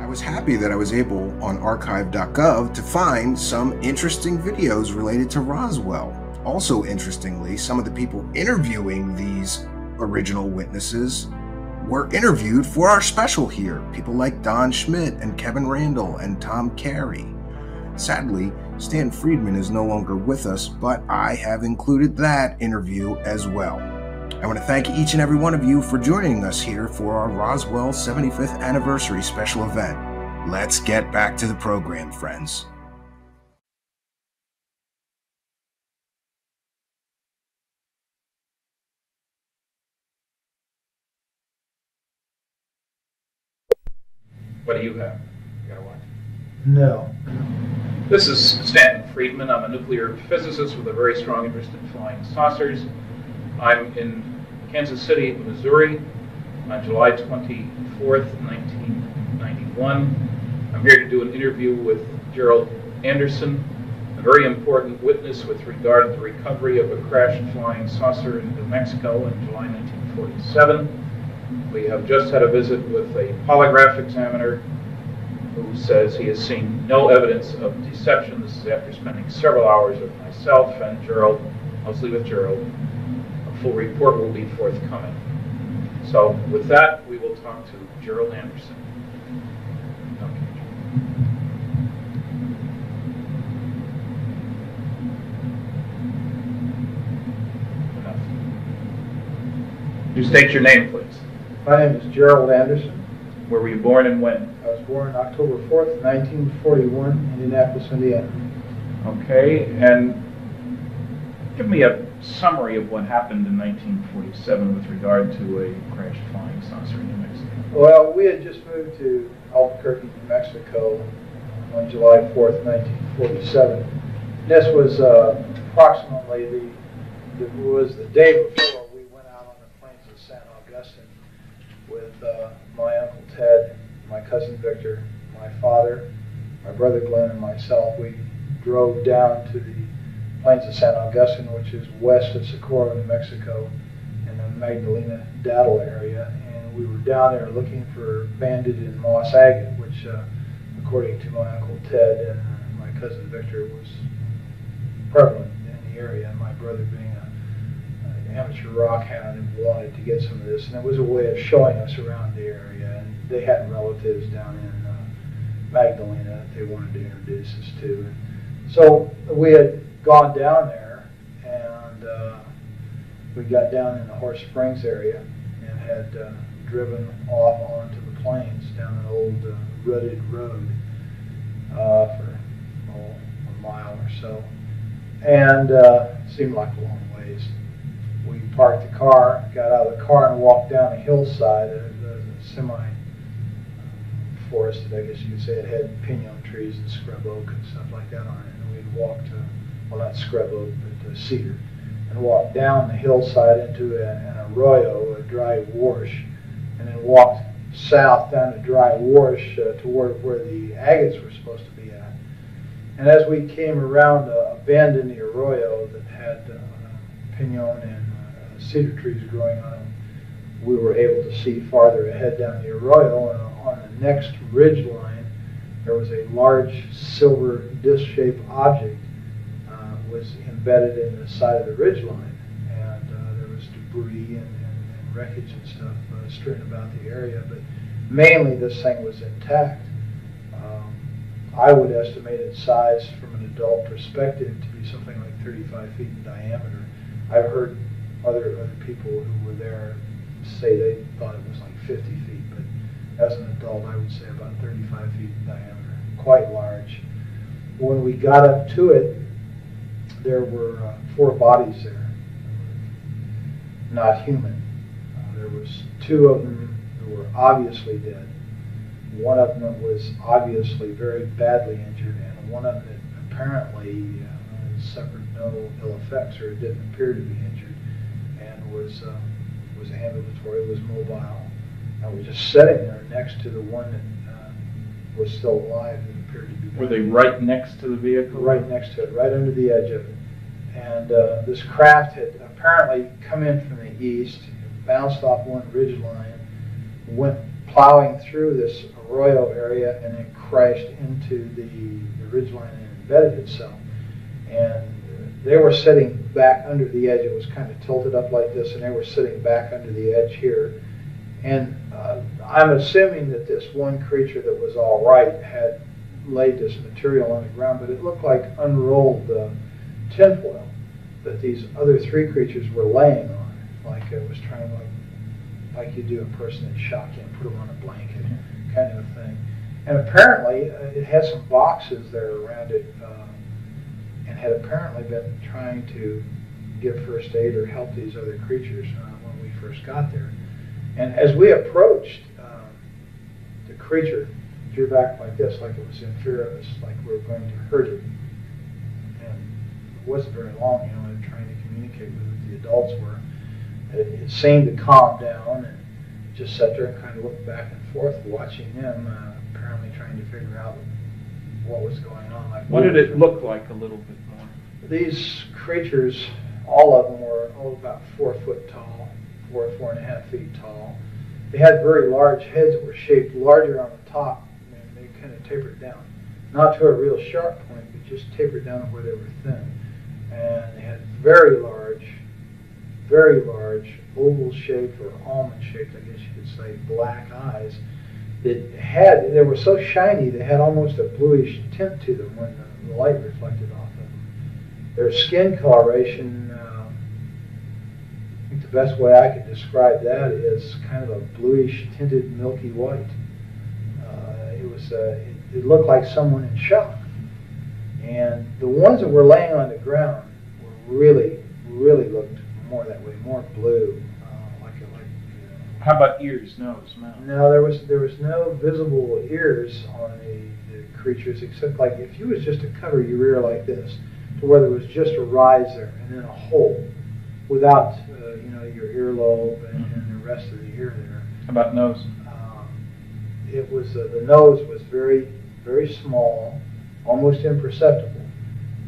I was happy that I was able on archive.gov to find some interesting videos related to Roswell. Also interestingly, some of the people interviewing these original witnesses were interviewed for our special here. People like Don Schmidt and Kevin Randall and Tom Carey. Sadly, Stan Friedman is no longer with us, but I have included that interview as well. I want to thank each and every one of you for joining us here for our Roswell 75th anniversary special event. Let's get back to the program, friends. What do you have? You gotta watch. No. This is Stanton Friedman. I'm a nuclear physicist with a very strong interest in flying saucers. I'm in Kansas City, Missouri on July 24th, 1991. I'm here to do an interview with Gerald Anderson, a very important witness with regard to the recovery of a crashed flying saucer in New Mexico in July 1947. We have just had a visit with a polygraph examiner who says he has seen no evidence of deception. This is after spending several hours with myself and Gerald, mostly with Gerald. A full report will be forthcoming. So with that, we will talk to Gerald Anderson. Enough. You state your name, please. My name is Gerald Anderson. Where were you born and when? I was born October 4th, 1941, Indianapolis, Indiana. Okay, and give me a summary of what happened in 1947 with regard to a crashed flying saucer in New Mexico. Well, we had just moved to Albuquerque, New Mexico on July 4th, 1947. This was approximately the day before we went out on the plains of San Augustine with my Uncle Ted, my cousin Victor, my father, my brother Glenn, and myself. We drove down to the plains of San Augustine, which is west of Socorro, New Mexico, in the Magdalena Daddle area. And we were down there looking for banded and moss agate, which, according to my Uncle Ted and my cousin Victor, was prevalent in the area. And my brother being an amateur rock hound and wanted to get some of this, and it was a way of showing us around the area. And they had relatives down in Magdalena that they wanted to introduce us to. So we had gone down there, and we got down in the Horse Springs area and had driven off onto the plains down an old rutted road for a mile or so, and seemed like a long ways. We parked the car, got out of the car, and walked down a hillside, a semi-forested, I guess you could say. It had pinon trees and scrub oak and stuff like that on it. And we'd walked, well, not scrub oak, but cedar, and walked down the hillside into an arroyo, a dry wash, and then walked south down a dry wash toward where the agates were supposed to be at. And as we came around a bend in the arroyo that had pinon and cedar trees growing on it, we were able to see farther ahead down the arroyo, and on the next ridge line there was a large silver disc-shaped object was embedded in the side of the ridge line, and there was debris and wreckage and stuff strewn about the area, but mainly this thing was intact. I would estimate its size from an adult perspective to be something like 35 feet in diameter. I've heard other people who were there say they thought it was like 50 feet, but as an adult I would say about 35 feet in diameter, quite large. When we got up to it, there were 4 bodies there, not human. There was 2 of them who were obviously dead. One of them was obviously very badly injured, and one of them that apparently suffered no ill effects, or didn't appear to be injured, and was ambulatory, was mobile, and was just sitting there next to the one that was still alive that appeared to be dying. Were they right next to the vehicle? Right next to it, right under the edge of it. And this craft had apparently come in from the east, bounced off one ridge line, went plowing through this arroyo area, and it crashed into the ridgeline and embedded itself. And they were sitting back under the edge. It was kind of tilted up like this, and they were sitting back under the edge here. And I'm assuming that this one creature that was all right had laid this material on the ground, but it looked like unrolled tinfoil that these other three creatures were laying on, like it was trying like you do a person in shock, you put them on a blanket, kind of a thing. And apparently it had some boxes there around it, and had apparently been trying to give first aid or help these other creatures when we first got there. And as we approached, the creature drew back like this, like it was in fear of us, like we were going to hurt it. And it wasn't very long, trying to communicate with it. The adults were. It seemed to calm down and just sat there and kind of looked back and forth, watching them, apparently trying to figure out what was going on. Like, what did it look like a little bit more? These creatures, all of them were about 4 foot tall, 4.5 feet tall. They had very large heads that were shaped larger on the top, and they kind of tapered down. Not to a real sharp point, but just tapered down where they were thin. And they had very large, oval-shaped or almond-shaped, I guess you could say, black eyes. They were so shiny, they had almost a bluish tint to them when the light reflected off of them. Their skin coloration, I think the best way I could describe that is kind of a bluish tinted milky white. It looked like someone in shock. And the ones that were laying on the ground were really looked more that way, more blue. How about ears, nose, mouth? No, there was no visible ears on the creatures, except like if you was just to cover your ear like this, to where there was just a rise there and then a hole, without your earlobe and the rest of the ear there. How about nose? It was the nose was very small, almost imperceptible,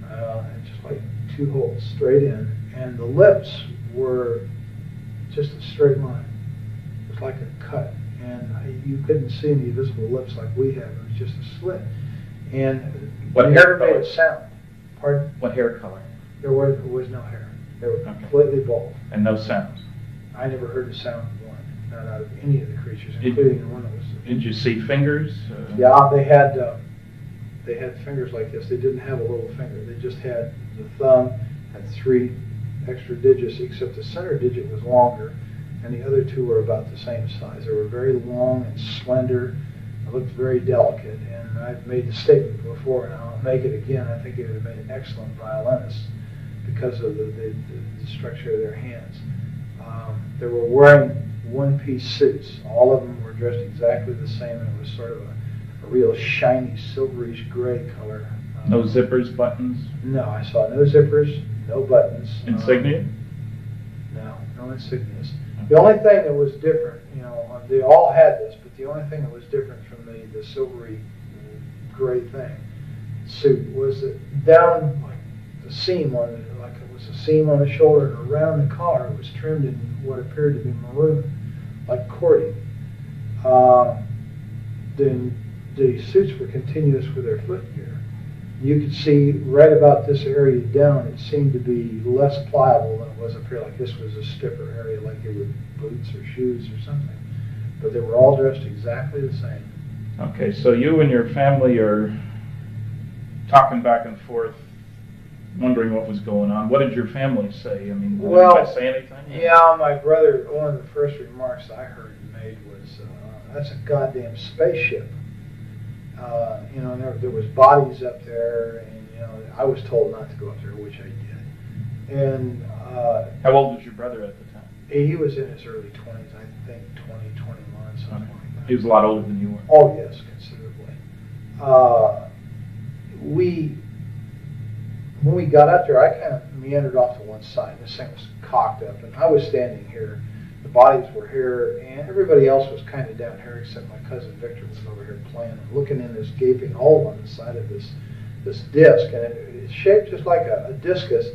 and just like 2 holes straight in, and the lips were just a straight line. It was like a cut, and you couldn't see any visible lips like we have. It was just a slit, and what never hair made a sound. Pardon? What hair color? There was no hair. They were completely bald. And no sounds? I never heard a sound of one, not out of any of the creatures, including the one that was... Did you see fingers? Yeah, they had fingers like this. They didn't have a little finger. They just had the thumb and 3 extra digits, except the center digit was longer, and the other 2 were about the same size. They were very long and slender. It looked very delicate, and I've made the statement before, and I'll make it again. I think they would have made an excellent violinist because of the structure of their hands. They were wearing one-piece suits. All of them were dressed exactly the same, and it was sort of a real shiny, silverish gray color. No zippers, buttons? No, I saw no zippers, no buttons. Insignia? No insignias. The only thing that was different, they all had this, but the only thing that was different from the silvery gray suit was that down like the seam on it, like it was a seam on the shoulder, and around the collar it was trimmed in what appeared to be maroon, like cording. Then the suits were continuous with their footgear. You could see right about this area down, it seemed to be less pliable than it was up here, like this was a stiffer area, like they were boots or shoes or something. But they were all dressed exactly the same. Okay, so you and your family are talking back and forth, wondering what was going on. What did your family say? I mean, did anybody say anything? Yeah, my brother, one of the first remarks I heard made was, that's a goddamn spaceship. There was bodies up there, and I was told not to go up there, which I did. And how old was your brother at the time? He was in his early 20s, I think 21, something like that. He was a lot older than you were. Oh yes, considerably. When we got up there, I kind of meandered off to one side. This thing was cocked up, and I was standing here. The bodies were here, and everybody else was kind of down here, except my cousin Victor was over here playing, looking in this gaping hole on the side of this disc, and it's shaped just like a discus,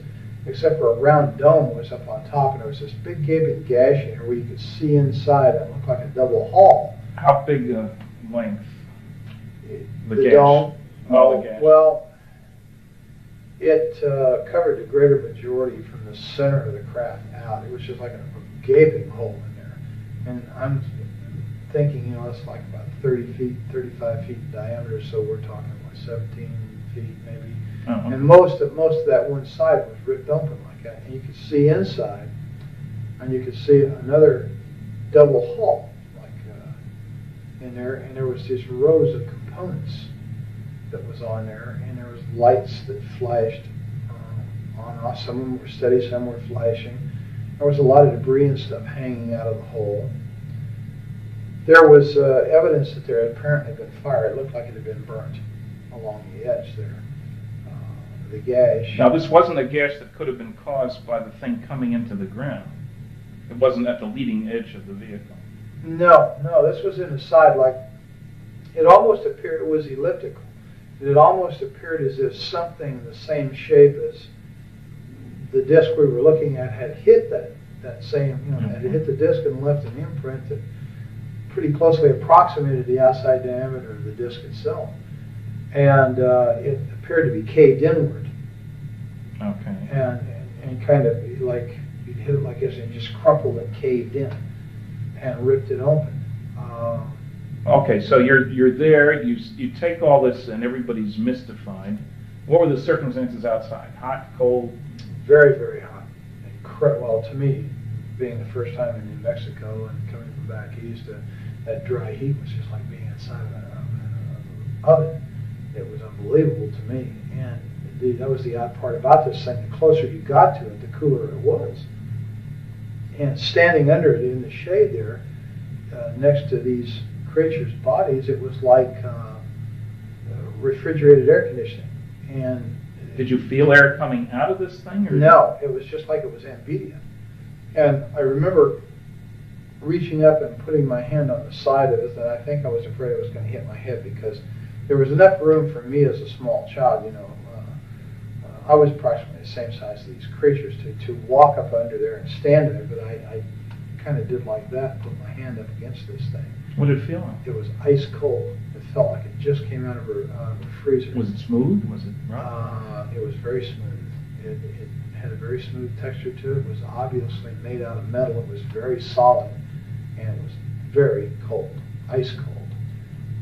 except for a round dome was up on top, and there was this big gaping gash in here where you could see inside. It looked like a double hall. How big a length? The gash? dome? Oh, the gash. Well, it covered the greater majority from the center of the craft out. It was just like a gaping hole in there. And I'm thinking, you know, it's like about 30 feet, 35 feet in diameter, so we're talking, what, 17 feet maybe. Uh-huh. And most of that one side was ripped open like that. And you could see inside, and you could see another double hull, like in there, and there was just rows of components that was on there, and there was lights that flashed on and off. Some of them were steady, some were flashing. There was a lot of debris and stuff hanging out of the hole. There was evidence that there had apparently been fire. It looked like it had been burnt along the edge there. The gash. Now, this wasn't a gash that could have been caused by the thing coming into the ground. It wasn't at the leading edge of the vehicle. No, this was in the side, like, it almost appeared, it was elliptical. It almost appeared as if something the same shape as the disc we were looking at had hit that same, you know, had hit the disc and left an imprint that pretty closely approximated the outside diameter of the disc itself. And it appeared to be caved inward. Okay. And kind of like, you'd hit it like this and just crumpled and caved in and ripped it open. Okay, so you're there, you take all this and everybody's mystified. What were the circumstances outside? Hot, cold? Very, very hot. Well, to me, being the first time in New Mexico and coming from back east, that dry heat was just like being inside of an oven. It was unbelievable to me. And that was the odd part about this thing. The closer you got to it, the cooler it was. And standing under it in the shade there, next to these creatures' bodies, it was like refrigerated air conditioning. And did you feel air coming out of this thing? Or no, it was just like it was ambient. And I remember reaching up and putting my hand on the side of it, and I think I was afraid it was going to hit my head because there was enough room for me as a small child, you know. I was approximately the same size as these creatures to walk up under there and stand there, but I kind of did like that, put my hand up against this thing. What did it feel like? It was ice cold. It felt like it just came out of a freezer. Was it smooth? Was it rough? It was very smooth. It had a very smooth texture to it. It was obviously made out of metal. It was very solid, and it was very cold, ice cold.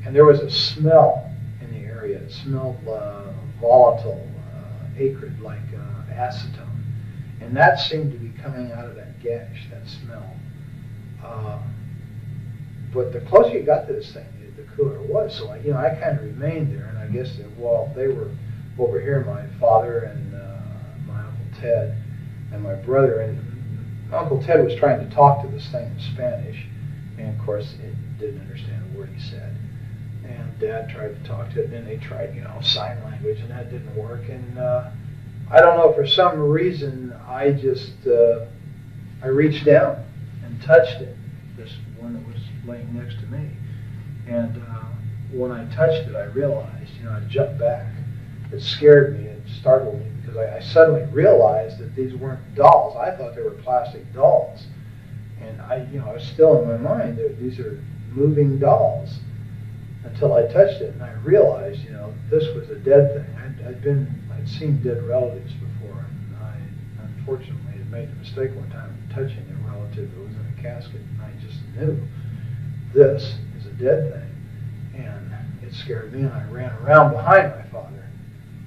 And there was a smell in the area. It smelled volatile, acrid, like acetone. And that seemed to be coming out of that gash, that smell. But the closer you got to this thing, the cooler it was. So I kind of remained there, and I guess that while they were over here, my father and my Uncle Ted and my brother, and Uncle Ted was trying to talk to this thing in Spanish, and of course it didn't understand a word he said. And Dad tried to talk to it, and then they tried, sign language, and that didn't work. And I don't know, for some reason, I just I reached down and touched it, this one that was laying next to me. And when I touched it, I realized, I jumped back. It scared me, it startled me, because I suddenly realized that these weren't dolls. I thought they were plastic dolls. And I was still in my mind, these are moving dolls. Until I touched it, and I realized, this was a dead thing. I'd seen dead relatives before, and I unfortunately had made the mistake one time of touching a relative that was in a casket, and I just knew this is a dead thing. And it scared me, and I ran around behind my father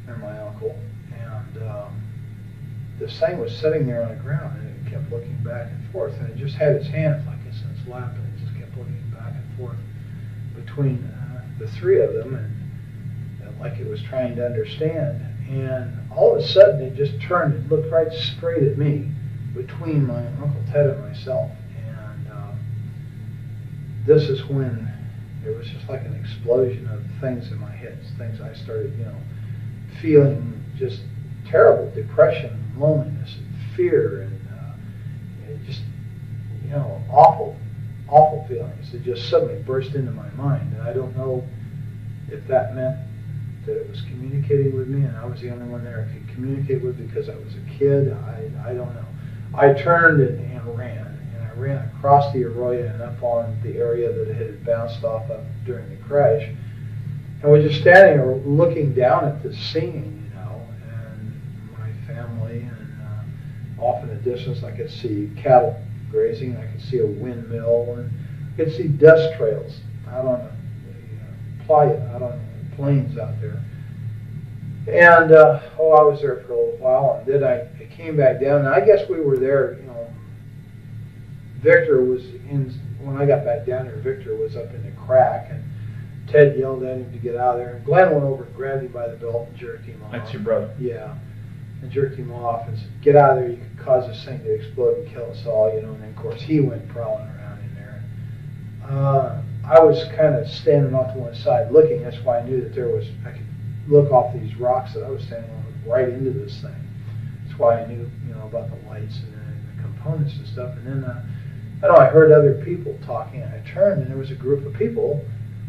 and my uncle, and this thing was sitting there on the ground, and it kept looking back and forth, and it just had its hands like this in its lap, and it just kept looking back and forth between the three of them, and like it was trying to understand. And all of a sudden it just turned and looked right straight at me between my Uncle Ted and myself. And this is when there was just like an explosion of things in my head, things I started, feeling just terrible depression, loneliness, and fear, and just, awful feelings that just suddenly burst into my mind. And I don't know if that meant that it was communicating with me and I was the only one there I could communicate with because I was a kid. I don't know. I turned and ran, and I ran kind of across the arroyo and up on the area that it had bounced off of during the crash. And we're just standing there looking down at this scene, you know, and my family, and off in the distance I could see cattle grazing, I could see a windmill, and I could see dust trails out on the playa, out on the plains out there. And, I was there for a little while, and then I came back down, and I guess we were there, you know, Victor was in, when I got back down there, Victor was up in the crack, and Ted yelled at him to get out of there, and Glenn went over and grabbed him by the belt and jerked him off. That's your brother? Yeah, and jerked him off and said, get out of there, you could cause this thing to explode and kill us all, you know, and then of course he went prowling around in there. I was kind of standing off to one side looking, that's why I knew that there was, I could look off these rocks that I was standing on right into this thing. That's why I knew, you know, about the lights and the components and stuff. And then I heard other people talking, and I turned, and there was a group of people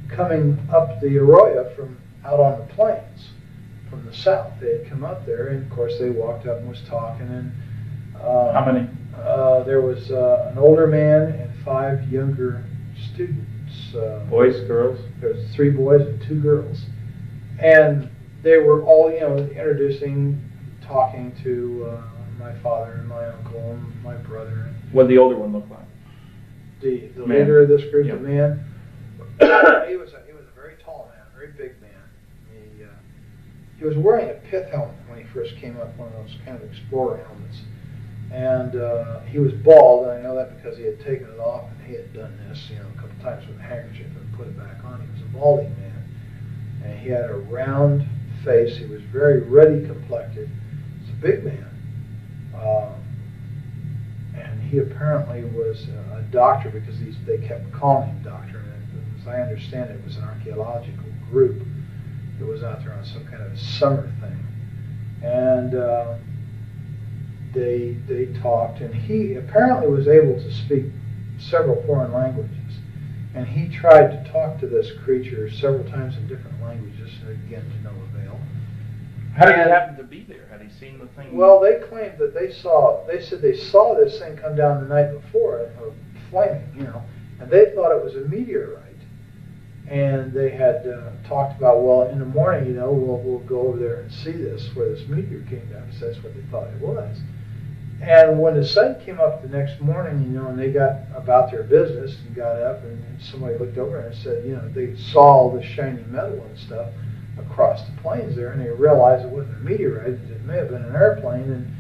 coming up the arroyo from out on the plains from the south. They had come up there, and of course they walked up and was talking. And how many? There was an older man and 5 younger students. Boys, girls? There was 3 boys and 2 girls. And they were all, you know, introducing, talking to my father and my uncle and my brother. What did the older one look like? The leader of this group, yep. The man, he was a very tall man, very big man. He was wearing a pith helmet when he first came up, one of those kind of explorer helmets. And he was bald, and I know that because he had taken it off and he had done this, you know, a couple times with a handkerchief and put it back on. He was a balding man. And he had a round face. He was very ruddy complected. He's a big man. And he apparently was a doctor because they kept calling him doctor. And as I understand it, it was an archaeological group that was out there on some kind of a summer thing. And they talked, and he apparently was able to speak several foreign languages. And he tried to talk to this creature several times in different languages, again, to no avail. How did he happen to be there? Had he seen the thing? Well, they claimed that they said they saw this thing come down the night before, flaming, you know, and they thought it was a meteorite. And they had talked about, well, in the morning, you know, we'll go over there and see this, where this meteor came down, because that's what they thought it was. And when the sun came up the next morning, you know, and they got about their business and got up, and somebody looked over and said, you know, they saw all the shiny metal and stuff across the plains there, and they realized it wasn't a meteorite, it may have been an airplane, and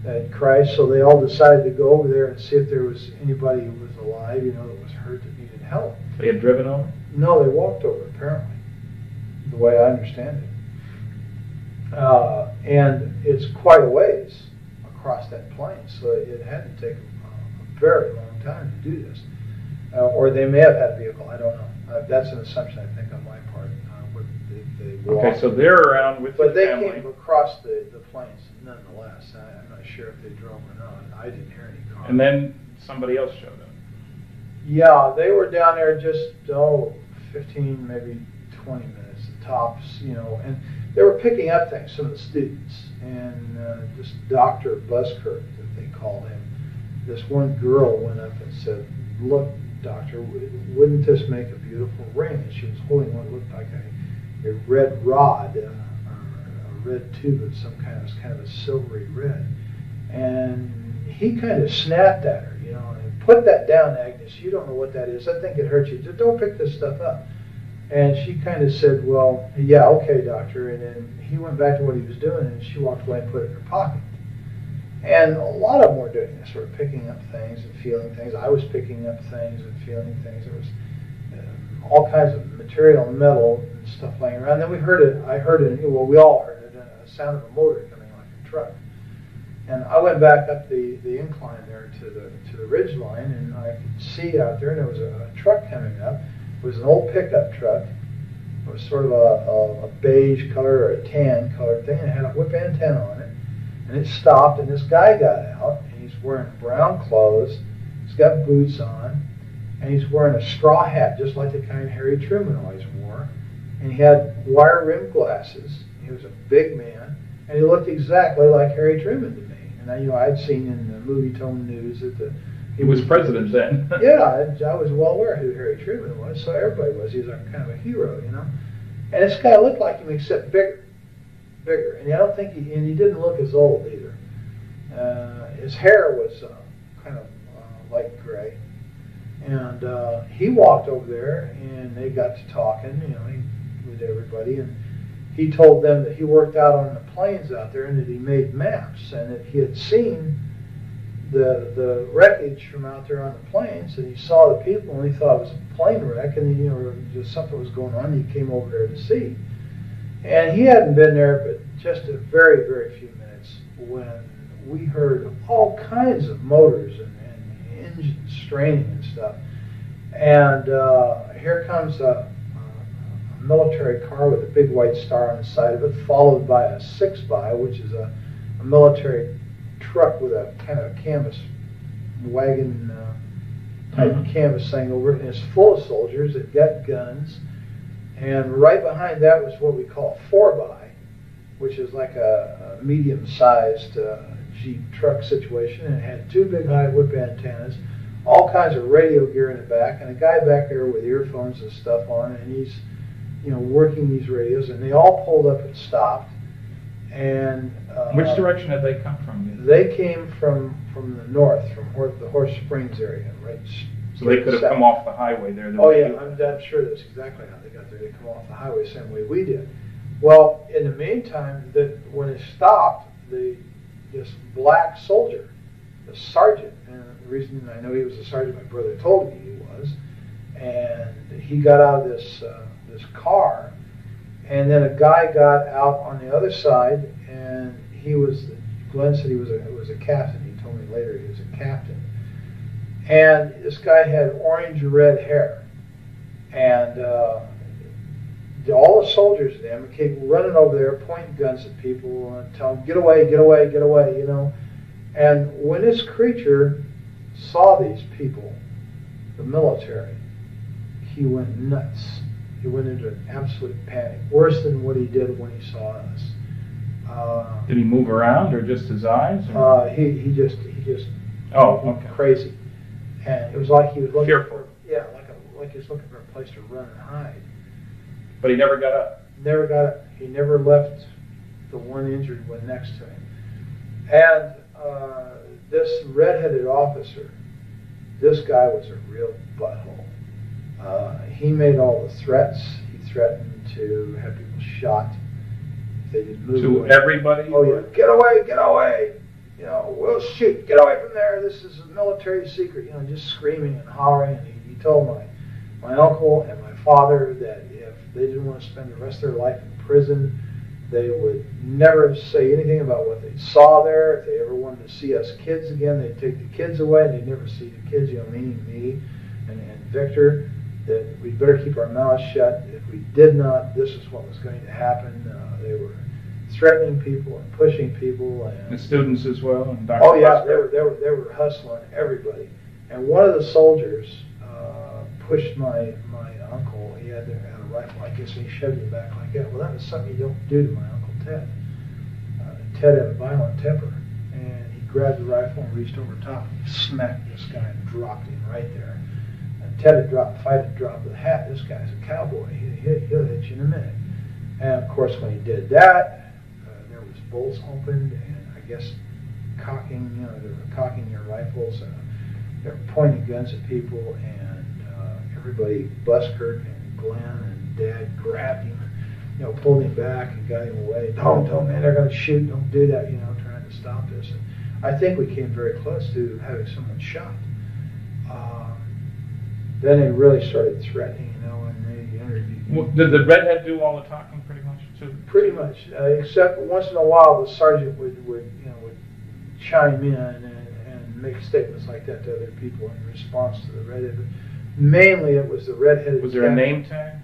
that had crashed. So they all decided to go over there and see if there was anybody who was alive, you know, that was hurt, that needed help. They had driven over? No, they walked over, apparently, the way I understand it. And it's quite a ways across that plain, so it had to take a very long time to do this. Or they may have had a vehicle, I don't know. That's an assumption, I think, on my part. They walked. Okay, so they're around with but the they family. came across the plains nonetheless. I'm not sure if they drove or not. I didn't hear any cars. And then somebody else showed up. Yeah, they were down there just, 15, maybe 20 minutes at tops, you know, and they were picking up things, some of the students, and this Dr. Buzzkirk, that they called him, this one girl went up and said, look, doctor, wouldn't this make a beautiful ring? And she was holding what looked like a red rod, or a red tube of some kind. It was kind of a silvery red. And he kind of snapped at her, you know, and put that down, Agnes. You don't know what that is. I think it hurts you. Just don't pick this stuff up. And she kind of said, well, yeah, okay, doctor. And then he went back to what he was doing, and she walked away and put it in her pocket. And a lot of them were doing this, sort of picking up things and feeling things. I was picking up things and feeling things. There was all kinds of material, metal, and stuff laying around. Then we heard it. I heard it. Well, we all heard it. A sound of a motor coming like a truck. And I went back up the incline there to the ridge line, and I could see out there, and there was a truck coming up. It was an old pickup truck. It was sort of a beige color or a tan colored thing, and it had a whip antenna on it. And it stopped, and this guy got out, and he's wearing brown clothes. He's got boots on, and he's wearing a straw hat, just like the kind Harry Truman always wore. And he had wire-rimmed glasses. He was a big man, and he looked exactly like Harry Truman to me. And I'd seen in the movie Tone News that the He was president then. Yeah, I was well aware who Harry Truman was, so everybody was. He was like kind of a hero, you know. And this guy looked like him, except bigger. And I don't think he didn't look as old either. His hair was kind of light gray. And he walked over there, and they got to talking, you know, with everybody. And he told them that he worked out on the planes out there, and that he made maps, and that he had seen the wreckage from out there on the planes, and he saw the people, and he thought it was a plane wreck, and you know, just something was going on. And he came over there to see, and he hadn't been there but just a very, very few minutes when we heard all kinds of motors and engines straining and stuff. And here comes a military car with a big white star on the side of it, followed by a 6x, which is a military truck with a kind of canvas wagon type canvas thing over it, and it's full of soldiers that got guns. And right behind that was what we call a 4x, which is like a medium-sized Jeep truck situation, and it had two big high whip antennas, all kinds of radio gear in the back, and a guy back there with earphones and stuff on, and he's, you know, working these radios. And they all pulled up and stopped. And which direction had they come from? They came from the north, from the Horse Springs area, right? So they could have come off the highway there. Oh yeah, I'm sure that's exactly how they got there. They come off the highway the same way we did. Well, in the meantime, when it stopped, this black soldier, the sergeant, and the reason I know he was a sergeant, my brother told me he was, and he got out of this car, and then a guy got out on the other side, and Glenn said he was a captain. He told me later he was a captain. And this guy had orange-red hair, and all the soldiers then came running over there, pointing guns at people, and telling them, "Get away, get away, get away," you know. And when this creature saw these people, the military, he went nuts. He went into an absolute panic, worse than what he did when he saw us. Did he move around, or just his eyes? He just oh, okay. Crazy, and it was like he was looking fearful. like he was looking for a place to run and hide. But he never got up. Never got up. He never left the one injured one next to him. And this red-headed officer, this guy was a real butthole. He made all the threats. He threatened to have people shot if they didn't move away. To everybody? Oh yeah, get away, get away. You know, we'll shoot, get away from there. This is a military secret. You know, just screaming and hollering. And he told my uncle and my father that if they didn't want to spend the rest of their life in prison, they would never say anything about what they saw there. If they ever wanted to see us kids again, they'd take the kids away, and they'd never see the kids, you know, meaning me and Victor, that we'd better keep our mouths shut. If we did not, this is what was going to happen. They were threatening people and pushing people. And the students as well? And Dr. Oh yeah, they were hustling everybody. And one of the soldiers pushed my uncle. He had a rifle like this, and he shoved him back like that. Well, that was something you don't do to my Uncle Ted. Ted had a violent temper, and he grabbed the rifle and reached over top and smacked this guy and dropped him right there. And Ted had dropped the fight, had dropped the hat. This guy's a cowboy. He'll hit you in a minute. And of course, when he did that, there was bolts opened, and I guess cocking. You know, they were cocking their rifles. They were pointing guns at people, and everybody, Buskirk and Glenn and Dad, grabbed him, you know, pulled him back and got him away. Don't, man, they're going to shoot. Don't do that, you know, trying to stop this. And I think we came very close to having someone shot. Then they really started threatening, you know, and they interviewed. Well, did the redhead do all the talking, pretty much, too? Pretty much, except once in a while the sergeant would chime in and make statements like that to other people in response to the redhead. But mainly it was the redheaded. Was there a name tag?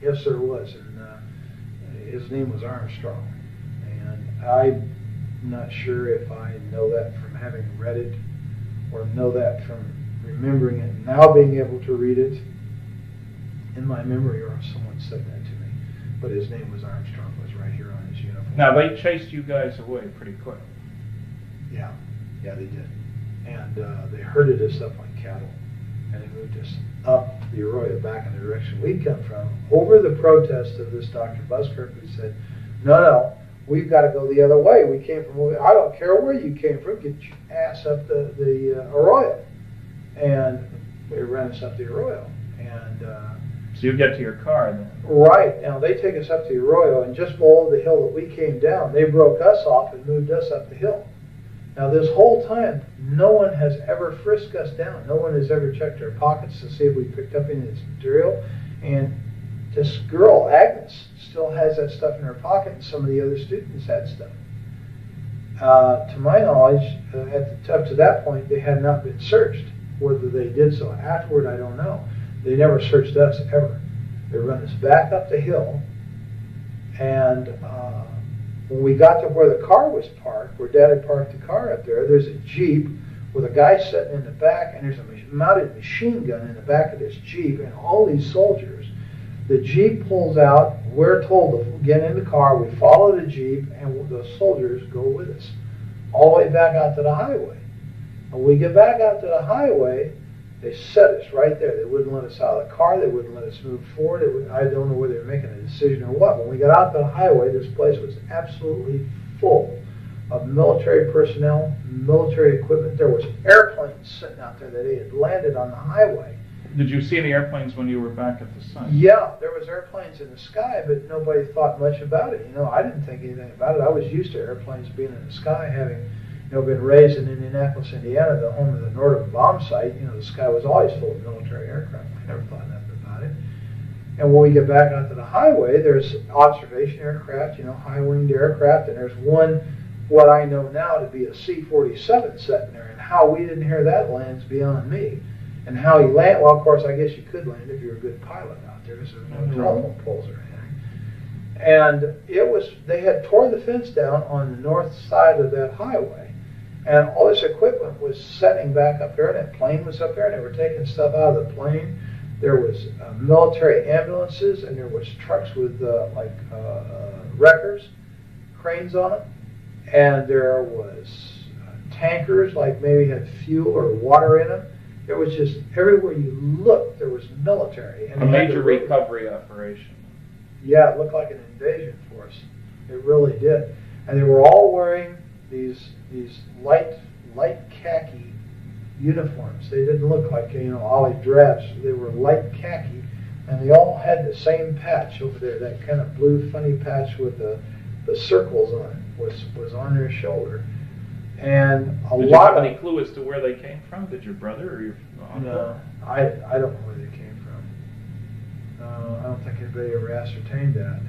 Yes, there was, and his name was Armstrong. And I'm not sure if I know that from having read it or know that from remembering it and now being able to read it in my memory, or if someone said that to me. But his name was Armstrong, was right here on his uniform. Now, they chased you guys away pretty quick. Yeah, they did. and they herded us up like cattle, and they moved us up the arroyo back in the direction we'd come from, over the protest of this Dr. Buskirk, who said, no, we've got to go the other way. We came from, I don't care where you came from, get your ass up the arroyo. And they ran us up the arroyo. And so you get to your car then? Right. Now they take us up to the arroyo, and just below the hill that we came down, they broke us off and moved us up the hill. Now this whole time, no one has ever frisked us down. No one has ever checked our pockets to see if we picked up any of this material. And this girl, Agnes, still has that stuff in her pocket, and some of the other students had stuff. To my knowledge, up to that point, they had not been searched. Whether they did so afterward, I don't know. They never searched us, ever. They run us back up the hill, and when we got to where the car was parked, where Dad had parked the car up there, there's a Jeep with a guy sitting in the back, and there's a mounted machine gun in the back of this Jeep, and all these soldiers. The Jeep pulls out, we're told to get in the car, we follow the Jeep, and the soldiers go with us all the way back out to the highway. When we get back out to the highway, they set us right there. They wouldn't let us out of the car. They wouldn't let us move forward. I don't know whether they were making a decision or what. When we got out to the highway, this place was absolutely full of military personnel, military equipment. There was airplanes sitting out there that they had landed on the highway. Did you see any airplanes when you were back at the site? Yeah, there was airplanes in the sky, but nobody thought much about it. I didn't think anything about it. I was used to airplanes being in the sky, having been raised in Indianapolis, Indiana, the home of the Northern bomb site. The sky was always full of military aircraft. I never thought nothing about it. And when we get back onto the highway, there's observation aircraft, high-winged aircraft, and there's one, what I know now to be a C-47 sitting there, and how we didn't hear that land's beyond me. And how he landed, well, of course, I guess you could land if you're a good pilot out there, because there's no telephone poles or anything. And they had torn the fence down on the north side of that highway. And all this equipment was setting back up there, and that plane was up there, and they were taking stuff out of the plane. There was military ambulances, and there was trucks with wreckers, cranes on them, and there was tankers, like maybe had fuel or water in them. There was just, everywhere you looked, there was military. And a major recovery operation. Yeah, it looked like an invasion force. It really did. And they were all wearing these light khaki uniforms. They didn't look like olive drabs. They were light khaki, and they all had the same patch over there. That kind of blue funny patch with the circles on it was on their shoulder. And Did you have any clue as to where they came from? Did your brother or your uncle? No, I don't know where they came from. I don't think anybody ever ascertained that.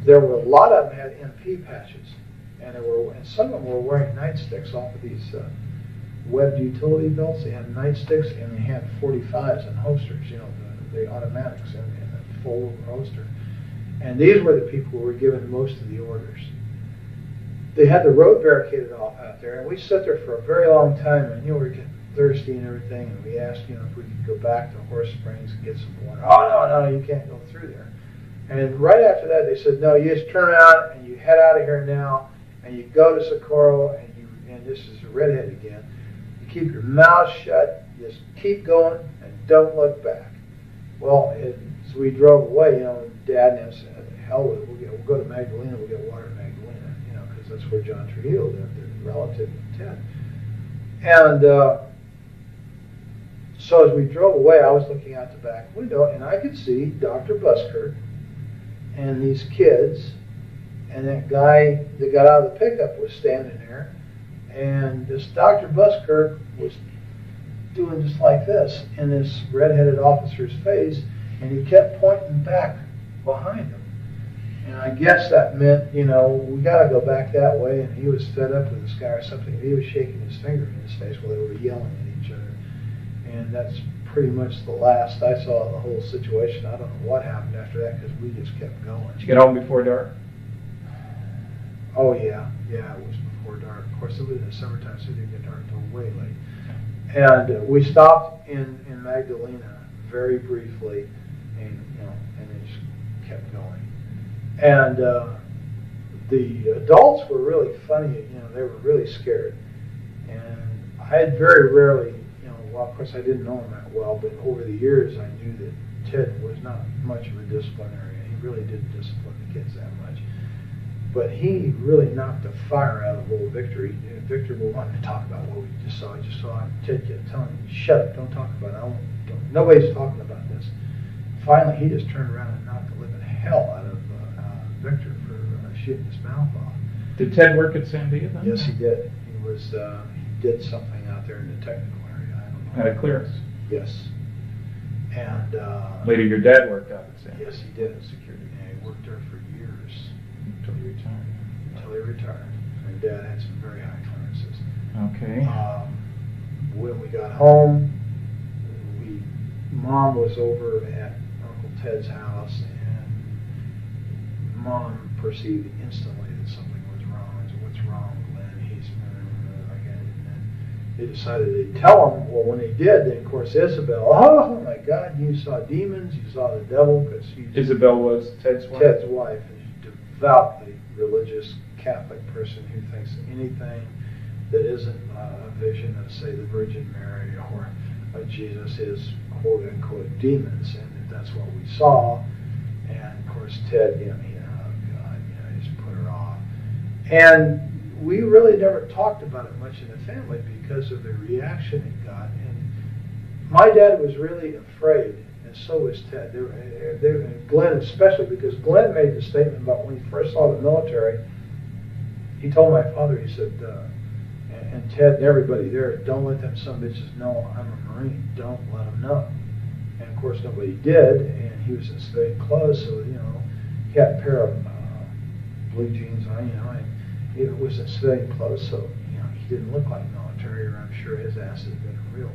There were a lot of them had MP patches, and some of them were wearing nightsticks off of these webbed utility belts. They had nightsticks, and they had 45s and holsters, the automatics in a full holster. And these were the people who were given most of the orders. They had the road barricaded off out there, and we sat there for a very long time, and we were getting thirsty and everything, and we asked, if we could go back to Horse Springs and get some water. Oh, no, you can't go through there. And right after that, they said, no, you just turn around and you head out of here now, and you go to Socorro, and this is a redhead again. You keep your mouth shut, just keep going, and don't look back. Well, as we drove away, Dad and I said, hell with it, we'll go to Magdalena, we'll get water in Magdalena, because that's where John Trujillo lived, their relative of Ted. And so as we drove away, I was looking out the back window, and I could see Dr. Buskirk and these kids, and that guy that got out of the pickup was standing there, and this Dr. Buskirk was doing just like this in this redheaded officer's face, and he kept pointing back behind him. And I guess that meant, we got to go back that way, and he was fed up with this guy or something. He was shaking his finger in his face while they were yelling at each other. And that's pretty much the last I saw of the whole situation. I don't know what happened after that, because we just kept going. Did you get home before dark? Oh, yeah. Yeah, it was before dark. Of course, it was in the summertime, so it didn't get dark until way late. And we stopped in Magdalena very briefly, and then just kept going. And the adults were really funny. They were really scared. And I had very rarely, well, of course I didn't know him that well, but over the years I knew that Ted was not much of a disciplinarian. He really didn't discipline the kids that much. But he really knocked the fire out of little Victor. Victor wanted to talk about what we just saw. I just saw Ted kept telling him, shut up, don't talk about it. Nobody's talking about this. Finally, he just turned around and knocked the living hell out of Victor for shooting his mouth off. Did Ted work at Sandia then? Yes, he did. He did something out there in the technical area. I don't know. Had a clearance? Yes. And later your dad worked out at Sandia? Yes, he did. Security. Yeah, he worked there for years. Until he retired? Until he retired. And Dad had some very high clearances. Okay. When we got home, Mom was over at Uncle Ted's house, and Mom perceived instantly that something was wrong. I said, what's wrong, Glenn? He's again. And they decided they'd tell him. Well, when they did, then of course Isabel, oh my God, you saw demons, you saw the devil. Because Isabel was Ted's wife? Ted's wife, and she's a devoutly religious Catholic person who thinks anything that isn't a vision of, say, the Virgin Mary or Jesus is quote-unquote demons, and that's what we saw. And of course Ted, oh God, he just put her off. And we really never talked about it much in the family because of the reaction it got. And my dad was really afraid, and so was Ted. Glenn especially, because Glenn made the statement about when he first saw the military, he told my father, he said, and Ted and everybody there, don't let them some bitches know I'm a Marine. Don't let them know. And of course nobody did, and he was in civilian clothes, so he had a pair of blue jeans on, and it was in civilian clothes, so he didn't look like military, or I'm sure his ass had been in real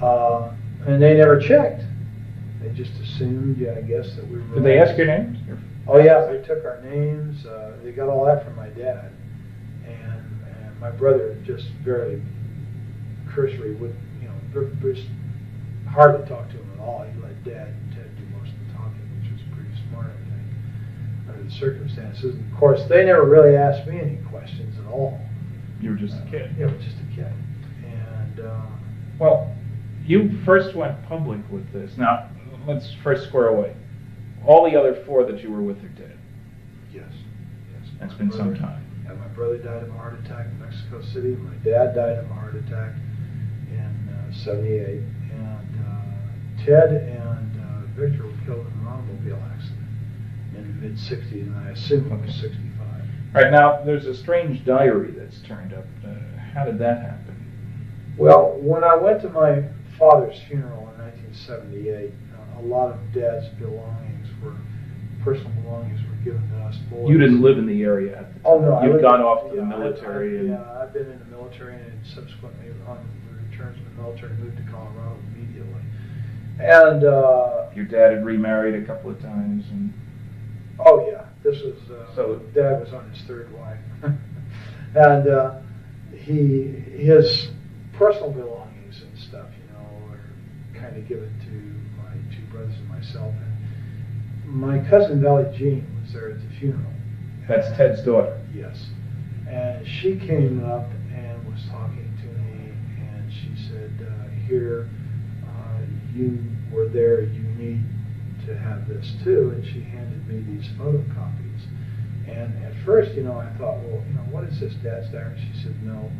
trouble. And they never checked. They just assumed, I guess, that we were. Did they ask your names? Oh yeah, they took our names. They got all that from my dad, and my brother just very cursory would, it was hard to talk to him at all. He let Dad and Ted do most of the talking, which was pretty smart, I think, under the circumstances. And of course, they never really asked me any questions at all. You were just a kid. Yeah, I was just a kid. And well, you first went public with this. Now, let's first square away. All the other 4 that you were with are dead. Yes. That's been some time. Yeah, my brother died of a heart attack in Mexico City. My dad died of a heart attack in '78. And Ted and Victor were killed in an automobile accident in the mid-'60s, and I assume it was '65. All right, now, there's a strange diary that's turned up. How did that happen? Well, when I went to my father's funeral in 1978, a lot of Dad's personal belongings were given to us boys. You didn't live in the area at the time. Oh, no. You'd gone off to the military. I've been in the military, and subsequently on return from the military, moved to Colorado immediately. And your dad had remarried a couple of times. Oh yeah, this was Dad was on his 3rd wife, and his personal belongings and stuff, were kind of given to my 2 brothers and myself. And my cousin Valley Jean was there at the funeral. That's Ted's daughter. Yes, and she came up and was talking to me, and she said, "Here, you were there. You need to have this too." And she handed me these photocopies. And at first, I thought, well, what is this, Dad's diary? She said, no,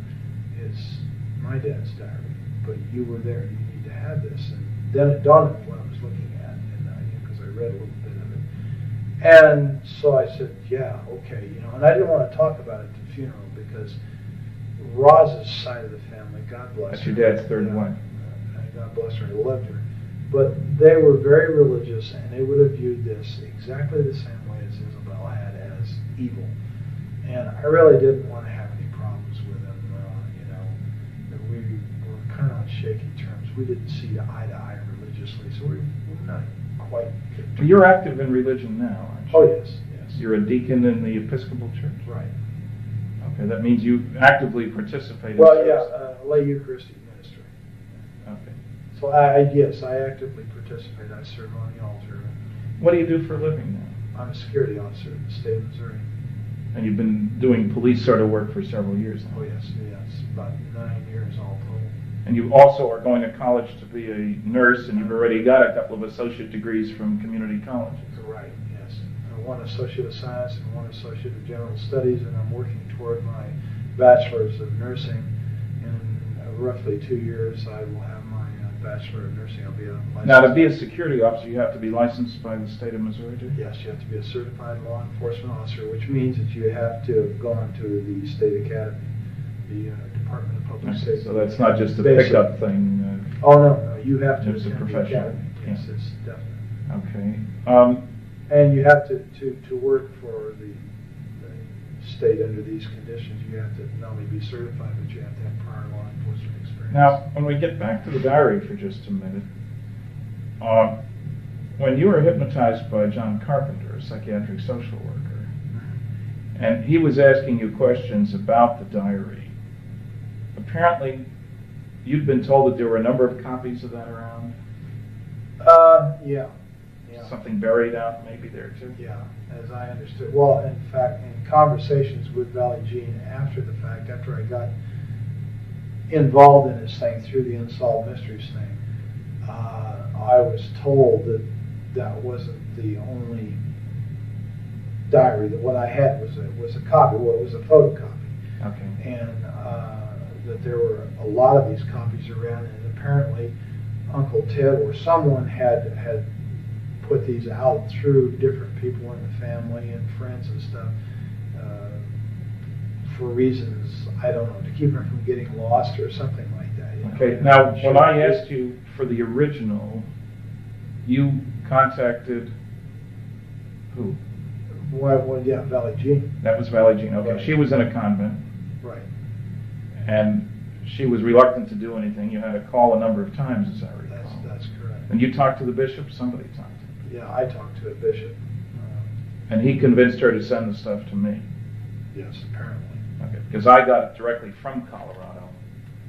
it's my dad's diary. But you were there. You need to have this. And then it dawned on me what I was looking at, and because I read a little bit of it. And so I said, yeah, okay, And I didn't want to talk about it at the funeral because Roz's side of the family, God bless her. That's your dad's 3rd wife. God bless her, I loved her. But they were very religious, and they would have viewed this exactly the same way as Isabel had, as evil. And I really didn't want to have any problems with them. We were kind of on shaky terms. We didn't see eye to eye religiously, so we're not quite. Well, you're active in religion now, aren't you? Oh yes. You're a deacon in the Episcopal Church. Right. Okay, that means you actively participate. Well, lay Eucharistic ministry. Okay. So I actively participate. I serve on the altar. What do you do for a living now? I'm a security officer in the state of Missouri. And you've been doing police sort of work for several years now. Oh, yes, about 9 years all told. And you also are going to college to be a nurse, and you've already got a couple of associate degrees from community colleges. Right, yes. One Associate of Science and one Associate of General Studies, and I'm working toward my Bachelor's of Nursing. In roughly 2 years, I will have my Bachelor of Nursing. I'll be a licensed. Now, to be a security officer, you have to be licensed by the state of Missouri, do you? Yes, you have to be a certified law enforcement officer, which means that you have to have gone to the state academy, the Department of Public Okay, Safety. so that's not just a Basic. pickup thing. Oh, no, you have to It's a attend the professional. academy. Yes, it's definite. Okay. And you have to work for the state under these conditions. You have to not only be certified, but you have to have prior law enforcement experience. Now, when we get back to the diary for just a minute, when you were hypnotized by John Carpenter, a psychiatric social worker, and he was asking you questions about the diary, apparently you'd been told that there were a number of copies of that around? Yeah. Something buried out maybe there too? Yeah, as I understood. Well, in fact, in conversations with Valley Gene after the fact, after I got involved in this thing through the Unsolved Mysteries thing, I was told that that wasn't the only diary. That what I had was a copy. Well, it was a photocopy. Okay. And that there were a lot of these copies around, and apparently Uncle Ted or someone had put these out through different people in the family and friends and stuff for reasons, I don't know, to keep them from getting lost or something like that. You know? Okay, now when I asked you for the original, you contacted who? Well, yeah, Valley Gene. That was Valley Jean. Okay, Right. She was in a convent. Right. And she was reluctant to do anything. You had to call a number of times, as I recall. That's correct. And you talked to the bishop? Somebody talked to him. Yeah, I talked to a bishop. And he convinced her to send the stuff to me. Yes, apparently. Okay, because I got it directly from Colorado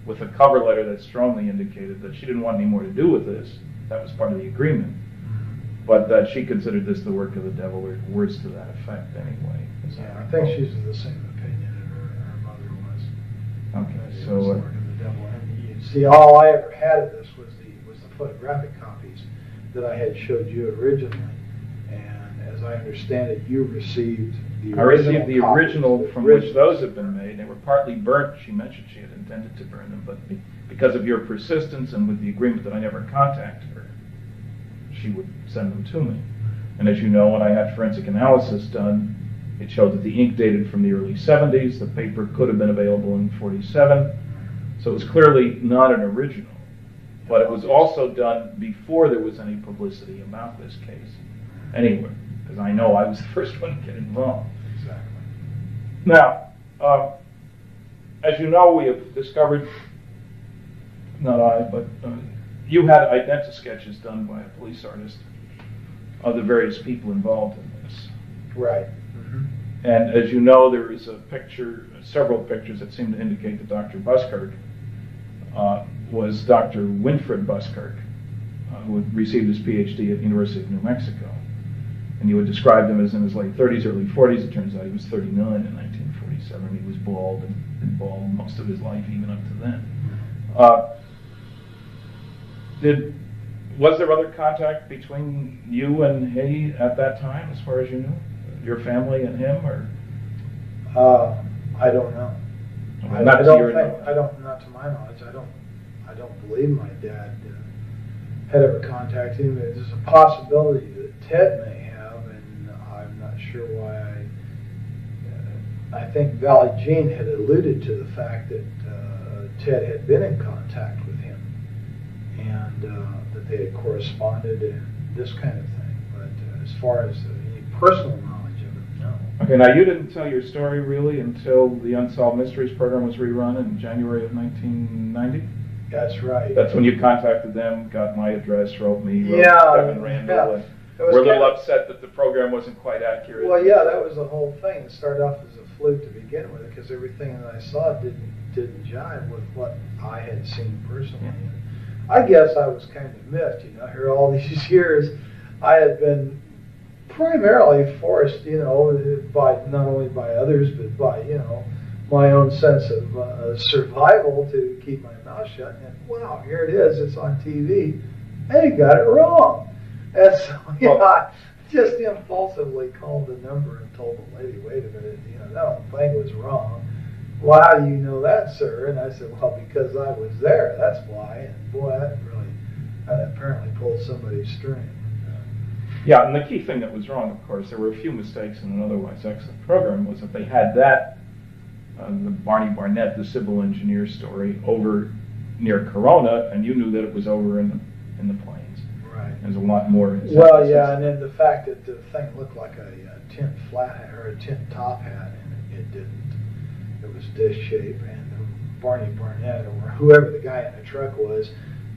with a cover letter that strongly indicated that she didn't want any more to do with this. That was part of the agreement. But that she considered this the work of the devil, or words to that effect anyway. Yeah, I think she's of the same opinion that her mother was. Okay, That it was so the work of the devil. And you see, all I ever had of this was the photographic copies that I had showed you originally. And as I understand it, you received the original. I received the copies, original from which those have been made. They were partly burnt. She mentioned she had intended to burn them, but because of your persistence and with the agreement that I never contacted her, she would send them to me. And as you know, when I had forensic analysis done, it showed that the ink dated from the early 70s. The paper could have been available in 47. So it was clearly not an original. But it was also done before there was any publicity about this case. Anyway, because I know I was the first one to get involved. Exactly. Now, as you know, we have discovered, not I, but you had identi-sketches done by a police artist of the various people involved in this. Right. And as you know, there is a picture, several pictures that seem to indicate that Dr. Buskirk was Dr. Winfred Buskirk, who had received his PhD at the University of New Mexico. And you had described him as in his late 30s, early 40s. It turns out he was 39 in 1947. He was bald and been bald most of his life, even up to then. Was there other contact between you and he at that time, as far as you knew? Your family and him, or? I don't know. Not to my knowledge. I don't believe my dad had ever contacted him. There's a possibility that Ted may have, and I'm not sure why. I think Valley Gene had alluded to the fact that Ted had been in contact with him, and that they had corresponded and this kind of thing. But as far as any personal knowledge of it, no. Okay, now you didn't tell your story really until the Unsolved Mysteries program was rerun in January of 1990? That's right. That's when you contacted them, got my address, wrote me, wrote Kevin Randall, yeah. and were a little upset that the program wasn't quite accurate. Well, yeah, that was the whole thing. It started off as a fluke to begin with, because everything that I saw didn't jive with what I had seen personally. Yeah. I guess I was kind of miffed, here all these years. I had been primarily forced, by not only by others, but by, my own sense of survival to keep my mouth shut. And wow, here it is, it's on TV, and he got it wrong. And so, I just impulsively called the number and told the lady, wait a minute, no, the thing was wrong. Well, how do you know that, sir? And I said, well, because I was there, that's why. And boy, that apparently pulled somebody's string. Yeah, and the key thing that was wrong, of course, there were a few mistakes in an otherwise excellent program, was that they had that, the Barney Barnett, the civil engineer story, over near Corona, and you knew that it was over in the plains. Right. There's a lot more. Well, yeah, and then the fact that the thing looked like a tin flat hat or a tin top hat, and it didn't. It was disc shape, and Barney Barnett, or whoever the guy in the truck was,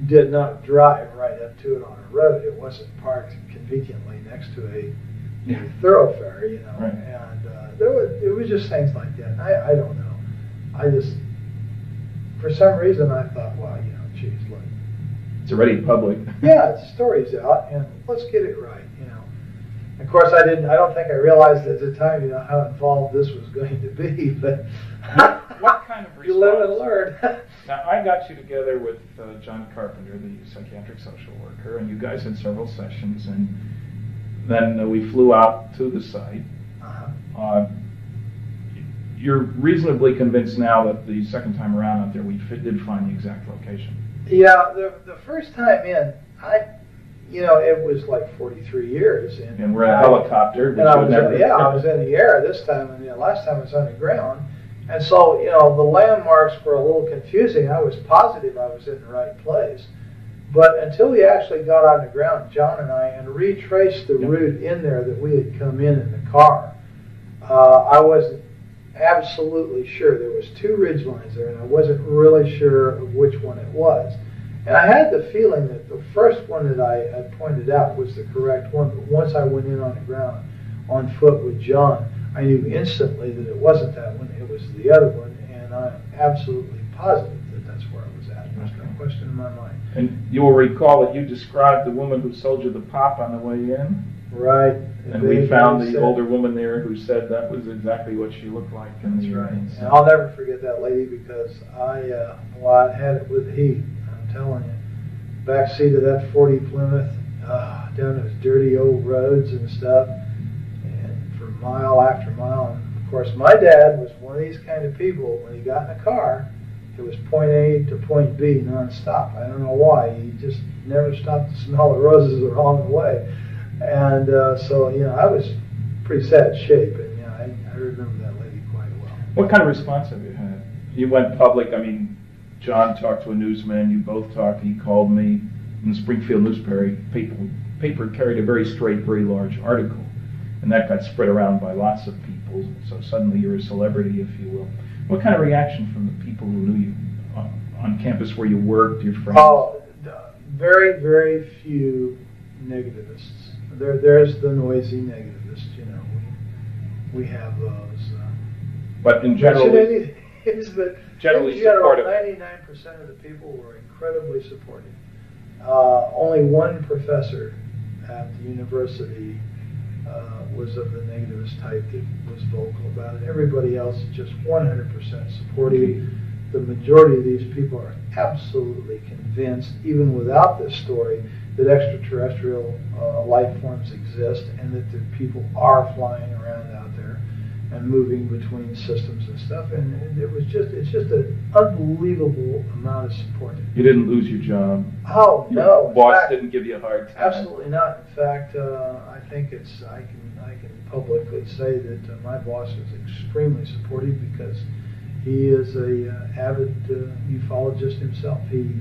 did not drive right up to it on a road. It wasn't parked conveniently next to a thoroughfare, Right. And it was just things like that. And I don't know. I just, for some reason, I thought, well, geez, look. It's already public. Yeah, the story's out, and let's get it right, Of course, I don't think I realized at the time, how involved this was going to be, but what kind of response? You live and learn. Now, I got you together with John Carpenter, the psychiatric social worker, and you guys had several sessions, and then we flew out to the site. You're reasonably convinced now that the second time around out there we did find the exact location. Yeah, the first time in, it was like 43 years. And we're in a helicopter. And I was in the air this time, and last time I was underground. And so, the landmarks were a little confusing. I was positive I was in the right place. But until we actually got on the ground, John and I, and retraced the route in there that we had come in the car, I wasn't absolutely sure. There was two ridge lines there, and I wasn't really sure of which one it was. And I had the feeling that the first one that I had pointed out was the correct one, but once I went in on the ground on foot with John, I knew instantly that it wasn't that one, it was the other one, and I'm absolutely positive that that's where I was at. There's no question in my mind. And you will recall that you described the woman who sold you the pop on the way in? Right. And we found the older woman there who said that was exactly what she looked like. That's right. And I'll never forget that lady because I had it with the heat. I'm telling you. Back seat of that 40 Plymouth, down those dirty old roads and stuff, and for mile after mile. And of course, my dad was one of these kind of people. When he got in a car, it was point A to point B nonstop. I don't know why. He just never stopped to smell the roses along the way. And so, I was pretty sad shape, and I remember that lady quite well. What kind of response have you had? You went public. I mean, John talked to a newsman. You both talked. He called me. In the Springfield newspaper, paper carried a very straight, very large article, and that got spread around by lots of people. So suddenly you're a celebrity, if you will. What kind of reaction from the people who knew you on campus where you worked, your friends? Oh, very, very few negativists. There's the noisy negativists, we have those. But in general, generally supportive. 99% of the people were incredibly supportive. Only one professor at the university was of the negativist type that was vocal about it. Everybody else is just 100% supportive. The majority of these people are absolutely convinced, even without this story, that extraterrestrial life forms exist and that the people are flying around out there and moving between systems and stuff. And it's just an unbelievable amount of support. You didn't lose your job? Oh, no. Your boss didn't give you a hard time? Absolutely not. In fact, I think I can publicly say that my boss is extremely supportive because he is a avid ufologist himself. He's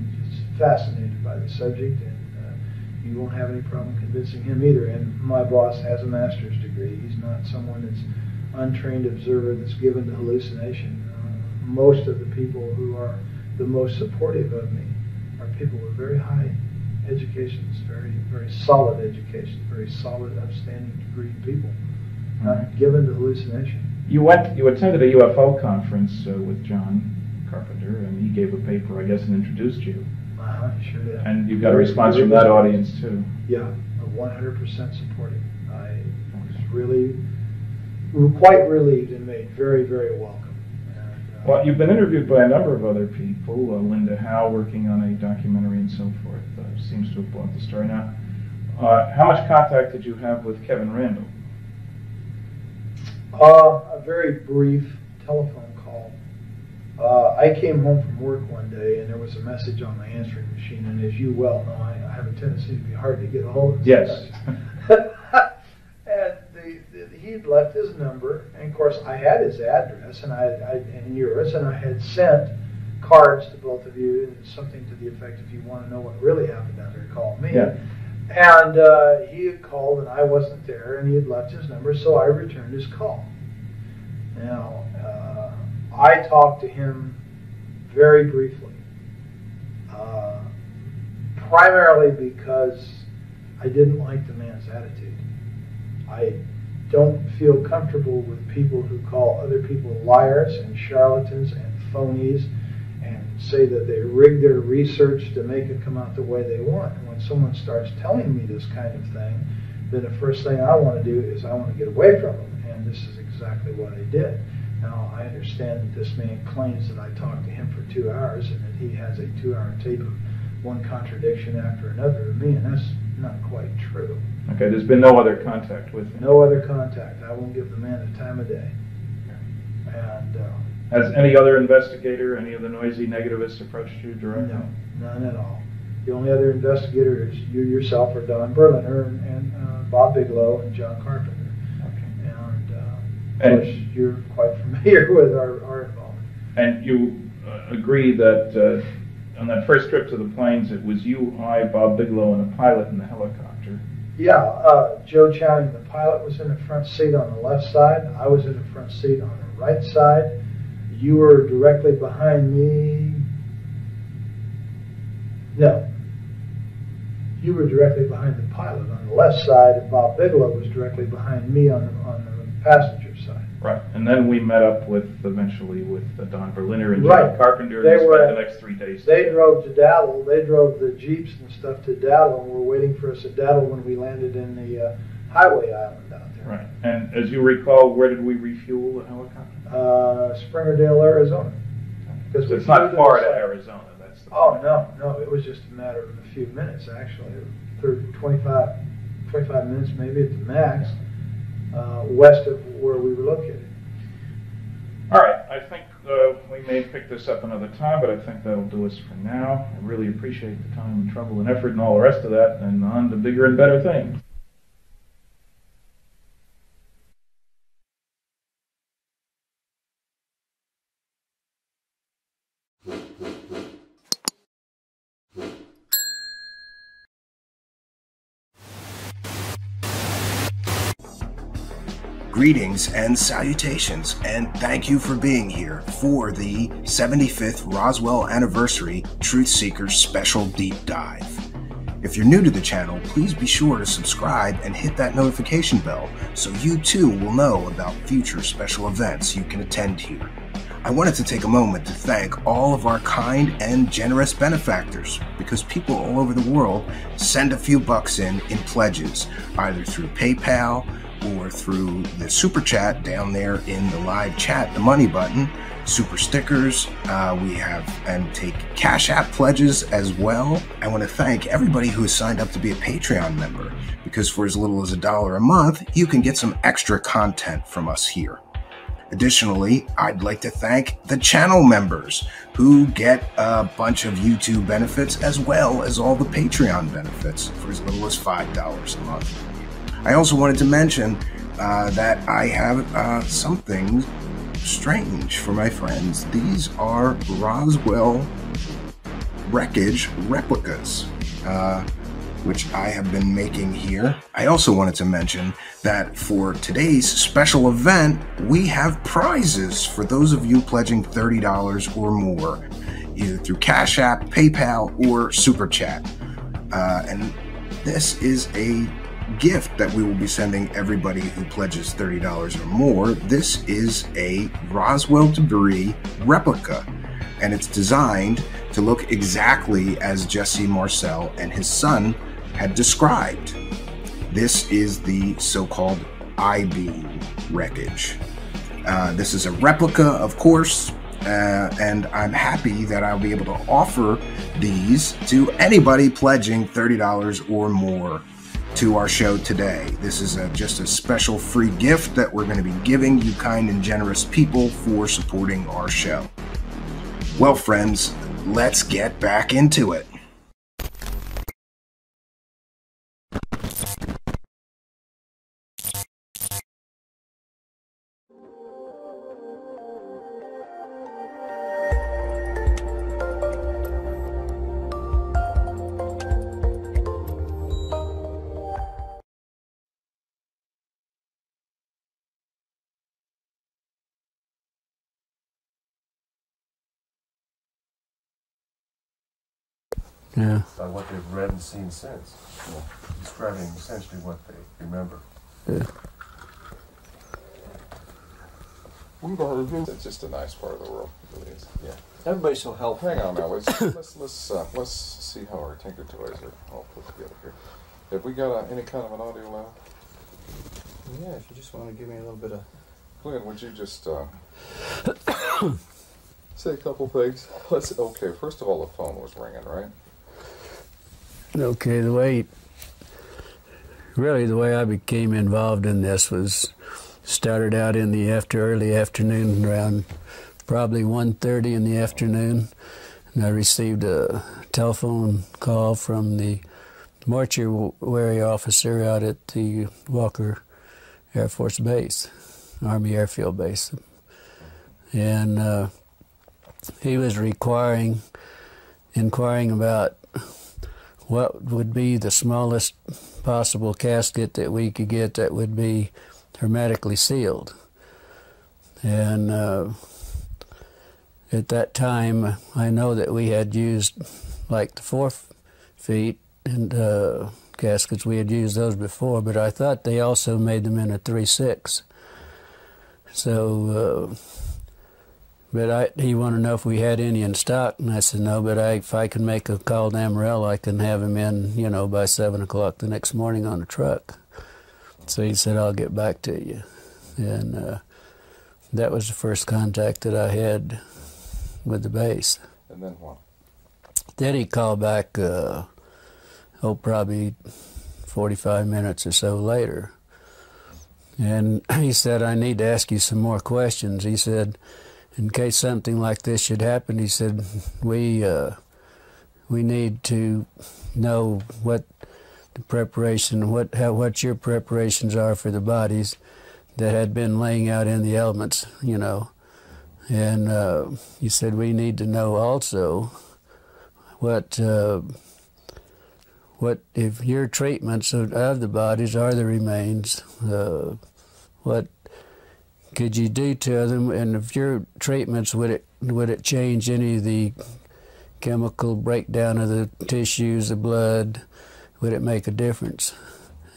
fascinated by the subject, and you won't have any problem convincing him either. And my boss has a master's degree. He's not someone that's untrained observer that's given to hallucination. Most of the people who are the most supportive of me are people with very high educations, very, very solid education, very solid, upstanding degree people, not given to hallucination. You attended a UFO conference with John Carpenter, and he gave a paper, I guess, and introduced you. Sure did. And you got a response from that audience too. Yeah, 100% supportive. really quite relieved and made very, very welcome. And, well, you've been interviewed by a number of other people, Linda Howe working on a documentary and so forth, seems to have bought the story now. How much contact did you have with Kevin Randall? A very brief telephone call. I came home from work one day and there was a message on my answering machine, and as you well know, I have a tendency to be hard to get a hold of. Yes. And he'd left his number, and of course I had his address and yours, and I had sent cards to both of you, and something to the effect, if you want to know what really happened out there, call me. Yeah. And he had called and I wasn't there, and he had left his number, so I returned his call. Now, I talked to him very briefly, primarily because I didn't like the man's attitude. I don't feel comfortable with people who call other people liars and charlatans and phonies and say that they rig their research to make it come out the way they want. And when someone starts telling me this kind of thing, then the first thing I want to do is I want to get away from them. And this is exactly what I did. Now, I understand that this man claims that I talked to him for 2 hours and that he has a 2-hour tape of one contradiction after another of me, and that's not quite true. Okay, there's been no other contact with him? No other contact. I won't give the man the time of day. And has any other investigator, any of the noisy negativists approached you directly? No, none at all. The only other investigator is you yourself, or Don Berliner, and Bob Bigelow and John Carpenter. Okay. And of course, you're quite familiar with our involvement. And you agree that on that first trip to the plains, it was you, I, Bob Bigelow, and a pilot in the helicopter? Yeah, Joe Channing, the pilot, was in the front seat on the left side. I was in the front seat on the right side. You were directly behind me. No. You were directly behind the pilot on the left side, and Bob Bigelow was directly behind me on the passenger side. Right, and then we met up eventually with Don Berliner and John Carpenter, and spent the next 3 days. They drove to Dattle. They drove the Jeeps and stuff to Dattle, and were waiting for us at Dattle when we landed in the highway island out there. Right, and as you recall, where did we refuel the helicopter? Springerdale, Arizona. So it's not far to Arizona. That's the point. No, it was just a matter of a few minutes, actually. 25 minutes maybe at the max, west of where we were located. All right, I think we may pick this up another time, but I think that'll do us for now. I really appreciate the time and trouble and effort and all the rest of that, and on to bigger and better things. Greetings and salutations, and thank you for being here for the 75th Roswell Anniversary Truthseekers Special Deep Dive. If you're new to the channel, please be sure to subscribe and hit that notification bell so you too will know about future special events you can attend here. I wanted to take a moment to thank all of our kind and generous benefactors, because people all over the world send a few bucks in pledges, either through PayPal or through the super chat down there in the live chat, the money button, super stickers, we have and take Cash App pledges as well. I want to thank everybody who has signed up to be a Patreon member, because for as little as $1 a month, you can get some extra content from us here. Additionally, I'd like to thank the channel members who get a bunch of YouTube benefits as well as all the Patreon benefits for as little as $5 a month. I also wanted to mention that I have something strange for my friends. These are Roswell wreckage replicas, which I have been making here. I also wanted to mention that for today's special event, we have prizes for those of you pledging $30 or more, either through Cash App, PayPal, or Super Chat. And this is a gift that we will be sending everybody who pledges $30 or more. This is a Roswell debris replica, and it's designed to look exactly as Jesse Marcel and his son had described. This is the so-called I-beam wreckage. This is a replica, of course, and I'm happy that I'll be able to offer these to anybody pledging $30 or more to our show today. This is just a special free gift that we're going to be giving you kind and generous people for supporting our show. Well, friends, let's get back into it. Yeah. On what they've read and seen since, describing essentially what they remember. Yeah. It's just a nice part of the world. It really is. Yeah. Everybody's so helpful. Hang on now. Let's see how our Tinker Toys are all put together here. Have we got any kind of an audio lab? Yeah, if you just want to give me a little bit of... Glenn, would you just say a couple things? Okay, first of all, the phone was ringing, right? Okay, the way I became involved in this was started out in the early afternoon, around probably 1:30 in the afternoon, and I received a telephone call from the mortuary officer out at the Walker Air Force Base, Army Airfield Base, and he was inquiring about what would be the smallest possible casket that we could get that would be hermetically sealed. And at that time, I know that we had used like the 4 feet and caskets. We had used those before, but I thought they also made them in a 3/6. So, he wanted to know if we had any in stock, and I said no, but if I can make a call to Amarillo, I can have him in, by 7 o'clock the next morning on a truck. So he said, I'll get back to you. And that was the first contact that I had with the base. And then what? Then he called back, probably 45 minutes or so later. And he said, I need to ask you some more questions. He said, in case something like this should happen, he said, we need to know what the preparation, what your preparations are for the bodies that had been laying out in the elements, And he said, we need to know also what if your treatments of the bodies are the remains, what could you do to them, and if your treatments, would it change any of the chemical breakdown of the tissues, the blood? Would it make a difference?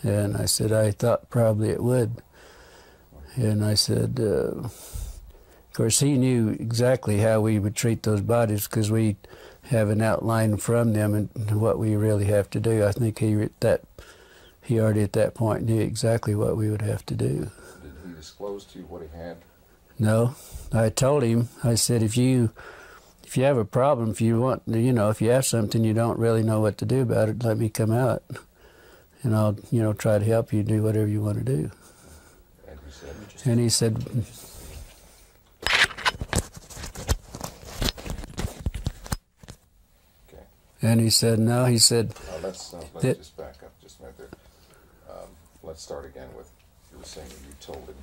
And I said, I thought probably it would. And I said, of course, he knew exactly how we would treat those bodies because we have an outline from them and what we really have to do. I think he already at that point knew exactly what we would have to do. Did he disclose to you what he had? No, I told him. I said, if you have a problem, if you want, if you have something you don't really know what to do about it, let me come out, and I'll, try to help you do whatever you want to do. And he said, okay. And he said, no. He said, let's just back up just a minute there. Let's start again with, you were saying that you told him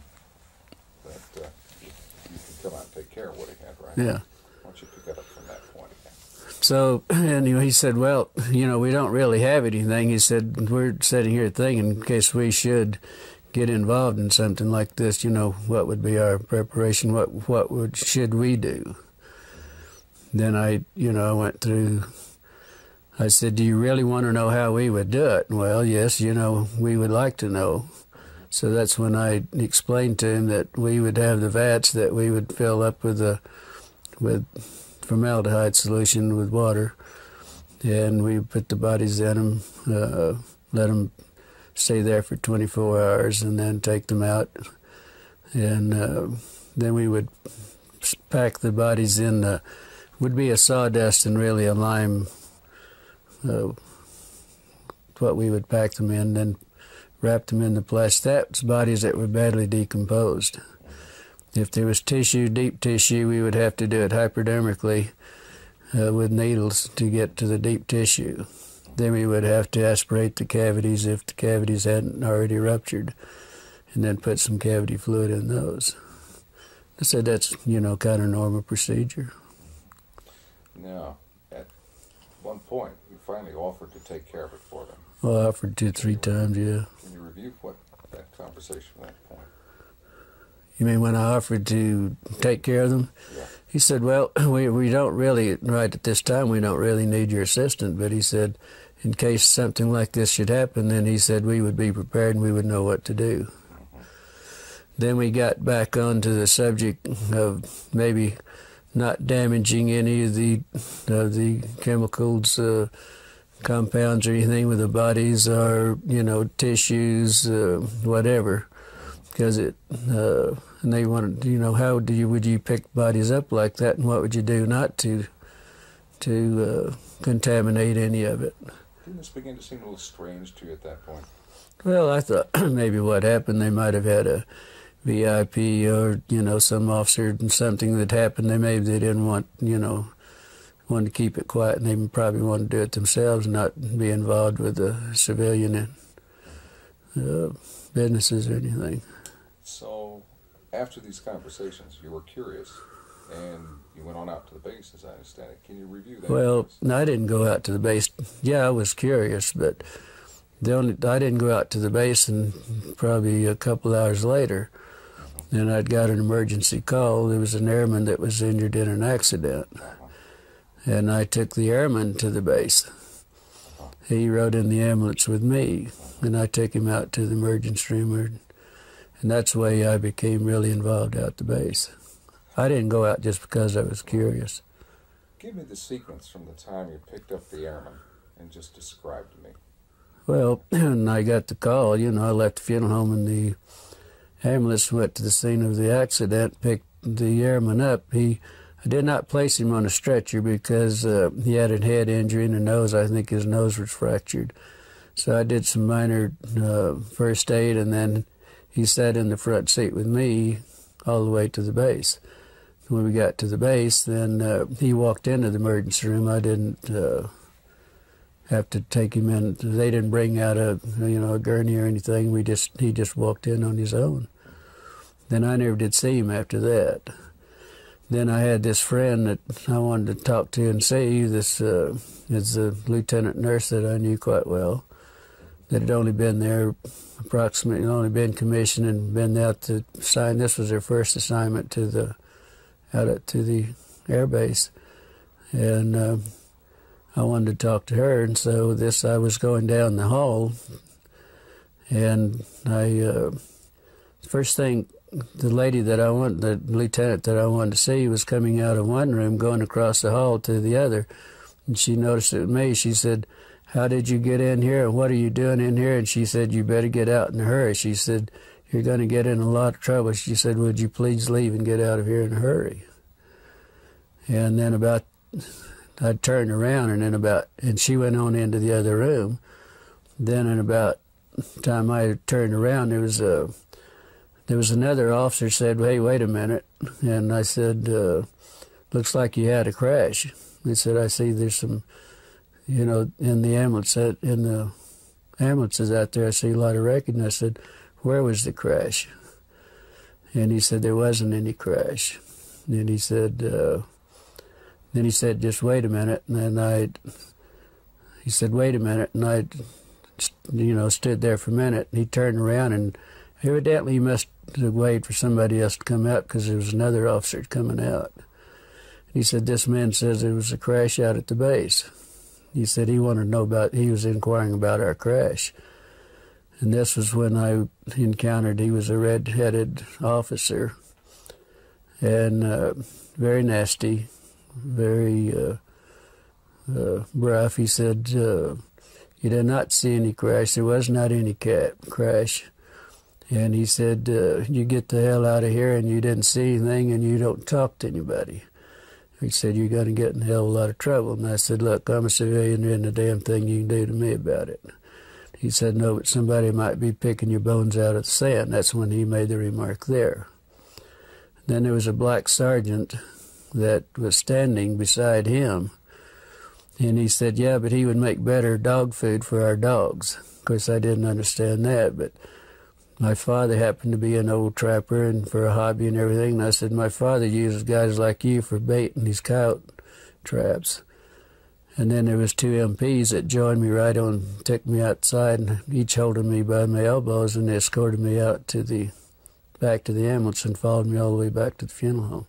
that you can come out and take care of what he had, right? Yeah. Why don't you pick it up from that point again? So, anyway, he said, well, we don't really have anything. He said, we're sitting here thinking in case we should get involved in something like this, what would be our preparation? Should we do? Then I went through, I said, do you really want to know how we would do it? Well, yes, we would like to know. So that's when I explained to him that we would have the vats that we would fill up with formaldehyde solution with water, and we put the bodies in them, let them stay there for 24 hours and then take them out. And then we would pack the bodies in, would be a sawdust and really a lime, what we would pack them in, then wrap them in the plastic. That's bodies that were badly decomposed. If there was tissue, deep tissue, we would have to do it hypodermically with needles to get to the deep tissue. Then we would have to aspirate the cavities if the cavities hadn't already ruptured, and then put some cavity fluid in those. I said that's, kind of normal procedure. Now, at one point, you finally offered to take care of it for them. Well, I offered 2-3 times, yeah. Can you review what that conversation at that point? You mean when I offered to take care of them? Yeah. He said, well, we don't really, right at this time, we don't really need your assistant. But he said, in case something like this should happen, then he said we would be prepared and we would know what to do. Mm-hmm. Then we got back onto the subject of maybe not damaging any of the chemicals, compounds or anything with the bodies, or, tissues, whatever. Because and they wanted, how would you pick bodies up like that, and what would you do not to contaminate any of it? Didn't this begin to seem a little strange to you at that point? Well, I thought maybe what happened, they might have had a VIP or, some officer and something that happened. They didn't want, wanted to keep it quiet, and they probably wanted to do it themselves, not be involved with the civilian businesses or anything. So, after these conversations, you were curious, and you went on out to the base, as I understand it. Can you review that? Well, no, I didn't go out to the base. Yeah, I was curious, but I didn't go out to the base, and probably a couple hours later, then I'd got an emergency call. There was an airman that was injured in an accident, and I took the airman to the base. He rode in the ambulance with me, and I took him out to the emergency room, and that's the way I became really involved out the base. I didn't go out just because I was curious. Give me the sequence from the time you picked up the airman and just describe to me. Well, when I got the call, I left the funeral home, and the ambulance went to the scene of the accident, picked the airman up. I did not place him on a stretcher because he had a head injury in the nose. I think his nose was fractured. So I did some minor first aid, and then he sat in the front seat with me all the way to the base. When we got to the base, then he walked into the emergency room. I didn't have to take him in. They didn't bring out a gurney or anything. He just walked in on his own. Then I never did see him after that. Then I had this friend that I wanted to talk to and see. This is a lieutenant nurse that I knew quite well, that had only been there only been commissioned and been out to sign. This was her first assignment out to the air base. And I wanted to talk to her, and so I was going down the hall, and first thing, the lieutenant that I wanted to see was coming out of one room, going across the hall to the other, and she noticed it was me. She said, "How did you get in here, and what are you doing in here?" And she said, "You better get out in a hurry." She said, "You're going to get in a lot of trouble." She said, "Would you please leave and get out of here in a hurry?" And then I turned around, and she went on into the other room. Then in about the time I turned around, there was another officer said, "Hey, wait a minute." And I said, "Looks like you had a crash." He said, "I see there's some, in the ambulances out there, I see a lot of wreckage." I said, "Where was the crash?" And he said, "There wasn't any crash." And he said, "Just wait a minute." And then he said, "Wait a minute." And I, stood there for a minute. And he turned around, and evidently he must have waited for somebody else to come out, because there was another officer coming out. He said, "This man says there was a crash out at the base." He said he wanted to know he was inquiring about our crash. And this was when I encountered, he was a red-headed officer, and very nasty, very rough. He said, You did not see any crash. There was not any crash. And he said, you get the hell out of here, and you didn't see anything, and you don't talk to anybody. He said, you're going to get in a hell of a lot of trouble. And I said, look, I'm a civilian. There isn't a damn thing you can do to me about it. He said, no, but somebody might be picking your bones out of the sand. That's when he made the remark there. Then there was a black sergeant that was standing beside him. And he said, yeah, but he would make better dog food for our dogs. Of course, I didn't understand that, but my father happened to be an old trapper and for a hobby and everything. And I said, my father uses guys like you for baiting these coyote traps. And then there was two MPs that joined me right on, took me outside, and each holding me by my elbows, and they escorted me out to back to the ambulance and followed me all the way back to the funeral home.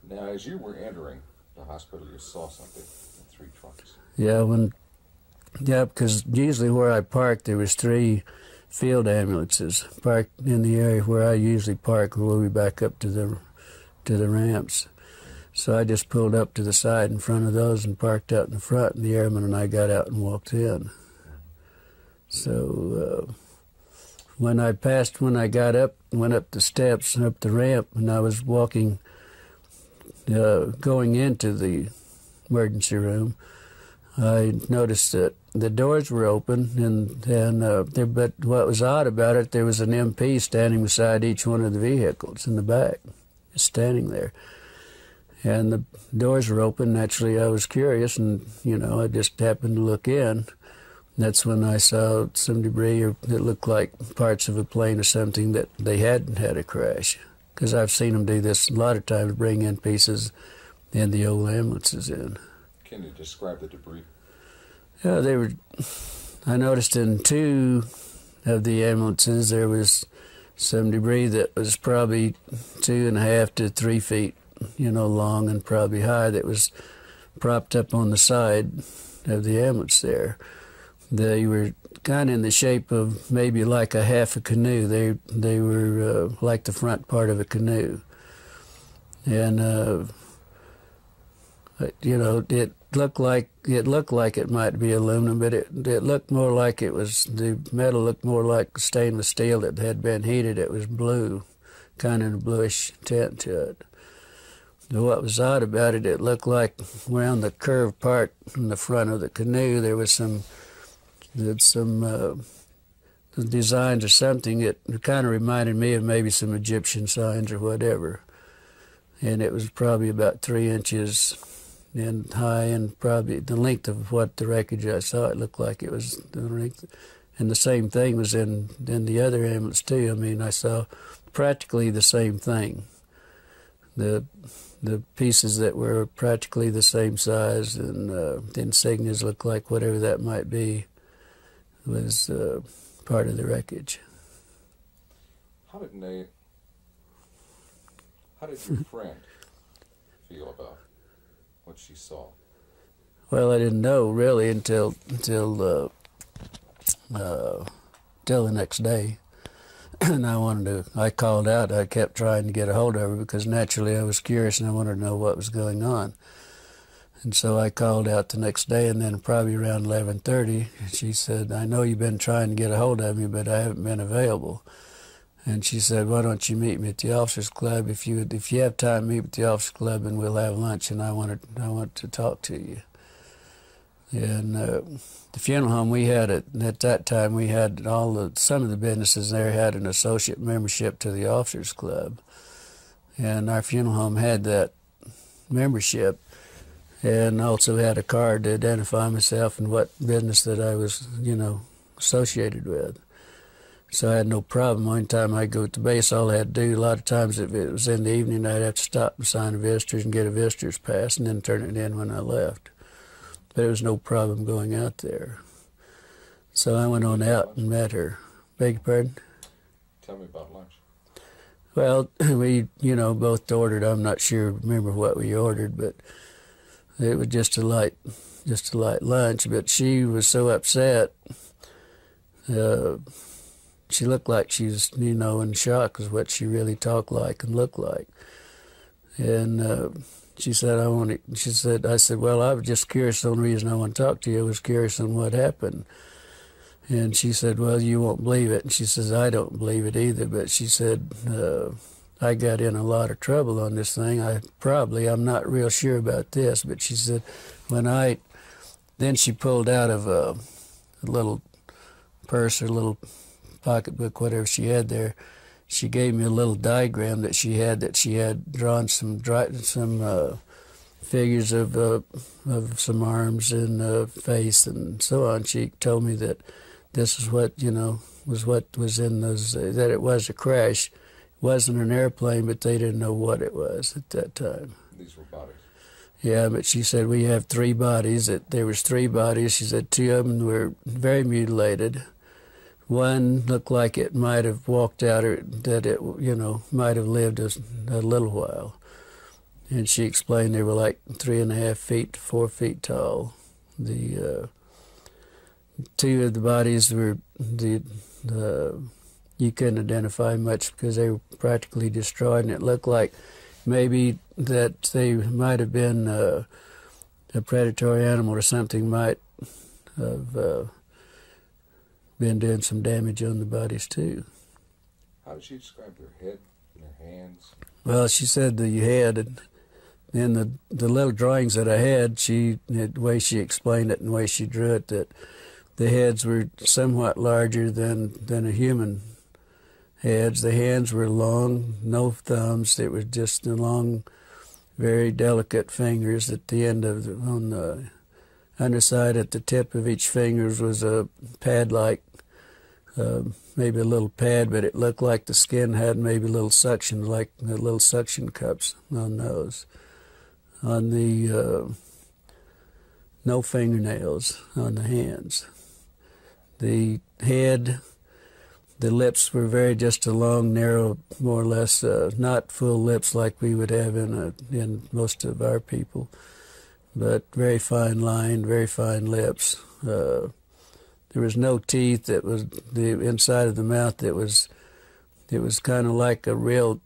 Now, as you were entering the hospital, you saw something in 3 trucks. Yeah, because usually where I parked, there was 3 field ambulances parked in the area where I usually park, where we back up to the ramps. So I just pulled up to the side in front of those and parked out in the front, and the airman and I got out and walked in. So when I got up, went up the steps and up the ramp, and I was walking, going into the emergency room, I noticed that the doors were open, but what was odd about it, there was an MP standing beside each one of the vehicles in the back, just standing there. And the doors were open. Naturally, I was curious, and, I just happened to look in. That's when I saw some debris that looked like parts of a plane or something that they hadn't had a crash. Because I've seen them do this a lot of times, bring in pieces and the old ambulances in. Can you describe the debris? Yeah, I noticed in 2 of the ambulances there was some debris that was probably 2.5 to 3 feet, long and probably high, that was propped up on the side of the ambulance there. They were kind of in the shape of maybe like a half a canoe. They were like the front part of a canoe. And, it looked like it might be aluminum, but it looked more like the metal looked more like stainless steel that had been heated. It was blue, kind of a bluish tint to it. What was odd about it, it looked like around the curved part in the front of the canoe there was some designs or something. It kind of reminded me of maybe some Egyptian signs or whatever. And it was probably about 3 inches in high, and probably the length of what the wreckage I saw, it looked like it was the length. And the same thing was in the other ambulance too. I mean, I saw practically the same thing. The pieces that were practically the same size, and the insignias looked like whatever that might be was part of the wreckage. How did your friend feel about what she saw? Well, I didn't know really until the next day. And I called out. I kept trying to get a hold of her because naturally I was curious and I wanted to know what was going on. And so I called out the next day, and then probably around 11:30, she said, I know you've been trying to get a hold of me, but I haven't been available. And she said, why don't you meet me at the officers club? If you have time, meet at the officers club and we'll have lunch, and I want to talk to you. And the funeral home we had at that time, we had some of the businesses there had an associate membership to the officers club. And our funeral home had that membership, and also had a card to identify myself and what business that I was, associated with. So I had no problem. One time I'd go to base, all I had to do, a lot of times if it was in the evening, I'd have to stop and sign a visitor's and get a visitor's pass and then turn it in when I left. But there was no problem going out there. So I went on out and met her. Beg your pardon? Tell me about lunch. Well, we, both ordered. I'm not sure, remember what we ordered, but it was just a light lunch. But she was so upset. She looked like she was, in shock is what she really talked like and looked like. And she said, I said, well, I was just curious. The only reason I want to talk to you was curious on what happened. And she said, well, you won't believe it. And she says, I don't believe it either. But she said, I got in a lot of trouble on this thing. I'm not real sure about this. But she said, then she pulled out of a little purse or little pocketbook, whatever she had there. She gave me a little diagram that she had drawn some figures of some arms and face and so on. She told me that this is what was in those, that it was a crash. It wasn't an airplane, but they didn't know what it was at that time. These were bodies. Yeah, but she said we have 3 bodies. There was 3 bodies. She said 2 of them were very mutilated. One looked like it might have walked out, or that it, might have lived a little while. And she explained they were like 3.5 feet to 4 feet tall. The 2 of the bodies were you couldn't identify much because they were practically destroyed, and it looked like maybe that they might have been a predatory animal or something might have been doing some damage on the bodies too. How did she describe their head and their hands? Well, she said the head, and then the little drawings that I had, the way she explained it and the way she drew it, that the heads were somewhat larger than a human heads. The hands were long, no thumbs. They were just long, very delicate fingers. At the end on the underside, at the tip of each finger was a pad-like, maybe a little pad, but it looked like the skin had maybe little suction, like the little suction cups on those. On the no fingernails on the hands. The head, the lips were just a long, narrow, more or less, not full lips like we would have in most of our people, but very fine lined, very fine lips. There was no teeth. That was the inside of the mouth. It was kind of like a real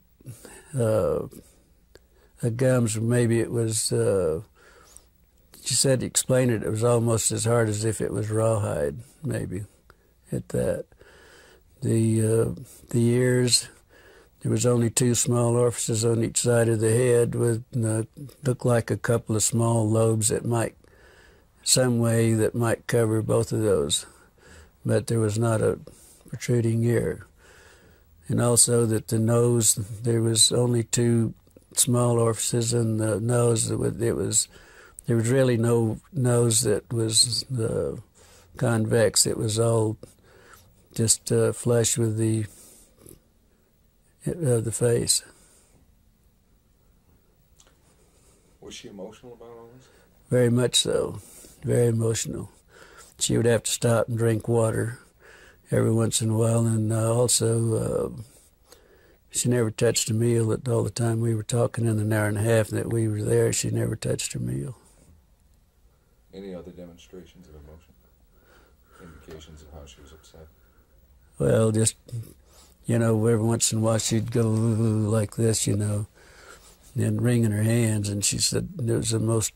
a gums. Maybe it was. She said to explain it. It was almost as hard as if it was rawhide. Maybe at that. The ears. There was only 2 small orifices on each side of the head with looked like a couple of small lobes that might cover both of those, but there was not a protruding ear. And also that the nose, there was only 2 small orifices in the nose. There was really no nose that was convex. It was all just flush with the face. Was she emotional about all this? Very much so. Very emotional. She would have to stop and drink water every once in a while, and also she never touched a meal. All the time we were talking in an hour and a half that we were there, she never touched her meal. Any other demonstrations of emotion? Indications of how she was upset? Well, just, every once in a while she'd go like this, and wringing her hands, and she said it was the most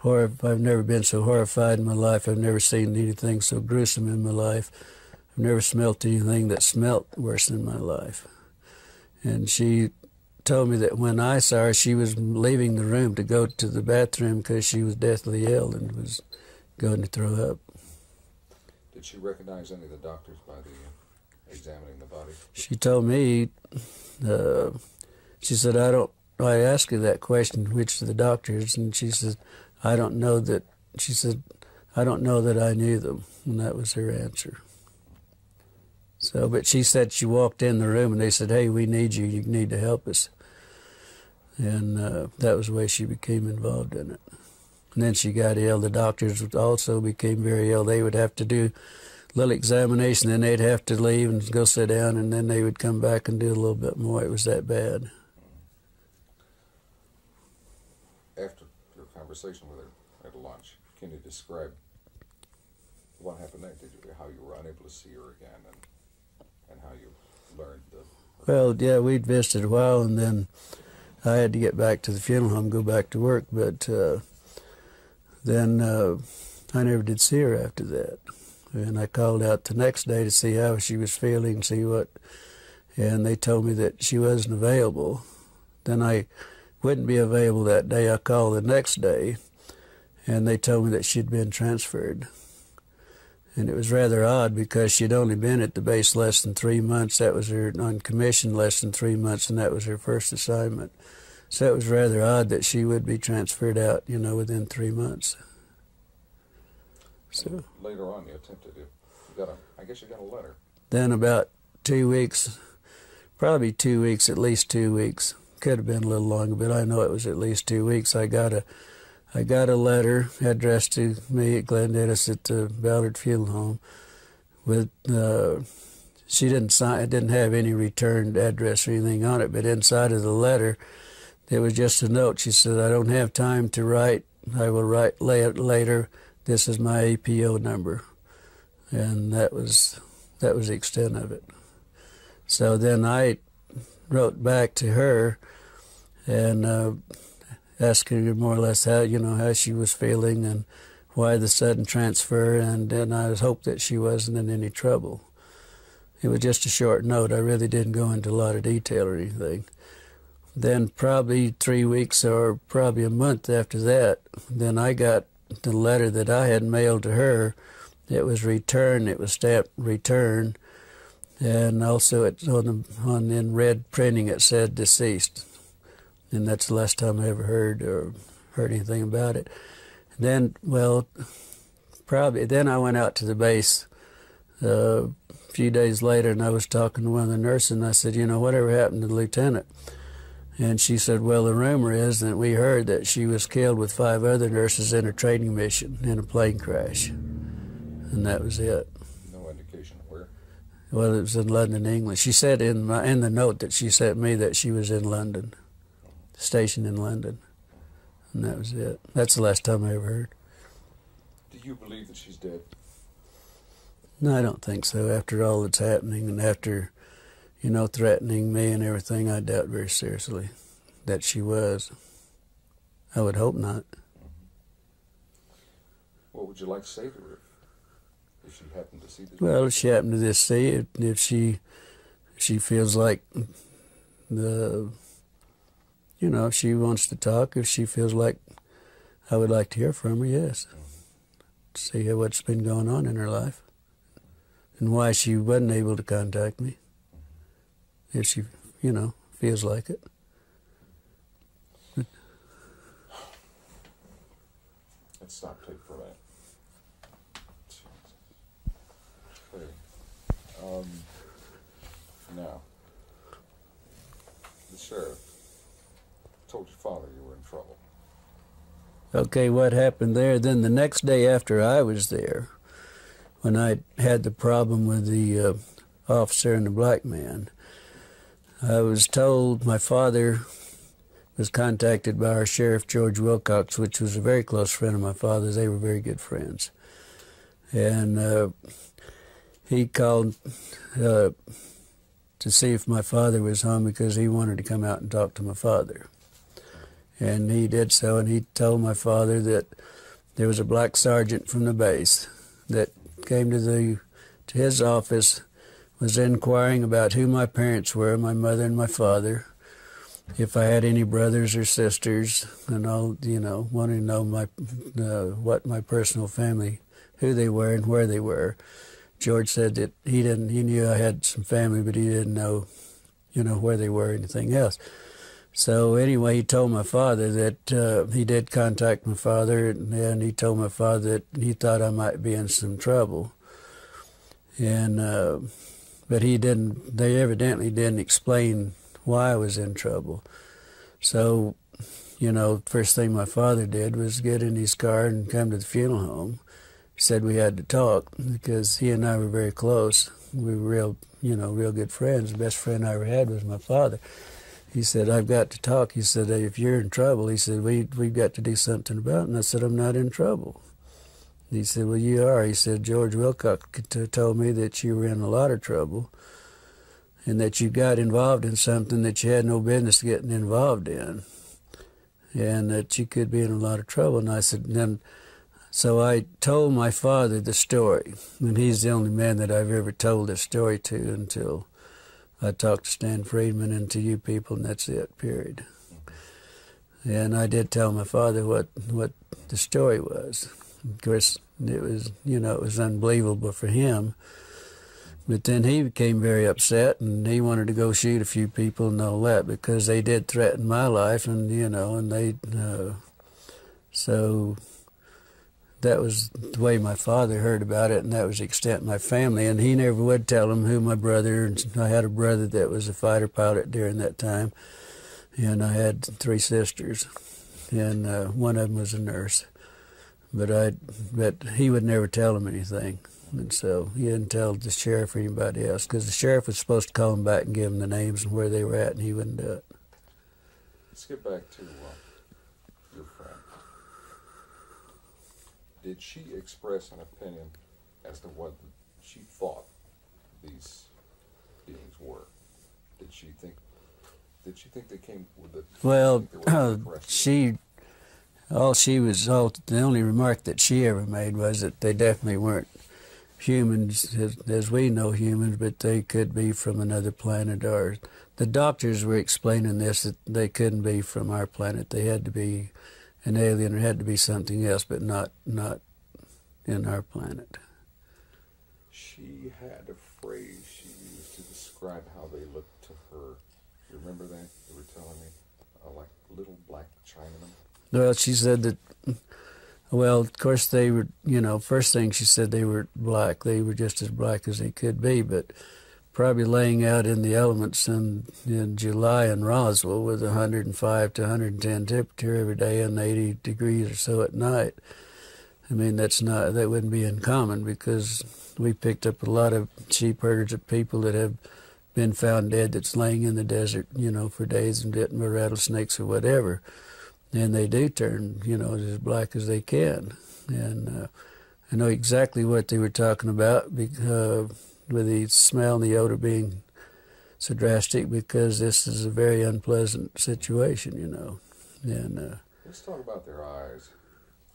I've never been so horrified in my life. I've never seen anything so gruesome in my life. I've never smelt anything that smelt worse in my life. And she told me that when I saw her, she was leaving the room to go to the bathroom because she was deathly ill and was going to throw up. Did she recognize any of the doctors by the examining the body? She told me, she said, I asked her that question, which of the doctors, and she said, I don't know that I knew them, and that was her answer. So, but she said she walked in the room and they said, hey, we need you, you need to help us. And that was the way she became involved in it. And then she got ill. The doctors also became very ill. They would have to do a little examination, then they'd have to leave and go sit down, and then they would come back and do a little bit more. It was that bad. After your conversation with her at lunch, can you describe what happened next? How you were unable to see her again, and how you learned the... Well, yeah, we'd visited a while, and then I had to get back to the funeral home, go back to work, but then I never did see her after that. And I called out the next day to see how she was feeling, see what, and they told me that she wasn't available. Then I wouldn't be available that day. I called the next day, and they told me that she'd been transferred. And it was rather odd because she'd only been at the base less than 3 months. That was her, on commission less than 3 months, and that was her first assignment. So it was rather odd that she would be transferred out, you know, within 3 months. So later on, you attempted to. I guess you got a letter. Then about 2 weeks, probably 2 weeks, at least 2 weeks. Could have been a little longer, but I know it was at least 2 weeks. I got a letter addressed to me at Glendivis at the Ballard Funeral Home. With she didn't sign. It didn't have any returned address or anything on it, but inside of the letter, there was just a note. She said, "I don't have time to write. I will write later. This is my APO number," and that was the extent of it. So then I wrote back to her and asking her more or less how she was feeling and why the sudden transfer, and then I hoped that she wasn't in any trouble. It was just a short note. I really didn't go into a lot of detail or anything. Then probably 3 weeks or probably a month after that, then I got the letter that I had mailed to her. It was returned. It was stamped return, and also it's in red printing it said deceased. And that's the last time I ever heard anything about it. Then, well, probably then I went out to the base a few days later, and I was talking to one of the nurses, and I said, whatever happened to the lieutenant? And she said, well, the rumor is that we heard that she was killed with 5 other nurses in a training mission in a plane crash. And that was it. No indication of where? Well, it was in London, England. She said in the note that she sent me that she was in London, stationed in London. And that was it. That's the last time I ever heard. Do you believe that she's dead? No, I don't think so. After all that's happening and after, threatening me and everything, I doubt very seriously that she was. I would hope not. What would you like to say to her if she happened to see this? Well, if she happened to just see it, if she feels like if she wants to talk, if she feels like I would like to hear from her, yes. See what's been going on in her life and why she wasn't able to contact me. If she, feels like it. But let's stop tape for that. Okay. Now, the sheriff told your father you were in trouble. okay, what happened there? Then the next day after I was there, when I had the problem with the officer and the black man, I was told my father was contacted by our sheriff, George Wilcox, which was a very close friend of my father's. They were very good friends. And he called to see if my father was home because he wanted to come out and talk to my father. And he did so, and he told my father that there was a black sergeant from the base that came to his office, was inquiring about who my parents were, my mother and my father, if I had any brothers or sisters, and all, wanting to know what my personal family, who they were and where they were. George said that he knew I had some family, but he didn't know, where they were or anything else. So anyway, he told my father that he did contact my father, and he told my father that he thought I might be in some trouble. And but they evidently didn't explain why I was in trouble. So, first thing my father did was get in his car and come to the funeral home. He said we had to talk because he and I were very close. We were real good friends. The best friend I ever had was my father. He said, I've got to talk. He said, if you're in trouble, he said, we've got to do something about it. And I said, I'm not in trouble. He said, well, you are. He said, George Wilcox told me that you were in a lot of trouble. and that you got involved in something that you had no business getting involved in, and that you could be in a lot of trouble. And I said, then, so I told my father the story, and he's the only man that I've ever told this story to until I talked to Stan Friedman and to you people, and that's it, period. And I did tell my father what the story was. Of course, it was, it was unbelievable for him. But then he became very upset, and he wanted to go shoot a few people and all that, because they did threaten my life, and, and they, so that was the way my father heard about it, and that was the extent of my family. And he never would tell him who my brother, and I had a brother that was a fighter pilot during that time. And I had 3 sisters, and one of them was a nurse. But he would never tell them anything, and so he didn't tell the sheriff or anybody else, because the sheriff was supposed to call him back and give him the names and where they were at, and he wouldn't do it. Let's get back to your friend. Did she express an opinion as to what she thought these beings were? Did she think they came with it? Well, the only remark that she ever made was that they definitely weren't humans as we know humans, but they could be from another planet. Or the doctors were explaining this, that they couldn't be from our planet. They had to be an alien, or had to be something else, but not in our planet. She had a phrase she used to describe how they looked to her. You remember that? You were telling me, like little black Chinamen. Well, she said that, well, of course they were, first thing she said, they were black. They were just as black as they could be, but probably laying out in the elements in July in Roswell with 105 to 110 temperature every day and 80 degrees or so at night. I mean, that wouldn't be uncommon, because we picked up a lot of sheep herders of people that have been found dead that's laying in the desert, for days and bitten by rattlesnakes or whatever. And they do turn, as black as they can. And I know exactly what they were talking about, because, with the smell and the odor being so drastic, because this is a very unpleasant situation, And let's talk about their eyes.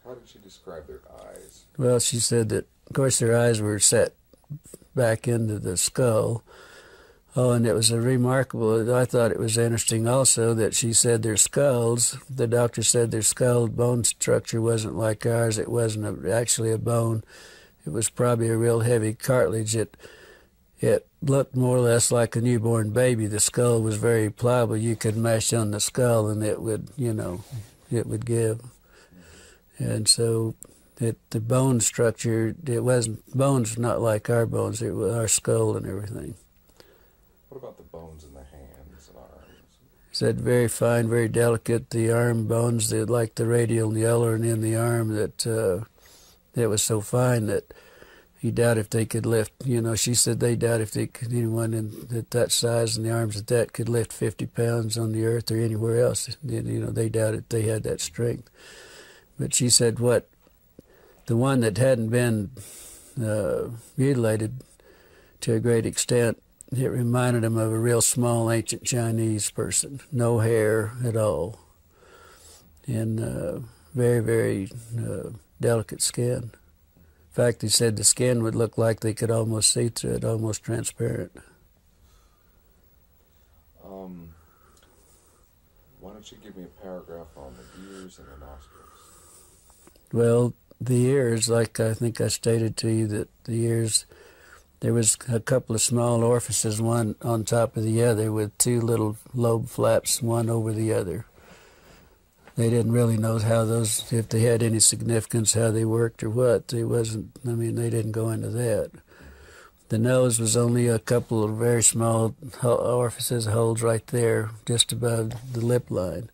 How did she describe their eyes? Well, she said that, of course, their eyes were set back into the skull. Oh, and it was I thought it was interesting also that she said their skulls, the doctor said their skull bone structure wasn't like ours. It wasn't actually a bone. It was probably a real heavy cartilage. It looked more or less like a newborn baby. The skull was very pliable. You could mash on the skull and it would, it would give. And so the bone structure, bones not like our bones. It was our skull and everything. What about the bones in the hands and arms? Said very fine, very delicate. The arm bones, like the radial and the ulnar and in the arm, that was so fine that he doubted if they could lift. She said they doubt if anyone at that size and the arms at that could lift 50 pounds on the earth or anywhere else. They doubted they had that strength. But she said the one that hadn't been mutilated to a great extent, it reminded him of a real small ancient Chinese person, no hair at all, and very, very delicate skin. In fact, he said the skin would look like they could almost see through it, almost transparent. Why don't you give me a paragraph on the ears and the nostrils? Well, the ears, like I think I stated to you, that the ears, there was a couple of small orifices, one on top of the other, with 2 little lobe flaps, one over the other. They didn't really know how those, if they had any significance, how they worked or what. They didn't go into that. The nose was only a couple of very small orifices, holes right there, just above the lip line.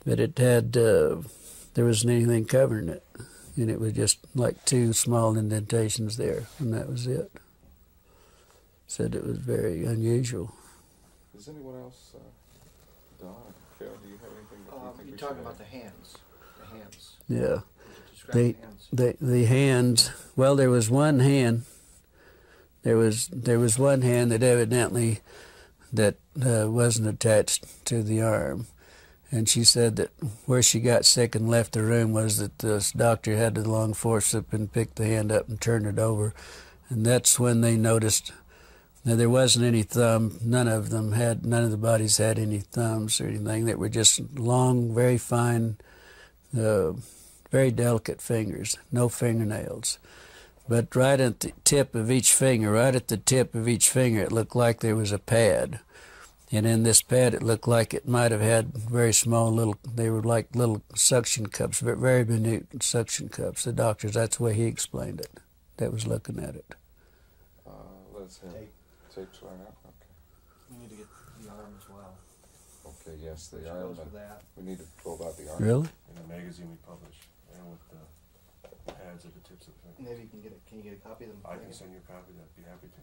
But it had, there wasn't anything covering it. And it was just like 2 small indentations there, and that was it. Said it was very unusual. Does anyone else, Don, Phil, do you have anything that you think You're we talking should about add? the hands. Yeah. Describe the hands. The hands, well, there was one hand There was one hand that evidently wasn't attached to the arm. And she said that where she got sick and left the room was that this doctor had the long forceps and picked the hand up and turned it over. And that's when they noticed that there wasn't any thumb. None of the bodies had any thumbs or anything. That were just long, very fine, very delicate fingers, no fingernails. But right at the tip of each finger, it looked like there was a pad. And in this pad, it looked like it might have had very small they were like little suction cups, but very minute suction cups. The doctors, that's the way he explained it, that was looking at it. Let's have tapes right now. Okay. We need to get the arm as well. Okay, yes, the Which arm. goes with that. We need to pull out the arm. Really? In the magazine we publish, and with the pads at the tips of the fingers. Maybe you can get Can you get a copy of them? I can send you a copy. I'd be happy to.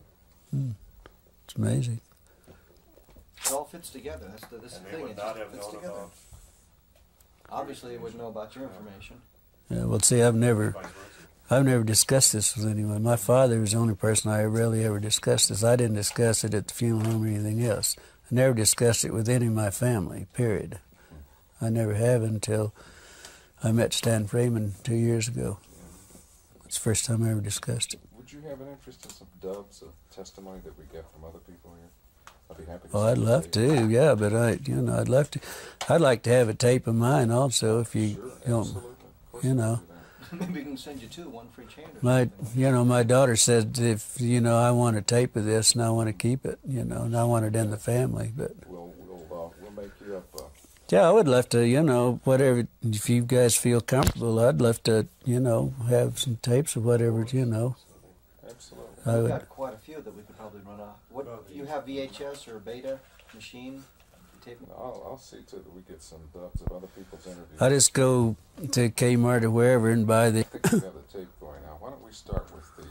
It's amazing. It all fits together. That's the And they thing. would It not just have fits known together. about. Obviously, they wouldn't know about your information. Yeah, well, see, I've never discussed this with anyone. My father was the only person I really ever discussed this. I didn't discuss it at the funeral home or anything else. I never discussed it with any of my family, period. I never have until I met Stan Freeman 2 years ago. That's the first time I ever discussed it. Would you have an interest in some dubs of testimony that we get from other people here? I'd be happy to. Oh, I'd love to, yeah, but I'd love to. I'd like to have a tape of mine also, if you Sure, don't, absolutely. Of course you we can know. do that. Maybe we can send you two, one for each hand. My daughter said if I want a tape of this and I want to keep it, and I want it in the family, but We'll make you up. yeah, I would love to, whatever. If you guys feel comfortable, I'd love to, have some tapes of whatever, Absolutely. I We've would. got quite a few that we could probably run off. What you have VHS or Beta machine? Tape? I'll see to that we get some dubs of other people's interviews. I just go to Kmart or wherever and buy I the. think we have the tape going now. Why don't we start with the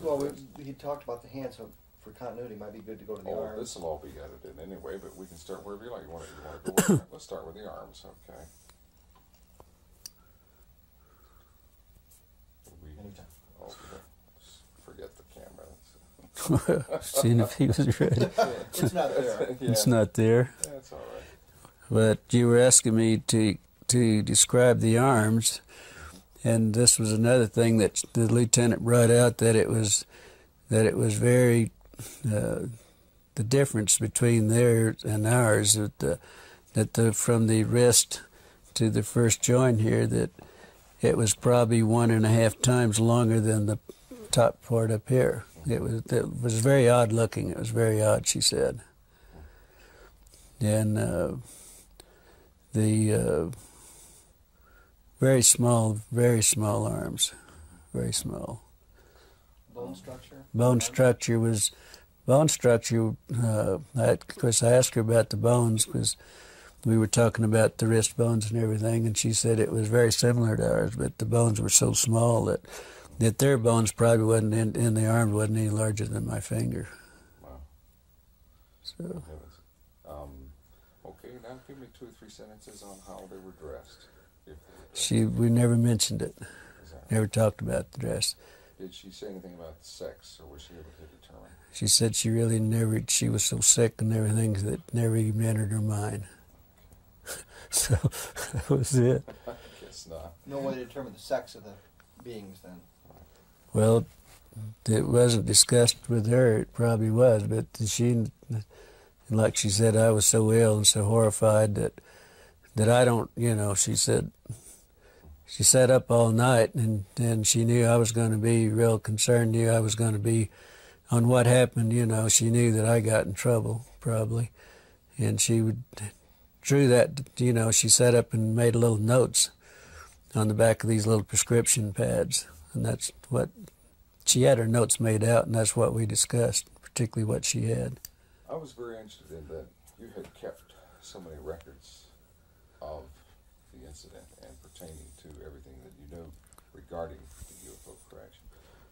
Well, he talked about the hand, so for continuity, it might be good to go to the arms. this will all be edited anyway, but we can start wherever you like. You want to go with let's start with the arms, okay? Anytime. Forget the camera. Seeing if he was ready. It's not there. Yeah. It's not there. That's all right. But you were asking me to describe the arms, and this was another thing that the lieutenant brought out, that it was very the difference between theirs and ours, from the wrist to the first joint here, that it was probably 1.5 times longer than the top part up here. It was very odd looking. It was very odd, she said. And the very small arms, very small. Bone structure? Bone structure, of course I asked her about the bones because we were talking about the wrist bones and everything, and she said it was very similar to ours, but the bones were so small that their bones probably wasn't in the arm, wasn't any larger than my finger. Wow. So. Okay, now give me 2 or 3 sentences on how they were dressed. We never mentioned it. Is that right? Never talked about the dress. Did she say anything about sex, or was she able to determine? She said she was so sick and everything that it never even entered her mind. So that was it. I guess not. No way to determine the sex of the beings then. Well, it wasn't discussed with her. It probably was, but like she said, I was so ill and so horrified that I don't, she said, she sat up all night and she knew I was going to be real concerned, knew I was going to be on what happened, she knew that I got in trouble, probably. And she drew that, she sat up and made little notes on the back of these little prescription pads. And that's what, she had her notes made out, and that's what we discussed, particularly what she had. I was very interested in that you had kept so many records of the incident and pertaining to everything that you know regarding the UFO crash.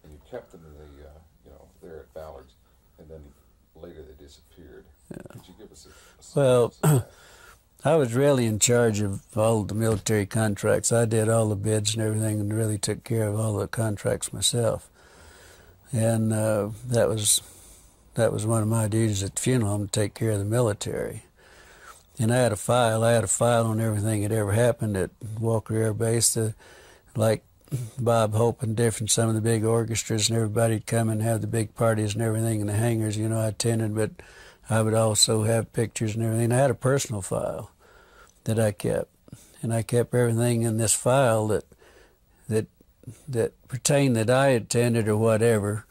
And you kept them in the, there at Ballard's, and then later they disappeared. Yeah. Could you give us a well, sense of that? I was really in charge of all the military contracts. I did all the bids and everything and really took care of all the contracts myself. And that was one of my duties at the funeral home, to take care of the military. And I had a file on everything that ever happened at Walker Air Base, like Bob Hope and some of the big orchestras, and everybody'd come and have the big parties and everything in the hangars, you know, I attended, but I would also have pictures and everything. I had a personal file that I kept, and I kept everything in this file that pertained that I attended or whatever.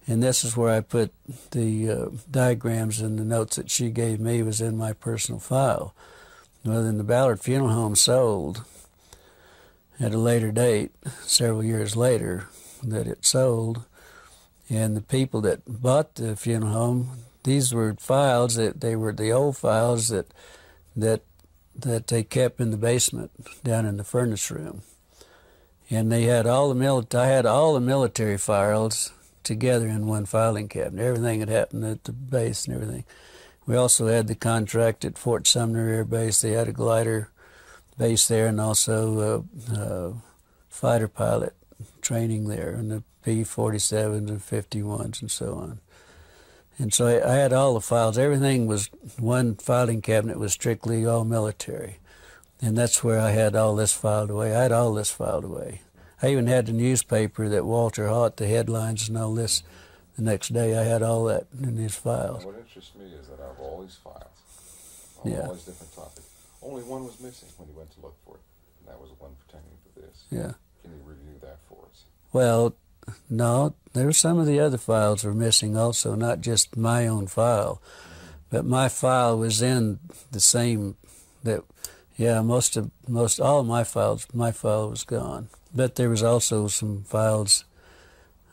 And this is where I put the diagrams and the notes that she gave me was in my personal file. Well, then the Ballard Funeral Home sold at a later date, several years later, that it sold. And the people that bought the funeral home, these were files they were the old files that they kept in the basement down in the furnace room. And they had I had all the military files together in one filing cabinet. Everything that happened at the base and everything. We also had the contract at Fort Sumner Air Base. They had a glider base there, and also fighter pilot training there, and the P-47s and 51s and so on. And so I had all the files. Everything was one filing cabinet, was strictly all military. And that's where I had all this filed away. I had all this filed away. I even had the newspaper that Walter Haught, the headlines and all this, the next day. I had all that in his files. And what interests me is that out of all these files, Yeah. all these different topics, only one was missing when you went to look for it, and that was the one pertaining to this. Yeah. Can you review that for us? Well, no, there were some of the other files were missing also, not just my own file, but my file was in the same. Most all of my file was gone. But there was also some files.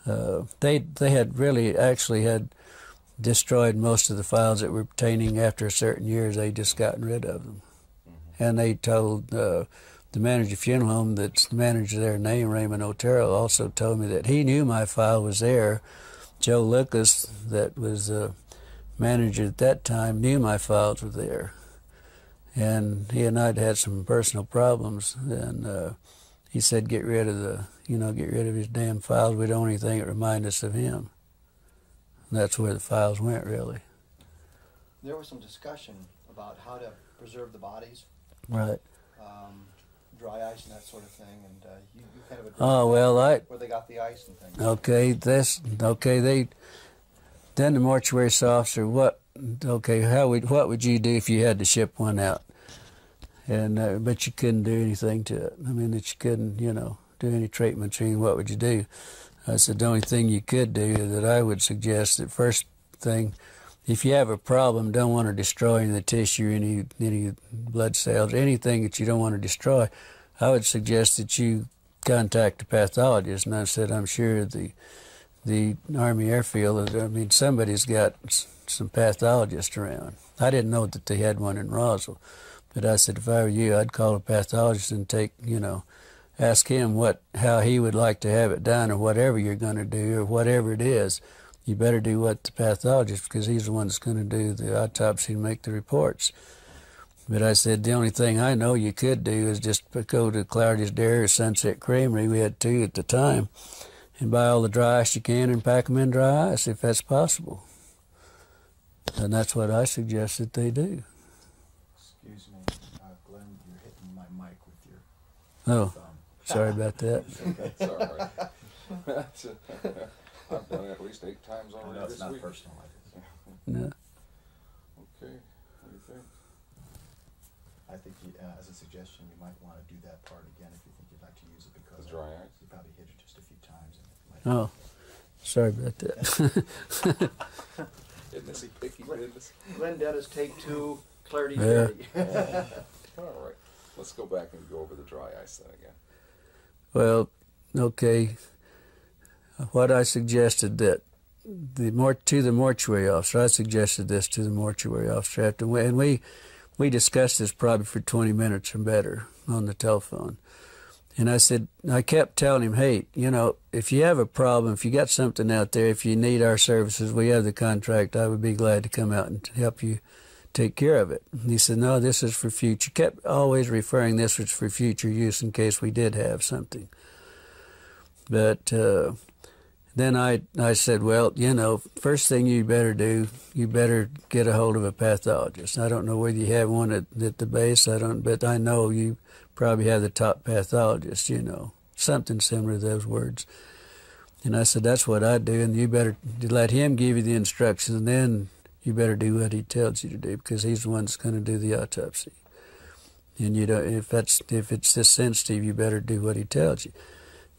They had destroyed most of the files that were pertaining after a certain years. They just gotten rid of them, and they told the manager of the funeral home, that's the manager there, named Raymond Otero, also told me that he knew my file was there. Joe Lucas, that was manager at that time, knew my files were there, and he and I'd had some personal problems, and he said, get rid of his damn files. We don't want anything that remind us of him. And that's where the files went, really. There was some discussion about how to preserve the bodies. Right. Dry ice and that sort of thing, and you kind of addressed where they got the ice and things. Then the mortuary officer, what would you do if you had to ship one out? And but you couldn't do anything to it. I mean, that you couldn't, do any treatment. What would you do? I said the only thing you could do that I would suggest, that first thing, if you have a problem, don't want to destroy any of the tissue, any blood cells, anything that you don't want to destroy, I would suggest that you contact a pathologist. And I said, I'm sure the Army Airfield, somebody's got some pathologists around. I didn't know that they had one in Roswell. But I said, if I were you, I'd call a pathologist and ask him how he would like to have it done, or whatever you're going to do, or whatever it is. You better do what the pathologist, because he's the one that's going to do the autopsy and make the reports. But I said, the only thing I know you could do is just go to Clardy's Dairy or Sunset Creamery, we had 2 at the time, and buy all the dry ice you can and pack them in dry ice, if that's possible. And that's what I suggested they do. Excuse me, Glenn, you're hitting my mic with your thumb. Sorry about that. That's all right. I've done it at least 8 times already this week. It's not personal, I guess. No. Okay, what do you think? I think, as a suggestion, you might want to do that part again if you think you'd like to use it, because the dry ice? You probably hit it just a few times. And Oh, sorry about that. Isn't this a picky business? Glenn Dennis, take 2, Clardy Yeah. Dairy. All right, let's go back and go over the dry ice then again. Well, okay. What I suggested to the mortuary officer, I suggested this to the mortuary officer and we discussed this probably for 20 minutes or better on the telephone. And I kept telling him, hey, if you have a problem, if you got something out there, if you need our services, we have the contract, I would be glad to come out and help you take care of it. And he said, no, this is for future. Kept always referring this was for future use in case we did have something. But Then I said, well, you know, first thing you better do, you better get a hold of a pathologist. I don't know whether you have one at the base, but I know you probably have the top pathologist, you know, something similar to those words. And I said, that's what I do, and you better let him give you the instructions, and then you better do what he tells you to do, because he's the one that's going to do the autopsy. And you don't, if it's this sensitive, you better do what he tells you.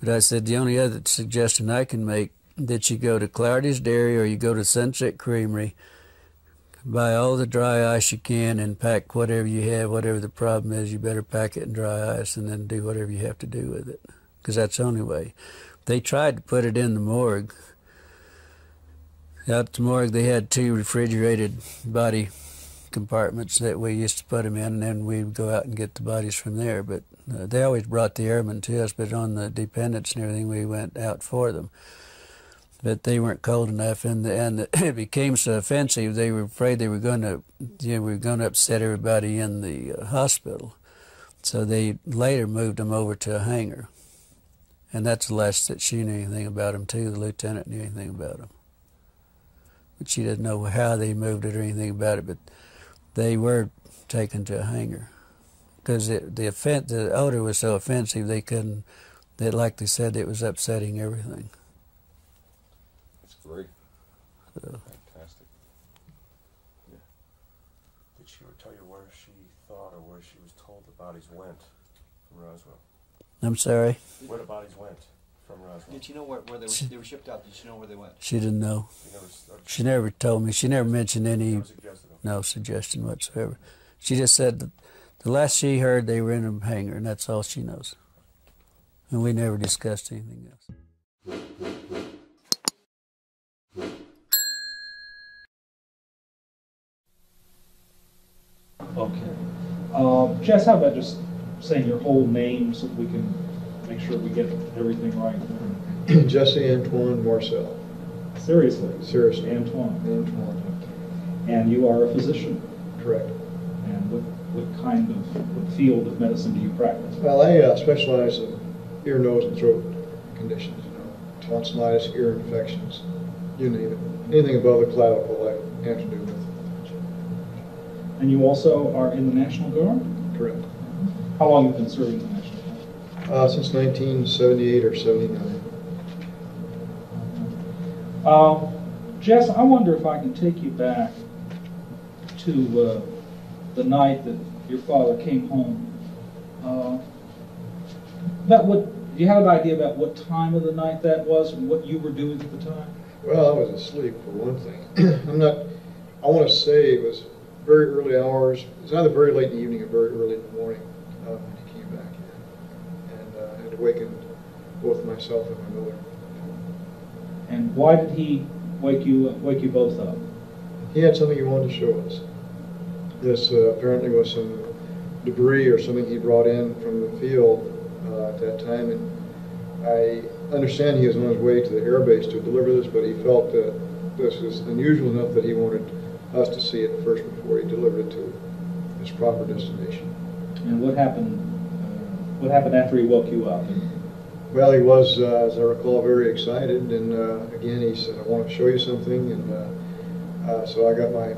But I said, the only other suggestion I can make, that you go to Clarity's Dairy or you go to Sunset Creamery, buy all the dry ice you can and pack whatever you have, whatever the problem is, you better pack it in dry ice and then do whatever you have to do with it, because that's the only way. They tried to put it in the morgue. Out at the morgue, they had 2 refrigerated body compartments that we used to put them in, and then we'd go out and get the bodies from there. But they always brought the airmen to us, but on the dependents and everything, we went out for them. But they weren't cold enough, and it became so offensive. They were afraid they were going to, upset everybody in the hospital. So they later moved them over to a hangar, and that's the last that she knew anything about them too. The lieutenant knew anything about them, but she didn't know how they moved it or anything about it. But they were taken to a hangar because the odor was so offensive they couldn't. That, like they said, it was upsetting everything. That's great. So. Fantastic. Yeah. Did she ever tell you where she thought or where she was told the bodies went from Roswell? I'm sorry? Where the bodies went from Roswell? Did you know where they were shipped out? Did you know where they went? She didn't know. She never, She never told me. She never mentioned any, suggested them. no suggestion whatsoever. She just said that the last she heard they were in a hangar, and that's all she knows. And we never discussed anything else. Okay. Jess, how about just saying your whole name so that we can make sure we get everything right? Jesse Antoine Marcel. Seriously? Seriously. Antoine. Antoine. And you are a physician? Correct. And what field of medicine do you practice? Well, I specialize in ear, nose, and throat conditions, tonsillitis, ear infections, you name it. Anything above the clavicle I have to do with. And you also are in the National Guard? Correct. How long have you been serving the National Guard? Since 1978 or 79. Jess, I wonder if I can take you back to the night that your father came home. Do you have an idea about what time of the night that was and what you were doing at the time? Well, I was asleep for one thing. I want to say it was very early hours. It was either very late in the evening or very early in the morning when he came back in. And I had awakened both myself and my mother. And why did he wake you both up? He had something he wanted to show us. This apparently was some debris or something he brought in from the field at that time, and I understand he was on his way to the air base to deliver this, but he felt that this was unusual enough that he wanted us to see it first before he delivered it to its proper destination. And what happened? What happened after he woke you up? Well, he was, as I recall, very excited, and again he said, "I want to show you something," and so I got my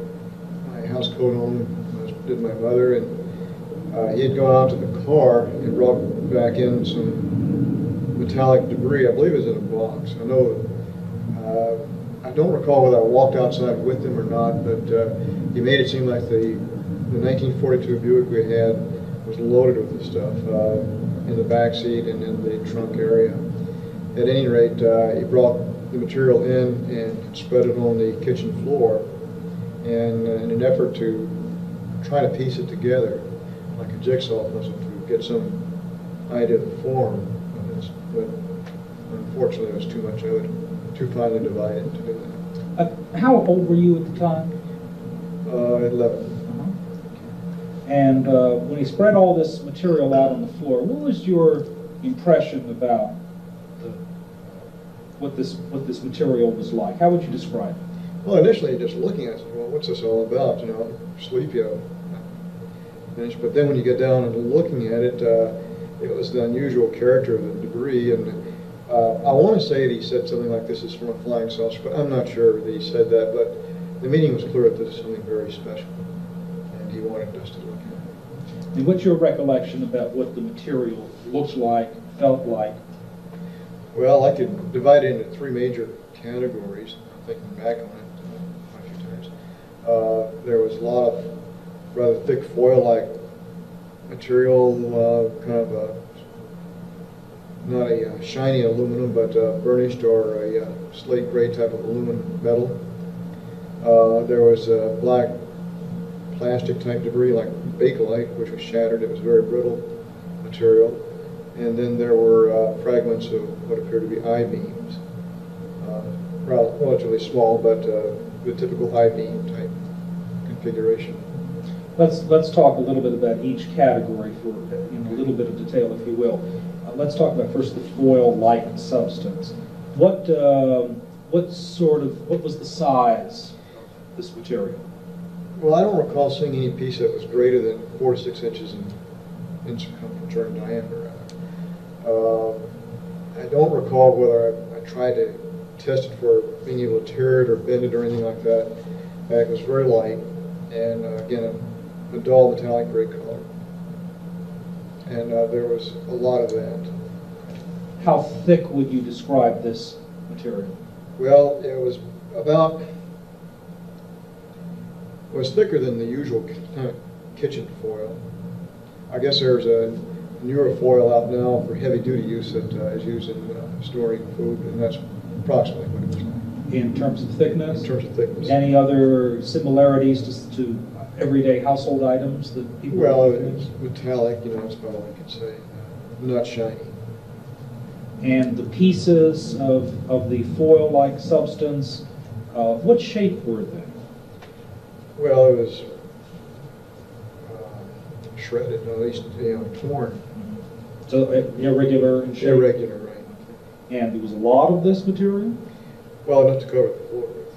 house coat on, as did my mother, and he had gone out to the car and brought back in some metallic debris. I believe it was in a box. I know. I don't recall whether I walked outside with him or not, but he made it seem like the 1942 Buick we had was loaded with this stuff in the back seat and in the trunk area. At any rate, he brought the material in and spread it on the kitchen floor, and in an effort to try to piece it together like a jigsaw puzzle to get some idea of the form of this. But unfortunately, it was too much of it, too finely divided to do that. How old were you at the time? 11. And when he spread all this material out on the floor, what was your impression about what this material was like? How would you describe it? Well, initially, just looking at it, I said, well, what's this all about? Sleepy. But then when you get down and looking at it, it was the unusual character of the debris, and I want to say that he said something like this is from a flying saucer, but I'm not sure that he said that. But the meaning was clear that this is something very special, and he wanted us to look at it. And what's your recollection about what the material looks like, felt like? Well, I could divide it into three major categories. I'm thinking back on it quite a few times. There was a lot of rather thick foil-like material, kind of not a shiny aluminum, but burnished or a slate gray type of aluminum metal. There was black plastic type debris like bakelite, which was shattered. It was very brittle material. And then there were fragments of what appeared to be I-beams, relatively small, but the typical I-beam type configuration. Let's talk a little bit about each category for in a little bit of detail, if you will. Let's talk about first the foil-like substance. What was the size of this material? Well, I don't recall seeing any piece that was greater than 4 to 6 inches in circumference or in diameter. I don't recall whether I tried to test it for being able to tear it or bend it or anything like that. It was very light, and again, a dull metallic gray color. And there was a lot of that. How thick would you describe this material? Well, it was thicker than the usual kitchen foil. I guess there's a newer foil out now for heavy-duty use that is used in storing food, and that's approximately what it was like. In terms of thickness? In terms of thickness. Any other similarities to everyday household items that people? Well, it's metallic, that's about all I can say. Not shiny. And the pieces of the foil-like substance, what shape were they? Well, it was shredded, at least torn. So irregular in shape? Irregular, right. And there was a lot of this material? Well, enough to cover the floor with.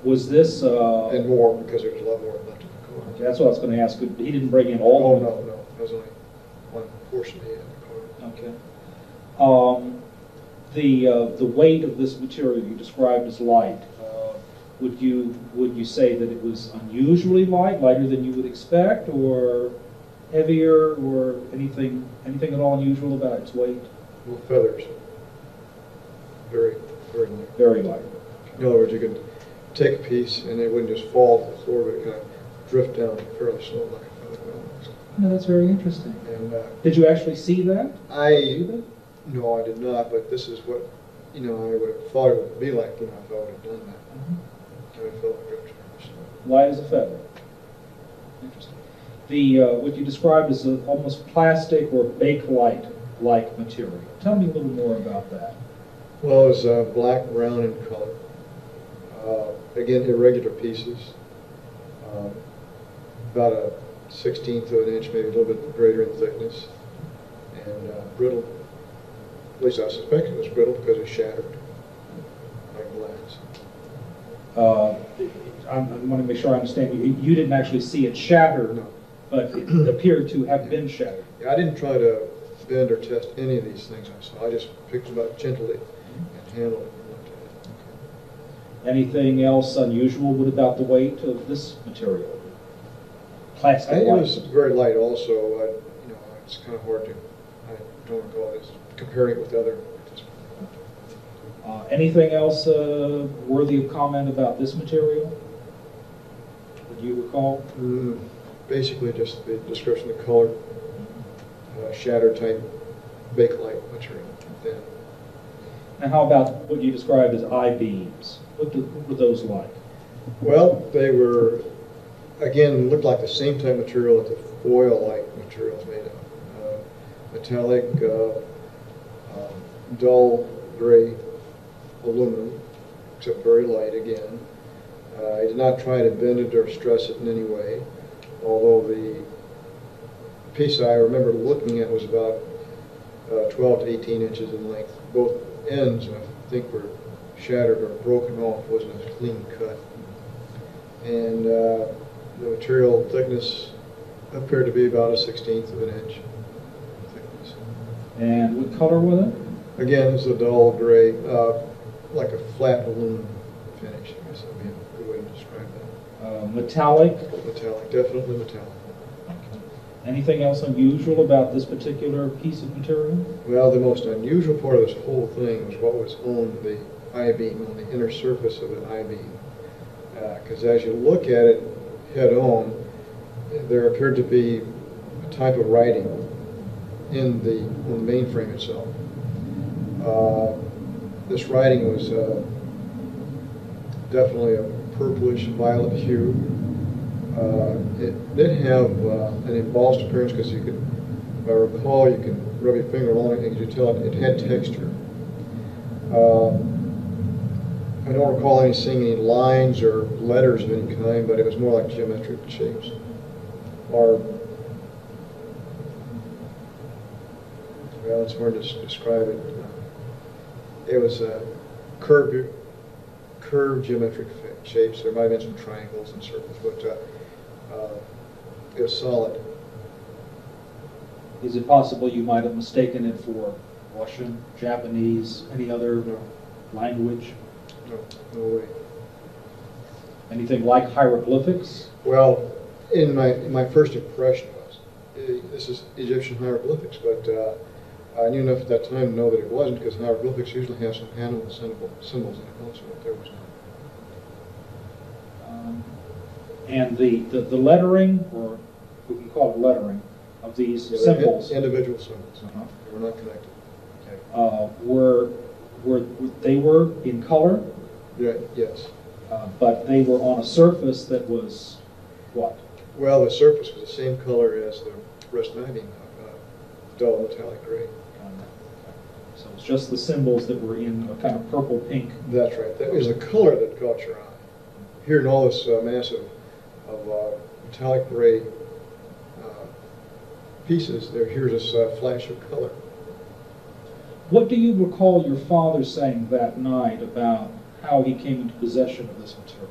Was this... and more, because there was a lot more left in the car. Okay, that's what I was going to ask. He didn't bring in all of it? Oh, no. That was only one portion he had in the car. Okay. The weight of this material you described as light, would you say that it was unusually light, lighter than you would expect, or heavier, or anything at all unusual about its weight? Well, feathers. Very, very light. Very light. In other words, you could take a piece and it wouldn't just fall to the floor, but it kind of drift down fairly slow like a feather almost. No, that's very interesting. And did you actually see that? No, I did not, but this is what I would have thought it would be like, if I would have done that. I would have felt like drift fairly slow. Light as a feather. Interesting. What you described as almost plastic or bakelite-like material. Tell me a little more about that. Well, it was black, brown in color. Again, irregular pieces. About a 1/16 of an inch, maybe a little bit greater in thickness. And brittle. At least I suspect it was brittle because it shattered like glass. I want to make sure I understand. You didn't actually see it shatter, No. but it appeared to have been shattered. Yeah, I didn't try to bend or test any of these things I saw. I just picked them up gently and handled it. Anything else unusual about the weight of this material? Plastic. It was very light also. It's kind of hard to, I don't recall this, comparing it with other. Anything else worthy of comment about this material? Do you recall? Basically just the description of the color, shatter type bakelite material. Then. And how about what you described as I-beams? What were those like? Well, they were, again, looked like the same type of material that the foil-like material is made of. Metallic, dull gray aluminum, except very light again. I did not try to bend it or stress it in any way, although the piece I remember looking at was about 12 to 18 inches in length. Both ends, I think, were shattered or broken off, wasn't a clean cut. And the material thickness appeared to be about a 1/16 of an inch thickness. And what color was it? Again, it's a dull gray, like a flat balloon finish. I guess that would be a good way to describe that. Metallic? Metallic, definitely metallic. Anything else unusual about this particular piece of material? Well, the most unusual part of this whole thing was what was on the I-beam, on the inner surface of the I-beam. Because as you look at it head on, there appeared to be a type of writing on the mainframe itself. This writing was definitely a purplish violet hue. It did have an embossed appearance because you could, if I recall, you can rub your finger on it and you tell it had texture. I don't recall seeing any lines or letters of any kind, but it was more like geometric shapes. Or, well, it's hard to describe it. It was curved geometric shapes. There might have been some triangles and circles, but it was solid. Is it possible you might have mistaken it for Russian, Japanese, any other language? No way. Anything like hieroglyphics? Well, in my first impression was, this is Egyptian hieroglyphics, but I knew enough at that time to know that it wasn't, because hieroglyphics usually have some animal symbols in it also, but there was none. And the lettering, or we can call it lettering, of these symbols. Individual symbols. They were not connected. They were in color? Yeah, yes. But they were on a surface that was what? Well, the surface was the same color as the rest of my beam, dull metallic gray. So it's just the symbols that were in a kind of purple pink. That's right. That was the color that caught your eye. Here in all this mass of metallic gray pieces, here's this flash of color. What do you recall your father saying that night about how he came into possession of this material?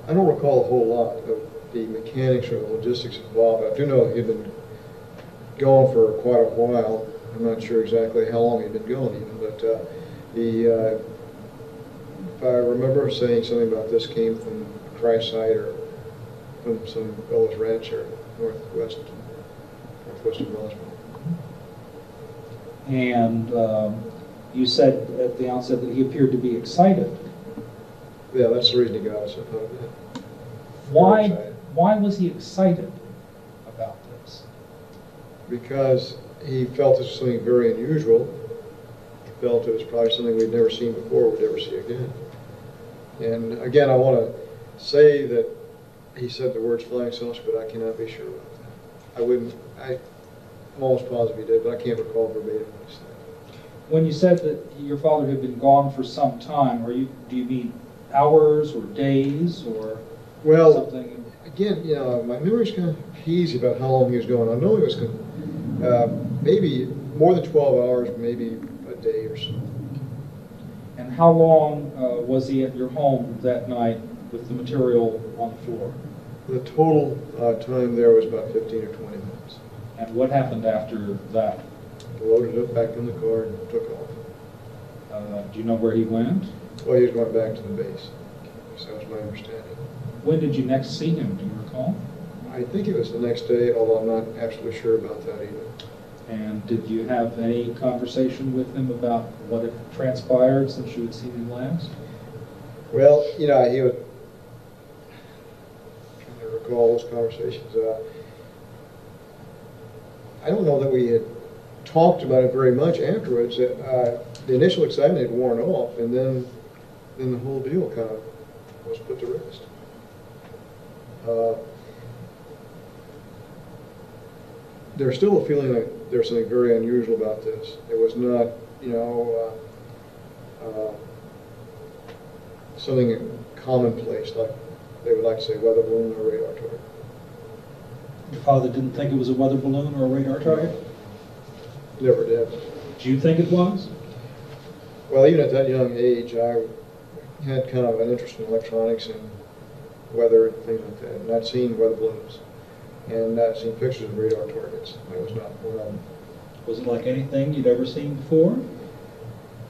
I don't recall a whole lot of the mechanics or the logistics involved. I do know he'd been gone for quite a while. I'm not sure exactly how long he'd been gone even, but if I remember saying something about this came from Christside or from some fellow's ranch or northwest of Roswell. And you said at the outset that he appeared to be excited. Yeah, that's the reason he got us up out of bed. Why was he excited about this? Because he felt this was something very unusual. He felt it was probably something we'd never seen before, we'd never see again. And again, I want to say that he said the words flying saucer, but I cannot be sure about that. I'm almost positive he did, but I can't recall verbatim what he said. When you said that your father had been gone for some time, do you mean hours or days or something? Again, my memory's kind of hazy about how long he was gone. I know he was maybe more than 12 hours, maybe a day or so. And how long was he at your home that night with the material on the floor? The total time there was about 15 or 20 minutes. And what happened after that? Loaded it back in the car and took off. Do you know where he went? Well, he was going back to the base. So that was my understanding. When did you next see him? Do you recall? I think it was the next day, although I'm not absolutely sure about that either. And did you have any conversation with him about what had transpired since you had seen him last? Well, he would, I'm trying to recall those conversations. I don't know that we had talked about it very much afterwards. The initial excitement had worn off, and then the whole deal kind of was put to rest. There's still a feeling like there's something very unusual about this. It was not, something commonplace like they would like to say weather balloon or radar target. Your father didn't think it was a weather balloon or a radar target? Never did. Do you think it was? Well, even at that young age, I had kind of an interest in electronics and weather and things like that. And I'd seen weather balloons, and I'd seen pictures of radar targets. That was not one of them. Was it like anything you'd ever seen before?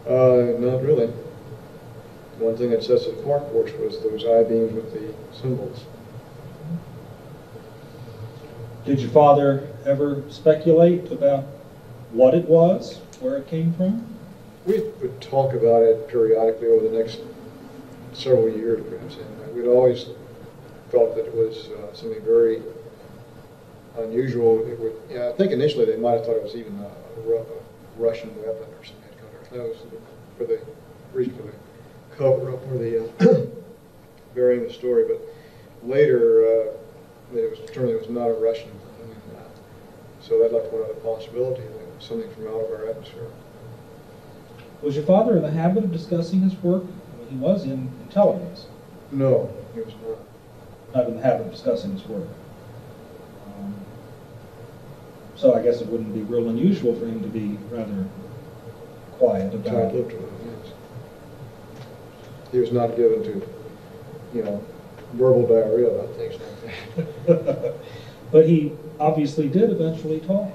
Not really. One thing that sets it apart, of course, was those I-beams with the symbols. Did your father ever speculate about what it was, where it came from? We would talk about it periodically over the next several years, perhaps, and we'd always thought that it was something very unusual. It would, I think initially they might have thought it was even a Russian weapon or something. That was for the reason for the cover up or the burying the story. But later, it was determined it was not a Russian thing, so that left one other possibility, that it was something from out of our atmosphere. Was your father in the habit of discussing his work? I mean, he was in intelligence. No, he was not. Not in the habit of discussing his work. So I guess it wouldn't be real unusual for him to be rather quiet about it. Yes. He was not given to, verbal diarrhea about things like that. But he obviously did eventually talk.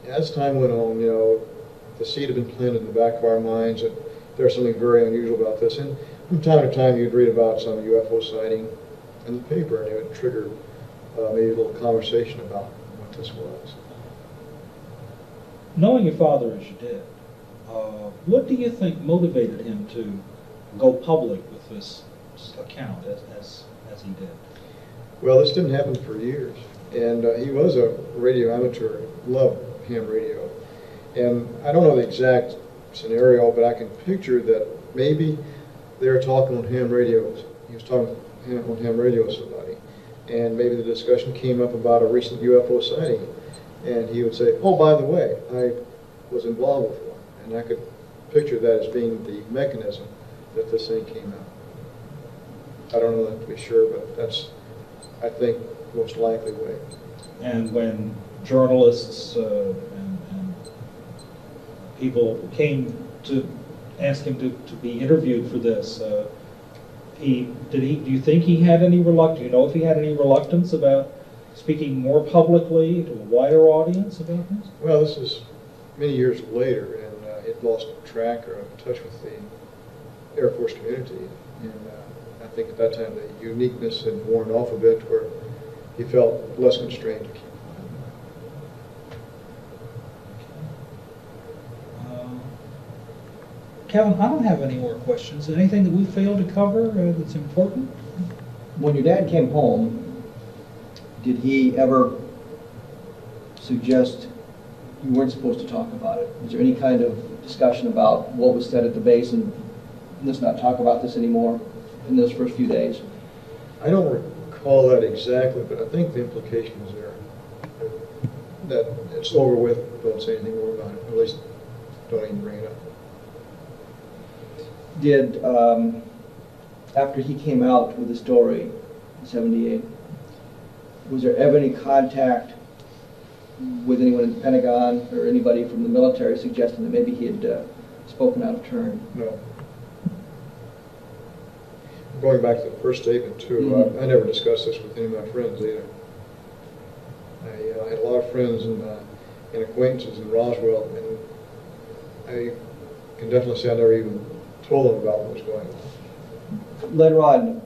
As time went on, the seed had been planted in the back of our minds that there's something very unusual about this. And from time to time, you'd read about some UFO sighting in the paper, and it would trigger maybe a little conversation about what this was. Knowing your father as you did, what do you think motivated him to go public with this account as he did? Well, this didn't happen for years, and he was a radio amateur, loved ham radio. And I don't know the exact scenario, but I can picture that maybe they were talking on ham radios. He was talking on ham radio with somebody, and maybe the discussion came up about a recent UFO sighting, and he would say, "Oh, by the way, I was involved with one," and I could picture that as being the mechanism that this thing came out. I don't know that to be sure, but that's, I think, most likely way. And when journalists and people came to ask him to be interviewed for this, do you think he had any reluctance? Do you know if he had any reluctance about speaking more publicly to a wider audience about this? Well, this is many years later, and it lost track or touch with the Air Force community. And I think at that time the uniqueness had worn off a bit, where he felt less constrained to keep quiet. Kevin, I don't have any more questions. Anything that we failed to cover that's important? When your dad came home, did he ever suggest you weren't supposed to talk about it? Was there any kind of discussion about what was said at the base and let's not talk about this anymore in those first few days? I don't recall that exactly, but I think the implication was there. That it's over with, don't say anything more about it. At least don't even bring it up. Did, after he came out with the story in '78, was there ever any contact with anyone in the Pentagon or anybody from the military suggesting that maybe he had spoken out of turn? No. Going back to the first statement, too, I never discussed this with any of my friends either. I had a lot of friends and acquaintances in Roswell, and I can definitely say I never even told them about what was going on. Later on,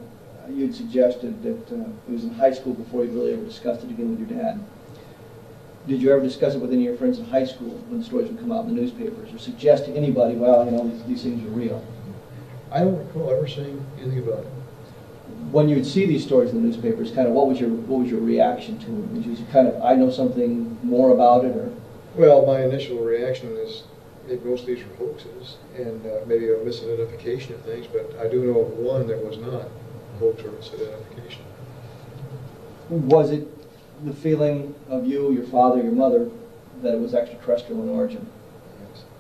you had suggested that it was in high school before you really ever discussed it again with your dad. Did you ever discuss it with any of your friends in high school when the stories would come out in the newspapers, or suggest to anybody, well, these things are real? I don't recall ever saying anything about it. When you would see these stories in the newspapers, kind of what was your reaction to them? Did you kind of, I know something more about it, or? Well, my initial reaction is maybe most of these were hoaxes, and maybe a misidentification of things, but I do know of one that was not a hoax or misidentification. Was it the feeling of you, your father, your mother, that it was extraterrestrial in origin?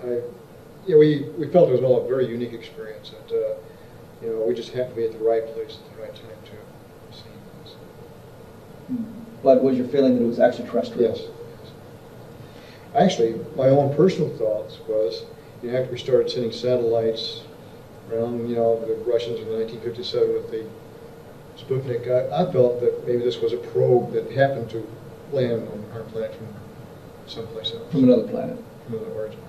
Yes. We felt it was all a very unique experience, that we just happened to be at the right place at the right time to see this. But was your feeling that it was extraterrestrial? Yes. Actually, my own personal thoughts was, after we started sending satellites around, the Russians in 1957 with the Sputnik, I felt that maybe this was a probe that happened to land on our planet from someplace else. From another planet. From another origin.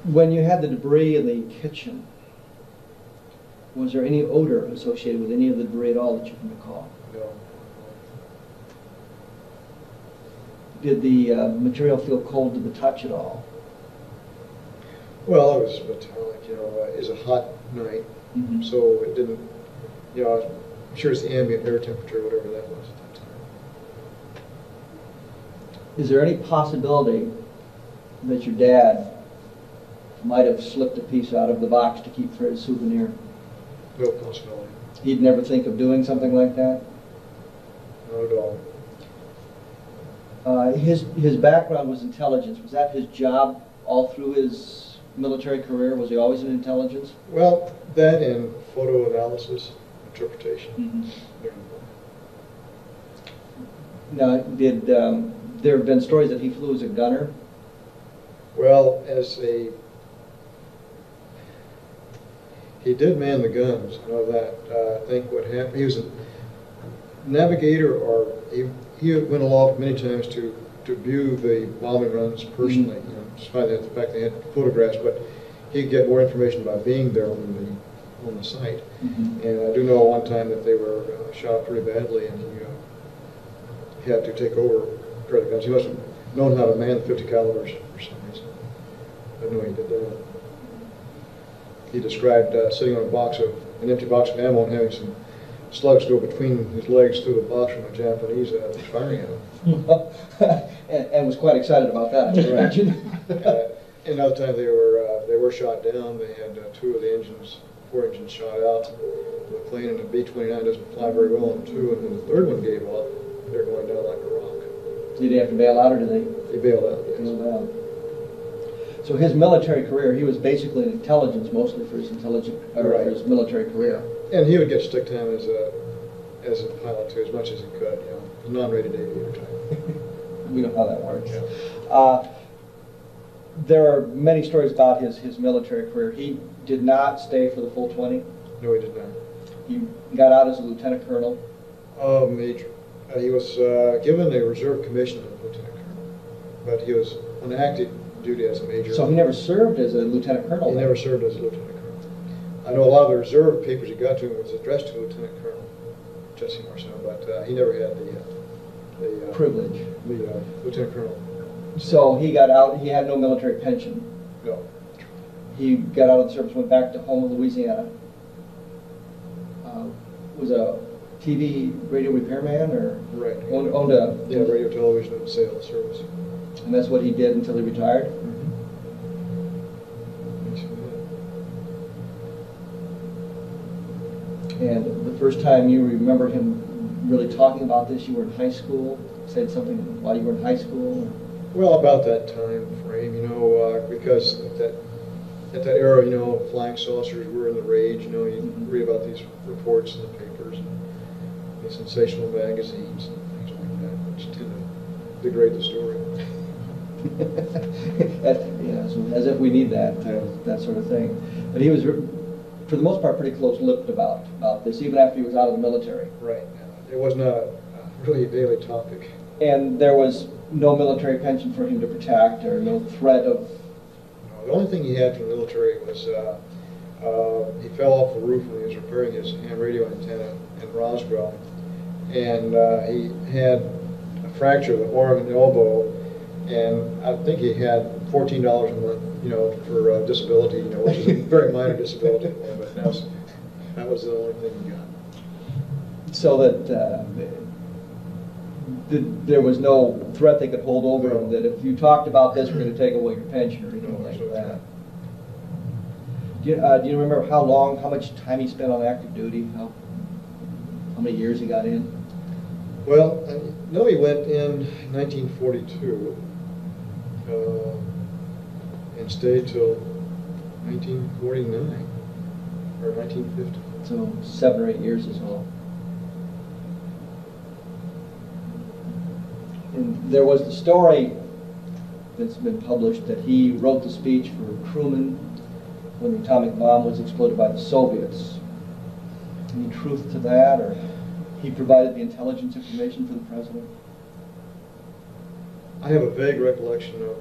When you had the debris in the kitchen, was there any odor associated with any of the debris at all that you can recall? No. Did the material feel cold to the touch at all? Well, it was metallic, you know, it was a hot night, so it didn't, you know, I'm sure it's the ambient air temperature, whatever that was at that time. Is there any possibility that your dad might have slipped a piece out of the box to keep for his souvenir? No possibility. He'd never think of doing something like that? Not at all. His background was intelligence. Was that his job all through his military career? Was he always in intelligence? Well, that and photo analysis, interpretation. Now, did there have been stories that he flew as a gunner? Well, he did man the guns, I know that. I think what happened, he was a navigator, or he went aloft many times to view the bombing runs personally, you know, despite the fact they had photographs, but he'd get more information by being there on the site. And I do know one time that they were shot pretty badly, and he had to take over the guns. He must have known how to man the 50 calibers for some reason. I know he did that. He described sitting on an empty box of ammo and having some slugs go between his legs through the box from a Japanese firing at him. and was quite excited about that, I can imagine. Another time they were shot down. They had four engines shot out. The plane and the B-29 doesn't fly very well on two, and then the third one gave up. They're going down like a rock. Did he have to bail out, or did they? He bailed out, yes. Bailed out. So his military career, he was basically in intelligence mostly for his for his military career. And he would get stick time as a pilot too, as much as he could, you know, a non-rated aviator type. We know how that works. Yeah. There are many stories about his military career. He did not stay for the full 20. No, he did not. He got out as a lieutenant colonel. Major. He was given a reserve commission as a lieutenant colonel, but he was on active duty as a major. So he never served as a lieutenant colonel? He never served as a lieutenant colonel. I know a lot of the reserve papers he got to was addressed to Lieutenant Colonel Jesse Marcel, but he never had the privilege. The lieutenant colonel. So he got out. He had no military pension. No. He got out of the service, went back to home in Louisiana. Was a TV radio repairman, or right. Owned a radio, television, and sales service. And that's what he did until he retired. And the first time you remember him really talking about this, you were in high school. Said something while you were in high school. Well, about that time frame, you know, because at that era, you know, flying saucers were in the rage. You know, you read about these reports in the papers and the sensational magazines and things like that, which tend to degrade the story. So as if we need that sort of thing. But he was, for the most part, pretty close-lipped about this, even after he was out of the military. Right. It was not really a daily topic. And there was no military pension for him to protect, or no threat of... No, the only thing he had from the military was he fell off the roof when he was repairing his ham radio antenna in Roswell, and he had a fracture of the arm and elbow, and I think he had $14 a month, you know, for disability, you know, which is a very minor disability, but that was the only thing he got. So that there was no threat they could hold over him, that if you talked about this, we're going to take away your pension or anything like that. Do you remember how much time he spent on active duty? How many years he got in? Well, I know he went in 1942 and stayed till 1949 or 1950. So 7 or 8 years is all. And there was the story that's been published that he wrote the speech for Truman when the atomic bomb was exploded by the Soviets. Any truth to that, or he provided the intelligence information for the president? I have a vague recollection of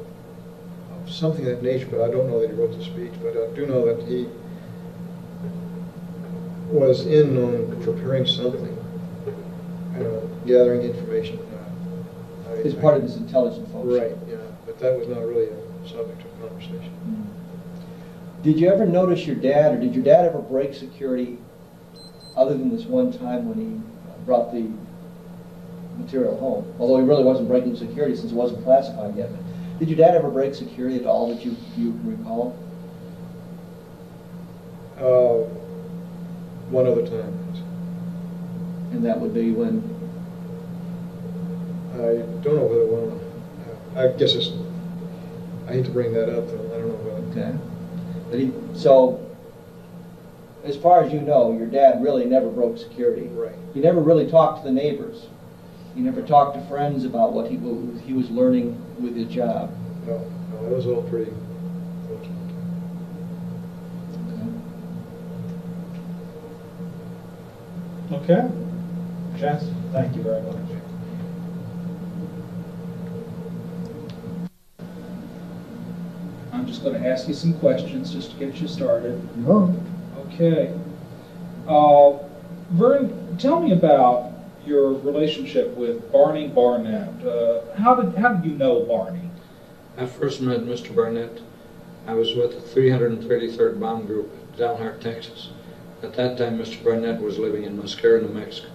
something of that nature, but I don't know that he wrote the speech, but I do know that he was in on preparing something, gathering information. It's part of his intelligence function. Right, yeah, but that was not really a subject of conversation. Did you ever notice your dad, or did your dad ever break security other than this one time when he brought the material home? Although he really wasn't breaking security since it wasn't classified yet. But did your dad ever break security at all that you can recall? One other time. And that would be when? I don't know whether one. I guess it's. I hate to bring that up, though. I don't know whether. Okay. But so, as far as you know, your dad really never broke security. Right. He never really talked to the neighbors. He never talked to friends about what he was learning with his job. No, it was all pretty. Okay. Jess, thank you very much. I'm just going to ask you some questions just to get you started. No. Okay. Vern, tell me about your relationship with Barney Barnett. How did you know Barney? I first met Mr. Barnett. I was with the 333rd Bomb Group in Dalhart, Texas. At that time, Mr. Barnett was living in Mosquera, New Mexico.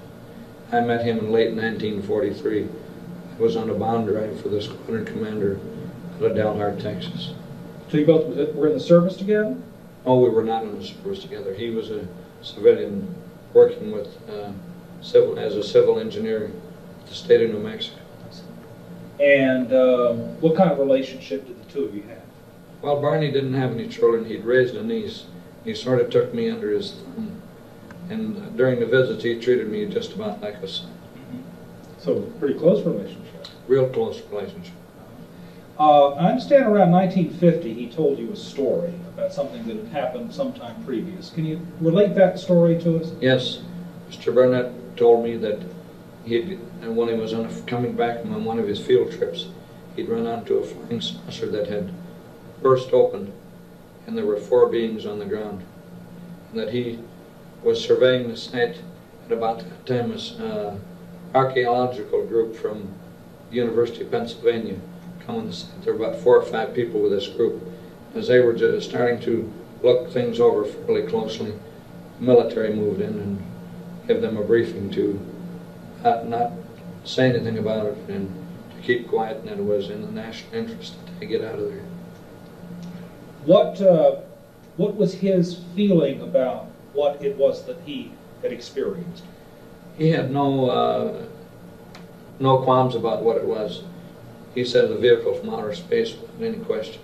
I met him in late 1943. I was on a bomb drive for the squadron commander out of Dalhart, Texas. So you both were in the service together? Oh, we were not in the service together. He was a civilian working with as a civil engineer at the state of New Mexico. And what kind of relationship did the two of you have? Well, Barney didn't have any children. He'd raised a niece. He sort of took me under his thumb. And during the visits, he treated me just about like a son. So, pretty close relationship. Real close relationship. I understand around 1950 he told you a story about something that had happened sometime previous. Can you relate that story to us? Yes. Mr. Barnett told me that when he was coming back from one of his field trips, he'd run onto a flying saucer that had burst open, and there were 4 beings on the ground. And that he was surveying the site at about that time. An archaeological group from the University of Pennsylvania come on the site. There were about 4 or 5 people with this group. As they were just starting to look things over fairly closely, the military moved in and gave them a briefing to not say anything about it and to keep quiet, and it was in the national interest that they get out of there. What was his feeling about what it was that he had experienced? He had no qualms about what it was. He said the vehicle from outer space without any question.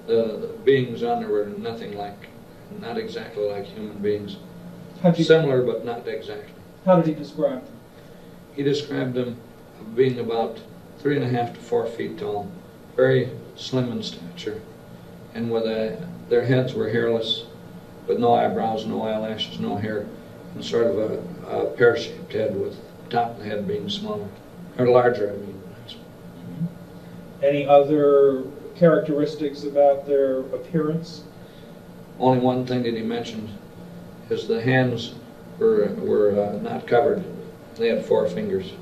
The beings on there were not exactly like human beings. Similar, but not exactly. How did he describe them? He described them being about 3.5 to 4 feet tall, very slim in stature, and with their heads were hairless, with no eyebrows, no eyelashes, no hair, and sort of a pear-shaped head with the top of the head being smaller, or larger, I mean. Any other characteristics about their appearance? Only one thing that he mentioned is the hands were not covered. They had 4 fingers.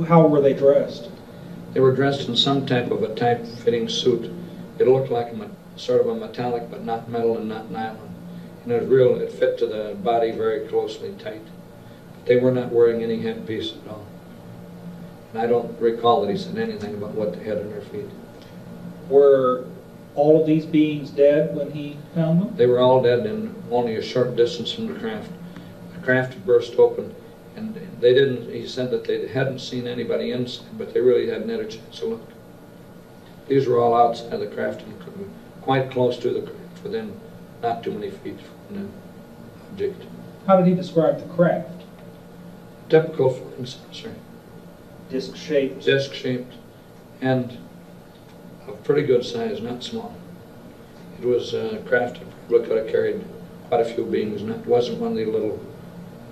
How were they dressed? They were dressed in some type of a tight-fitting suit. It looked like sort of a metallic, but not metal and not nylon. And it fit to the body very closely, tight. But they were not wearing any headpiece at all. And I don't recall that he said anything about what they had on their feet. Were all of these beings dead when he found them? They were all dead and only a short distance from the craft. The craft had burst open, and he said that they hadn't seen anybody inside, but they really hadn't had a chance to look. These were all outside the craft and quite close to the craft, within not too many feet from the object. How did he describe the craft? Typical flying saucer. Disc-shaped? Disc-shaped, and of pretty good size, not small. It was a craft that probably could have carried quite a few beings, and it wasn't one of the little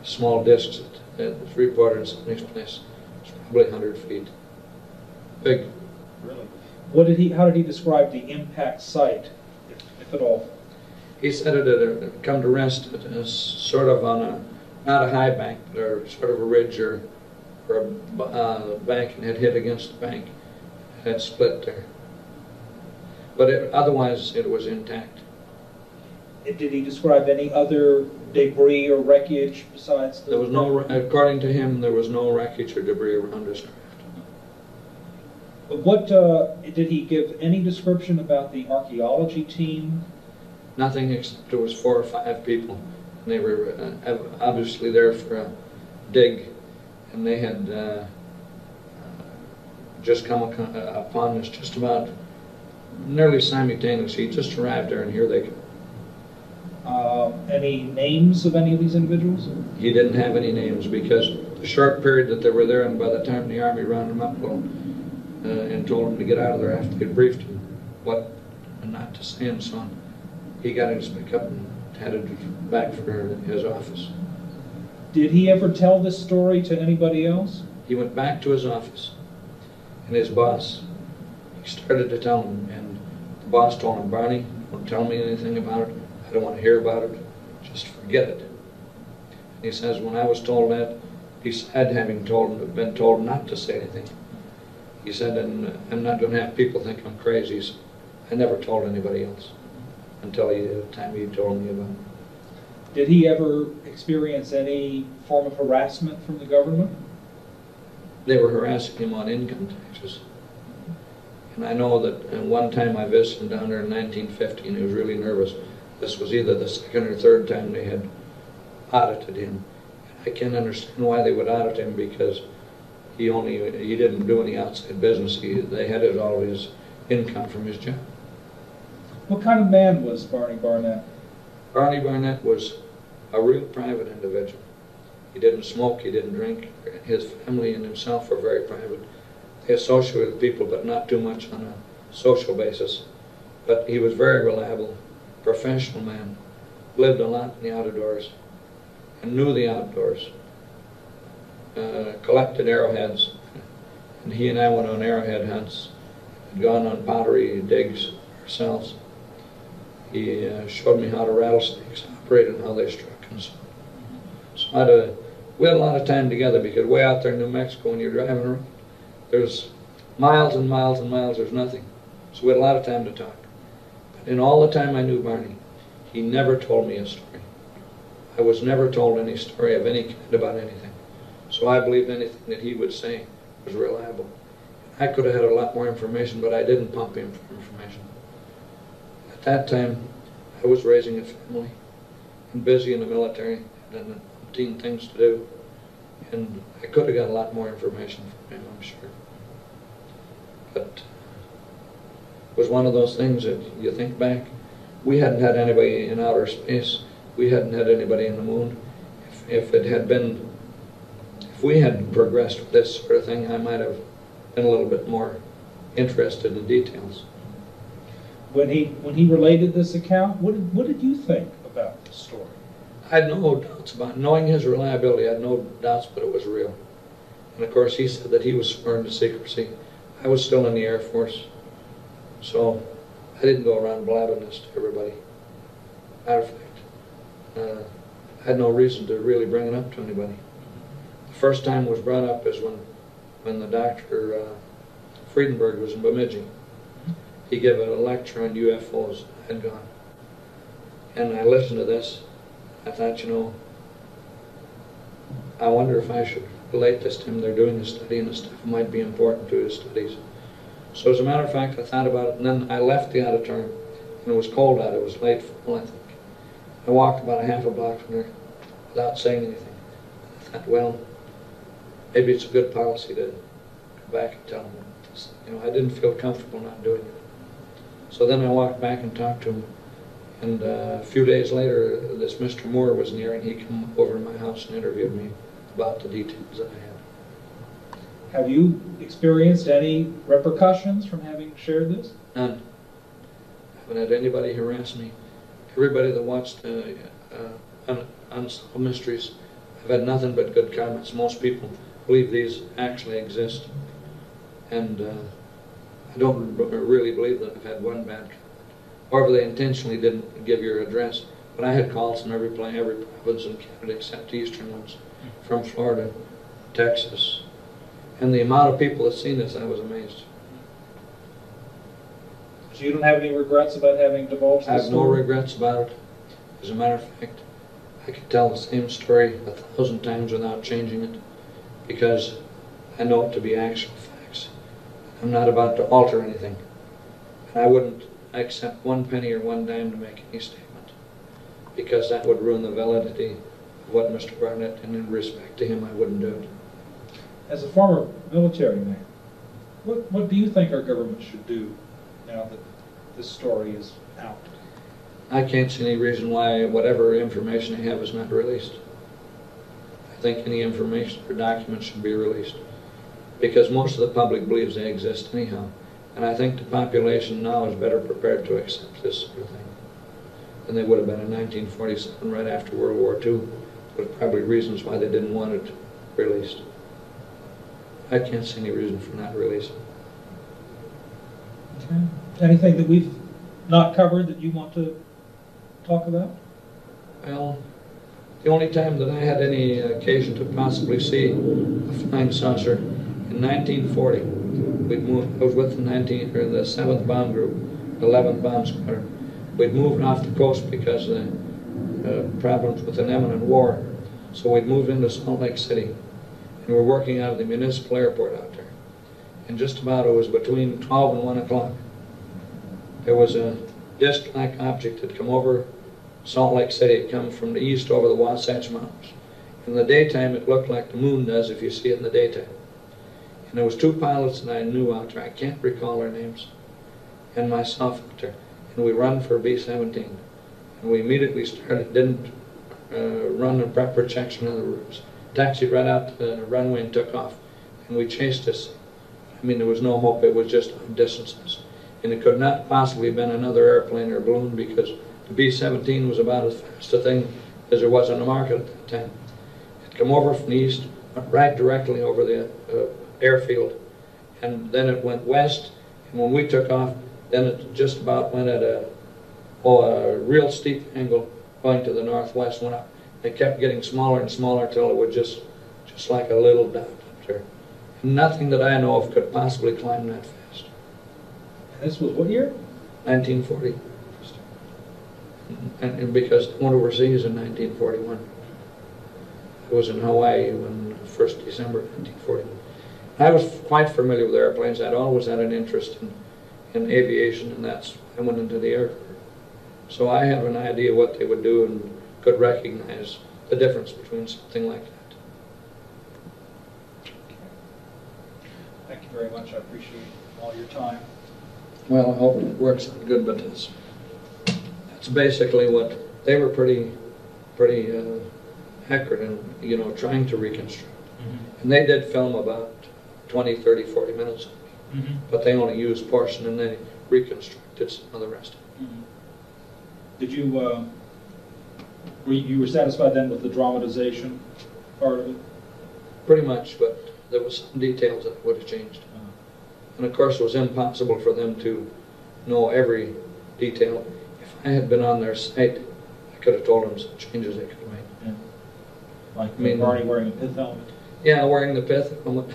small discs that was reported in somebody's place. It's probably 100 feet. Big. Really? How did he describe the impact site, if at all? He said it had come to rest sort of on a, not a high bank, but sort of a ridge or a bank, and had hit against the bank. It had split there. But otherwise it was intact. Did he describe any other debris or wreckage besides the... There was no, according to him, there was no wreckage or debris around his craft. What, did he give any description about the archaeology team? Nothing, except there was 4 or 5 people. And they were obviously there for a dig, and they had just come upon us just about nearly simultaneously. He just arrived there, and here they come. Any names of any of these individuals? He didn't have any names because the short period that they were there, and by the time the Army rounded him up and told him to get out of there after they briefed him what and not to say and so on, he got his pickup and headed back for his office. Did he ever tell this story to anybody else? He went back to his office, and his boss, he started to tell him, and the boss told him, "Barney, don't tell me anything about it. I don't want to hear about it. Just forget it." And he says, when I was told that, he said, having been told not to say anything, he said, and I'm not going to have people think I'm crazy, so I never told anybody else until the time he told me about it. Did he ever experience any form of harassment from the government? They were harassing him on income taxes. And I know that one time I visited down there in 1950, and he was really nervous. This was either the second or third time they had audited him. I can't understand why they would audit him, because he didn't do any outside business. They had all of his income from his job. What kind of man was Barney Barnett? Barney Barnett was a real private individual. He didn't smoke, he didn't drink. His family and himself were very private. They associated with people, but not too much on a social basis. But he was very reliable, professional man, lived a lot in the outdoors, and knew the outdoors. Collected arrowheads, and he and I went on arrowhead hunts, had gone on pottery digs ourselves. He showed me how the rattlesnakes operate and how they struck and so on. So we had a lot of time together, because way out there in New Mexico, when you're driving around, there's miles and miles and miles, there's nothing. So we had a lot of time to talk. But in all the time I knew Barney, he never told me a story. I was never told any story of any kind about anything. So I believed anything that he would say was reliable. I could have had a lot more information, but I didn't pump him for information. At that time, I was raising a family and busy in the military, and 15 things to do, and I could have got a lot more information from him, I'm sure. But it was one of those things that you think back, we hadn't had anybody in outer space, we hadn't had anybody in the moon. If we had progressed with this sort of thing, I might have been a little bit more interested in details. When he related this account, what did you think about the story? I had no doubts about knowing his reliability. I had no doubts, but it was real. And of course, he said that he was sworn to secrecy. I was still in the Air Force, so I didn't go around blabbing this to everybody. Matter of fact, I had no reason to really bring it up to anybody. The first time it was brought up is when the Dr. Friedenberg was in Bemidji. He gave a lecture on UFOs. I had gone. And I listened to this. I thought, I wonder if I should relate this to him. They're doing a study, and the stuff might be important to his studies. So as a matter of fact, I thought about it, and then I left the auditorium, and it was cold out. It was late fall, I think. I walked about a half a block from there without saying anything. I thought, well, maybe it's a good policy to go back and tell him. I didn't feel comfortable not doing it. So then I walked back and talked to him. And a few days later, this Mr. Moore was near, and he came over to my house and interviewed me about the details that I had. Have you experienced any repercussions from having shared this? None. I haven't had anybody harass me. Everybody that watched Unsolved Mysteries, I've had nothing but good comments. Most people believe these actually exist. And I don't really believe that I've had one bad comment. However, they intentionally didn't give your address. But I had calls from every province in Canada except the eastern ones, from Florida, Texas. And the amount of people that seen this, I was amazed. So you don't have any regrets about having divulged I this have no story? regrets about it. As a matter of fact, I could tell the same story 1,000 times without changing it, because I know it to be actual facts. I'm not about to alter anything. And I wouldn't accept one penny or one dime to make any statement, because that would ruin the validity of what Mr. Barnett, and in respect to him, I wouldn't do it. As a former military man, what do you think our government should do now that this story is out? I can't see any reason why whatever information they have is not released. I think any information or documents should be released, because most of the public believes they exist anyhow. And I think the population now is better prepared to accept this sort of thing than they would have been in 1947, right after World War II. There's probably reasons why they didn't want it released. I can't see any reason for not releasing. Okay. Anything that we've not covered that you want to talk about? Well, the only time that I had any occasion to possibly see a flying saucer, in 1940, we'd moved. I was with the 7th Bomb Group, 11th Bomb Squadron. We'd moved off the coast because of the problems with an imminent war. So we'd moved into Salt Lake City, and we're working out of the municipal airport out there. And just about, it was between 12 and 1 o'clock, there was a disc-like object that come over Salt Lake City. It come from the east over the Wasatch Mountains. In the daytime, it looked like the moon does if you see it in the daytime. And there was 2 pilots that I knew out there. I can't recall their names. And myself out there. And we run for B-17. And we immediately started, didn't run the proper checks on the routes. Taxied right out to the runway and took off. And we chased this. I mean, there was no hope. It was just distances. And it could not possibly have been another airplane or balloon, because the B-17 was about as fast a thing as there was on the market at that time. It come over from the east, went right directly over the airfield, and then it went west, and when we took off, then it just about went at a real steep angle going to the northwest, went up. It kept getting smaller and smaller till it was just like a little dot up there. Nothing that I know of could possibly climb that fast. And this was what year? 1940. And because I went overseas in 1941. I was in Hawaii on 1st December 1941. I was quite familiar with airplanes. I'd always had an interest in aviation, and that's why I went into the Air Corps. So I have an idea what they would do and could recognize the difference between something like that. Thank you very much. I appreciate all your time. Well, I hope it works out good, but that's basically what they were pretty accurate in, trying to reconstruct. Mm-hmm. And they did film about 20, 30, 40 minutes of me, mm-hmm. but they only used portion and they reconstructed some of the rest of it. Mm-hmm. Did you were satisfied then with the dramatization part of it? Pretty much, but there was some details that would have changed. And of course, it was impossible for them to know every detail. If I had been on their site, I could have told them some changes they could have made. Yeah. Like Barney wearing a pith helmet? Yeah, wearing the pith helmet.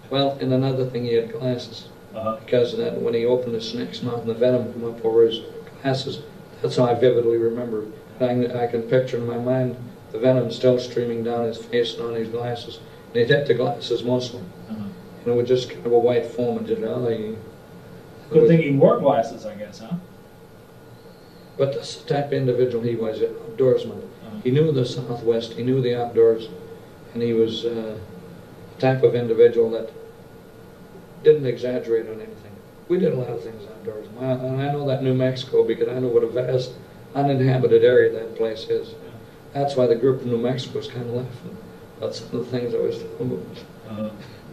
Well, and another thing, he had glasses. Because of that, when he opened his snake's mouth and the venom came up over his glasses, that's how I vividly remember. I can picture in my mind the venom still streaming down his face and on his glasses. And he'd hit the glasses mostly. And it was just kind of a white foam and just, Good thing he wore glasses, I guess, huh? But that's the type of individual he was, an outdoorsman. He knew the Southwest, he knew the outdoors, and he was the type of individual that didn't exaggerate on anything. We did a lot of things outdoors. And I know that New Mexico, because I know what a vast uninhabited area that place is. Yeah. That's why the group in New Mexico was kind of laughing about some of the things I was telling them.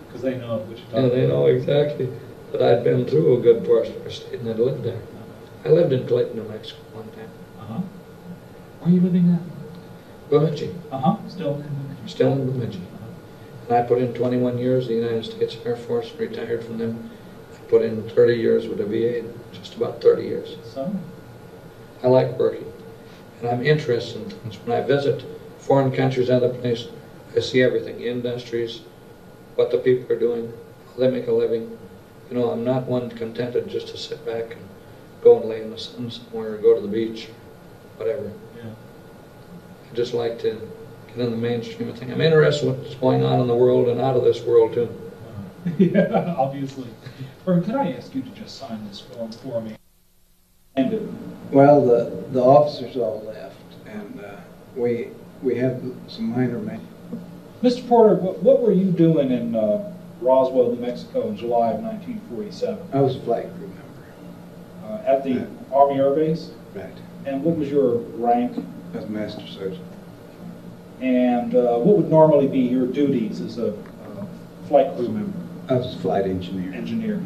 Because they know what you're talking about. Yeah, they know exactly that I'd been through a good portion of our state and I'd lived there. I lived in Clayton, New Mexico one time. Where are you living now? Bemidji. Still in Bemidji. Still in Bemidji. And I put in 21 years in the United States Air Force, retired from them. I put in 30 years with the VA, just about 30 years. So, I like working, and I'm interested in things. When I visit foreign countries, other places, I see everything, industries, what the people are doing, how they make a living. You know, I'm not one contented just to sit back and go and lay in the sun somewhere or go to the beach, whatever. yeah. I just like to get in the mainstream of things. I'm interested in what's going on in the world and out of this world too. Yeah, obviously. Vern, could I ask you to just sign this form for me? And Well, the officers all left, and we have some minor men. Mr. Porter, what were you doing in Roswell, New Mexico in July of 1947? I was a flight crew member. At the Army Air Base? Right. And what was your rank? As master sergeant. And what would normally be your duties as a flight crew member? I was a flight engineer. Engineer.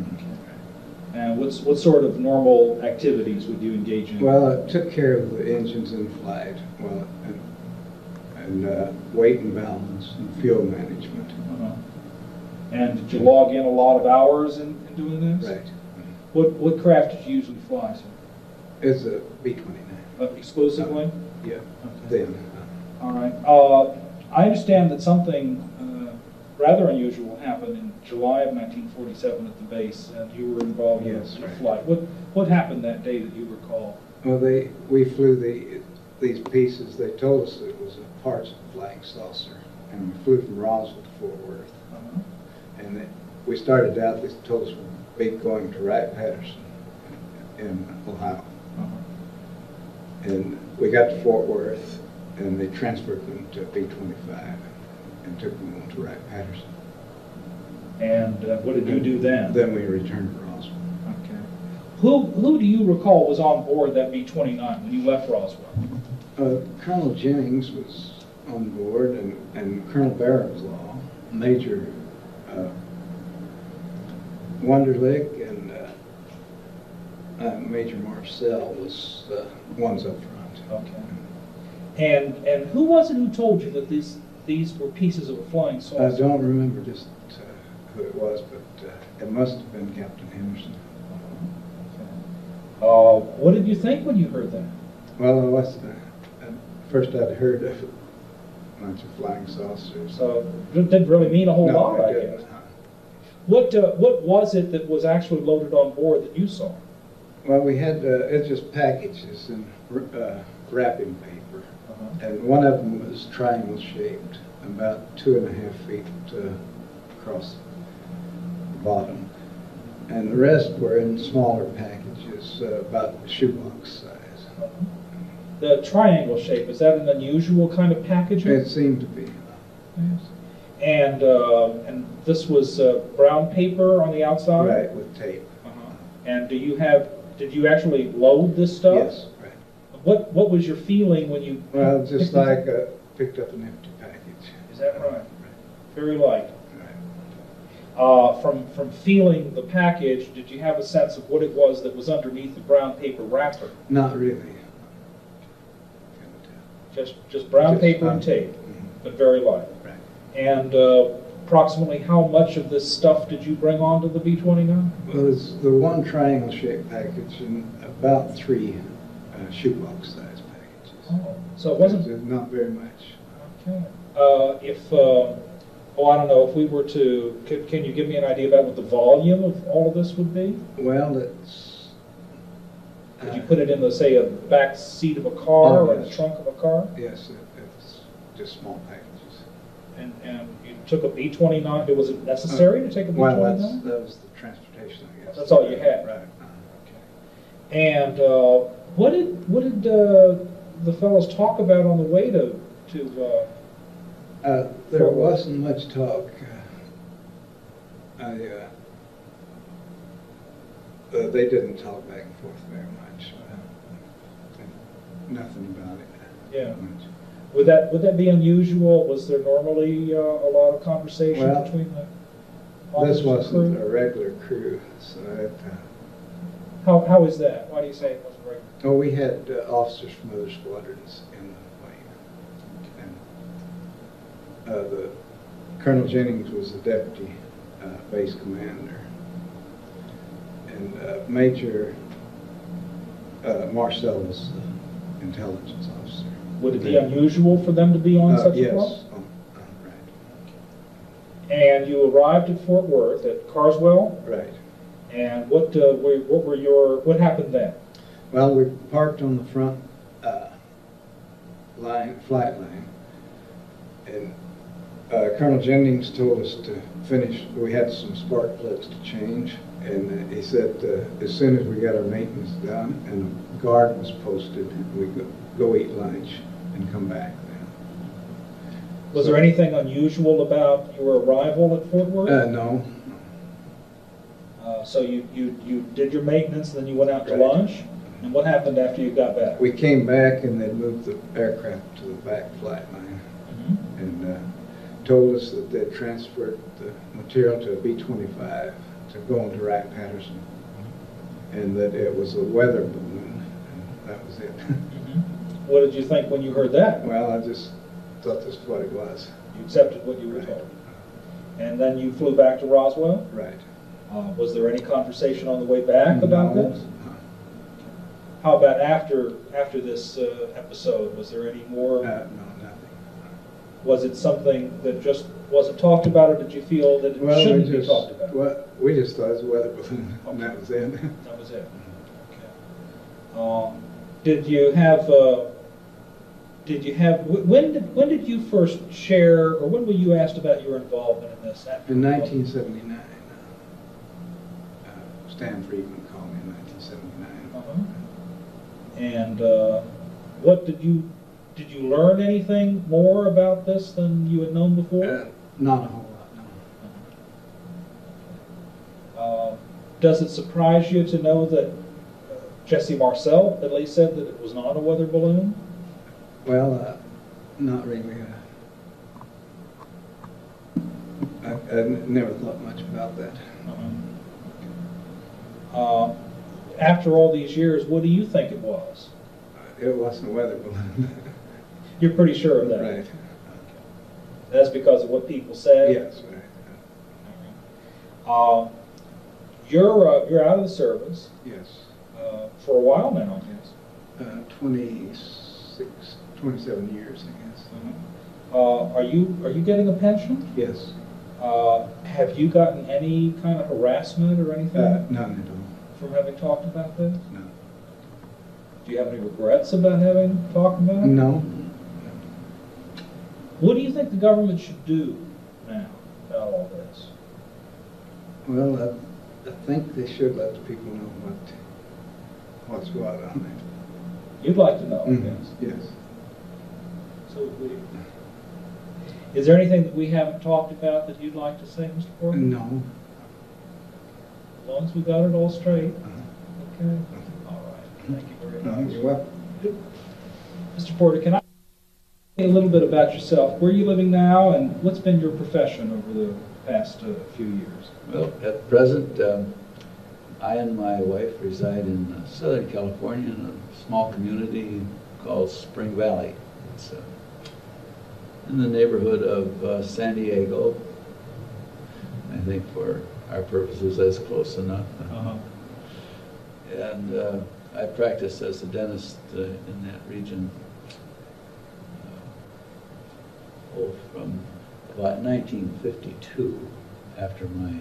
And what sort of normal activities would you engage in? Well, I took care of the engines in flight, well, and weight and balance and fuel management. And did you log in a lot of hours in doing this? Right. What craft did you usually fly, sir? It's a B-29. Exclusively? Yeah. Okay. Then. All right. I understand that something rather unusual happened in July of 1947 at the base, and you were involved in a flight. What happened that day that you recall? Well, we flew these pieces. They told us it was a parts of the flying saucer, and we flew from Roswell to Fort Worth. And we started out. They told us we'd be going to Wright-Patterson in Ohio, and we got to Fort Worth, and they transferred them to B-25 and took them on to Wright-Patterson. And what did you do then? Then we returned to Roswell. Okay. Who do you recall was on board that B-29 when you left Roswell? Colonel Jennings was on board, and Colonel Barronslaw, Major Wunderlich, and Major Marcel was the ones up front. Okay. And who was it who told you that these were pieces of a flying saucer? I don't remember just who it was, but it must have been Captain Henderson. What did you think when you heard that? Well, I was first I'd heard of a bunch of flying saucers. So it didn't really mean a whole No, lot, it I didn't. guess. What was it that was actually loaded on board that you saw? Well, we had it's just packages and wrapping paper, and one of them was triangle shaped, about 2.5 feet across the bottom, and the rest were in smaller packages, about shoebox size. The triangle shape, is that an unusual kind of packaging? It seemed to be. Yes. And this was brown paper on the outside? Right, with tape. And did you actually load this stuff? Yes, right. What was your feeling when you... Well, just like picked up an empty package. Is that right? Very light. Right. From feeling the package, did you have a sense of what it was that was underneath the brown paper wrapper? Not really. Just brown paper and tape, but very light. Right. And approximately how much of this stuff did you bring onto the B-29? Well, it's the one triangle-shaped package and about 3 shoebox size packages. Oh, so it wasn't... Not very much. Okay. I don't know, if we were to... Can you give me an idea about what the volume of all of this would be? Well, it's... Would you put it in, the, say, a back seat of a car or yes. the trunk of a car? Yes, it's just small packages. And you took a B-29. Was it necessary to take a B-29? Well, that was the transportation, I guess. That's all you had? Right. Okay. And what did the fellows talk about on the way to there wasn't much talk. They didn't talk back and forth very much. Nothing about it. Yeah. Much. Would that be unusual? Was there normally a lot of conversation between the officers? This wasn't a regular crew, so it... How is that? Why do you say it wasn't regular? Oh, we had officers from other squadrons in the plane. And the Colonel Jennings was the deputy base commander, and Major Marcel was the intelligence officer. Would it be unusual for them to be on such a club? Yes. Right. And you arrived at Fort Worth at Carswell. Right. And what happened then? Well, we parked on the front flight line, and Colonel Jennings told us to finish. We had some spark plugs to change, and he said as soon as we got our maintenance done and the guard was posted, we go eat lunch and come back then. Was there anything unusual about your arrival at Fort Worth? No. So you did your maintenance, and then you went out to lunch? And what happened after you got back? We came back and they moved the aircraft to the back flight line, and told us that they'd transferred the material to a B-25 to go into Wright-Patterson, and that it was a weather balloon, and that was it. What did you think when you heard that? Well, I just thought this was what it was. You accepted what you were told. And then you flew back to Roswell? Right. Was there any conversation on the way back about this? How about after this episode? Was there any more? No, nothing. Was it something that just wasn't talked about, or did you feel that it shouldn't be talked about? Well, we just thought it was a weather balloon, and that was it. That was it. Okay. Did you have? When did you first share, or when were you asked about your involvement in this? In 1979. Stan Friedman called me in 1979. And what did you learn anything more about this than you had known before? Not a whole lot, no. Does it surprise you to know that Jesse Marcel at least said that it was not a weather balloon? Well, not really. I never thought much about that. After all these years, what do you think it was? It wasn't a weather balloon. You're pretty sure of that? Right. Okay. That's because of what people say? Yes, right. You're out of the service. Yes. For a while now, I guess. 27 years, I guess. Are you getting a pension? Yes. Have you gotten any kind of harassment or anything? None at all. From having talked about this? No. Do you have any regrets about having talked about it? No. What do you think the government should do now about all this? Well, I think they should let the people know what's going on. You'd like to know, yes. Yes. So is there anything that we haven't talked about that you'd like to say, Mr. Porter? No. As long as we got it all straight. Okay. All right. Thank you very much. You're welcome. Mr. Porter, can I say a little bit about yourself? Where are you living now, and what's been your profession over the past few years? Well, at present, I and my wife reside in Southern California in a small community called Spring Valley. It's in the neighborhood of San Diego. I think for our purposes that's close enough. And I practiced as a dentist in that region from about 1952, after my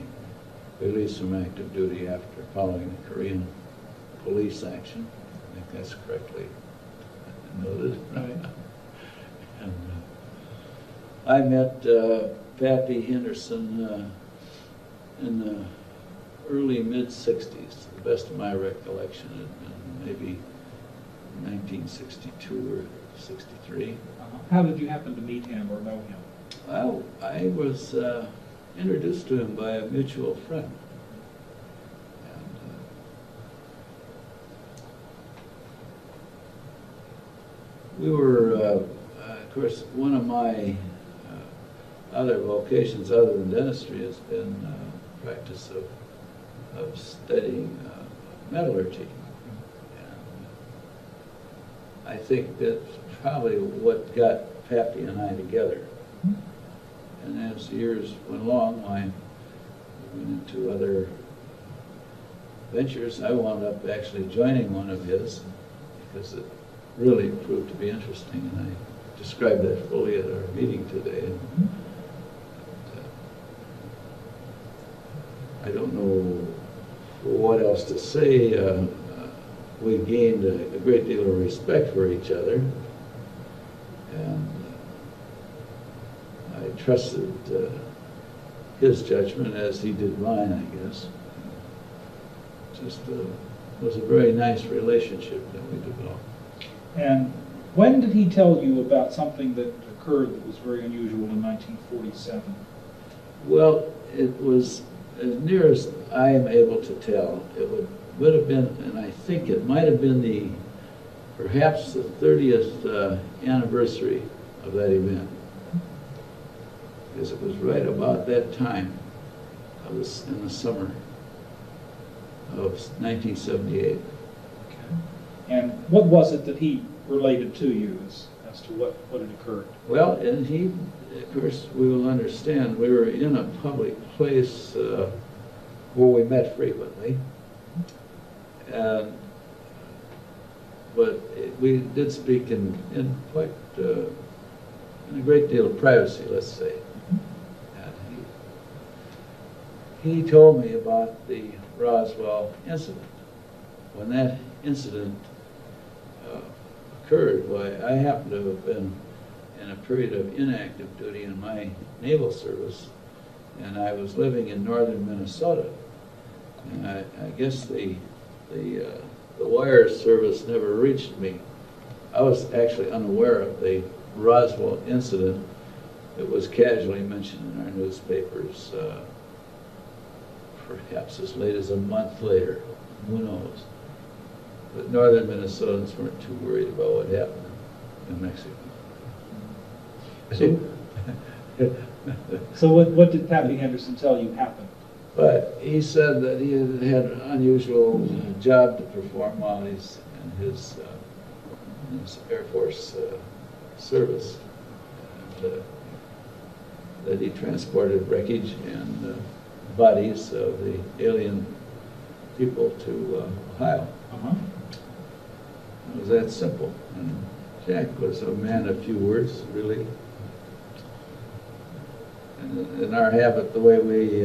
release from active duty after following the Korean police action. I think that's correctly noted. Right. And I met Pappy Henderson in the early mid-60s. To the best of my recollection, it had been maybe 1962 or 63. How did you happen to meet him or know him? Well, I was introduced to him by a mutual friend. And, we were, of course, one of my other vocations other than dentistry has been practice of studying metallurgy. And I think that's probably what got Pappy and I together. And as the years went along, I went into other ventures. I wound up actually joining one of his because it really proved to be interesting, and I described that fully at our meeting today. I don't know what else to say. We gained a great deal of respect for each other, and I trusted his judgment as he did mine, I guess. Just was a very nice relationship that we developed. And when did he tell you about something that occurred that was very unusual in 1947? Well, it was, as near as I am able to tell, it would have been, and I think it might have been perhaps the 30th anniversary of that event. Because it was right about that time, in the summer of 1978. Okay. And what was it that he related to you as to what had occurred? Well, and he, of course, we will understand, we were in a public place where we met frequently. But we did speak in quite, in a great deal of privacy, let's say. And he told me about the Roswell incident. When that incident occurred, why, I happened to have been in a period of inactive duty in my naval service, and I was living in northern Minnesota. And I guess the wire service never reached me. I was actually unaware of the Roswell incident. It was casually mentioned in our newspapers, perhaps as late as a month later. Who knows? But northern Minnesotans weren't too worried about what happened in Mexico. So what did Pappy Henderson tell you happened? But he said that he had an unusual job to perform while he's in his Air Force service. And, that he transported wreckage and bodies of the alien people to Ohio. It was that simple. And Jack was a man of few words, really. And in our habit, the way we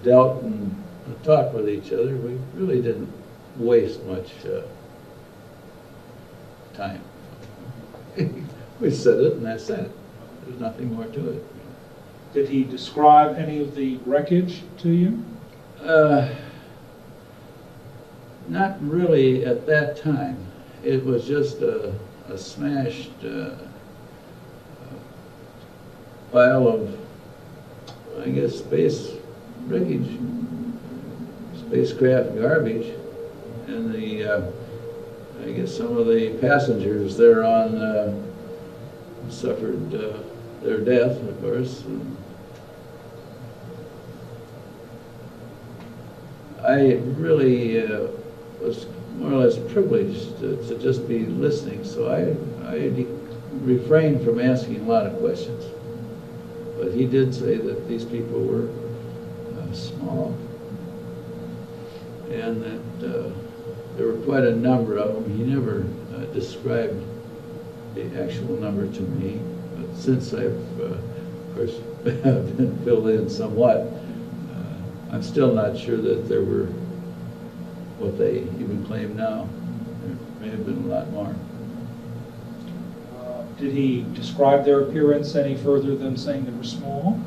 dealt and talked with each other, we really didn't waste much time. We said it and that's it. There's nothing more to it. Did he describe any of the wreckage to you? Not really at that time. It was just a smashed pile of, I guess, space wreckage, spacecraft garbage, and I guess some of the passengers thereon suffered their death, of course. And I really was more or less privileged to just be listening, so I refrained from asking a lot of questions. But he did say that these people were small, and that there were quite a number of them. He never described the actual number to me, but since I've, of course, been filled in somewhat, I'm still not sure that there were what they even claim now. There may have been a lot more. Did he describe their appearance any further than saying they were small?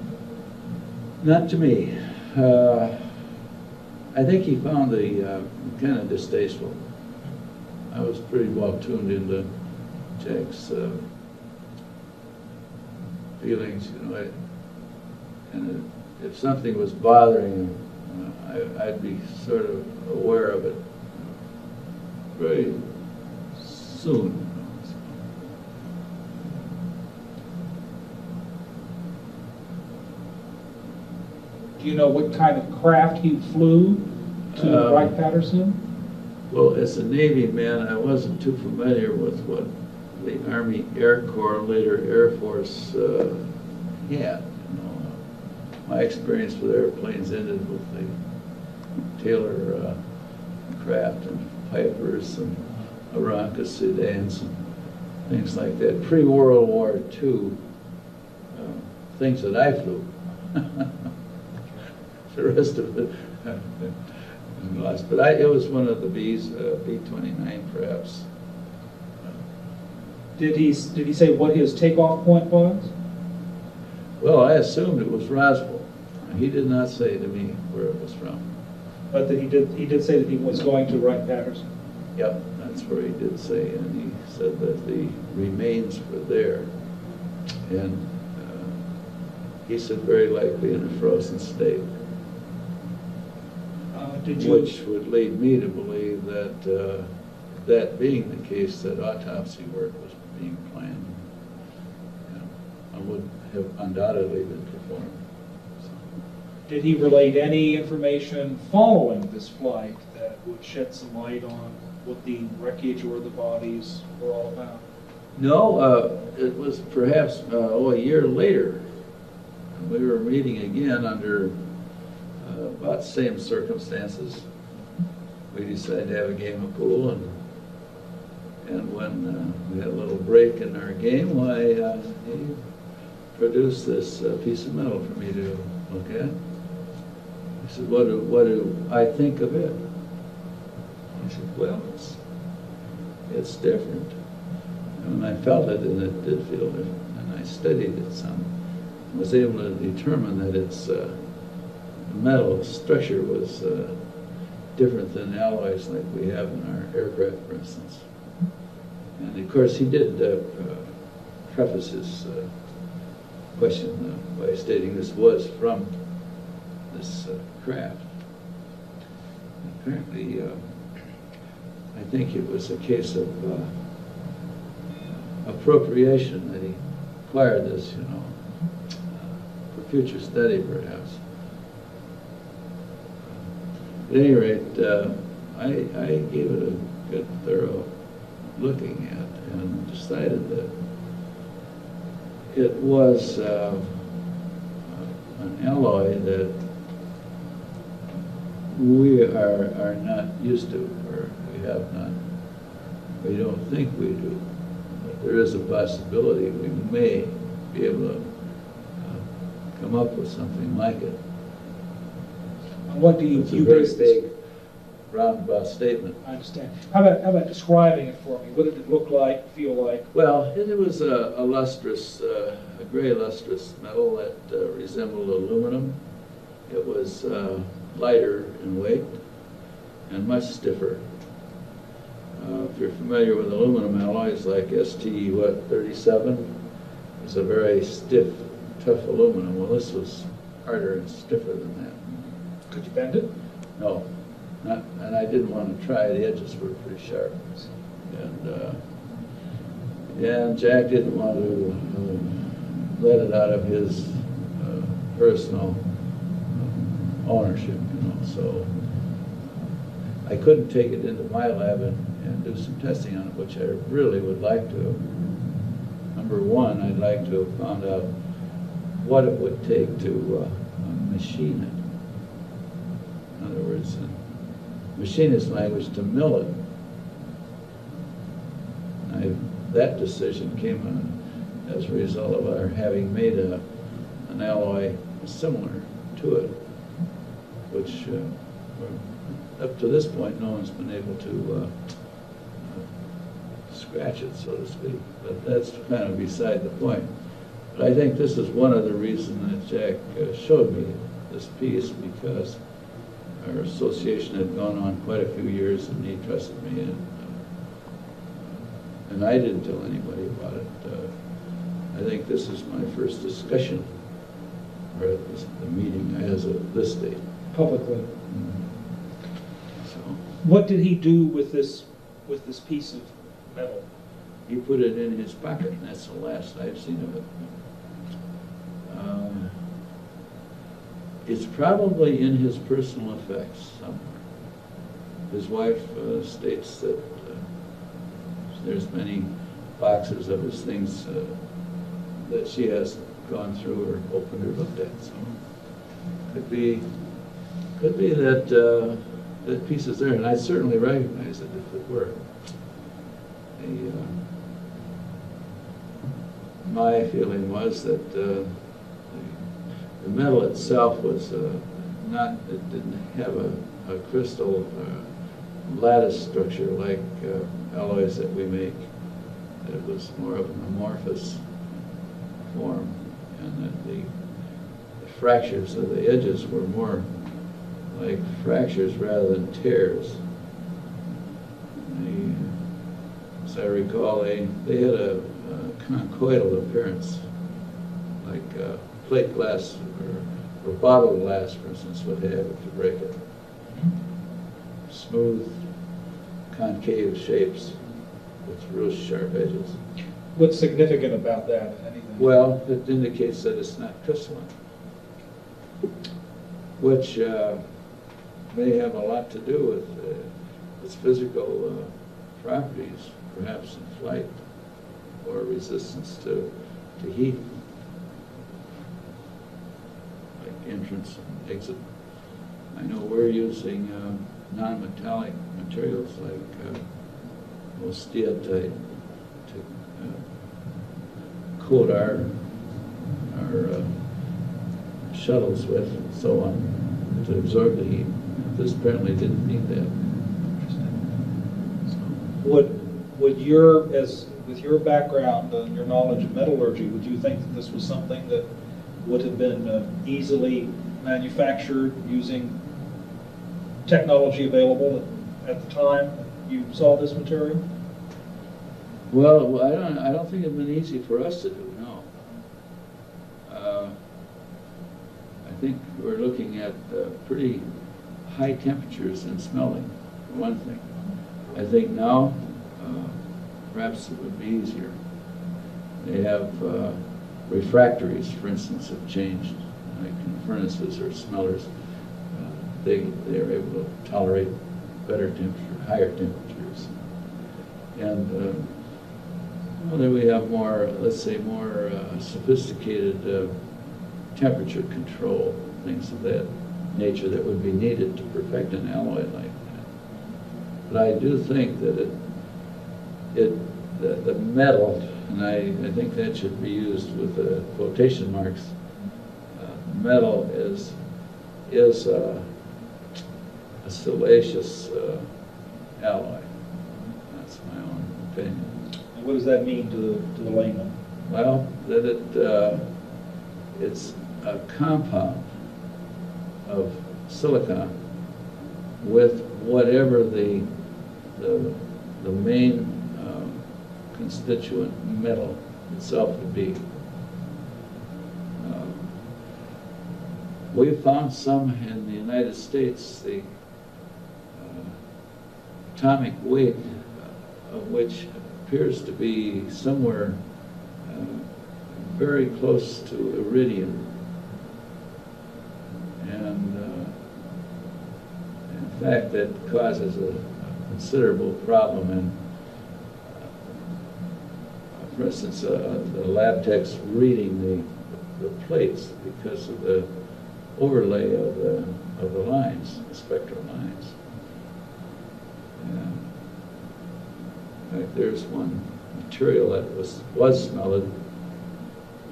Not to me. I think he found the kind of distasteful. I was pretty well tuned into Jack's feelings, you know. And if something was bothering him, I'd be sort of aware of it very soon. Do you know what kind of craft he flew to Wright-Patterson? Well, as a Navy man, I wasn't too familiar with what the Army Air Corps, later Air Force, had. You know, my experience with airplanes ended with the Taylor craft and Pipers and Aranca sedans and things like that. Pre-World War II, things that I flew. The rest of it lost. But it was one of the Bs, B-29 perhaps. Did he say what his takeoff point was? Well, I assumed it was Roswell. He did not say to me where it was from. But that he did say that he was going to Wright-Patterson. Yep, that's where he did say, and he said that the remains were there. And he said very likely in a frozen state. Which would lead me to believe that, that being the case, that autopsy work was being planned and would have undoubtedly been performed. So. Did he relate any information following this flight that would shed some light on what the wreckage or the bodies were all about? No, it was perhaps a year later. We were meeting again under about the same circumstances. We decided to have a game of pool, and when we had a little break in our game, why he produced this piece of metal for me to look at. He said, what do I think of it? I said, well, it's different. And I felt it, and it did feel different. And I studied it some. I was able to determine that its metal structure was different than alloys like we have in our aircraft, for instance. And of course, he did preface his question by stating this was from this craft. Apparently, I think it was a case of appropriation that he acquired this, you know, for future study, perhaps. At any rate, I gave it a good, thorough looking at and decided that it was an alloy that we are not used to, or we have not. We don't think we do. But there is a possibility we may be able to come up with something like it. What do you It's a very big, roundabout statement. I understand. How about describing it for me? What did it look like, feel like? Well, it was a lustrous, a gray lustrous metal that resembled aluminum. It was lighter in weight and much stiffer. If you're familiar with aluminum alloys like ST37, it's a very stiff, tough aluminum. Well, this was harder and stiffer than that. Could you bend it? No, not, and I didn't want to try. The edges were pretty sharp, and Jack didn't want to let it out of his personal ownership, you know. So I couldn't take it into my lab and do some testing on it, which I really would like to. Number one, I'd like to have found out what it would take to machine it. In other words, in machinist language, to mill it. That decision came as a result of our having made an alloy similar to it, which up to this point no one's been able to scratch it, so to speak. But that's kind of beside the point. But I think this is one of the reasons that Jack showed me this piece, because our association had gone on quite a few years, and he trusted me, and I didn't tell anybody about it. I think this is my first discussion, or at least the meeting as of this date. Publicly. Mm-hmm. So what did he do with this piece of metal? He put it in his pocket, and that's the last I've seen of it. It's probably in his personal effects somewhere. His wife states that there's many boxes of his things that she has gone through or opened or looked at. So could be that that piece is there, and I certainly recognize it if it were. My feeling was that the metal itself was not, it didn't have a crystal lattice structure like alloys that we make. It was more of an amorphous form, and that the fractures of the edges were more like fractures rather than tears. As I recall, they had a conchoidal appearance, like plate glass or bottle glass, for instance, would have if you break it. Smooth, concave shapes with real sharp edges. What's significant about that? Anything? Well, it indicates that it's not crystalline, which may have a lot to do with its physical properties, perhaps in flight or resistance to heat, like entrance and exit. I know we're using non-metallic materials like steatite to coat our shuttles with and so on to absorb the heat. This apparently didn't need that. Would your, with your background and your knowledge of metallurgy, would you think that this was something that would have been easily manufactured using technology available at the time you saw this material? Well, I don't think it'd been easy for us to do. No. I think we're looking at pretty high temperatures in smelting, for one thing. I think now, perhaps it would be easier. They have refractories, for instance, have changed, like in furnaces or smellers. They are able to tolerate better temperature, higher temperatures. And well, then we have more, let's say, more sophisticated temperature control, things of that nature that would be needed to perfect an alloy like that. But I do think that the metal, and I think that should be used with quotation marks, metal is a siliceous alloy. That's my own opinion. And what does that mean to the layman? Well, that it's a compound of silicon with whatever the main constituent metal itself would be. We found some in the United States, the atomic weight of which appears to be somewhere very close to iridium. And in fact, that causes a considerable problem in, for instance, the lab techs reading the plates because of the overlay of the lines, the spectral lines. And in fact, there's one material that was smelted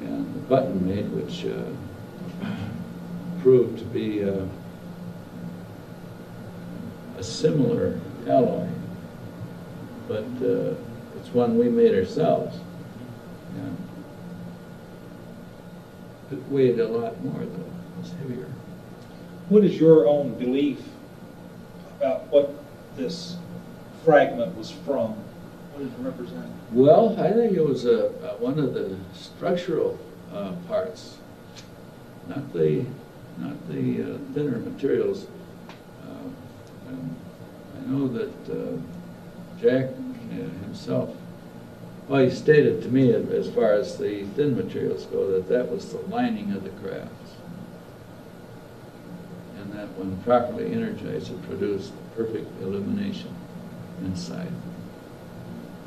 and the button made, which proved to be a similar alloy, but it's one we made ourselves. And it weighed a lot more, though. It was heavier. What is your own belief about what this fragment was from? What does it represent? Well, I think it was one of the structural parts, not the thinner materials. I know that Jack himself, well, he stated to me as far as the thin materials go that was the lining of the crafts. And that when properly energized, it produced perfect illumination inside.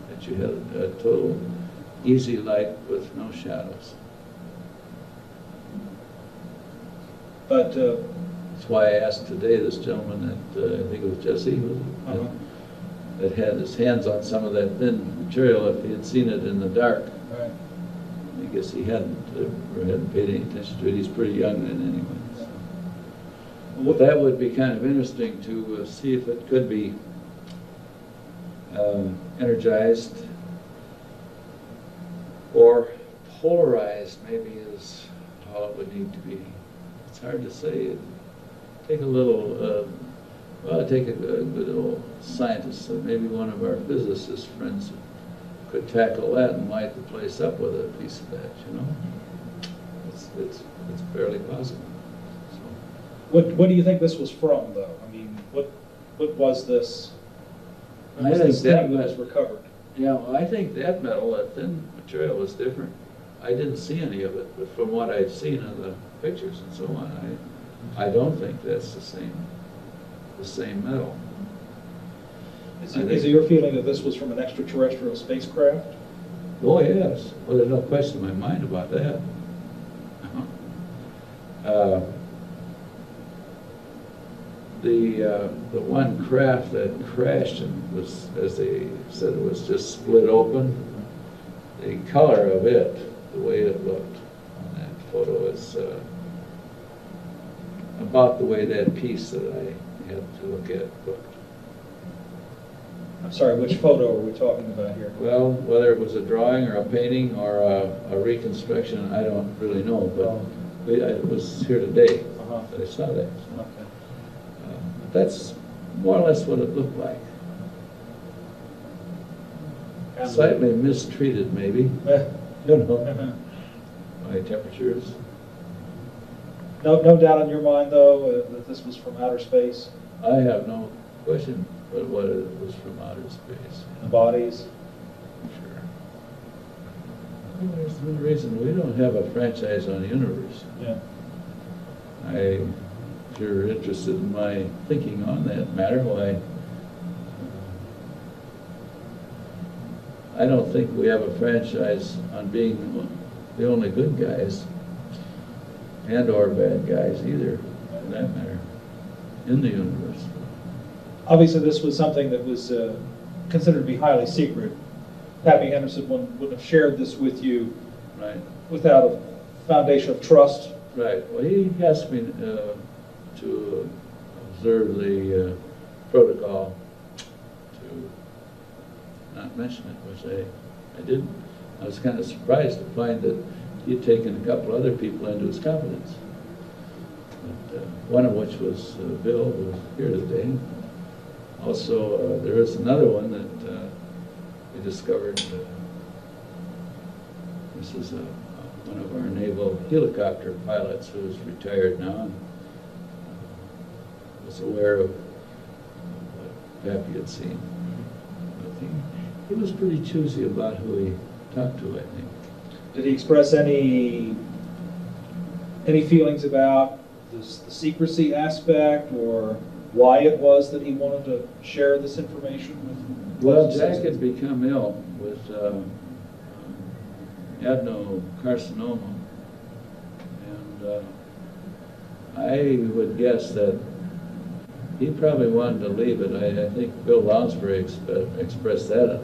That you had a total easy light with no shadows. But that's why I asked today this gentleman that, I think it was Jesse, was it? That had his hands on some of that thin material, if he had seen it in the dark. Right. I guess he hadn't, or hadn't paid any attention to it. He's pretty young then anyway. So. Well, that would be kind of interesting to see if it could be energized or polarized, maybe is how it would need to be. It's hard to say. It'd take a little, well, take a good old scientist, maybe one of our physicist friends could tackle that and light the place up with a piece of that, you know? It's fairly possible. So. What do you think this was from, though? I mean, what was this? What was this thing that was recovered? Yeah, well, I think that metal, that thin material, was different. I didn't see any of it, but from what I've seen of the pictures and so on, I don't think that's the same metal. Is it your feeling that this was from an extraterrestrial spacecraft? Oh, yes. Well, there's no question in my mind about that. The one craft that crashed and was, as they said, it was just split open. The color of it, the way it looked on that photo, is about the way that piece that I had to look at looked. I'm sorry, which photo are we talking about here? Well, whether it was a drawing or a painting or a reconstruction, I don't really know, but it was here today that I saw that. So. Okay. That's more or less what it looked like. Slightly mistreated, maybe. You know, by temperatures. No doubt in your mind, though, that this was from outer space? I have no question but what it was from outer space. The bodies? Sure. Well, there's no reason we don't have a franchise on the universe. Yeah. If you're interested in my thinking on that matter, why, I don't think we have a franchise on being the only good guys and or bad guys either, for that matter, in the universe. Obviously, this was something that was considered to be highly secret. Pappy Henderson wouldn't have shared this with you without a foundation of trust. Right. Well, he asked me to observe the protocol, to not mention it, which I didn't. I was kind of surprised to find that he'd taken a couple other people into his confidence. But, one of which was Bill, who was here today. Also, there is another one that we discovered. This is one of our naval helicopter pilots who's retired now. Was aware of what Pappy had seen. He was pretty choosy about who he talked to, I think. Did he express any feelings about the secrecy aspect, or why it was that he wanted to share this information with? Well, Jack had become ill with adenocarcinoma, and I would guess that he probably wanted to leave it. I think Bill Lounsbury expressed that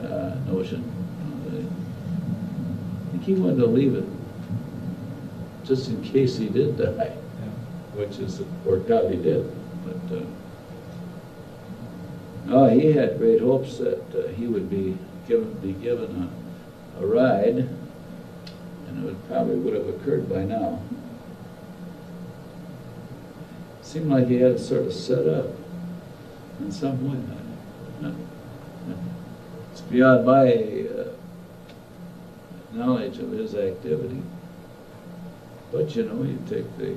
notion. I think he wanted to leave it just in case he did die, which is worked out, he did. But no, he had great hopes that he would be given a ride, and it probably would have occurred by now. Seemed like he had it sort of set up in some way. It's beyond my knowledge of his activity. But you know, you take the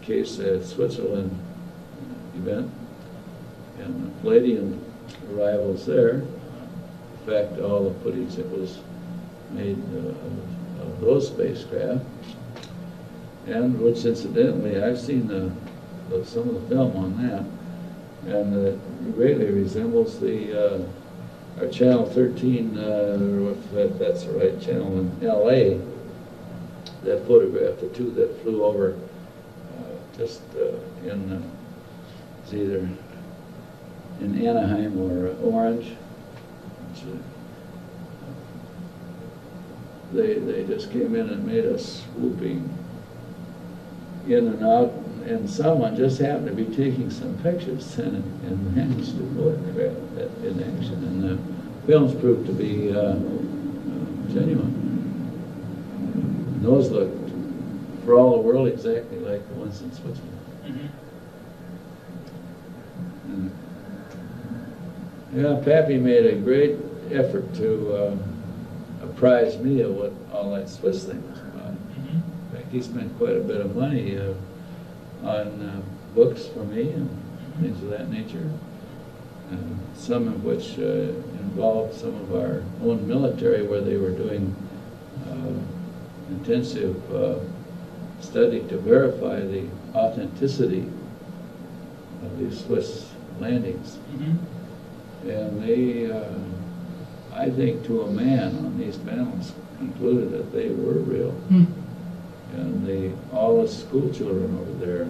case at Switzerland event and the Palladium arrivals there. In fact, all the footage that was made of those spacecraft, and which incidentally I've seen some of the film on that, and it greatly resembles our Channel 13, if that's the right channel in L.A., that photograph, the two that flew over just it's either in Anaheim or Orange. They just came in and made us swooping in and out, and someone just happened to be taking some pictures and managed to photograph that in action, and the films proved to be genuine. And those looked, for all the world, exactly like the ones in Switzerland. Mm-hmm. Yeah, Pappy made a great effort to apprise me of what all that Swiss thing was about. In fact, he spent quite a bit of money on books for me and things of that nature, some of which involved some of our own military, where they were doing intensive study to verify the authenticity of these Swiss landings. And they, I think to a man on these panels, concluded that they were real. And all the school children over there,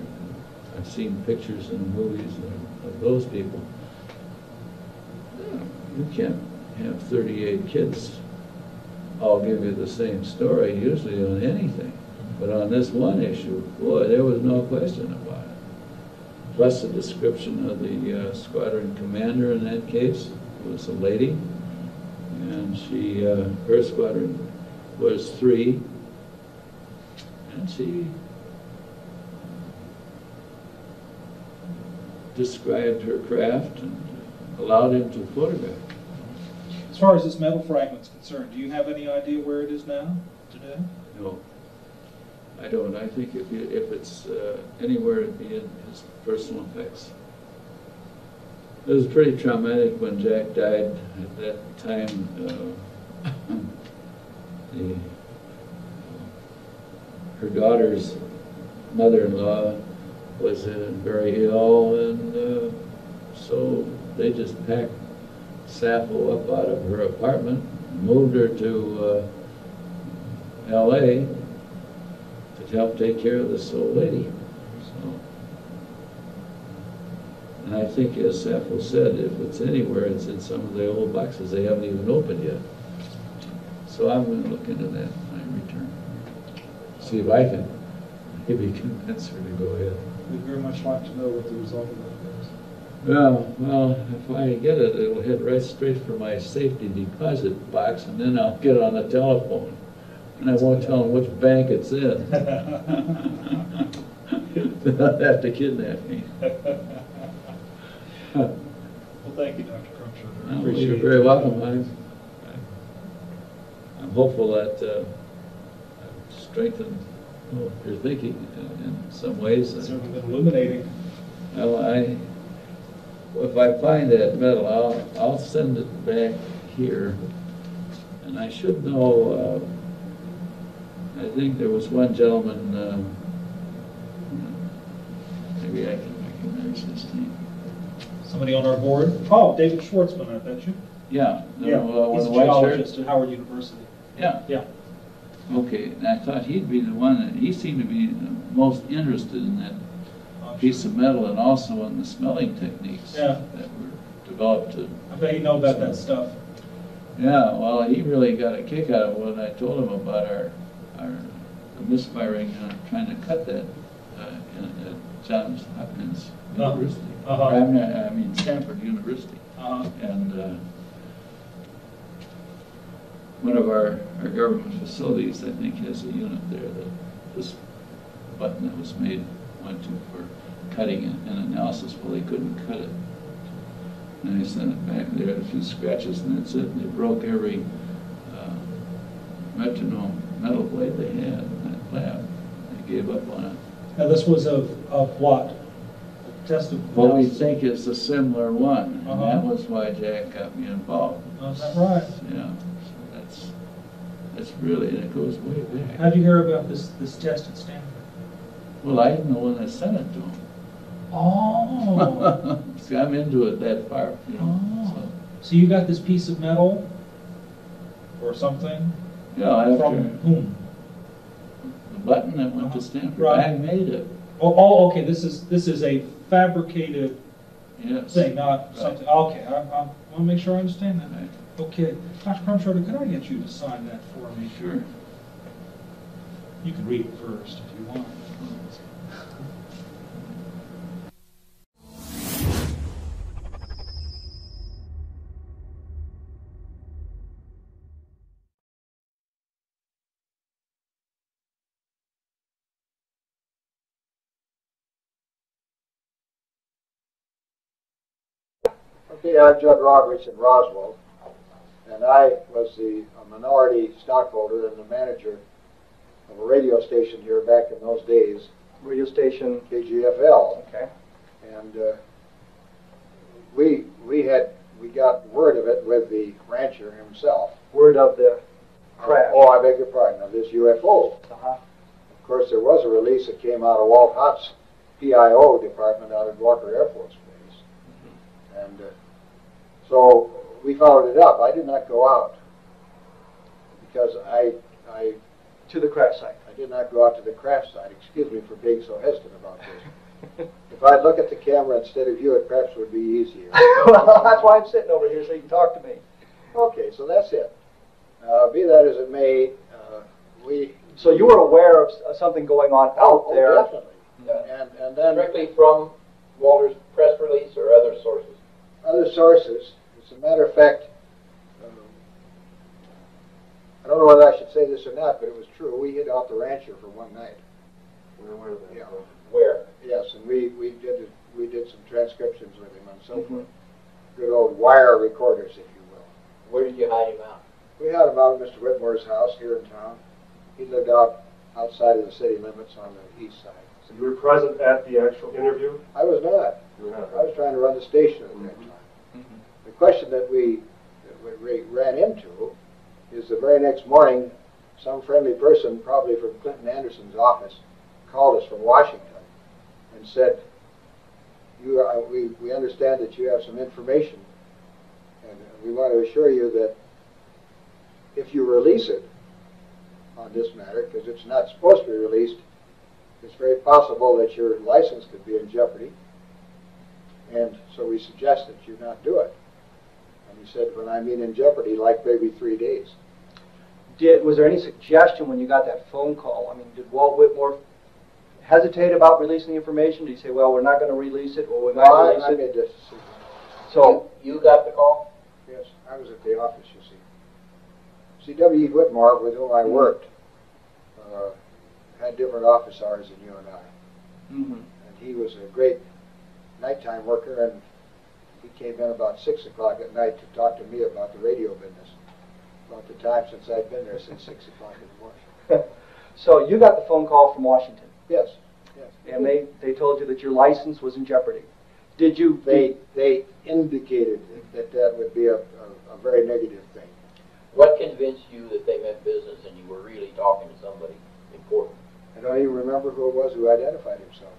I've seen pictures and movies of those people. You can't have 38 kids all give you the same story, usually on anything. But on this one issue, boy, there was no question about it. Plus the description of the squadron commander in that case was a lady, and she, her squadron was 3, and she described her craft and allowed him to photograph. As far as this metal fragment's concerned, do you have any idea where it is now, today? No, I don't. I think if it's anywhere, it'd be in his personal effects. It was pretty traumatic when Jack died. At that time, her daughter's mother-in-law was very ill, and so they just packed Sappho up out of her apartment, moved her to L.A. to help take care of this old lady. So, and I think, as Sappho said, if it's anywhere, it's in some of the old boxes they haven't even opened yet. So I'm going to look into that when I return. See if I can maybe convince her to go ahead. We'd very much like to know what the result of that is. Well, if I get it, it'll head right straight for my safety deposit box, and then I'll get on the telephone. And I won't tell them which bank it's in. They'll have to kidnap me. Well, thank you, Dr. Crumshaw. Well, you're very welcome. I'm hopeful that I've strengthened your thinking in some ways. It's certainly been illuminating. Well, if I find that metal, I'll send it back here. And I should know, I think there was one gentleman, maybe I can recognize his name. Somebody on our board? Oh, David Schwartzman, I bet you. Yeah. Yeah, he's a geologist at Howard University. Yeah. Yeah. Okay, and I thought he'd be the one that, he seemed to be the most interested in that piece of metal, and also in the smelling techniques that were developed to... I bet you know about that stuff. Yeah, well, he really got a kick out of when I told him about our misfiring trying to cut that at Johns Hopkins University. I mean Stanford University. And one of our government facilities, I think, has a unit there that this button that was made went to for cutting and analysis. Well, they couldn't cut it. And they sent it back. They had a few scratches, and that's it. They broke every metronome metal blade they had in that lab. They gave up on it. Now, this was of what? A test of what we think is a similar one. And that was why Jack got me involved. Oh, is that right? Yeah. So that's really, and it goes way back. How did you hear about this test at Stanford? Well, I'm the one that sent it to him. Oh. See, I'm into it that far, you know. Oh. So you got this piece of metal or something? Yeah, from whom? The button that went to Stanford. Right. I made it. Okay. This is a fabricated thing, not something. Okay, I want to make sure I understand that. Right. Okay, Dr. Crumsharder, could I get you to sign that for me? Sure. You can read it first if you want. Okay, I'm Judd Roberts in Roswell, and I was a minority stockholder and the manager of a radio station here back in those days. Radio station. KGFL. Okay. And we got word of it with the rancher himself. Word of the crash. Oh, I beg your pardon, of this UFO. Uh-huh. Of course, there was a release that came out of Walt Hutt's PIO department out at Walker Air Force Base. And so we followed it up. I did not go out because I to the crash site. I did not go out to the crash site. Excuse me for being so hesitant about this. If I'd look at the camera instead of you, it perhaps would be easier. Well, that's why I'm sitting over here so you can talk to me. Okay, so that's it. Be that as it may, we... So you were aware of something going on out there? Oh, definitely. And then... Directly from Walter's press release or other sources? Other sources. As a matter of fact, I don't know whether I should say this or not, but it was true. We hid out the rancher for one night. Where were they? Yeah. Where? Yes, and we did some transcriptions with him and so forth. Good old wire recorders, if you will. Where did you hide him out? We had him out at Mr. Whitmore's house here in town. He lived outside of the city limits on the east side. So you were present at the actual interview? I was not. You were not. I was trying to run the station at that time. The question that we ran into is the very next morning, some friendly person, probably from Clinton Anderson's office, called us from Washington and said, we understand that you have some information, and we want to assure you that if you release it on this matter, because it's not supposed to be released, it's very possible that your license could be in jeopardy, and so we suggest that you not do it. And he said, when I mean in jeopardy, like maybe 3 days. Was there any suggestion when you got that phone call? I mean, did Walt Whitmore hesitate about releasing the information? Did he say, well, we're not going to release it, or we might release I it? made this decision. So you got the call? Yes, I was at the office, you see. See, W.E. Whitmore, with whom I worked, had different office hours than you and I. And he was a great nighttime worker, and he came in about 6 o'clock at night to talk to me about the radio business. About the time since I'd been there since 6 o'clock in the morning. So you got the phone call from Washington? Yes, yes. And they told you that your license was in jeopardy. Did you? They indicated that would be a very negative thing. What convinced you that they meant business and you were really talking to somebody important? I don't even remember who it was who identified himself.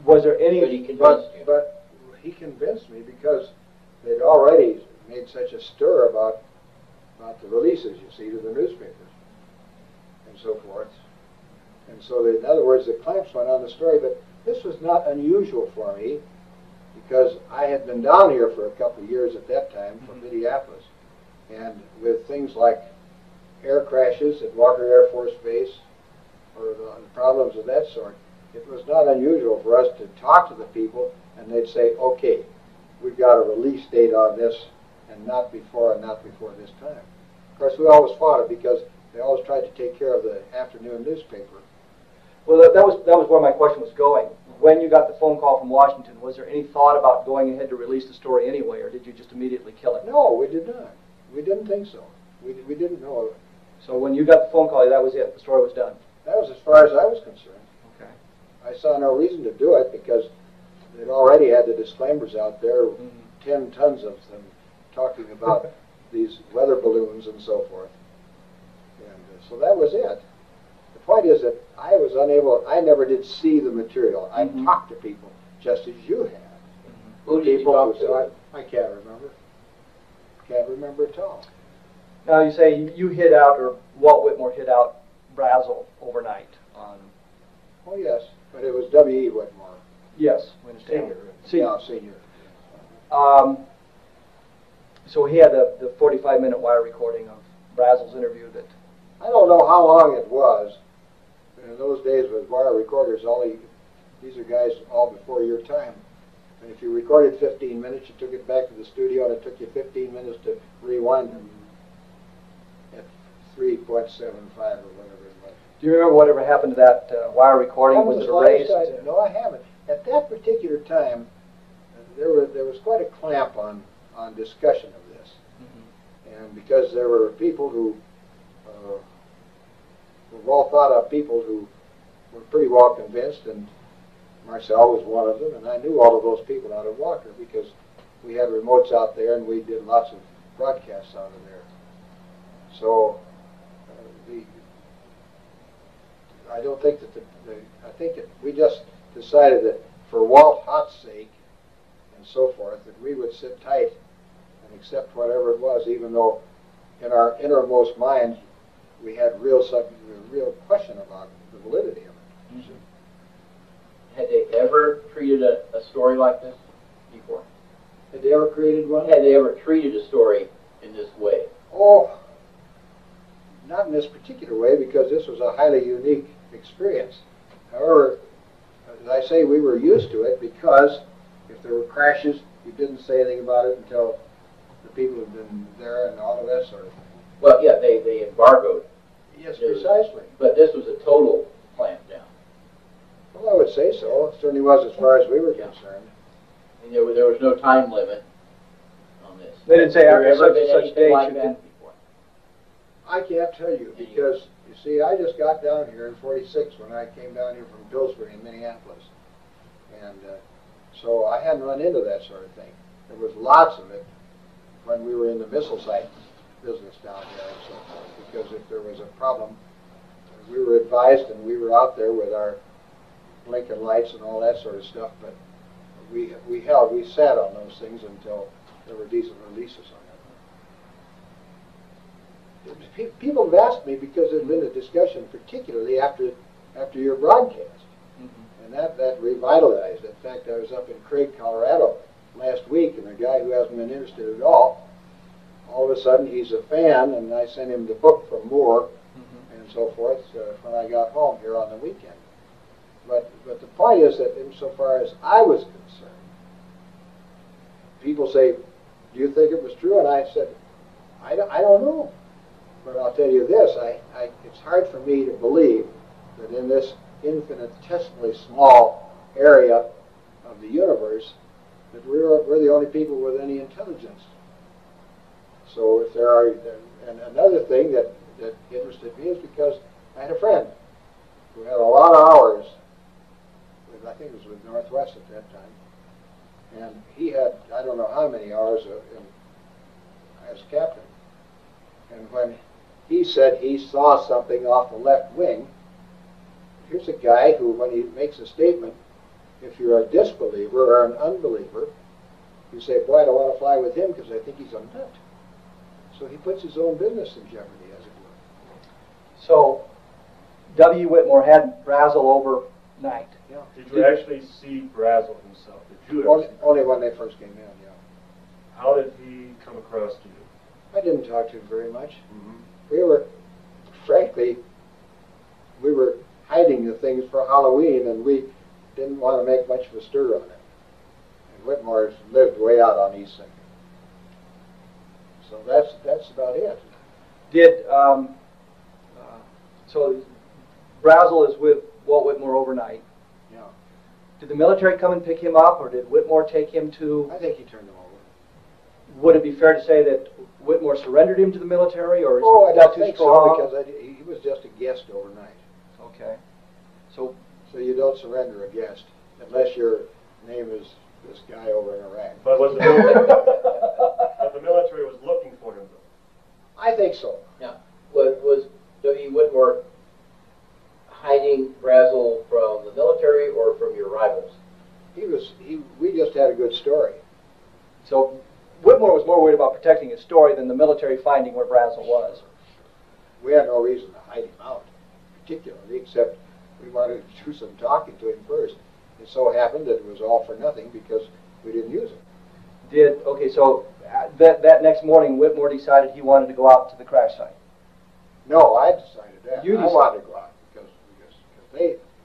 Was there any? But he convinced you. But he convinced me because they'd already made such a stir about the releases, you see, to the newspapers and so forth. And so, in other words, the clamps went on the story, but this was not unusual for me because I had been down here for a couple of years at that time from Minneapolis, and with things like air crashes at Walker Air Force Base or the problems of that sort, it was not unusual for us to talk to the people and they'd say, okay, we've got a release date on this and not before this time. Of course, we always fought it because they always tried to take care of the afternoon newspaper. Well, that was where my question was going. When you got the phone call from Washington, was there any thought about going ahead to release the story anyway, or did you just immediately kill it? No, we did not. We didn't think so. We didn't know of it. So when you got the phone call, that was it. The story was done. That was as far as I was concerned. Okay. I saw no reason to do it because they'd already had the disclaimers out there, 10 tons of them, talking about these weather balloons and so forth. And so that was it. The point is that I was unable, I never did see the material. I talked to people just as you have. Who did you talk to? I can't remember. Can't remember at all. Now you say you hid out, or Walt Whitmore hid out Brazil overnight. Oh yes. But it was W.E. Whitmore. Yes. Senior. Senior. Yeah, senior. So he had the 45-minute wire recording of Brazel's interview that... I don't know how long it was. In those days with wire recorders, these are guys all before your time. And if you recorded 15 minutes, you took it back to the studio, and it took you 15 minutes to rewind them at 3.75 or whatever it was. Do you remember whatever happened to that wire recording? Was it erased? No, I haven't. At that particular time, there was quite a clamp on discussion of this. And because there were people who were well thought of people who were pretty well convinced, and Marcel was one of them, and I knew all of those people out of Walker because we had remotes out there and we did lots of broadcasts out of there. So I don't think that I think that we just decided that for Walt Hott's sake and so forth, that we would sit tight and accept whatever it was, even though in our innermost minds we had real question about the validity of it. Mm-hmm. Had they ever treated a story like this before? Had they ever created one? Had they ever treated a story in this way? Oh, not in this particular way, because this was a highly unique experience. However, as I say, we were used to it because if there were crashes, you didn't say anything about it until the people had been there and all of that sort of thing. Well, yeah, they embargoed. Yes, precisely. But this was a total clamp down. Well, I would say so. It certainly was as far as we were concerned. And there was no time limit on this. They didn't say after such and such anything date like you that can... before? I can't tell you because, you see, I just got down here in '46 when I came down here from Pillsbury in Minneapolis. And so I hadn't run into that sort of thing. There was lots of it when we were in the missile site business down here and so forth, because if there was a problem, we were advised and we were out there with our blinking lights and all that sort of stuff, but we sat on those things until there were decent releases on it. People have asked me because there's been a discussion, particularly after your broadcast, and that revitalized it. In fact, I was up in Craig, Colorado last week, and a guy who hasn't been interested at all of a sudden he's a fan, and I sent him the book from Moore and so forth when I got home here on the weekend. But the point is that insofar as I was concerned, people say, do you think it was true? And I said, I don't know. But I'll tell you this, it's hard for me to believe that in this infinitesimally small area of the universe that we're the only people with any intelligence. So if there are, and another thing that interested me is because I had a friend who had a lot of hours with, I think it was with Northwest at that time, and he had, I don't know how many hours as captain. And when he said he saw something off the left wing, here's a guy who, when he makes a statement, if you're a disbeliever or an unbeliever, you say, boy, I don't want to fly with him because I think he's a nut. So he puts his own business in jeopardy, as it were. So W. Whitmore had Brazel overnight. Yeah. Did you actually see Brazel himself? Did you ever see Only when they first came in, yeah. How did he come across to you? I didn't talk to him very much. We were, frankly, hiding the things for Halloween, and we didn't want to make much of a stir on it. And Whitmore lived way out on East Second. So that's about it. Did so Brazel is with Walt Whitmore overnight. Yeah. Did the military come and pick him up, or did Whitmore take him to... I think he turned him over. Would it be fair to say that Whitmore surrendered him to the military, or is I that don't too think strong? so, because he was just a guest overnight. Okay. So you don't surrender a guest unless your name is this guy over in Iraq. But was the military was looking for him, though? I think so. Yeah. Was W. Whitmore hiding Brazel from the military or from your rivals? We just had a good story. So Whitmore was more worried about protecting his story than the military finding where Brazel was. We had no reason to hide him out, particularly, except we wanted to do some talking to him first. It so happened that it was all for nothing because we didn't use it. Okay, so that next morning, Whitmore decided he wanted to go out to the crash site. No, I decided that. You I wanted to go out because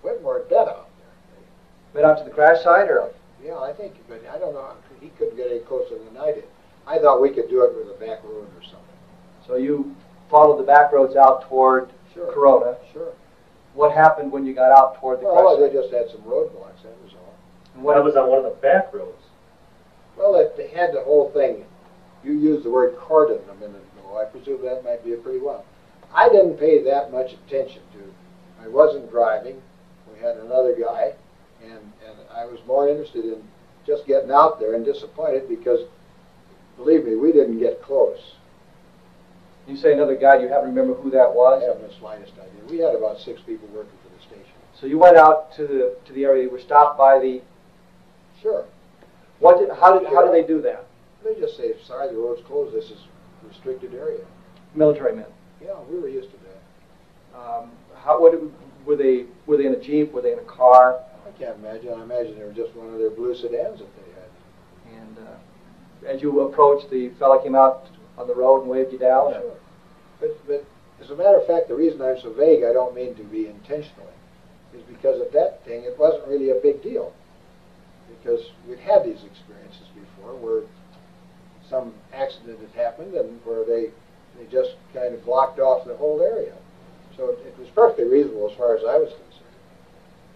Whitmore had been out there. Went out to the crash site, or? Yeah, I think, but I don't know. He couldn't get any closer than I did. I thought we could do it with a back road or something. So you followed the back roads out toward Corona. Sure. What happened when you got out toward the crash Well, site? they just had some roadblocks, that was all. And what was on one of the back roads? Well, they had the whole thing. You used the word cordon a minute ago. I presume that might be it pretty well. I didn't pay that much attention to it. I wasn't driving. We had another guy, and I was more interested in just getting out there, and disappointed because, believe me, we didn't get close. You say another guy, you happen to remember who that was? I haven't the slightest idea. We had about 6 people working for the station. So you went out to the area, you were stopped by the... Sure. How did they do that? They just say, sorry, the road's closed, this is a restricted area. Military men? Yeah, we were used to that. Were they in a Jeep? Were they in a car? I can't imagine. I imagine they were just one of their blue sedans that they had. And as you approached, the fella came out on the road and waved you down? Sure. But as a matter of fact, the reason I'm so vague, I don't mean to be intentionally, is because of that thing, it wasn't really a big deal. Because we'd had these experiences before where some accident had happened and where they just kind of blocked off the whole area. So it was perfectly reasonable as far as I was concerned.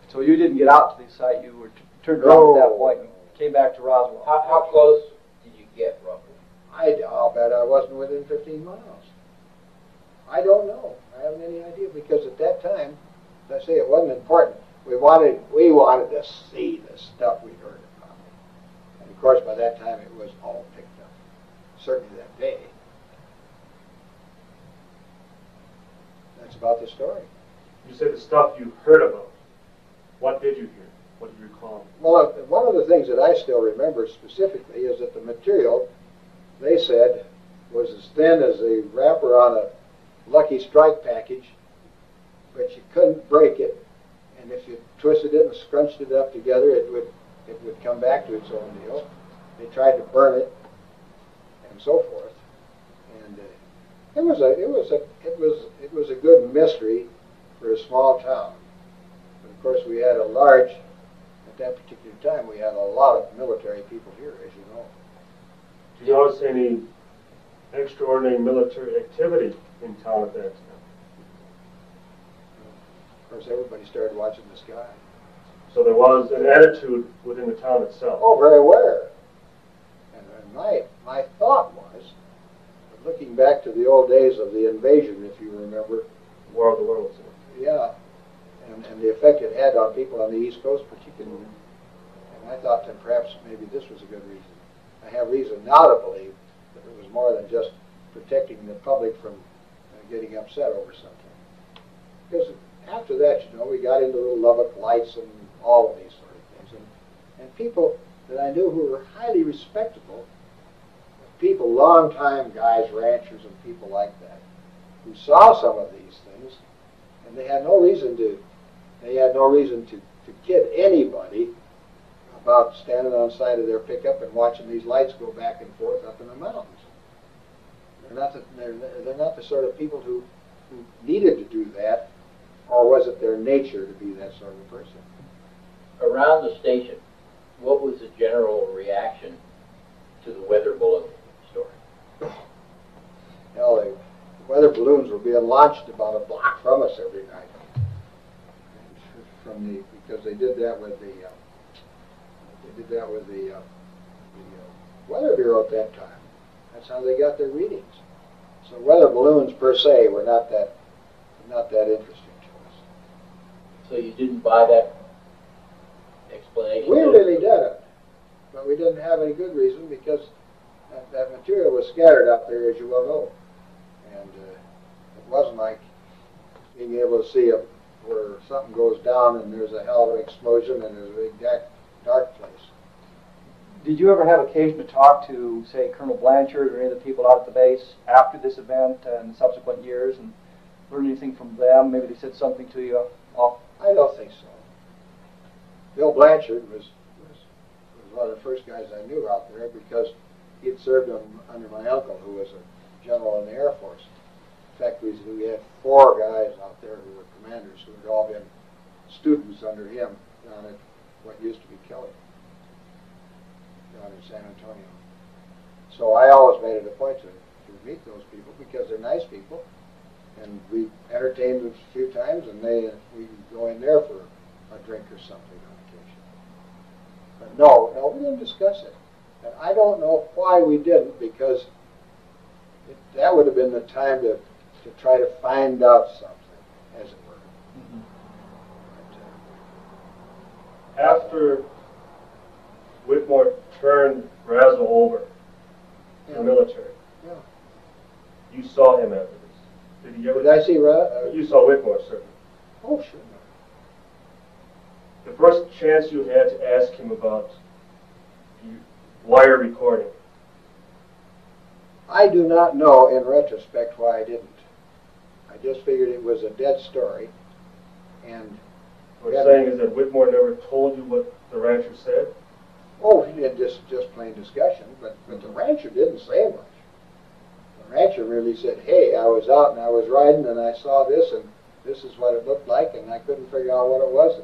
So you didn't get out to the site, you were turned around at that point and came back to Roswell. How close did you get, roughly? I'll bet I wasn't within 15 miles. I don't know. I haven't any idea because at that time, as I say, it wasn't important. We wanted to see the stuff we heard about. And of course, by that time, it was all picked up. Certainly that day. That's about the story. You said the stuff you heard about. What did you hear? What do you recall? Well, one of the things that I still remember specifically is that the material, they said, was as thin as the wrapper on a Lucky Strike package, but you couldn't break it. And if you twisted it and scrunched it up together, it would come back to its own deal. They tried to burn it, and so forth. And it was a good mystery for a small town. But of course, we had at that particular time, we had a lot of military people here, as you know. Do you notice any extraordinary military activity in town at that time? Of course, everybody started watching the sky. So there was an attitude within the town itself. Oh, very aware. And my thought was, looking back to the old days of the invasion, if you remember. War of the Worlds. Yeah. And the effect it had on people on the East Coast particularly. And I thought that perhaps maybe this was a good reason. I have reason now to believe that it was more than just protecting the public from getting upset over something. Because after that, we got into the Lubbock Lights and all of these sort of things. And people that I knew who were highly respectable, people, long-time guys, ranchers and people like that, who saw some of these things, and they had no reason to kid anybody about standing on the side of their pickup and watching these lights go back and forth up in the mountains. They're not the sort of people who needed to do that, or was it their nature to be that sort of person? Around the station, what was the general reaction to the weather balloon story? Hell, the weather balloons were being launched about a block from us every night. Because they did that with the Weather Bureau at that time. That's how they got their readings. So weather balloons per se were not that interesting to us. So you didn't buy that explanation? We really didn't, but we didn't have any good reason because that material was scattered up there, as you well know, and it wasn't like being able to see where something goes down and there's a hell of an explosion and there's a big dark place. Did you ever have occasion to talk to, say, Colonel Blanchard or any of the people out at the base after this event and the subsequent years and learn anything from them? Maybe they said something to you off? I don't think so. Bill Blanchard was one of the first guys I knew out there because he had served under my uncle, who was a general in the Air Force. In fact, we had 4 guys out there who were commanders who had all been students under him down at what used to be Kelly, down in San Antonio. So I always made it a point to meet those people because they're nice people, and we entertained them a few times, and we could go in there for a drink or something on occasion. But no, we didn't discuss it. And I don't know why we didn't, because that would have been the time to try to find out something, as it were. After Whitmore turned Roswell over to the military, you saw him after this. Did he ever? Did I see you saw Whitmore, certainly. Oh, sure. The first chance you had to ask him about wire recording. I do not know, in retrospect, why I didn't. I just figured it was a dead story, and what you're saying is that Whitmore never told you what the rancher said? Oh, he did just plain discussion, but the rancher didn't say much. The rancher really said, hey, I was out and I was riding and I saw this and this is what it looked like and I couldn't figure out what it was.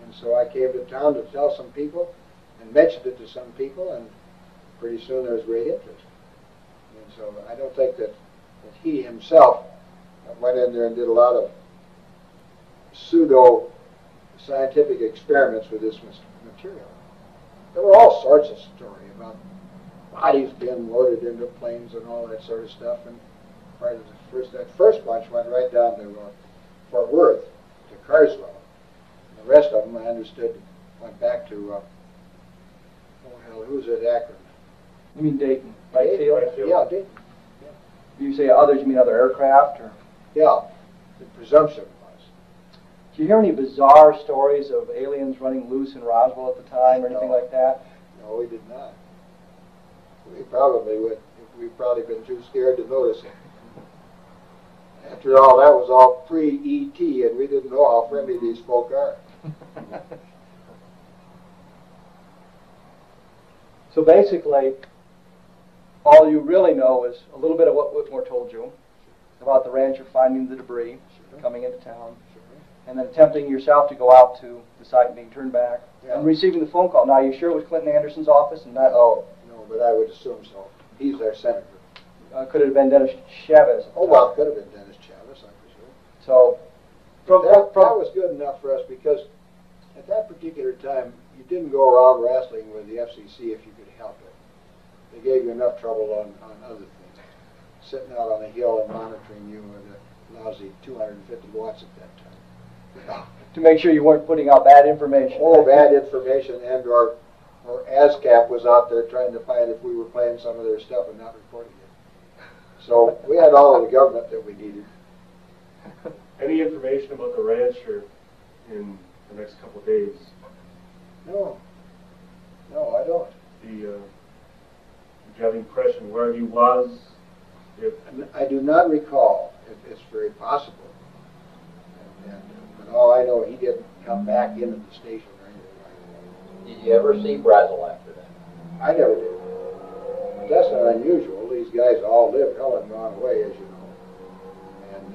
And so I came to town to tell some people and mentioned it to some people, and pretty soon there was great interest. And so I don't think that he himself went in there and did a lot of pseudo-scientific experiments with this material. There were all sorts of stories about bodies being loaded into planes and all that sort of stuff. And part of that first bunch went right down to Fort Worth, to Carswell. And the rest of them, I understood, went back to, who's at Akron? You mean Dayton, right? Dayton? Yeah, Dayton. Yeah. You say others, you mean other aircraft? Or? Yeah, the presumption was. Did you hear any bizarre stories of aliens running loose in Roswell at the time or anything like that? No, we did not. We probably would. We've probably been too scared to notice it. After all, that was all pre-ET, and we didn't know how friendly these folk are. So basically, all you really know is a little bit of what Whitmore told you about the rancher finding the debris, coming into town, and then attempting yourself to go out to the site and being turned back, and receiving the phone call. Now, are you sure it was Clinton Anderson's office and not? Oh, no, but I would assume so. He's our senator. Could it have been Dennis Chavez? Oh, well, it could have been Dennis Chavez, I presume. So, that was good enough for us because at that particular time, you didn't go around wrestling with the FCC if you could help it. They gave you enough trouble on other things. Sitting out on a hill and monitoring you with a lousy 250 watts at that time. To make sure you weren't putting out bad information. Oh, bad information, and or ASCAP was out there trying to find if we were playing some of their stuff and not reporting it. So we had all of the government that we needed. Any information about the rancher in the next couple of days? No, I don't. Did you have the impression where he was? I do not recall. It's very possible. But all I know, he didn't come back into the station or anything. Did you ever see Brazel after that? I never did. But that's not unusual. These guys all lived hell and gone away, as you know. And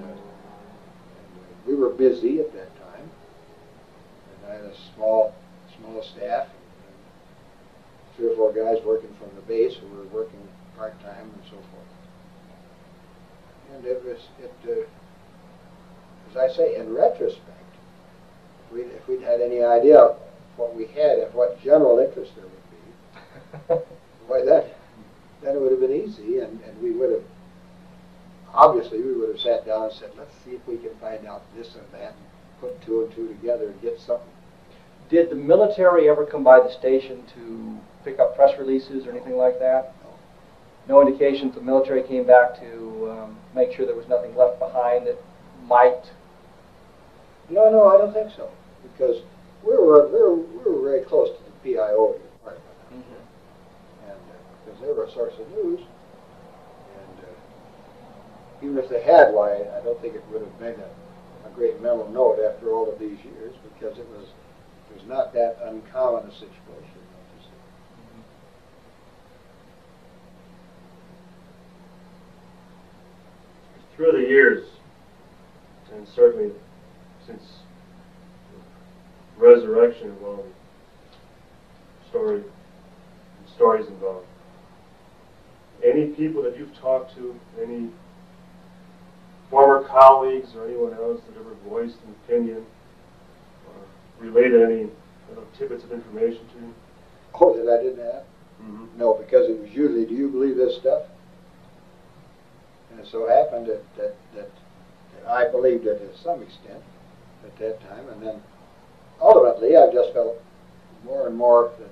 we were busy at that time. And I had a small staff. And 3 or 4 guys working from the base who were working part-time and so forth. And as I say, in retrospect, if we'd had any idea of what we had and what general interest there would be, why then it would have been easy, and we would have, obviously, we would have sat down and said, let's see if we can find out this and that, and put 2 and 2 together and get something. Did the military ever come by the station to pick up press releases or anything like that? No indication that the military came back to make sure there was nothing left behind that might? No, I don't think so, because we were very close to the PIO department, and because they were a source of news, and even if they had, why I don't think it would have been a great mental note after all of these years, because it was not that uncommon a situation. Through the years, and certainly since resurrection involved, stories involved, any people that you've talked to, any former colleagues or anyone else that ever voiced an opinion or related any tidbits of information to you? Oh, that I didn't have? Mm-hmm. No, because it was usually, do you believe this stuff? And it so happened that I believed it to some extent at that time, and then ultimately I just felt more and more that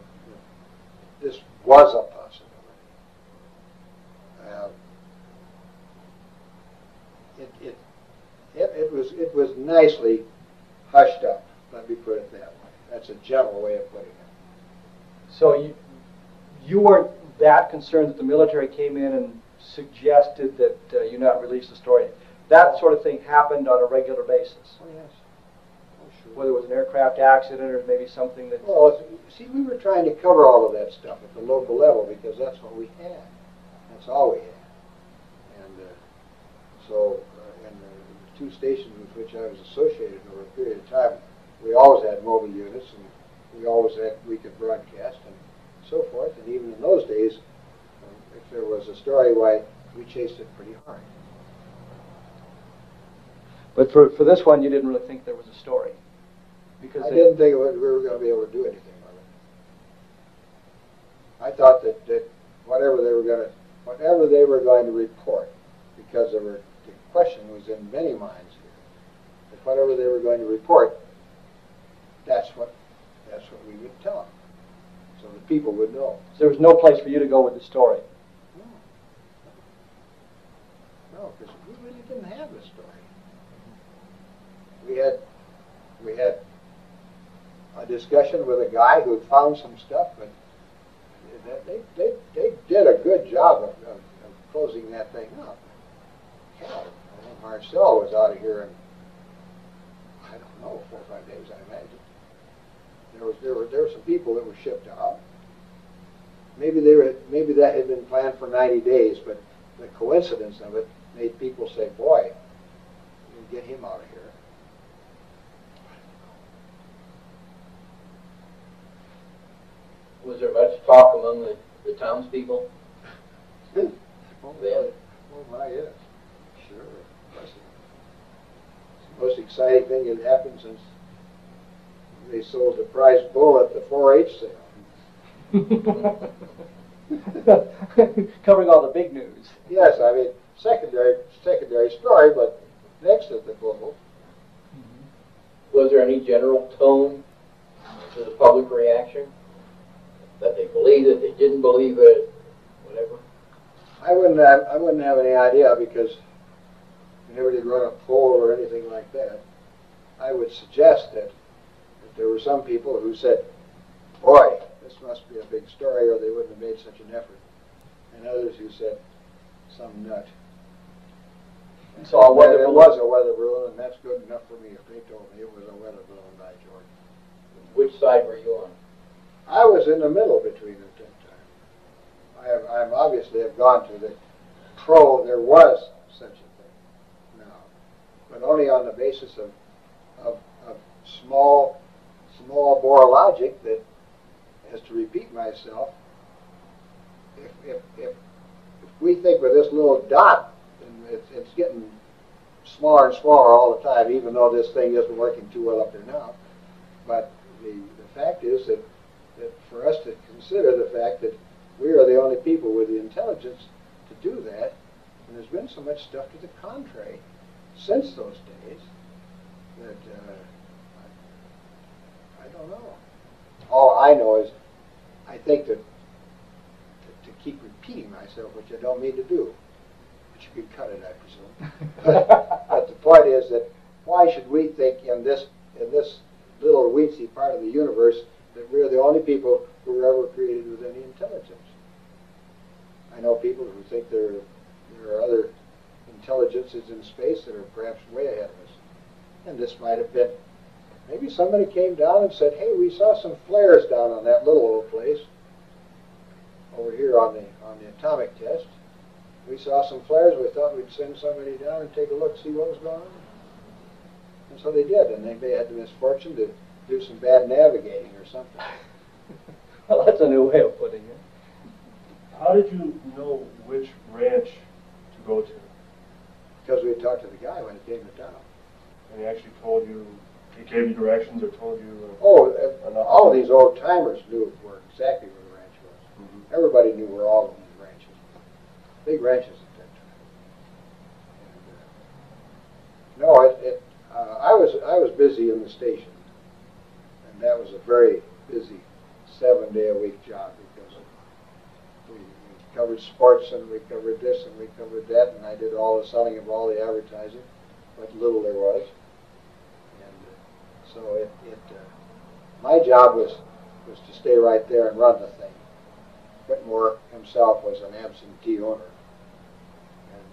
this was a possibility. It was nicely hushed up. Let me put it that way. That's a gentle way of putting it. So you weren't that concerned that the military came in and suggested that you not release the story. That sort of thing happened on a regular basis. Oh yes. Oh sure. Whether it was an aircraft accident or maybe something that. Well, see, we were trying to cover all of that stuff at the local level because that's what we had. That's all we had. And so, in the two stations with which I was associated over a period of time, we always had mobile units, and we could broadcast and so forth. And even in those days, if there was a story, why, we chased it pretty hard. But for this one, you didn't really think there was a story, because I didn't think we were going to be able to do anything with it. I thought that whatever they were going to report, because the question was in many minds here, that whatever they were going to report, that's what we would tell them, so the people would know. So there was no place for you to go with the story. No, because we really didn't have the story. We had a discussion with a guy who found some stuff, but they did a good job of closing that thing up. Hell, I think Marcel was out of here in, I don't know, 4 or 5 days, I imagine. There were some people that were shipped out. Maybe that had been planned for 90 days, but the coincidence of it made people say, "Boy, we'll get him out of here." Was there much talk among the townspeople? Oh my, yes. Sure. It's the most exciting thing that happened since they sold the prize bull at the 4-H sale. Covering all the big news. Yes, I mean, secondary story, but next to the bull. Was there any general tone to the public reaction? That they believed it, they didn't believe it, whatever? I wouldn't have any idea, because we never did run a poll or anything like that. I would suggest that there were some people who said, "Boy, this must be a big story, or they wouldn't have made such an effort," and others who said, "Some nut." And so it was a weather balloon, and that's good enough for me if they told me it was a weather balloon, by George. Which side were you on? I was in the middle between them at that time. I obviously have gone to the there was such a thing now, but only on the basis of small bore logic that, as to repeat myself, if we think with this little dot, and it's getting smaller and smaller all the time, even though this thing isn't working too well up there now, but the fact is that for us to consider the fact that we are the only people with the intelligence to do that, and there's been so much stuff to the contrary since those days that I don't know. All I know is I think that to keep repeating myself, which I don't mean to do, but you could cut it, I presume. But the point is that why should we think in this little weensy part of the universe that we're the only people who were ever created with any intelligence? I know people who think there are other intelligences in space that are perhaps way ahead of us. And this might have been, maybe somebody came down and said, hey, we saw some flares down on that little old place over here on the atomic test. We saw some flares. We thought we'd send somebody down and take a look, see what was going on. And so they did, and they had the misfortune to do some bad navigating or something. Well, that's a new way of putting it. How did you know which ranch to go to? Because we had talked to the guy when he came to town. And he actually told you, he gave you directions or told you? All of these old timers knew where exactly where the ranch was. Mm-hmm. Everybody knew where all of these ranches were. Big ranches at that time. I was busy in the station, and that was a very busy 7-day-a-week job because we covered sports and we covered this and we covered that, and I did all the selling of all the advertising, what little there was. And so my job was to stay right there and run the thing. Whitmore himself was an absentee owner, and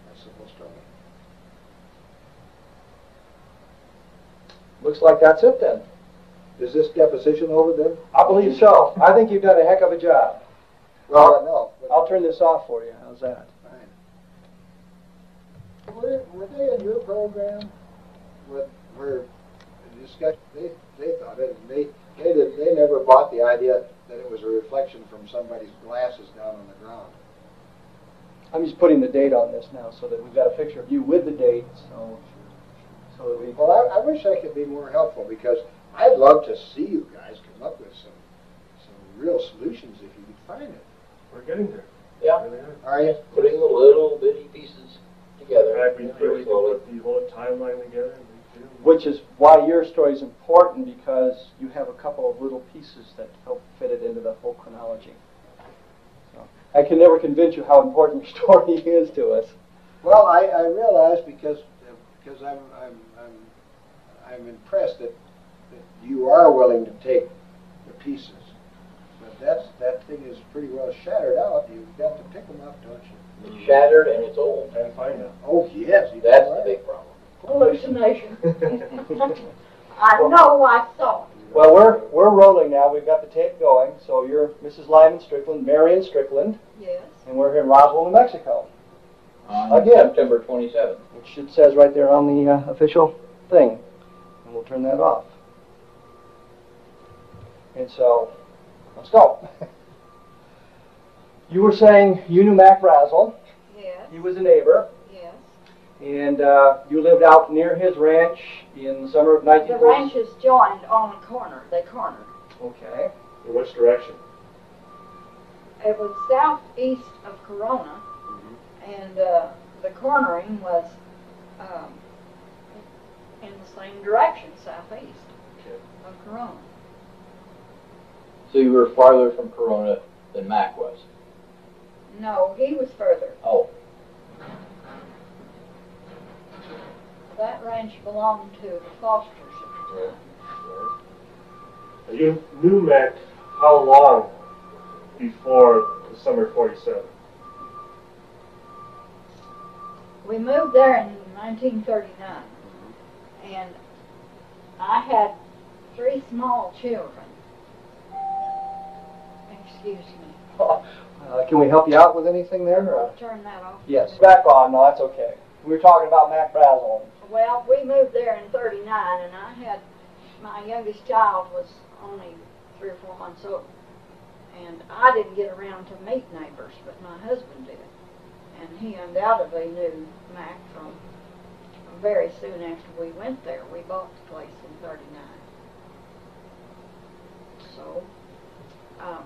that's the whole story. Looks like that's it then. Is this deposition over then? I believe so. I think you've done a heck of a job. Well, no. I'll turn this off for you. How's that? Fine. Were they in your program? Where discussion? They thought it. They never bought the idea that it was a reflection from somebody's glasses down on the ground. I'm just putting the date on this now so that we've got a picture of you with the date. So that we. Well, I wish I could be more helpful because I'd love to see you guys come up with some real solutions if you could find it. We're getting there. Yeah. Really are you? Putting the little bitty pieces together. In fact, we feel we can put the whole timeline together. Which is why your story is important, because you have a couple of little pieces that help fit it into the whole chronology. So, I can never convince you how important your story is to us. Well, I realize because I'm impressed that you are willing to take the pieces, but that thing is pretty well shattered out. You've got to pick them up, don't you? It's shattered and it's old. And find out. Oh yes, that's the big problem. Hallucination. I know I saw it. Well, we're rolling now. We've got the tape going. So you're Mrs. Lyman Strickland, Marion Strickland. Yes. And we're here in Roswell, New Mexico. Again, September 27th. Which it says right there on the official thing. And we'll turn that off. And so, let's go. You were saying you knew Mac Brazel. Yes. He was a neighbor. Yes. And you lived out near his ranch in the summer of 1940. The ranches joined on the corner. They cornered. Okay. In which direction? It was southeast of Corona, and the cornering was in the same direction, southeast of Corona. So you were farther from Corona than Mac was? No, he was further. Oh. That ranch belonged to the Fosters at the time. Right. You knew Mac how long before the summer of 47? We moved there in 1939, and I had 3 small children. Excuse me. Can we help you out with anything there? I'll turn that off. Yes. Back on. No, that's okay. We were talking about Mac Brazel. Well, we moved there in 39, and I had, my youngest child was only 3 or 4 months old. And I didn't get around to meet neighbors, but my husband did. And he undoubtedly knew Mac from very soon after we went there. We bought the place in 39. So,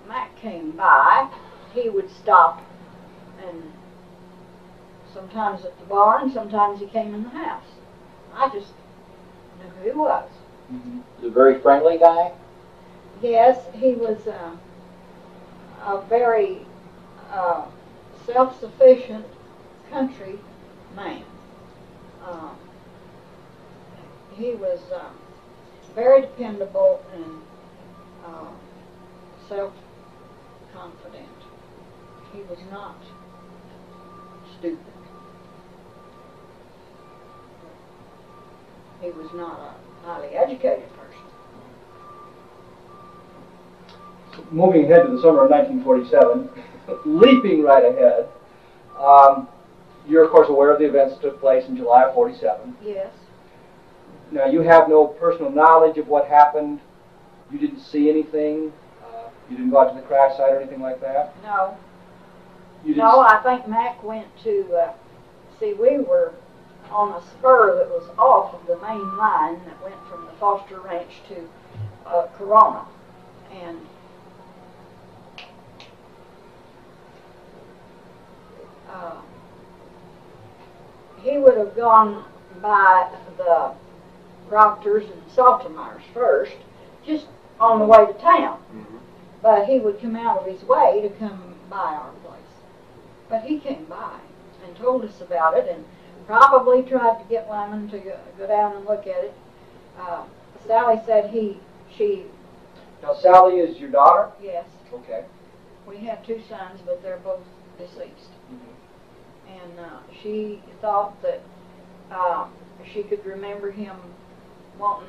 Mac came by. He would stop, and sometimes at the barn, sometimes he came in the house. I just knew who he was. He's a very friendly guy? Yes, he was a very self-sufficient country man. He was very dependable and self-confident. He was not stupid. he was not a highly educated person. Moving ahead to the summer of 1947, leaping right ahead, you're of course aware of the events that took place in July of 47. Yes. Now you have no personal knowledge of what happened. You didn't see anything. You didn't go out to the crash site or anything like that. No. You didn't No, I think Mac went to see. We were on a spur that was off of the main line that went from the Foster Ranch to Corona, and he would have gone by the Proctors and Saltermeyers first, just on the way to town. But he would come out of his way to come by our place. But he came by and told us about it, and probably tried to get Lyman to go down and look at it. Sally said she. Now Sally is your daughter? Yes. Okay. We have 2 sons, but they're both deceased. And she thought that she could remember him wanting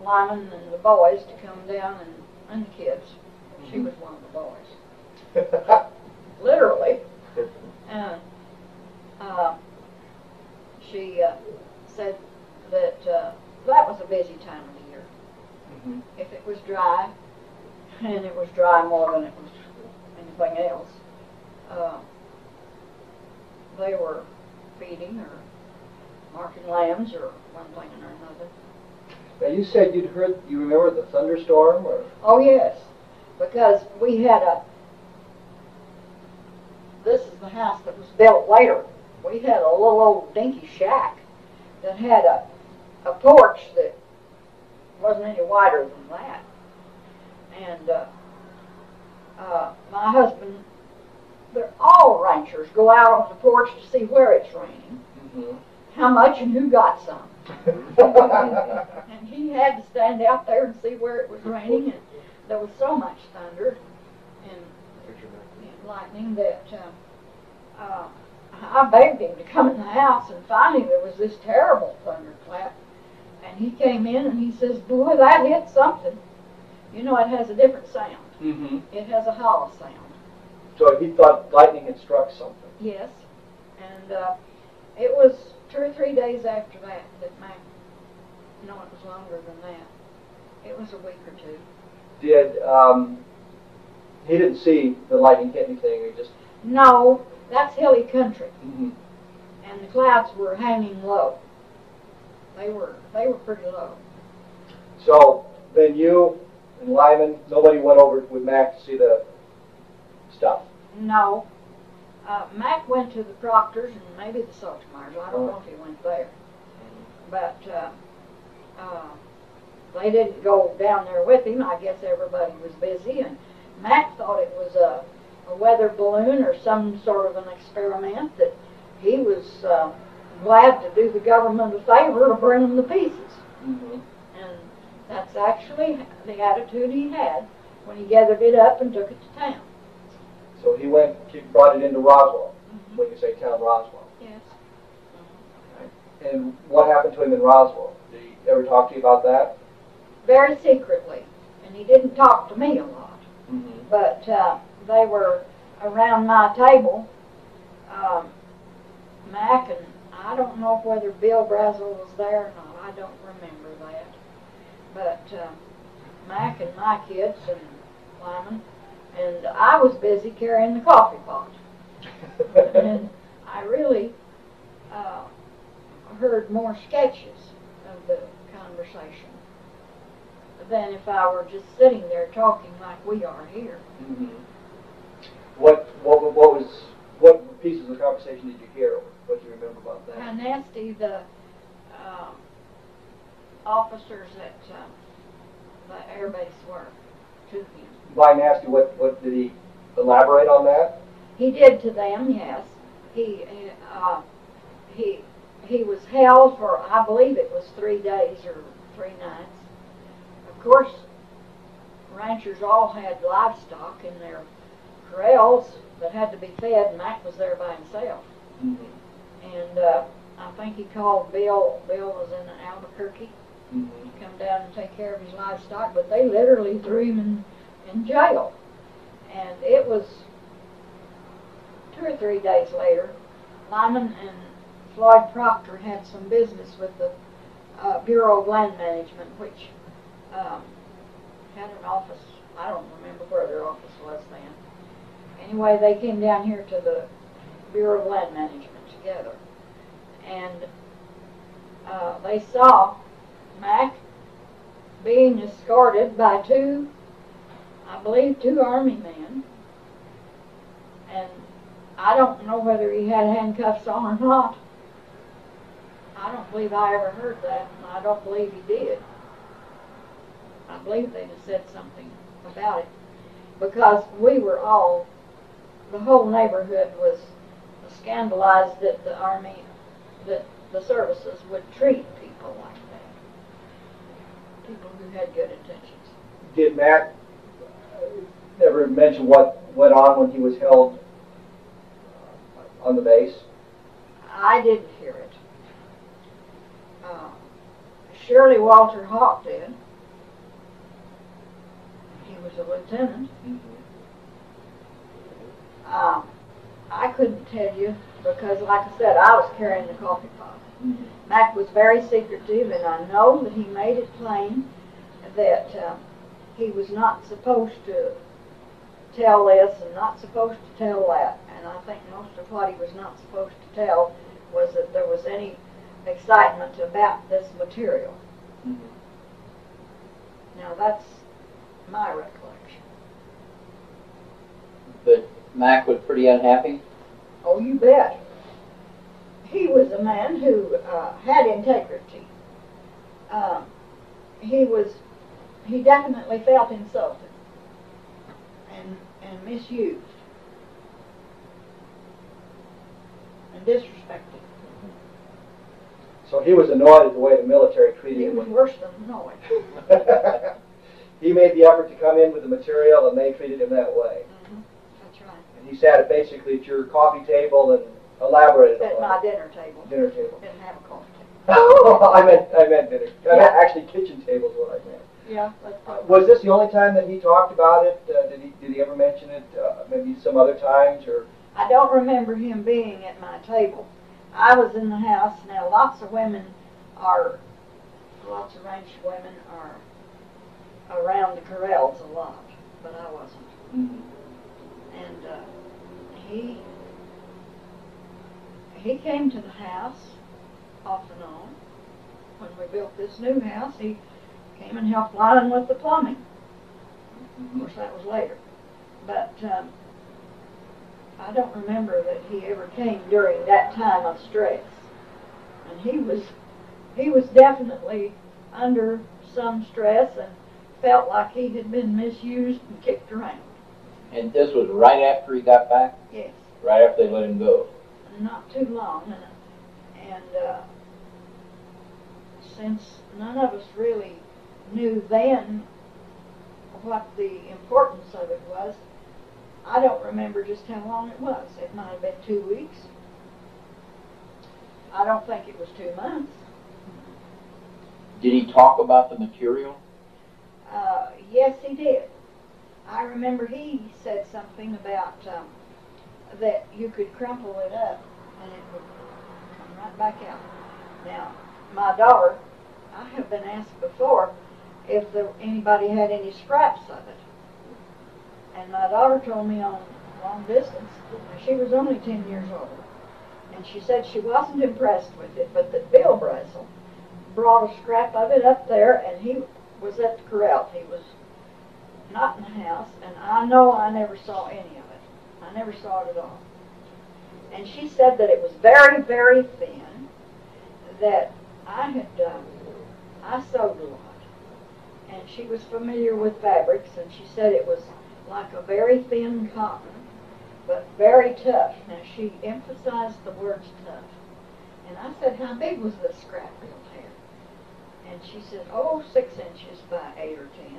Lyman and the boys to come down, and the kids. She was one of the boys. Literally. And she said that that was a busy time of the year. If it was dry, and it was dry more than it was anything else, they were feeding or marking lambs or one thing or another. Now you said you remember the thunderstorm? Or? Oh yes, because we had this is the house that was built later. We had a little old dinky shack that had a porch that wasn't any wider than that. And my husband, all ranchers go out on the porch to see where it's raining, how much and who got some. And he had to stand out there and see where it was raining, and there was so much thunder and lightning that I begged him to come in the house, and finally there was this terrible thunderclap, and he came in and he says, "Boy, that hit something." You know, it has a different sound. It has a hollow sound. So he thought lightning had struck something. Yes, and it was 2 or 3 days after that Mac, no, it was longer than that. It was a week or 2. Did he didn't see the lightning hit anything? He just No, that's hilly country, and the clouds were hanging low. They were pretty low. So then you and Lyman, nobody went over with Mac to see the stuff. No, Mac went to the Proctors and maybe the Saltermeyers. I don't know if he went there, but they didn't go down there with him. I guess everybody was busy, and Mac thought it was a weather balloon or some sort of an experiment, that he was glad to do the government a favor to bring them the pieces. And that's actually the attitude he had when he gathered it up and took it to town. So he brought it into Roswell, when you say town Roswell. Yes. And what happened to him in Roswell? Did he ever talk to you about that? Very secretly, and he didn't talk to me a lot. But they were around my table, Mac, and I don't know whether Bill Brazel was there or not. I don't remember that. But Mac and my kids and Lyman, and I was busy carrying the coffee pot. And I really heard more sketches of the conversation than if I were just sitting there talking like we are here. What pieces of conversation did you hear? What do you remember about that? How nasty the officers at the air base were to him. By nasty, what did he elaborate on that? He did to them, yes. He was held for, I believe it was 3 days or 3 nights. Of course, ranchers all had livestock in their corrals that had to be fed, and Mac was there by himself. And I think he called Bill. Bill was in Albuquerque. Mhm. To come down and take care of his livestock, but they literally threw him in jail. And it was 2 or 3 days later, Lyman and Floyd Proctor had some business with the Bureau of Land Management, which had an office. I don't remember where their office was then. Anyway, they came down here to the Bureau of Land Management together. And they saw Mac being escorted by two Army men. And I don't know whether he had handcuffs on or not. I don't believe I ever heard that, and I don't believe he did. I believe they just said something about it. Because we were all, the whole neighborhood was scandalized that the Army, that the services would treat people like that. People who had good intentions. Did Matt ever mention what went on when he was held on the base? I didn't hear it. Surely Walter Hawk did. He was a lieutenant. I couldn't tell you because, like I said, I was carrying the coffee pot. Mac was very secretive, and I know that he made it plain that he was not supposed to tell this and not supposed to tell that. And I think most of what he was not supposed to tell was that there was any excitement about this material. Now that's my recollection. But Mac was pretty unhappy? Oh, you bet. He was a man who had integrity. He definitely felt insulted and misused and disrespected. So he was annoyed at the way the military treated him. He was worse than annoyed. He made the effort to come in with the material, and they treated him that way. That's right. And he sat basically at your coffee table and elaborated At on my it. dinner table. Dinner table. Didn't have a coffee table. I meant dinner. I meant actually kitchen tables, what I meant. Yeah. That's Was this the only time that he talked about it? Did he ever mention it? Maybe some other times, or? I don't remember him being at my table. I was in the house. Now, lots of ranch women are around the corrals a lot, but I wasn't. And he came to the house off and on. When we built this new house, he came and helped Lyman with the plumbing. Of course, that was later. But I don't remember that he ever came during that time of stress. And he was definitely under some stress and felt like he had been misused and kicked around. And this was right after he got back? Yes. Right after they let him go? Not too long. And since none of us really knew then what the importance of it was, I don't remember just how long it was. It might have been 2 weeks. I don't think it was 2 months. Did he talk about the material? Yes, he did. I remember he said something about that you could crumple it up and it would come right back out. Now, my daughter, I have been asked before if anybody had any scraps of it. And my daughter told me on long distance, she was only 10 years old, and she said she wasn't impressed with it, but that Bill Brazel brought a scrap of it up there, and he was at the corral. He was not in the house, and I know I never saw any of it. I never saw it at all. And she said that it was very, very thin, that I sewed a lot, and she was familiar with fabrics, and she said it was like a very thin cotton, but very tough. Now, she emphasized the words tough. And I said, how big was this scrap Bill had? And she said, 6 inches by 8 or 10.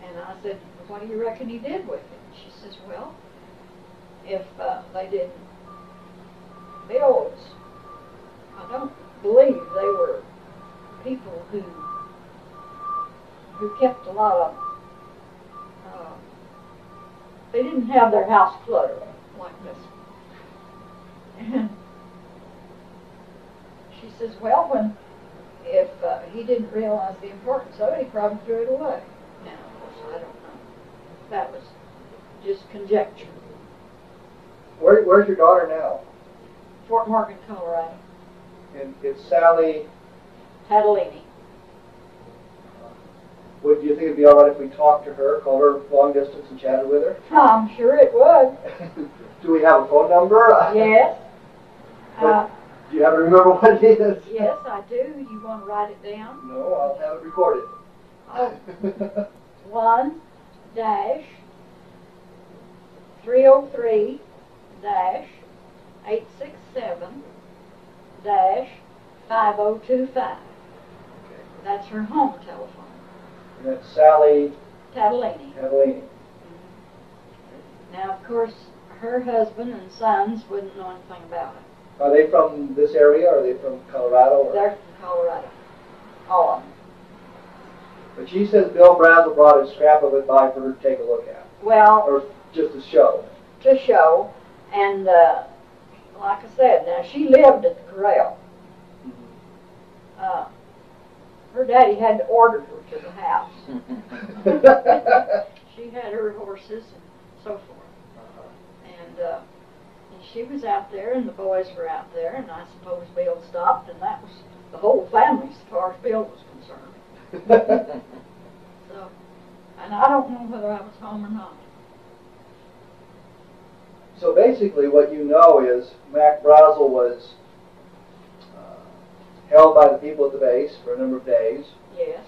And I said, what do you reckon he did with it? And she says, well, if they didn't Bill's, I don't believe they were people who kept a lot of, they didn't have their house cluttered like this. And she says, well, if he didn't realize the importance of it, he probably threw it away. Now, of course, I don't know. That was just conjecture. Where's your daughter now? Fort Morgan, Colorado. And it's Sally. Catalini. Would you think it'd be all right if we talked to her, called her long distance and chatted with her? I'm sure it would. Do we have a phone number? Yes. Do you happen to remember what it is? Yes, I do. You want to write it down? No, I'll have it recorded. Oh, 1-303-867-5025. That's her home telephone. And that's Sally Catalini. Catalini. Now, of course, her husband and sons wouldn't know anything about it. Are they from this area, or are they from Colorado? Or? They're from Colorado. All of them. But she says Bill Brazel brought a scrap of it by for her to take a look at. Well, or just to show. To show, and like I said, now she lived at the corral. Her daddy had to order her to the house. She had her horses and so forth. And she was out there, and the boys were out there, and I suppose Bill stopped, and that was the whole family as far as Bill was concerned. So, and I don't know whether I was home or not. So basically what you know is Mac Brazel was held by the people at the base for a number of days. Yes.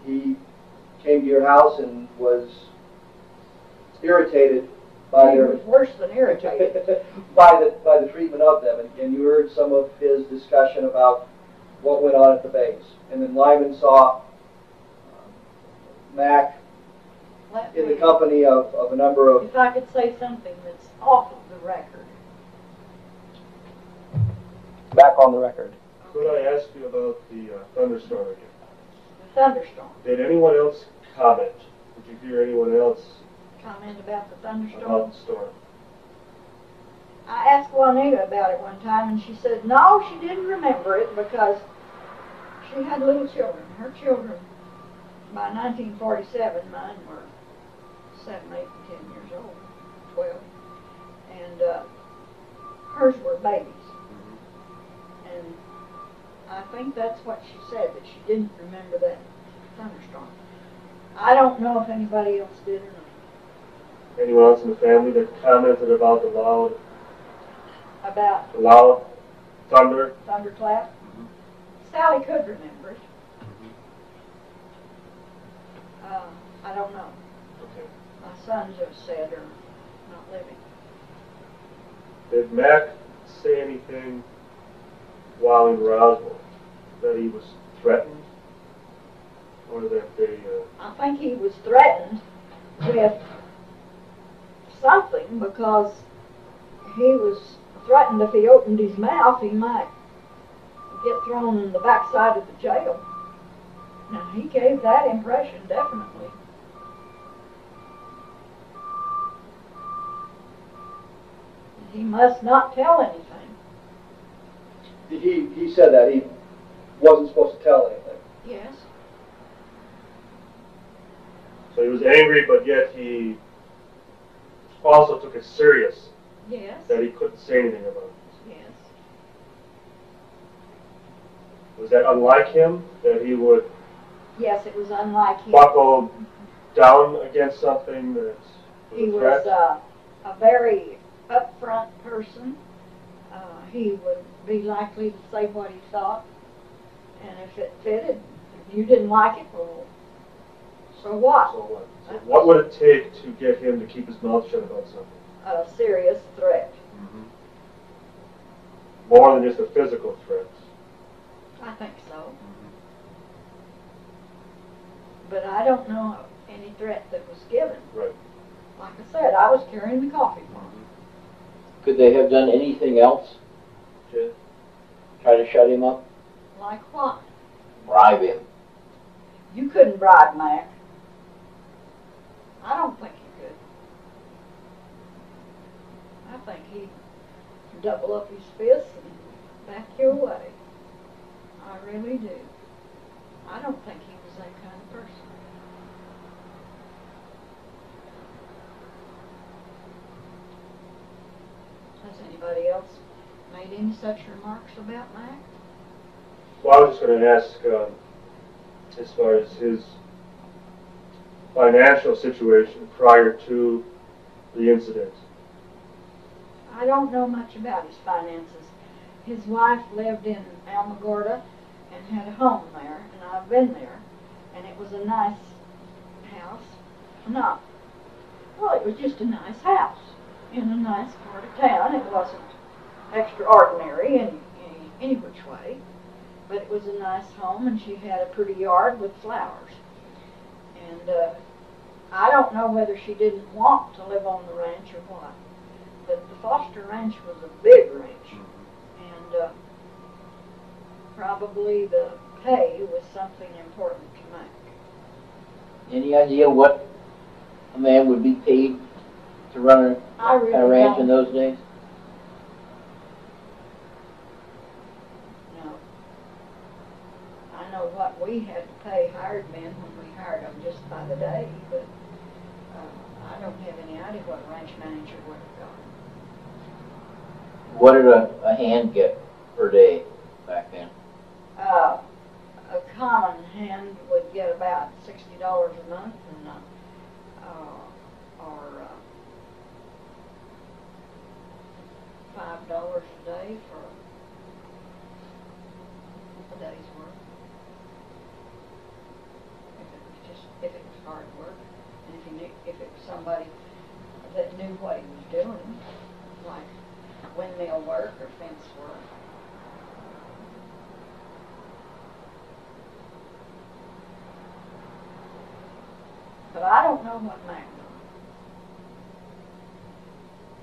He came to your house and was irritated by He their... was worse than irritated. by the treatment of them. And you heard some of his discussion about what went on at the base. And then Lyman saw Mac in the company of a number of... If I could say something that's off of the record. Back on the record. Could I ask you about the thunderstorm again? The thunderstorm. Did anyone else comment? Did you hear anyone else Comment about the thunderstorm? about the storm? I asked Juanita about it one time, and she said no, she didn't remember it because she had little children. Her children, by 1947, mine were 7, 8, and 10 years old, 12, and hers were babies. And I think that's what she said, that she didn't remember that thunderstorm. I don't know if anybody else did or not. Anyone else in the family that commented about the loud About thunder? thunderclap? Sally could remember it. I don't know. Okay. My sons have said are not living. Did Mac say anything while in Roswell that he was threatened, or that they? I think he was threatened with something because he was threatened if he opened his mouth, he might get thrown in the backside of the jail. Now, he gave that impression, definitely. He must not tell anything. He said that he wasn't supposed to tell anything. Yes. So he was angry, but yet he also took it serious. Yes. That he couldn't say anything about it. Yes. Was that unlike him, that he would Yes, it was unlike him. buckle down against something that was He a threat? was a very upfront person. He would be likely to say what he thought, and if it fitted, if you didn't like it, well, so what? So what? So what would it take to get him to keep his mouth shut about something? A serious threat. More than just a physical threat. I think so. But I don't know any threat that was given. Right. Like I said, I was carrying the coffee for him. Could they have done anything else to try to shut him up? Like what? Bribe him. You couldn't bribe Mac. I don't think you could. I think he'd double up his fists and back you away. I really do. I don't think he was that kind of person. Has anybody else made any such remarks about Mac? Well, I was just going to ask, as far as his financial situation prior to the incident. I don't know much about his finances. His wife lived in Alamogordo and had a home there, and I've been there, and it was a nice house. No, well, it was just a nice house in a nice part of town. It wasn't extraordinary in any which way, but it was a nice home, and she had a pretty yard with flowers. And I don't know whether she didn't want to live on the ranch or what, but the Foster Ranch was a big ranch, and probably the pay was something important to make. Any idea what a man would be paid to run a ranch in those days? No. I know what we had to pay hired men when we hired them just by the day, but I don't have any idea what a ranch manager would have got. What did a hand get per day back then? A common hand would get about $60 a month, and or $5 a day for a day's work. If it was hard work, and if it was somebody that knew what he was doing, like windmill work or fence work. But I don't know what Mac done.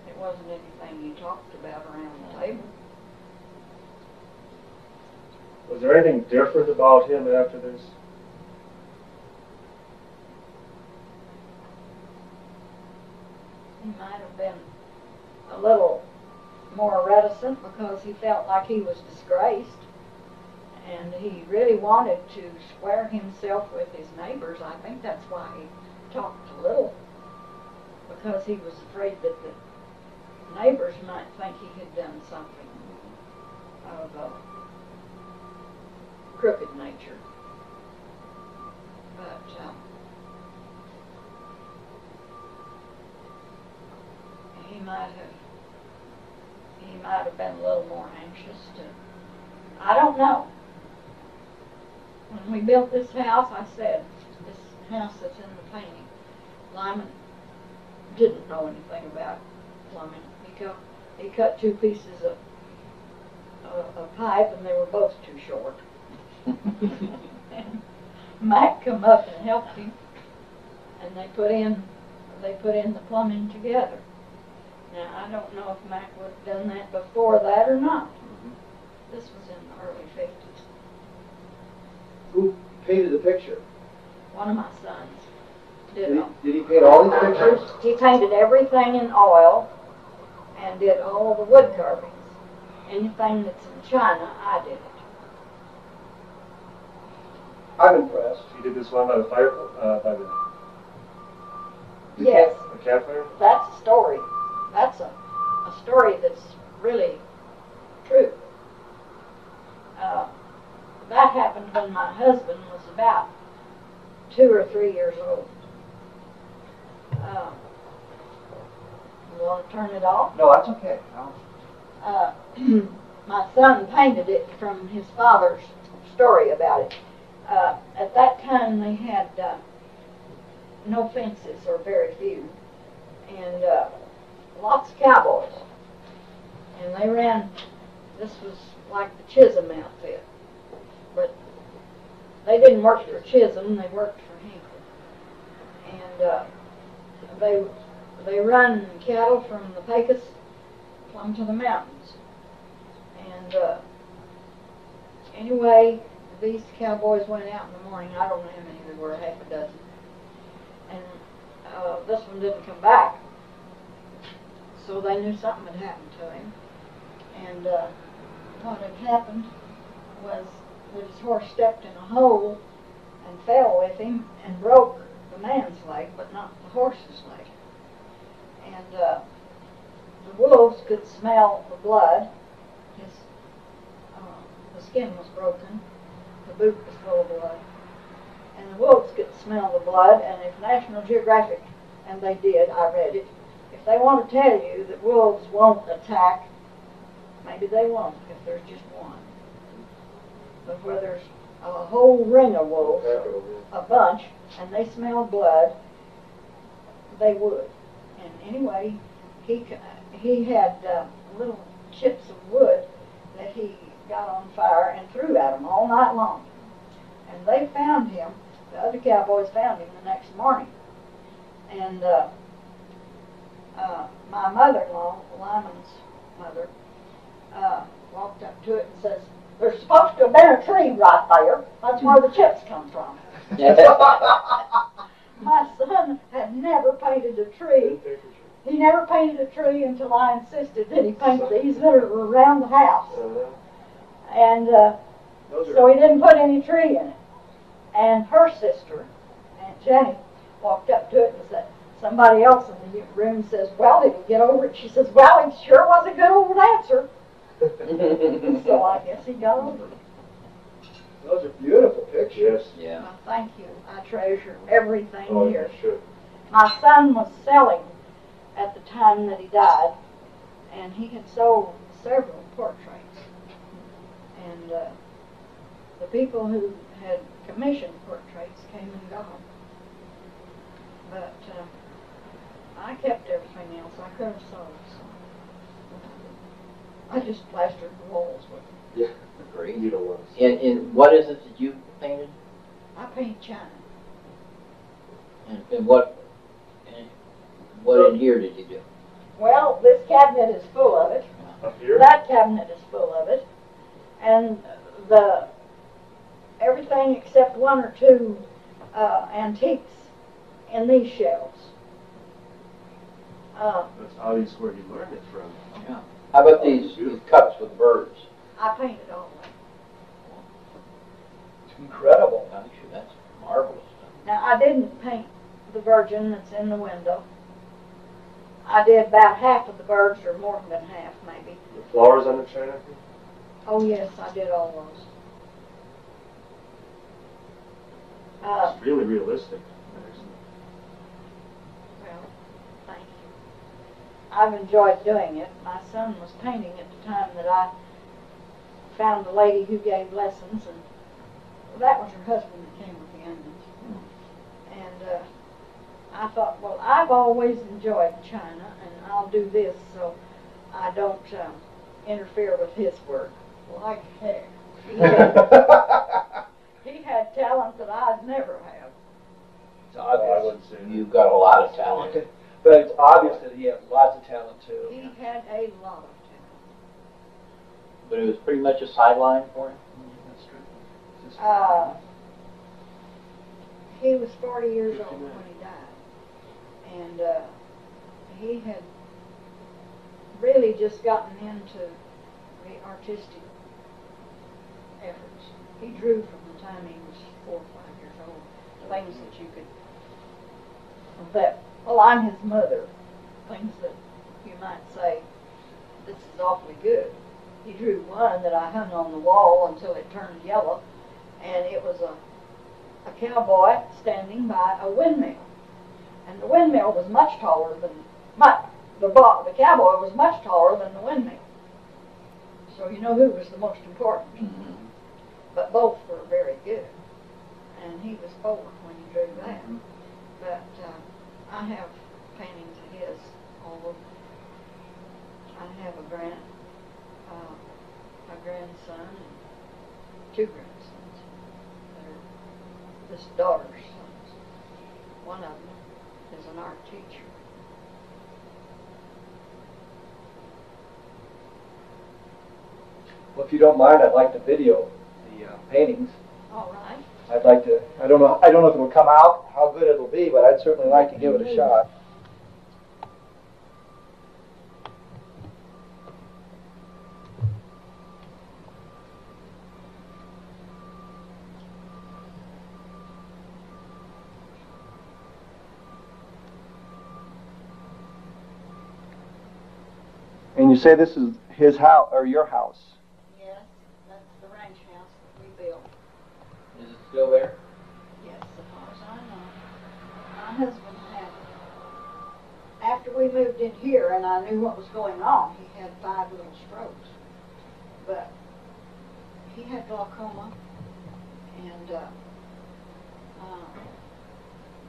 It wasn't anything you talked about around the table. Was there anything different about him after this? He might have been a little more reticent because he felt like he was disgraced, and he really wanted to square himself with his neighbors. I think that's why he talked a little, because he was afraid that the neighbors might think he had done something of a crooked nature. But he might have been a little more anxious to, I don't know. When we built this house, I said, this house that's in the painting, Lyman didn't know anything about plumbing. He cut two pieces of pipe, and they were both too short. And Mac come up and helped him, and they put in the plumbing together. Now, I don't know if Mac would have done that before that or not. This was in the early 50s. Who painted the picture? One of my sons did. Did he paint all these pictures? He painted everything in oil and did all the wood carvings. Anything that's in China, I did it. I'm impressed. He did this one by the fire, by the Yes. campfire? That's a story. That's a story that's really true. That happened when my husband was about 2 or 3 years old. You want to turn it off? No, that's okay. My son painted it from his father's story about it. At that time, they had no fences, or very few, and lots of cowboys. And they ran, this was like the Chisholm outfit, but they didn't work for Chisholm, they worked for Hinkle. And they run cattle from the Pecos plumb to the mountains. And anyway, these cowboys went out in the morning. I don't know how many there were, half a dozen. And this one didn't come back. So they knew something had happened to him. And what had happened was that his horse stepped in a hole and fell with him and broke the man's leg, but not the horse's leg. And the wolves could smell the blood. The skin was broken. The boot was full of blood. And the wolves could smell the blood, and if National Geographic, and they did, I read it, if they want to tell you that wolves won't attack, maybe they won't if there's just one. But where there's a whole ring of wolves, a bunch, and they smell blood, they would. And anyway, he had little chips of wood that he got on fire and threw at them all night long. And they found him, the other cowboys found him the next morning. And my mother-in-law, Lyman's mother, walked up to it and says, "There's supposed to have been a tree right there. That's where the chips come from." My son had never painted a tree. He never painted a tree until I insisted that he paint these that are around the house. And so he didn't put any tree in it. And her sister, Aunt Jenny, walked up to it and said, somebody else in the room says, "Well, did he get over it?" She says, "Well, it sure was a good old answer." So I guess he got over it. Those are beautiful pictures. Yes. Yeah. Well, thank you. I treasure everything here. You should. My son was selling at the time that he died, and he had sold several portraits. And the people who had commissioned portraits came and gone. But I kept everything else. I could have sold some. I just plastered the walls with them. Yeah. Great. You don't want to see. And what is it that you painted? I paint china. And what in here did you do? Well, this cabinet is full of it. Up here? That cabinet is full of it. And everything except one or two antiques in these shelves. That's obvious where you learned it from. Yeah. How about these cups with birds? I painted all of them. It's incredible. Actually, that's marvelous. Now, I didn't paint the Virgin that's in the window. I did about half of the birds, or more than half, maybe. The flowers on the china? Oh, yes, I did all those. It's really realistic. Well, thank you. I've enjoyed doing it. My son was painting at the time that I found the lady who gave lessons, and that was her husband that came with the onions. And I thought, well, I've always enjoyed China, and I'll do this so I don't interfere with his work. Like heck. He had talent that I'd never have. It's obvious. I wouldn't say You've got a lot of talent. But it's obvious that he had lots of talent too. He had a lot of talent. But it was pretty much a sideline for him. He was 40 years old when he died. And he had really just gotten into the artistic efforts. He drew from the time he was 4 or 5 years old. Things that you could, well, I'm his mother. Things that you might say, this is awfully good. He drew one that I hung on the wall until it turned yellow, and it was a cowboy standing by a windmill. And the windmill was much taller than, the cowboy was much taller than the windmill. So you know who was the most important. Mm-hmm. But both were very good. And he was 4 when he drew that. But I have paintings of his all over. I have a grandson and 2 grandsons. They're this daughter's sons. One of them is an art teacher. Well, if you don't mind, I'd like to video the paintings. All right. I'd like to. I don't know if it'll come out, how good it'll be, but I'd certainly like to give it a shot. And you say this is his house or your house? Yes, that's the ranch house that we built. Is it still there? Yes, as far as I know. My husband had, after we moved in here and I knew what was going on, he had 5 little strokes. But he had glaucoma, and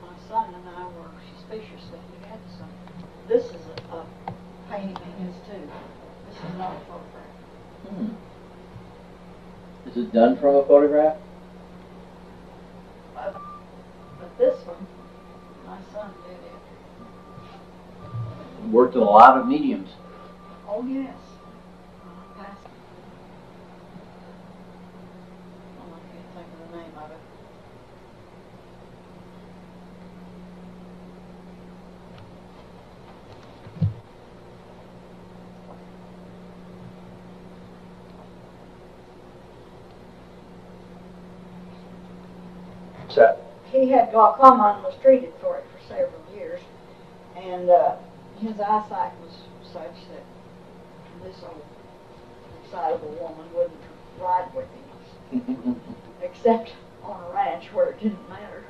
my son and I were suspicious that he had some. This is a painting of his too. This is not a photograph. Is it done from a photograph? But this one, my son did it. Worked in a lot of mediums. Oh yes. Past. Oh, I can't think of the name of it. He had glaucoma and was treated for it for several years, and his eyesight was such that this old excitable woman wouldn't ride with him, except on a ranch where it didn't matter.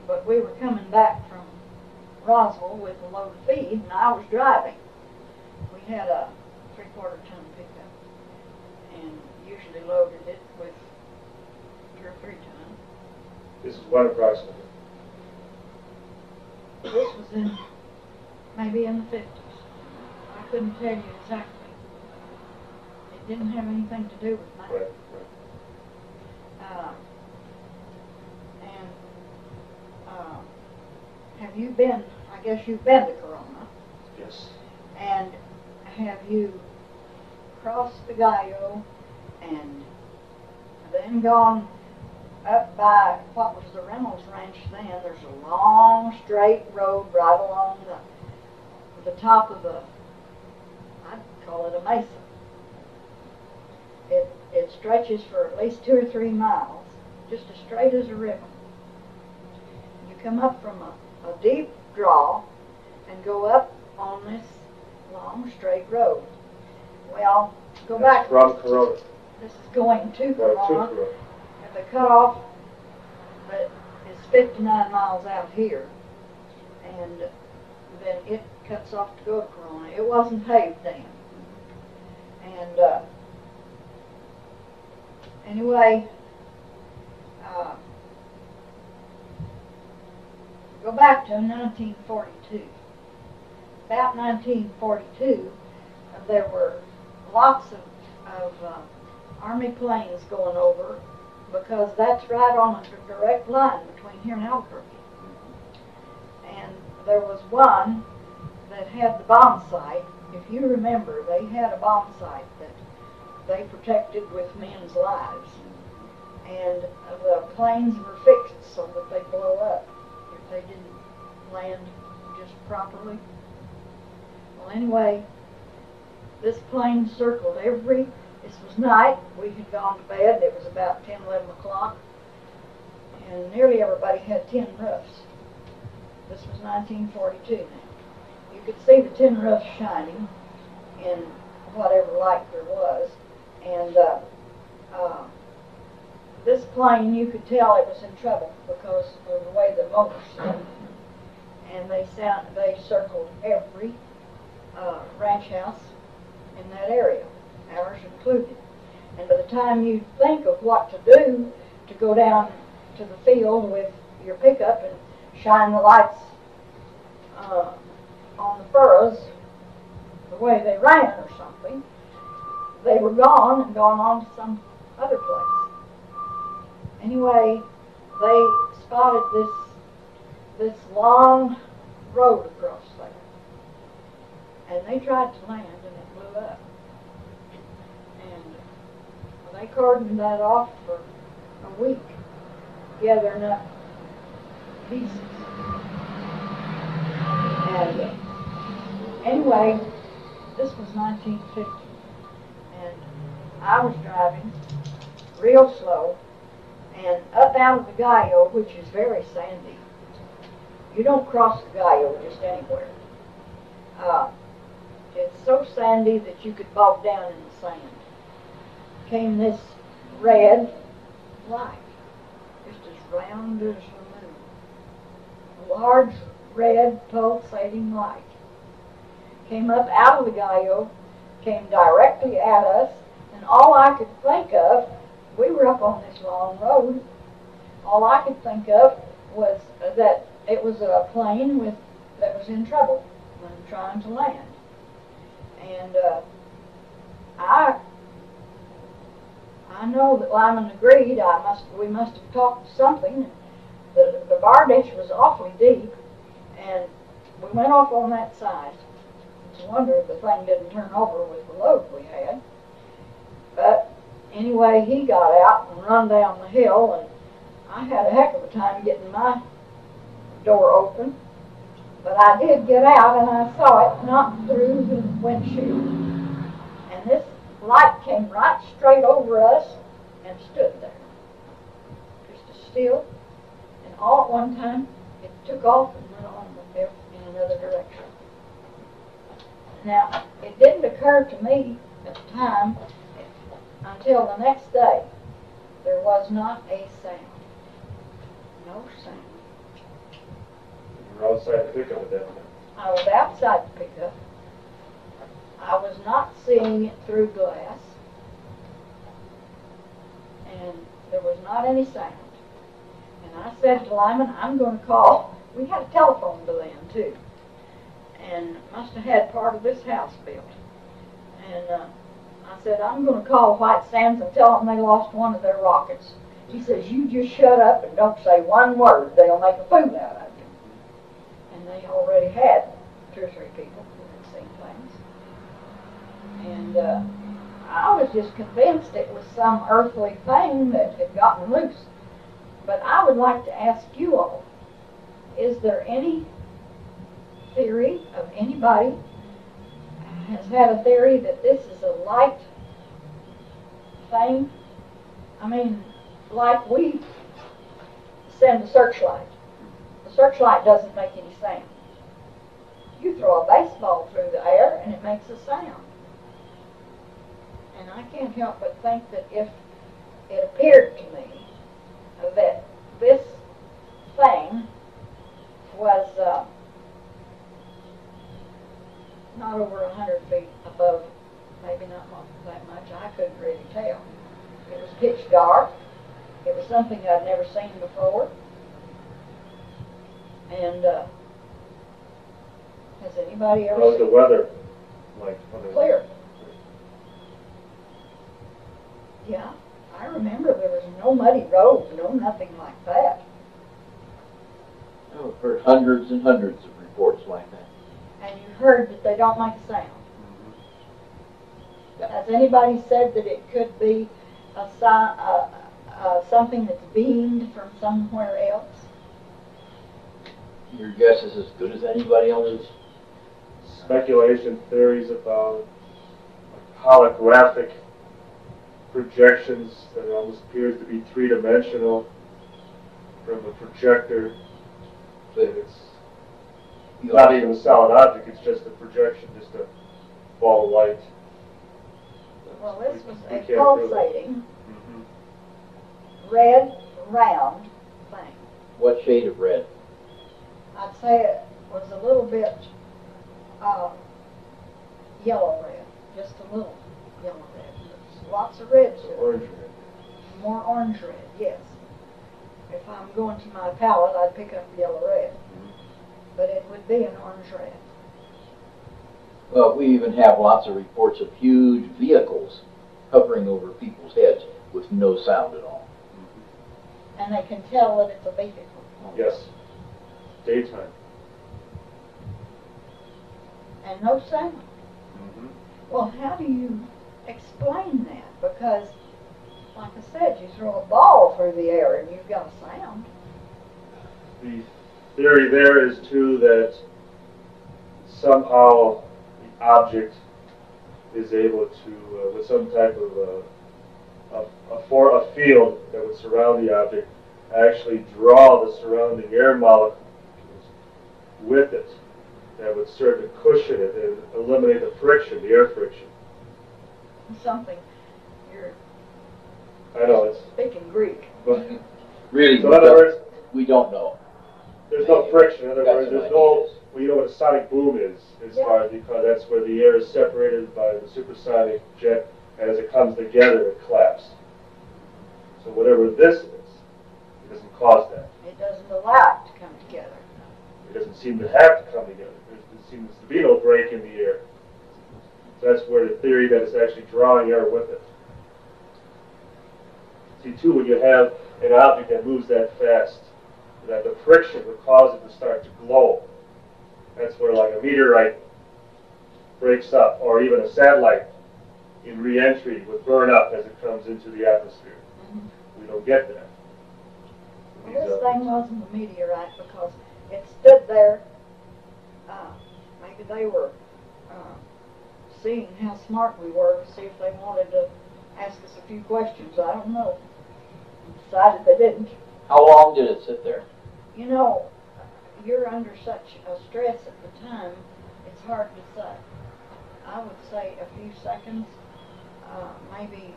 But we were coming back from Roswell with a load of feed, and I was driving. We had a 3/4 ton pickup, and usually loaded it with 2 or 3 tons. This is what approximately? This was in, maybe in the 50s. I couldn't tell you exactly. It didn't have anything to do with money. Right. Have you been, I guess you've been to Corona. Yes. And have you crossed the Gallo and then gone up by, what was the Reynolds Ranch then? There's a long straight road right along the top of the, I'd call it a mesa. It stretches for at least 2 or 3 miles, just as straight as a ribbon. You come up from a deep draw and go up on this long straight road. Well, go back. From Corona. This is going to Corona. Corona. And the cutoff that is 59 miles out here, and then it cuts off to go to Corona. It wasn't paved then. And anyway, go back to 1942. About 1942, there were lots of Army planes going over, because that's right on a direct line between here and Albuquerque. And there was one that had the bomb site. If you remember, they had a bomb site that they protected with men's lives. And the planes were fixed so that they blow up if they didn't land just properly. Well, anyway, this plane circled this was night, we had gone to bed, it was about 10, 11 o'clock, and nearly everybody had tin roofs. This was 1942 now. You could see the tin roofs shining in whatever light there was, and this plane, you could tell it was in trouble because of the way the motors sounded. And they circled every ranch house in that area, ours included. And by the time you think of what to do to go down to the field with your pickup and shine the lights on the furrows the way they ran or something, they were gone and gone on to some other place. Anyway, they spotted this long road across there, and they tried to land and it blew up. And they cordoned that off for a week, gathering up pieces. And anyway, this was 1950, and I was driving real slow, and up out of the Gallo, which is very sandy. You don't cross the Gallo just anywhere. It's so sandy that you could bog down in the sand. Came this red light, just as round as the moon. A large red pulsating light. Came up out of the Gallo, came directly at us, and all I could think of, we were up on this long road, all I could think of was that it was a plane that was in trouble when trying to land. And I know that Lyman agreed. We must have talked something. The bar ditch was awfully deep, and we went off on that side. It's a wonder the thing didn't turn over with the load we had. But anyway, he got out and run down the hill, and I had a heck of a time getting my door open. But I did get out, and I saw it knock through the windshield. And this light came right straight over us and stood there, just as still. And all at one time, it took off and went on in another direction. Now, it didn't occur to me at the time until the next day. There was not a sound. No sound. You were outside the pickup at that time. I was outside the pickup. I was not seeing it through glass. And there was not any sound. And I said to Lyman, I'm going to call. We had a telephone bill then, too. And must have had part of this house built. And I said, I'm going to call White Sands and tell them they lost one of their rockets. He says, you just shut up and don't say one word. They'll make a fool out of you. And they already had 2 or 3 people who had seen things. And I was just convinced it was some earthly thing that had gotten loose. But I would like to ask you all, is there any theory of anybody has had a theory that this is a light thing? I mean, like we send a searchlight. The searchlight doesn't make any sound. You throw a baseball through the air and it makes a sound. And I can't help but think that if it appeared to me that this thing was not over 100 feet above, maybe not that much, I couldn't really tell. It was pitch dark. It was something I'd never seen before. And has anybody ever How's the weather like? Clear. Yeah, I remember there was no muddy roads, no nothing like that. I've heard hundreds and hundreds of reports like that. And you heard that they don't make a sound. Mm-hmm. Has anybody said that it could be something that's beamed from somewhere else? Your guess is as good as anybody else's. Speculation theories about holographic projections that almost appears to be 3-dimensional from a projector. It's not even a solid object, it's just a projection, just a ball of light. Well, this was a pulsating, red, round thing. What shade of red? I'd say it was a little bit yellow red, just a little yellow red. There's lots of reds. Orange red. More orange red, yes. If I'm going to my palette, I'd pick up yellow red. But it would be an orange red. Well, we even have lots of reports of huge vehicles hovering over people's heads with no sound at all. And they can tell that it's a vehicle. Yes. Daytime. And no sound. Well, how do you explain that, because, like I said, you throw a ball through the air and you've got a sound. The theory there is, too, that somehow the object is able to, with some type of a field that would surround the object, actually draw the surrounding air molecules with it, that would serve to cushion it and eliminate the friction, the air friction. Something you're I know it's speaking Greek. But, Really, so in other words, we don't know. there's no friction. In other Got words, some there's no. Well, you know what a sonic boom is, as Yeah. far as, because that's where the air is separated by the supersonic jet, and as it comes together, it claps. So whatever this is, it doesn't cause that. It doesn't allow it to come together. It doesn't seem to have to come together. There seems to be no break in the air. So that's where the theory that it's actually drawing air with it. See, too, when you have an object that moves that fast, that the friction would cause it to start to glow. That's where, like, a meteorite breaks up, or even a satellite in re-entry would burn up as it comes into the atmosphere. Mm-hmm. We don't get that. Well, this thing wasn't a meteorite because it stood there. Maybe they were seeing how smart we were to see if they wanted to ask us a few questions. I don't know. Decided they didn't. How long did it sit there? You know, you're under such a stress at the time, it's hard to say. I would say a few seconds, maybe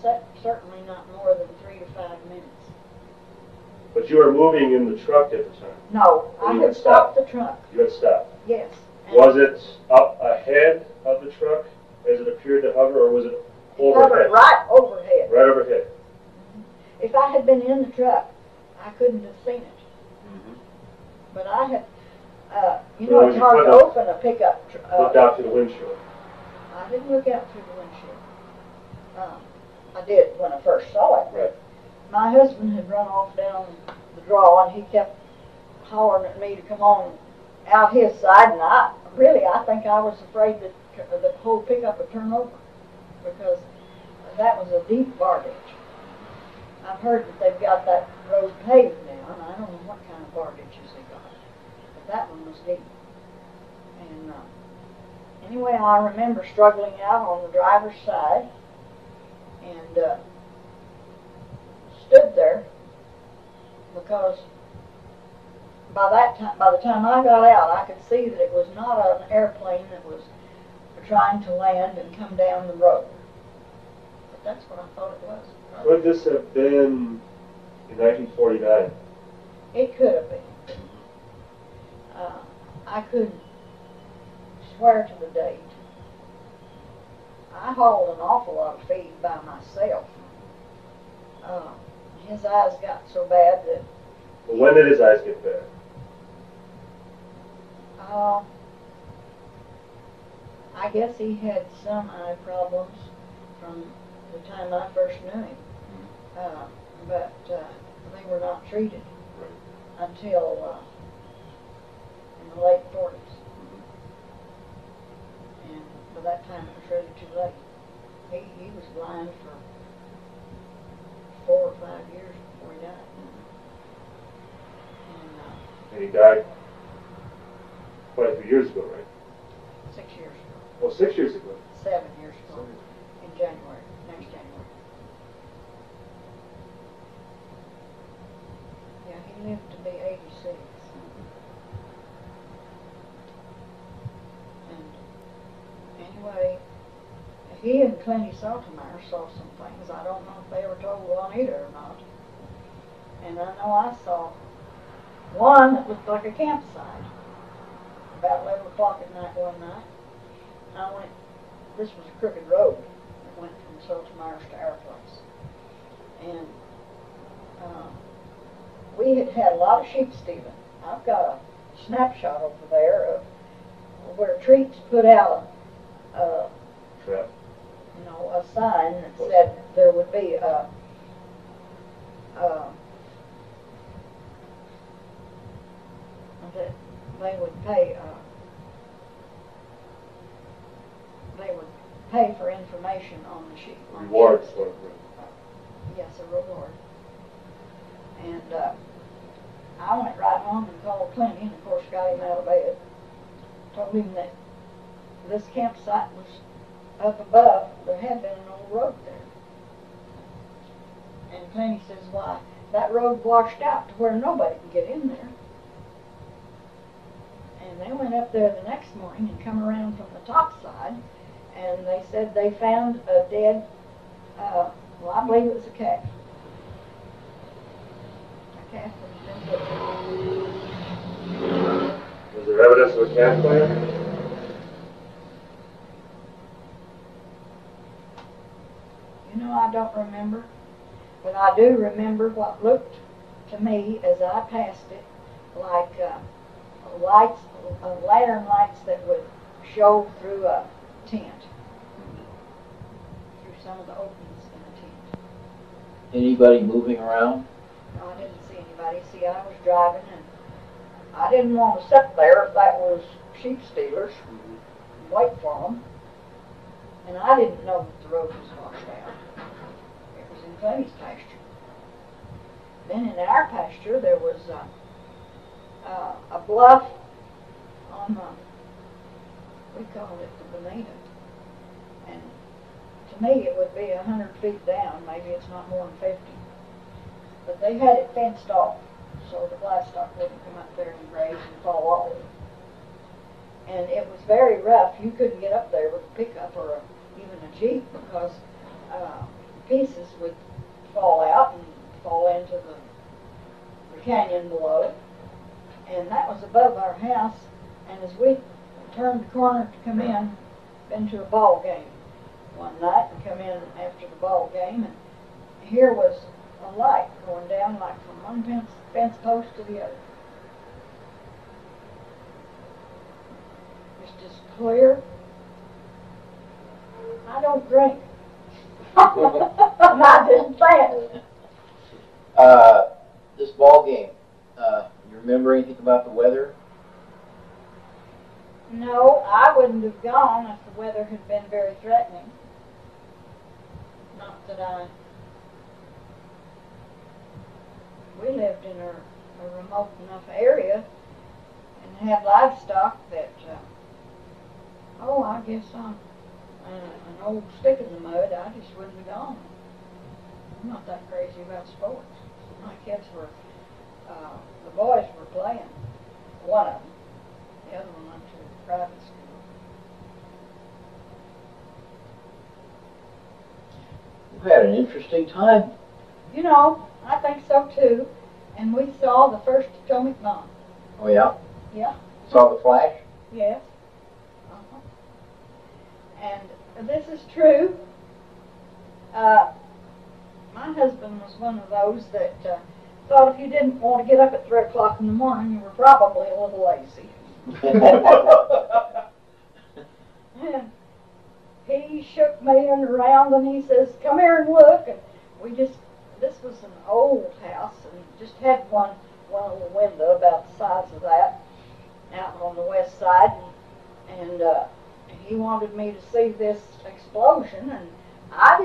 certainly not more than 3 to 5 minutes. But you were moving in the truck at the time. No, I had stopped the truck. You had stopped. Yes. Was it up ahead of the truck as it appeared to hover, or was it overhead? Hovered right overhead. Right overhead. If I had been in the truck, I couldn't have seen it. But I had, you know, it's hard to open a pickup truck. Looked out through the windshield. I didn't look out through the windshield. I did when I first saw it. Right. My husband had run off down the draw, and he kept hollering at me to come on out his side, and I think I was afraid that the whole pickup would turn over, because that was a deep bar ditch. I've heard that they've got that road paved now, and I don't know what kind of bar ditches they got, but that one was deep. And anyway, I remember struggling out on the driver's side, and stood there, because by the time I got out, I could see that it was not an airplane that was trying to land and come down the road. But that's what I thought it was. Could this have been in 1949? It could have been. I couldn't swear to the date. I hauled an awful lot of feed by myself. His eyes got so bad that... Well, when did his eyes get bad? I guess he had some eye problems from the time I first knew him. But they were not treated until in the late 40s. And by that time it was really too late. He was blind for 4 or 5 years before he died. And he died quite a few years ago, right? 6 years ago. Oh, 6 years ago. 7 years ago. In January, next January. Yeah, he lived to be 86. And anyway, he and Clenny Saltemeyer saw some things. I don't know if they were told on either or not. And I know I saw one that looked like a campsite about 11 o'clock at night one night. I went, this was a crooked road that went from Saltemeyer's to our place. And we had had a lot of sheep stealing. I've got a snapshot over there of where Treats put out a sign that said there would be that they would pay for information on the sheep. Reward sheep. for it. Yes, a reward. And I went right home and called Plenty, and of course got him out of bed. Told him that this campsite was up above. There had been an old road there. And Plenty says, why, that road washed out to where nobody could get in there. And they went up there the next morning and come around from the top side, and they said they found a dead, well, I believe it was a calf. A calf that had been butchered. Was there evidence of a calf plan? You know, I don't remember, but I do remember what looked to me as I passed it like lights, lantern lights that would show through a tent, through some of the openings in the tent. Anybody moving around? No, I didn't see anybody. See, I was driving, and I didn't want to sit there if that was sheep stealers, wait for them. And I didn't know that the road was washed out. It was in Clay's pasture. Then in our pasture there was a bluff on the, we called it the Bonita. And to me it would be 100 feet down, maybe it's not more than 50. But they had it fenced off, so the livestock wouldn't come up there and graze and fall off. And it was very rough. You couldn't get up there with a pickup or even a Jeep because pieces would fall out and fall into the canyon below. And that was above our house. And as we turned the corner to come in, been to a ball game one night and come in after the ball game, and here was a light going down like from one fence post to the other. It's just clear. I don't drink. I didn't think. This ball game, you remember anything about the weather? No, I wouldn't have gone if the weather had been very threatening. Not that we lived in a remote enough area and had livestock that, I guess I'm an old stick in the mud. I just wouldn't have gone. I'm not that crazy about sports. My kids were, the boys were playing, one of them. The other one went to private school. You've had an interesting time. You know, I think so too. And we saw the first atomic bomb. Oh yeah? Yeah. Saw the flash? Yes. And this is true. My husband was one of those that thought if you didn't want to get up at 3 o'clock in the morning, you were probably a little lazy. And he shook me around and he says, come here and look. And this was an old house and just had one little window about the size of that out on the west side. And he wanted me to see this explosion, and I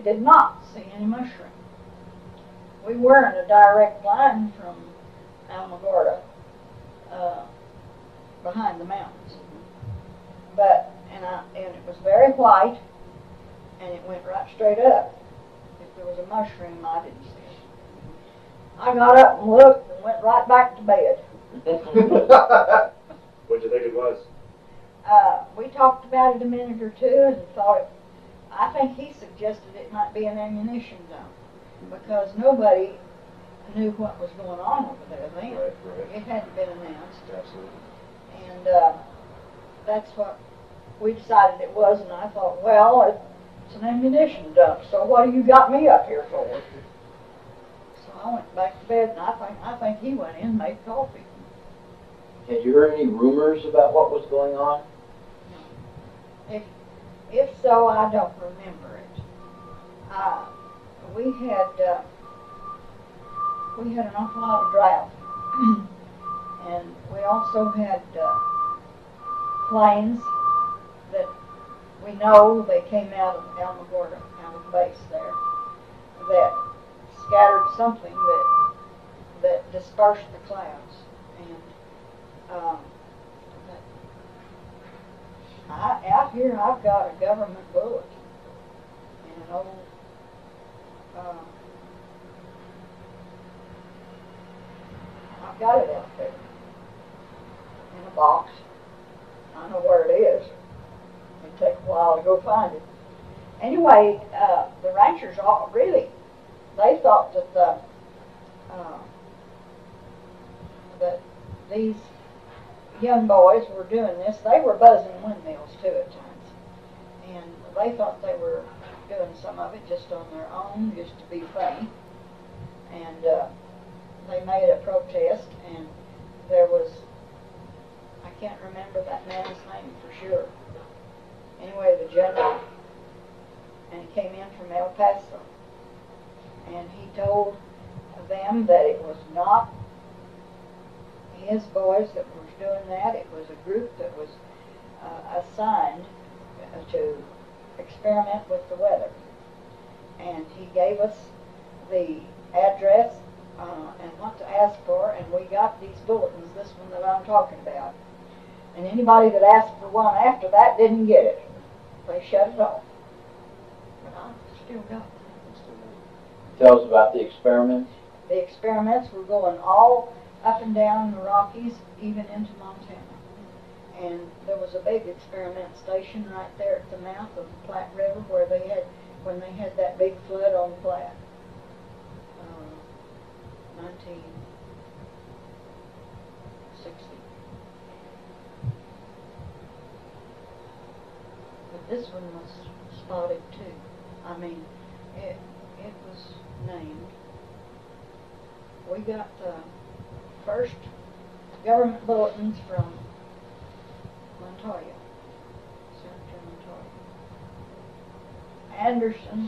did not see any mushroom. We were in a direct line from Alamogordo, behind the mountains. But and it was very white, and it went right straight up. If there was a mushroom, I didn't see it. I got up and looked and went right back to bed. What'd you think it was? We talked about it a minute or two and thought I think he suggested it might be an ammunition dump because nobody knew what was going on over there then. Right. It hadn't been announced. Absolutely. And that's what we decided it was, and I thought, well, it's an ammunition dump, so what do you got me up here for? So I went back to bed, and I think he went in and made coffee. Had you heard any rumors about what was going on? If so, I don't remember it. We had an awful lot of drought, and we also had planes that we we know they came out of Alamogordo, out of the base there, that scattered something that dispersed the clouds. And out here I've got a government bullet and an old I've got it out there in a box. I know where it is. It'd take a while to go find it. Anyway, the ranchers all really, they thought that that these young boys were doing this. They were buzzing windmills too at times, and they thought they were doing some of it just on their own, just to be funny. And they made a protest, and there was, I can't remember that man's name for sure. Anyway, the general, and he came in from El Paso, and he told them that it was not his boys that was doing that. It was a group that was assigned to experiment with the weather. And he gave us the address and what to ask for, and we got these bulletins, this one that I'm talking about. And anybody that asked for one after that didn't get it. They shut it off. But I still got it. Tell us about the experiments. The experiments were going all up and down the Rockies, even into Montana. And there was a big experiment station right there at the mouth of the Platte River where they had, when they had that big flood on Platte. 1960. But this one was spotted too. I mean, it was named. We got the first government bulletins from Montoya, Senator Montoya. Anderson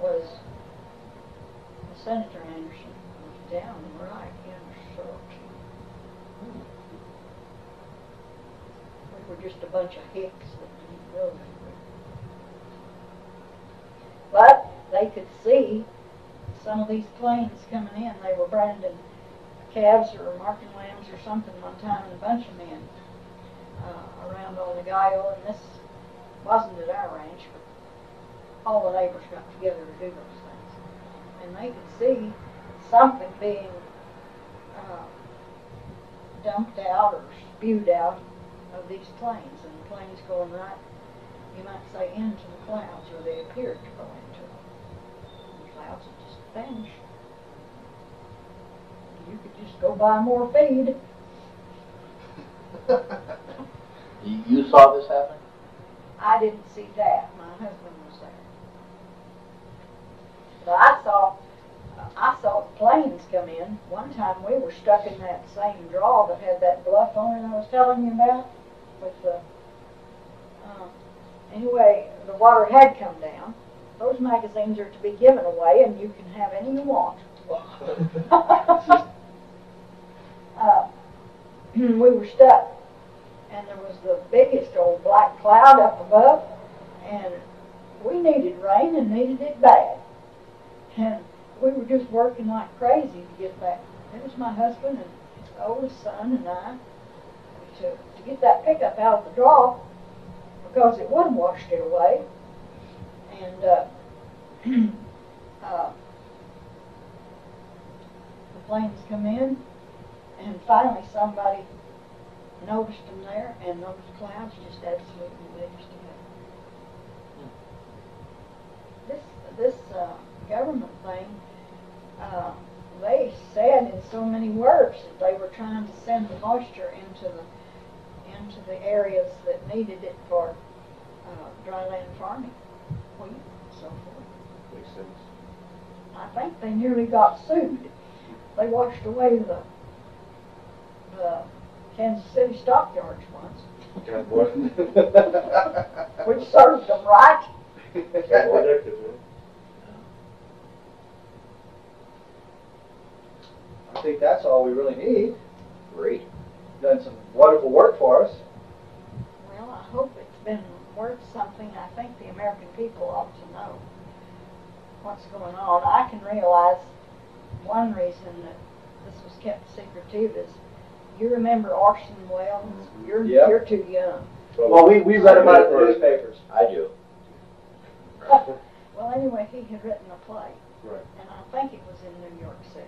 was, Senator Anderson was down right in Cherokee. We were just a bunch of hicks that didn't go anywhere. But they could see some of these planes coming in. They were branding calves or marking lambs or something one time, and a bunch of men around on the Gallo, and this wasn't at our ranch, but all the neighbors got together to do those things. And they could see something being dumped out or spewed out of these planes, and the planes going right, you might say, into the clouds, or they appeared to go into them. The clouds would just vanish. You could just go buy more feed. You saw this happen? I didn't see that. My husband was there. But I saw planes come in. One time we were stuck in that same draw that had that bluff on it I was telling you about. With the anyway, the water had come down. Those magazines are to be given away, and you can have any you want. We were stuck, and there was the biggest old black cloud up above, and we needed rain and needed it bad. And we were just working like crazy to get that. It was my husband and the oldest son and I to get that pickup out of the draw, because it would have washed it away. And the planes come in, and finally somebody noticed them there, and those clouds just absolutely vanished together. This government thing, they said in so many words that they were trying to send the moisture into the areas that needed it for dryland farming, wheat, and so forth. Makes sense. I think they nearly got sued. They washed away the Kansas City stockyards once. God, what? Which served them right. I think that's all we really need. Great. Done some wonderful work for us. Well, I hope it's been worth something. something I think the American people ought to know what's going on. I can realize one reason that this was kept secret too is you remember Orson Welles? You're too young. Well, we read about it in the newspapers. I do. Well, anyway, he had written a play, Right. and I think it was in New York City,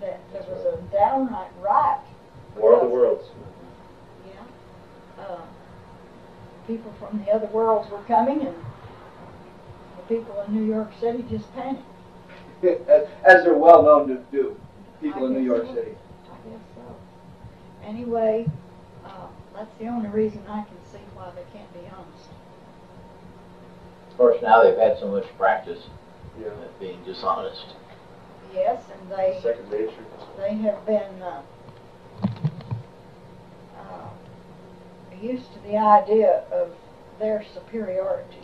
that there was a downright riot. War of the Worlds. Yeah. People from the other worlds were coming, and the people in New York City just panicked. As they're well known to do, people in New York City. I guess so. Anyway, that's the only reason I can see why they can't be honest. Of course, now they've had so much practice Yeah. at being dishonest. Yes, and they Second nature. they have been used to the idea of their superiority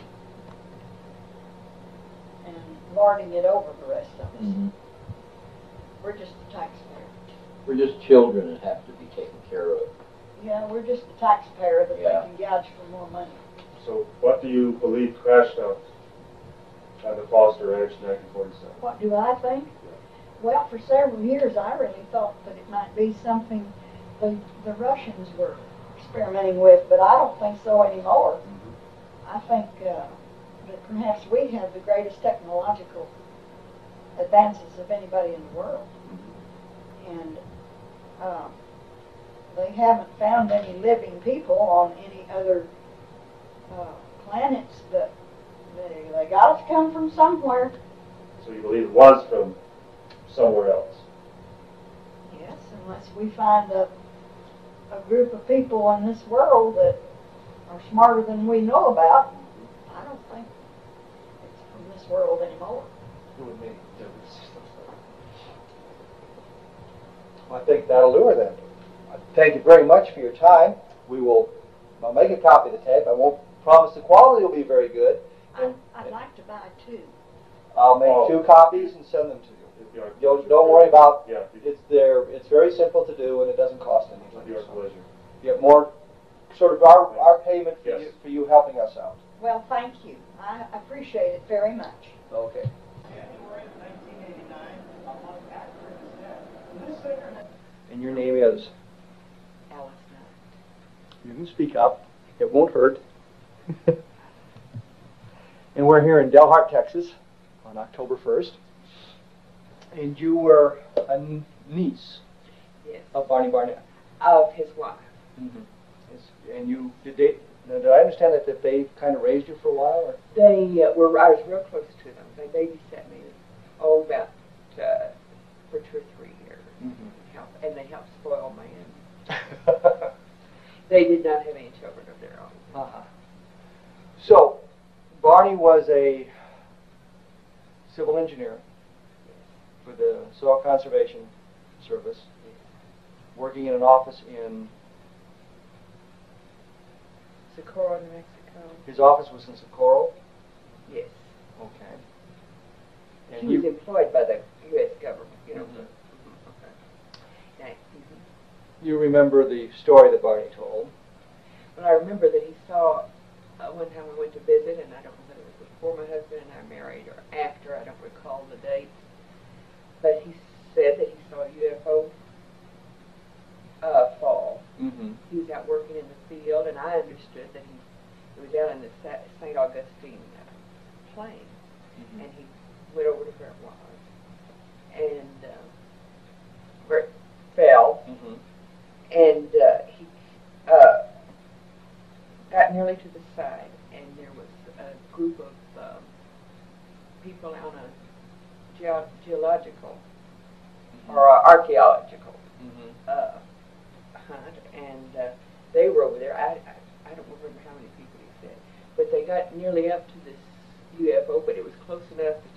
and lording it over the rest of us. Mm-hmm. We're just the taxpayer. We're just children that have to be taken care of. Yeah, we're just the taxpayer that Yeah. they can gouge for more money. So what do you believe crashed out on the Foster Ranch in 1947? What do I think? Well, for several years I really thought that it might be something the Russians were experimenting with, but I don't think so anymore. I think that perhaps we have the greatest technological advances of anybody in the world. And they haven't found any living people on any other planets, but they got to come from somewhere. So you believe it was from somewhere else? Yes, unless we find a group of people in this world that are smarter than we know about, I don't think it's from this world anymore. I think that'll do her then. Thank you very much for your time. I'll make a copy of the tape. I won't promise the quality will be very good. I'd like to buy two. I'll make 2 copies and send them to you. Don't worry about it's there. It's very simple to do, and it doesn't cost anything. It'll be our pleasure. You get more sort of our payment for you helping us out. Well, thank you. I appreciate it very much. Okay. And your name is? Alice. You can speak up. It won't hurt. And we're here in Delhart, Texas on October 1st. And you were a niece of Barney Barnett. Of his wife. Mm-hmm. And you did I understand that they kind of raised you for a while? Or? I was real close to them. They babysat me about for 2 or 3 years. Mm-hmm. And they helped spoil me. They did not have any children of their own. Uh-huh. So, Barney was a civil engineer for the Soil Conservation Service, working in an office in... Socorro, New Mexico. His office was in Socorro? Yes. Okay. He was employed by the U.S. government, you know. Okay. You remember the story that Barney told? Well, I remember that he saw, one time we went to visit, and I don't know whether it was before my husband and I married or after, I don't recall the date, but he said that he saw a UFO fall. Mm-hmm. He was out working in the field, and I understood that he was out in the St. Augustine plain, and he went over to where it was, and where it fell, and he got nearly to the side, and there was a group of people on a geological or archaeological hunt, and they were over there. I don't remember how many people he said, but they got nearly up to this UFO, but it was close enough to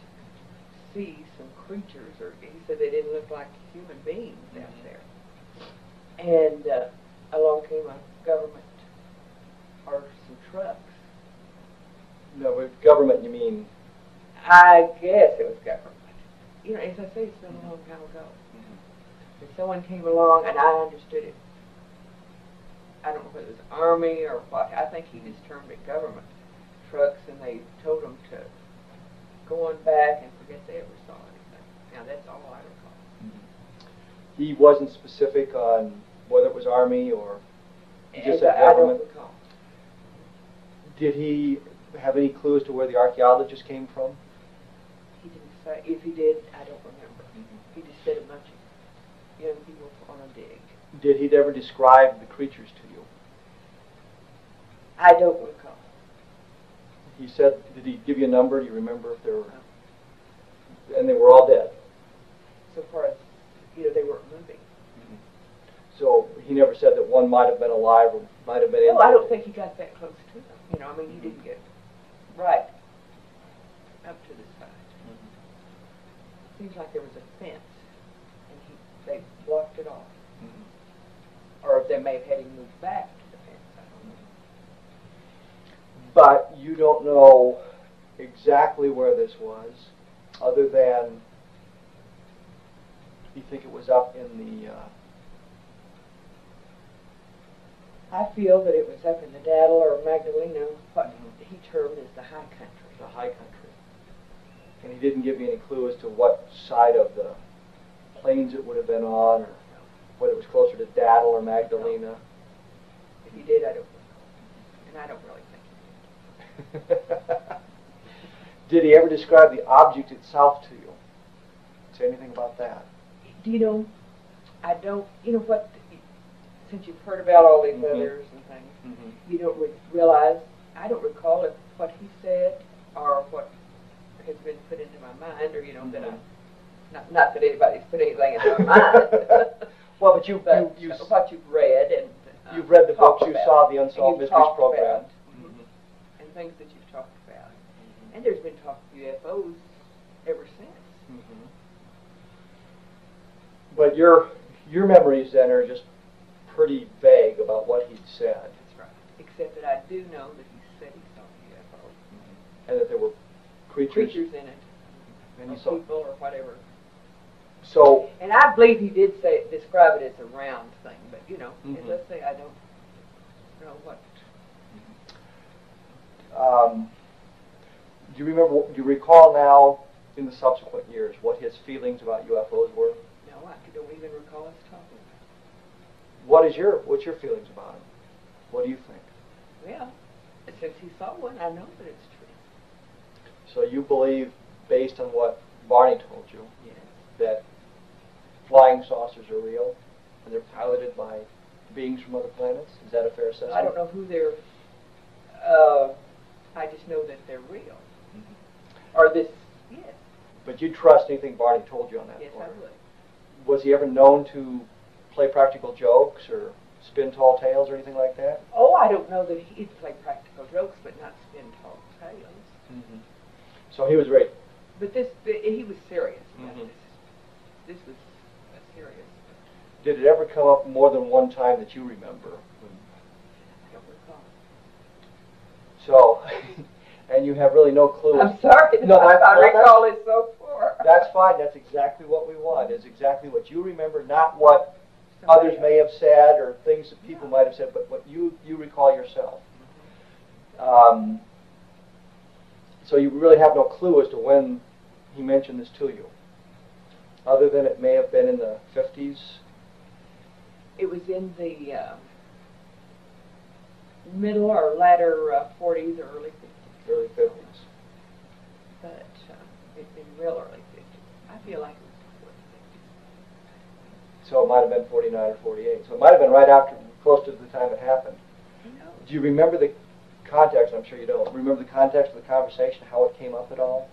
see some creatures, or he said they didn't look like human beings out there. And along came a government or some trucks. No, with government you mean? I guess it was government. You know, as I say, it's been a long time ago. But someone came along, and I understood it. I don't know whether it was Army or what. I think he just termed it government. wasn't specific on whether it was Army or just I don't government? recall. Did he have any clue as to where the archaeologist came from? He didn't say. If he did, I don't remember. He just said a bunch of young people on a dig. Did he ever describe the creatures to you? I don't recall. He said, did he give you a number? Do you remember if there were? And they were all dead. So far as, they weren't moving. So he never said that one might have been alive or might have been injured? No, I don't think he got that close to them. He didn't get right up to the side. Seems like there was a fence, and they blocked it off. Or they may have had him move back to the fence. I don't know. But you don't know exactly where this was, other than you think it was up in the... I feel that it was up in the Daddle or Magdalena, what he termed as the high country. The high country. And he didn't give you any clue as to what side of the plains it would have been on, or whether it was closer to Daddle or Magdalena. If he did, I don't know. And I don't really think he did. Did he ever describe the object itself to you? Say anything about that? I don't, what, since you've heard about all these others and things, you don't realize, I don't recall if what he said or what has been put into my mind, or, that I, not that anybody's put anything into my mind. Well, but what you've read and you've read the books, you about, saw the Unsolved Mysteries program. And things that you've talked about. And there's been talk of UFOs ever since. But your memories then are just pretty vague about what he'd said. That's right. Except that I do know that he said he saw a UFO. And that there were creatures in it. And or you saw people or whatever. So. And I believe he did describe it as a round thing, but as let's say I don't know what. Do you recall now, in the subsequent years, what his feelings about UFOs were? No, I don't even recall us talking about What's your feelings about him? What do you think? Well, since he saw one, I know that it's true. So you believe, based on what Barney told you, yes, that flying saucers are real, and they're piloted by beings from other planets? Is that a fair assessment? I don't know who they're. I just know that they're real. Or this, yes. But you trust anything Barney told you on that Yes, point? I would. Was he ever known to play practical jokes or spin tall tales or anything like that? Oh, I don't know that he'd play practical jokes, but not spin tall tales. So he was very... But he was serious about this. This was serious. Did it ever come up more than one time that you remember? I don't recall. So, and you have really no clue. I'm sorry. No, I recall it so far. That's fine. That's exactly what we want. Is exactly what you remember, not what others may have said or things that people might have said, but what you recall yourself. So you really have no clue as to when he mentioned this to you, other than it may have been in the 50s. It was in the middle or latter 40s or early 50s. Early 50s. But it's been real early 50s. I feel like it was before the 50s. So it might have been 49 or 48. So it might have been right after, close to the time it happened. Do you remember the context? I'm sure you don't. Remember the context of the conversation, how it came up at all?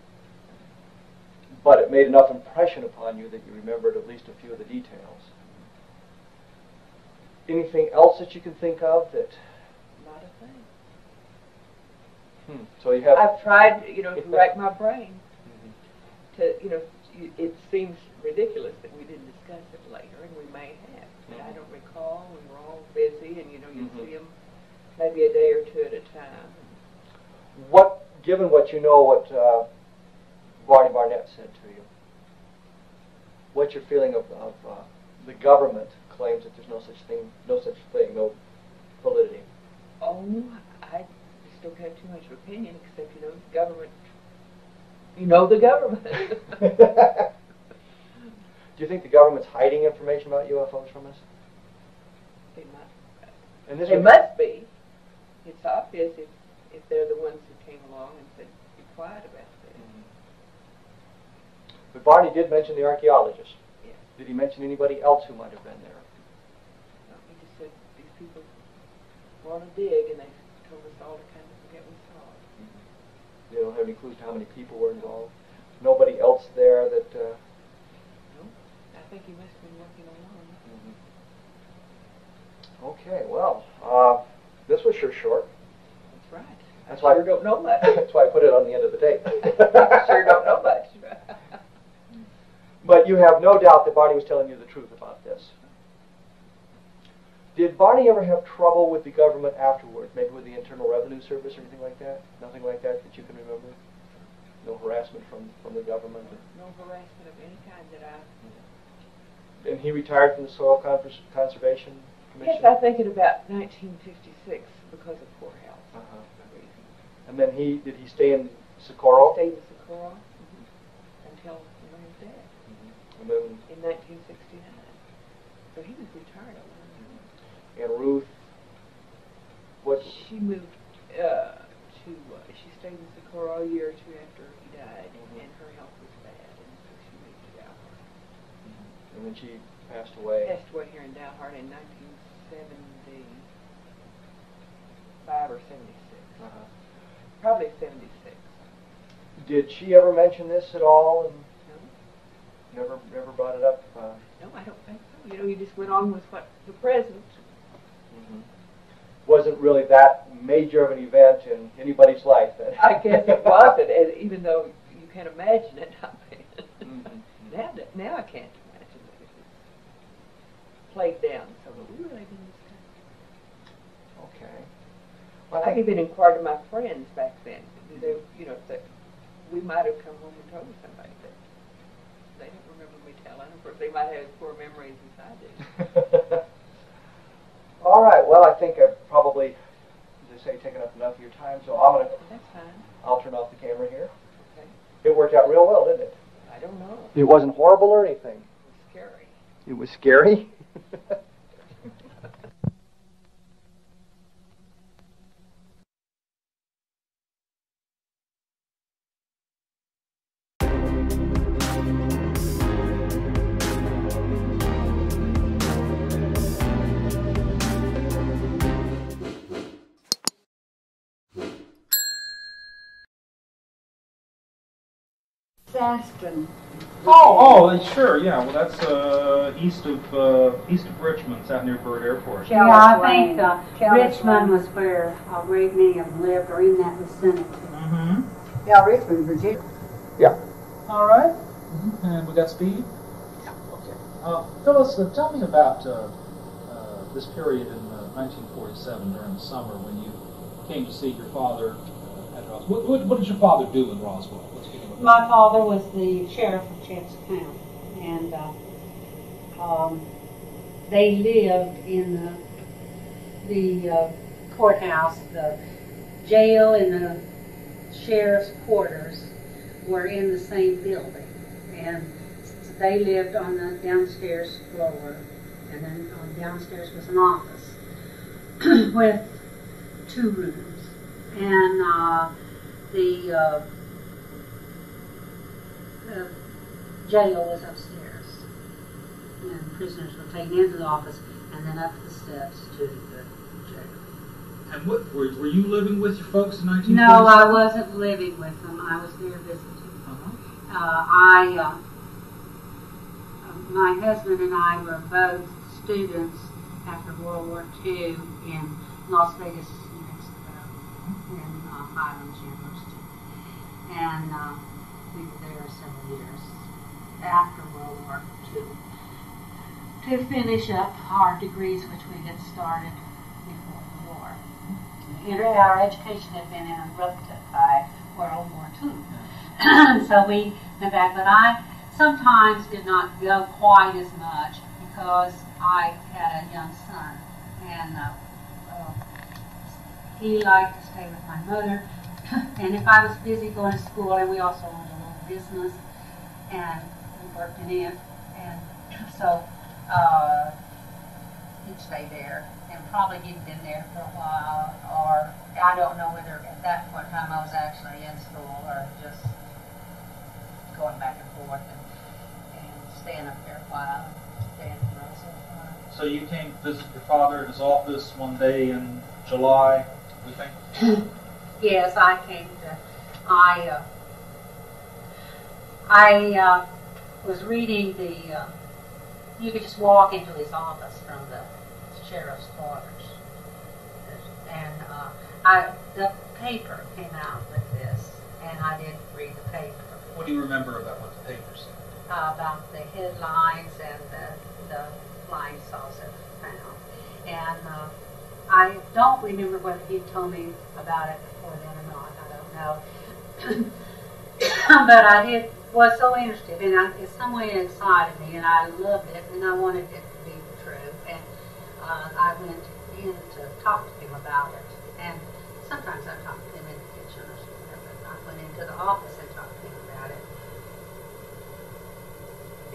But it made enough impression upon you that you remembered at least a few of the details. Anything else that you can think of that... Not a thing. So you have... I've tried, to rack my brain. To, it seems ridiculous that we didn't discuss it later, and we may have. But I don't recall. We were all busy, and you see them maybe a day or two at a time. Given what you know, what Barney Barnett said to you, what's your feeling of the government claims that there's no such thing, no validity? Oh, I just don't have too much opinion, except the government. The government. Do you think the government's hiding information about UFOs from us? They must. And this They would- must be. It's obvious if they're the ones who came along and said, be quiet about this. But Barney did mention the archaeologist. Yeah. Did he mention anybody else who might have been there? No, he just said these people want to dig, and they told us all to kind of forget we saw it. They don't have any clues to how many people were involved. Nobody else there that. No, I think he must have been working alone. Okay, well, this was sure short. That's right. That's I why sure don't know much. That's why I put it on the end of the tape. Sure don't know much. But you have no doubt that Barney was telling you the truth about this. Did Barney ever have trouble with the government afterwards, maybe with the Internal Revenue Service or anything like that? Nothing like that that you can remember? No harassment from the government? No harassment of any kind that I... And he retired from the Soil Conservation Commission? Yes, I think in about 1956 because of poor health. And then did he stay in Socorro? He stayed in Socorro until his death. And then, in 1969. So he was retired a long time. And Ruth, what? She moved she stayed in Socorro a year or two after he died, and her health was bad, and so she moved to Dalhart. And then she passed away? Passed away here in Dalhart in 1975 or 76. Probably 76. Did she ever mention this at all? And never brought it up? No, I don't think so. You know, you just went on with what the present. Wasn't really that major of an event in anybody's life then? I guess it wasn't, even though you can't imagine it. Now I can't imagine it. It was played down, so we really didn't. Okay. I even inquired to my friends back then. That we might have come home and told somebody that they don't remember me telling. Of course, they might have as poor memories as I do. All right. Well, I think I've probably, as I say, taken up enough of your time, so I'm gonna. That's fine. I'll turn off the camera here. Okay. It worked out real well, didn't it? I don't know. It wasn't horrible or anything. It was scary. It was scary. Aston. Oh, sure, yeah. Well, that's east of Richmond. It's out near Bird Airport. Yeah, I think Richmond was where a great many of them lived, or in that vicinity. Yeah, Richmond, Virginia. Yeah. All right. And we got speed? Yeah. Okay. Phyllis, tell me about this period in 1947 during the summer when you came to see your father at Roswell. What did your father do in Roswell? My father was the sheriff of Chester County, and they lived in the courthouse. The jail and the sheriff's quarters were in the same building, and they lived on the downstairs floor, and then downstairs was an office with 2 rooms, and the jail was upstairs, and prisoners were taken into the office and then up the steps to the jail. And what were you living with your folks in 1947? No, I wasn't living with them. I was there visiting. My husband and I were both students after World War II in Las Vegas, New Mexico, in Highlands University, and we were there several years after World War II to finish up our degrees, which we had started before the war. Our education had been interrupted by World War II. So we went back, but I sometimes did not go quite as much because I had a young son, and he liked to stay with my mother. And if I was busy going to school, and we also owned a little business, and we worked in it, And so he'd stay there, and probably he'd been there for a while, or I don't know whether at that point in time I was actually in school or just going back and forth and staying up there a while, staying in Roswell for a while. So you came to visit your father in his office one day in July, we think? Yes, I came to, I was reading you could just walk into his office from the sheriff's quarters. And the paper came out with this, and I did read the paper. What do you remember about what the paper said? About the headlines and the flying saucer found. And I don't remember whether he told me about it before then or not. I don't know. But I was so interested, and it some way excited me, and I loved it, and I wanted it to be true. And I went in to talk to him about it. And sometimes I talked to him in the kitchen or something, but I went into the office and talked to him about it.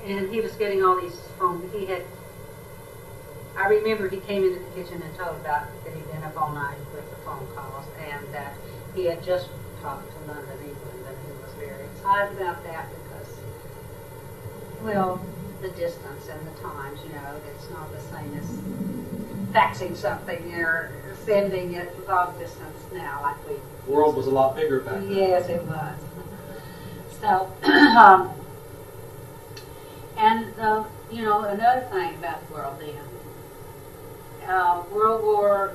And he was getting all these I remember he came into the kitchen and told about that he'd been up all night with the phone calls, and that he had just talked to London, England, and he was very excited about that because, well, the distance and the times, it's not the same as faxing something or sending it long distance now like we. The world was a lot bigger back then. Yes, it was. So, and another thing about the world then, World War,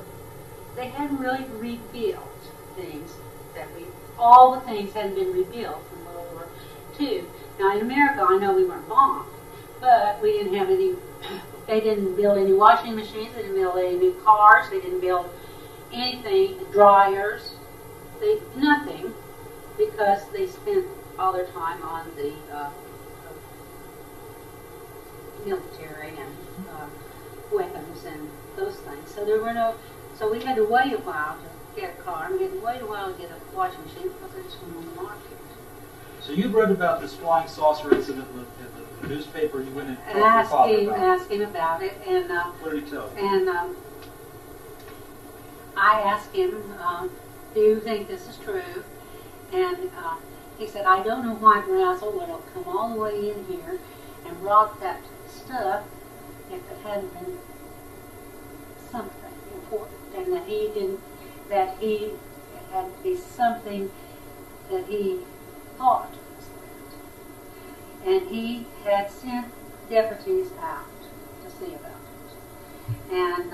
they hadn't really rebuilt things all the things hadn't been rebuilt from World War II. Now in America, I know we weren't bombed, but we didn't have any. They didn't build any washing machines. They didn't build any new cars. They didn't build anything, dryers. Nothing, because they spent all their time on the military and weapons and those things. So there were no. So we had to wait a while to get a car. We had to wait a while to get a washing machine because they just went on the market. So you read about this flying saucer incident in the newspaper. You went and talked to your father about it. Asked him about it, and what did he tell you? And I asked him, "Do you think this is true?" And he said, "I don't know why Roswell would have come all the way in here and brought that stuff if it hadn't been something important, and that he had to be something that he thought was that." And he had sent deputies out to see about it. And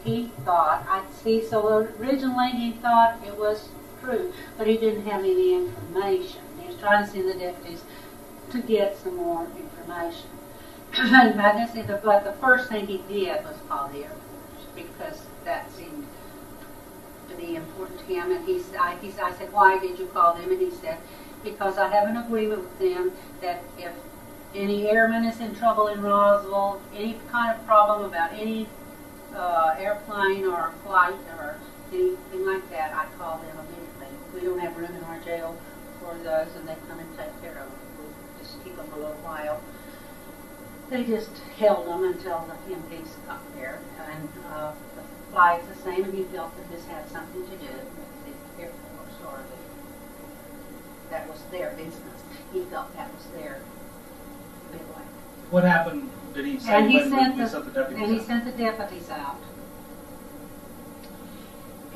he thought, so originally he thought it was true, but he didn't have any information. He was trying to send the deputies to get some more information. But the first thing he did was call the Air Force, because that seemed to be important to him. And I said, "Why did you call them?" And he said, "Because I have an agreement with them that if any airman is in trouble in Roswell, any kind of problem about any airplane or flight or anything like that, I call them immediately. We don't have room in our jail for those, and they come and take care of them. We just keep them a little while." They just held them until the MPs got there, and the flight's the same, and he felt that this had something to do with the Air Force, or that was their business. He felt that was their big way. What happened? Did he say And he when sent he sent the deputies and he out? sent the deputies out.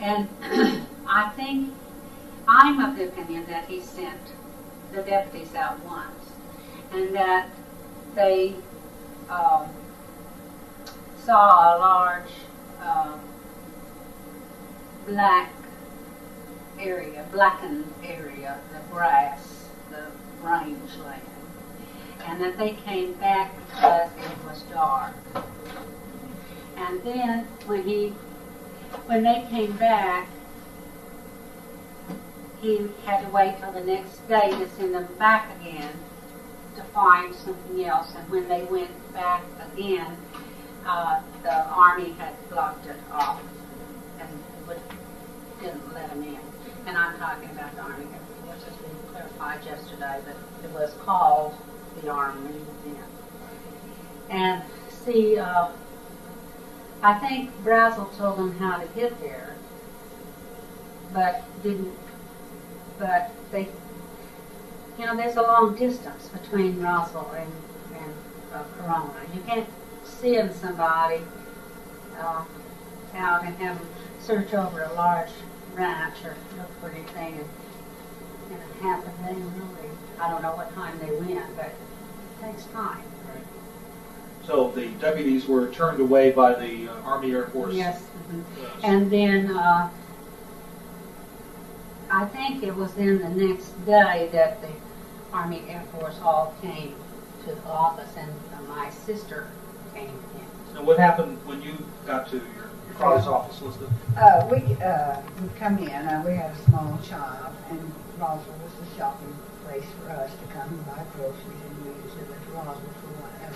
And I'm of the opinion that he sent the deputies out once, and that they saw a large blackened area, the grass, the rangeland, and that they came back because it was dark. And then when they came back, he had to wait till the next day to send them back again to find something else. And when they went back again, the Army had blocked it off and didn't let them in. And I'm talking about the Army Air Force. just been clarified yesterday, but it was called the Army then. And see, I think Brazel told them how to get there, but they, you know, there's a long distance between Roswell and Corona. You can't send somebody out and have them search over a large ranch or look for anything in a half a day, really. I don't know what time they went, but it takes time. So the deputies were turned away by the Army Air Force? Yes. Mm-hmm. And then I think it was in the next day that the Army Air Force all came to the office, and my sister came in. And what happened when you got to your father's office? Was the we come in. We had a small child, and Roswell was the shopping place for us to come and buy groceries, and we usually went to Roswell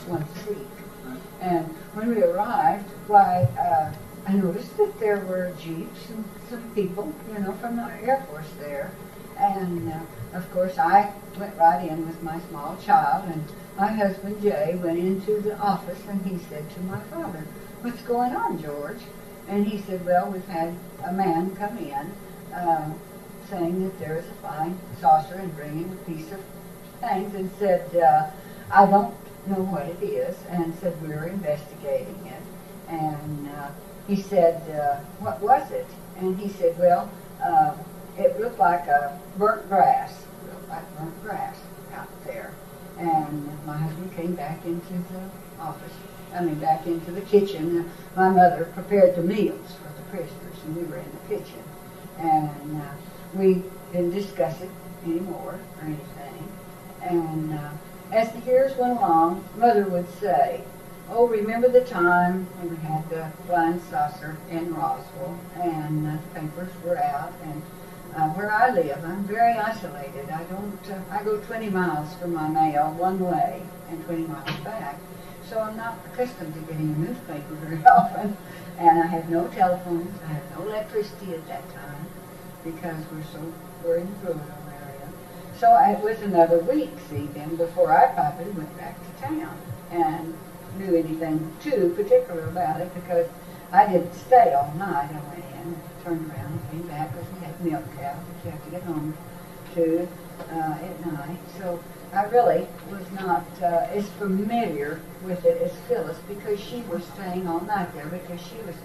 for once a week. Right. And when we arrived, I noticed that there were jeeps and some people, you know, from the Air Force there. And of course, I went right in with my small child, and my husband Jay went into the office, and he said to my father, "What's going on, George?" And he said, "Well, we've had a man come in saying that there is a flying saucer and bringing a piece of things," and said, "I don't know what it is," and said, "We're investigating it." And he said, "What was it?" And he said, "Well, it looked like burnt grass out there." And my husband came back into the office, back into the kitchen. My mother prepared the meals for the prisoners, and we were in the kitchen. And we didn't discuss it anymore or anything. And as the years went along, Mother would say, "Oh, remember the time when we had the flying saucer in Roswell, and the papers were out, and where I live, I'm very isolated. I go 20 miles for my mail one way and 20 miles back, so I'm not accustomed to getting a newspaper very often, and I have no telephones, I have no electricity at that time, because we're in the rural area. So it was another week, see, then before I probably went back to town and knew anything too particular about it, because I didn't stay all night. I went in, turned around, and came back, because we had milk cows that you have to get home to at night. So I really was not as familiar with it as Phyllis, because she was staying all night there, because she was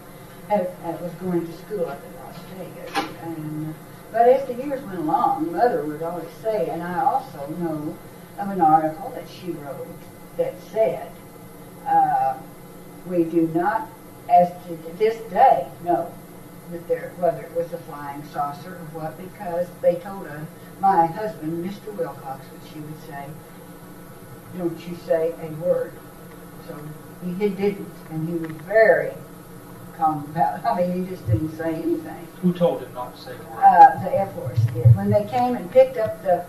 going to school up in Las Vegas. And but as the years went along, Mother would always say, and I also know of an article that she wrote that said, we do not, as to this day, know that whether it was a flying saucer or what, because they told my husband, Mr. Wilcox, which he would say, "Don't you say a word." So he didn't, and he was very calm about it. He just didn't say anything. Who told him not to say a word? The Air Force did. When they came and picked up the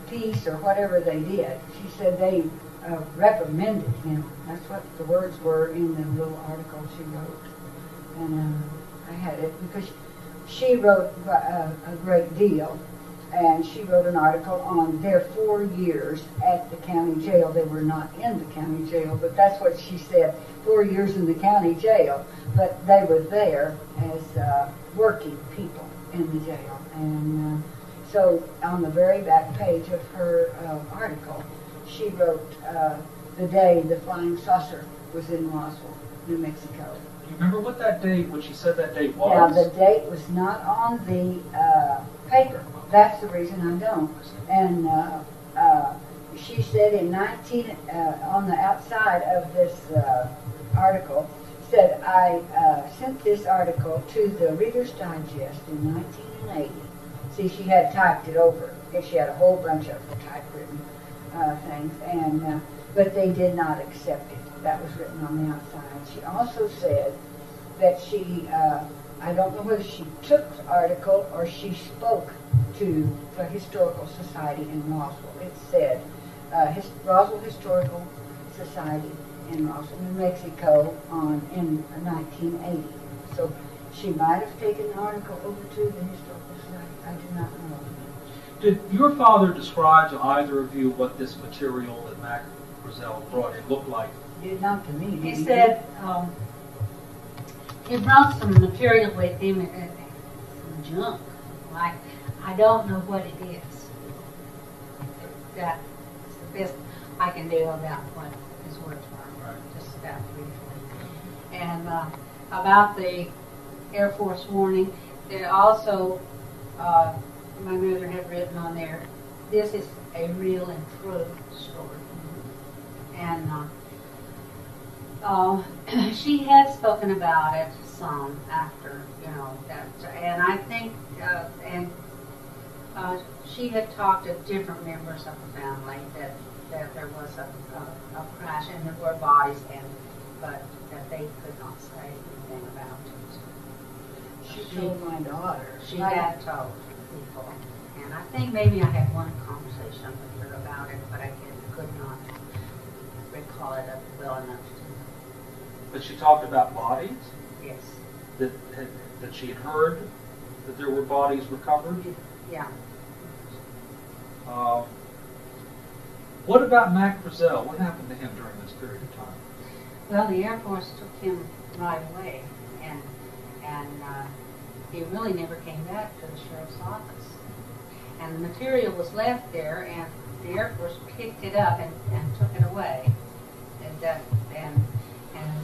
piece or whatever they did, she said they reprimanded him. That's what the words were in the little article she wrote. And I had it because she wrote a great deal, and she wrote an article on their 4 years at the county jail. They were not in the county jail, but that's what she said, 4 years in the county jail, but they were there as working people in the jail. And so on the very back page of her article, she wrote the day the flying saucer was in Roswell, New Mexico. Do you remember what that date, what she said that date was? Yeah, the date was not on the paper. That's the reason I don't. And she said in on the outside of this article, said, I sent this article to the Reader's Digest in 1980. See, she had typed it over. She had a whole bunch of typewritten things, and but they did not accept it. That was written on the outside. She also said that she, I don't know whether she took the article or she spoke to the Historical Society in Roswell. It said, Roswell Historical Society in Roswell, New Mexico in 1980. So she might have taken the article over to the Historical Society. I do not know. Did your father describe to either of you what this material that Mac Brazell brought in looked like? Not to me. He said he brought some material with him, some junk. Like, I don't know what it is. That's the best I can do about what his words were, right. Just about briefly. And about the Air Force warning, there also, my mother had written on there, this is a real and true story. And she had spoken about it some after, that, and I think, she had talked to different members of the family that there was a crash and there were bodies, but that they could not say anything about it. She told my daughter. She had told people, and I think maybe I had one conversation with her about it, but I could not recall it well enough to. But she talked about bodies? Yes. That she had heard that there were bodies recovered? Yeah. What about Mac Brazell? What happened to him during this period of time? Well, the Air Force took him right away, and he really never came back to the sheriff's office. And the material was left there, and the Air Force picked it up and took it away. And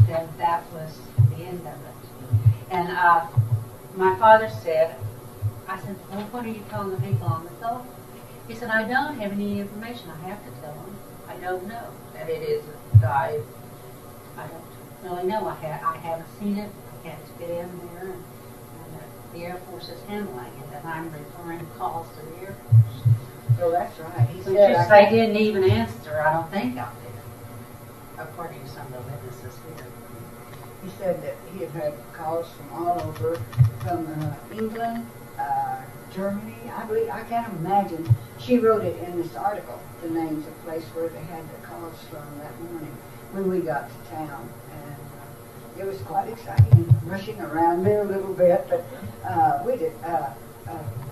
then that was the end of it. And my father said, I said, well, what are you telling the people on the phone? He said, I don't have any information. I have to tell them. I don't know that it is a guy. I don't really know. I haven't seen it. I can't get in there. And the Air Force is handling it. And I'm referring calls to the Air Force. Oh, that's right. He Which said is they didn't even answer, I don't think, out there, according to some of the witnesses here. He said that he had had calls from all over, from England, Germany. I can't imagine. She wrote it in this article, the names of places where they had the calls from that morning when we got to town. And it was quite exciting, rushing around there a little bit, but we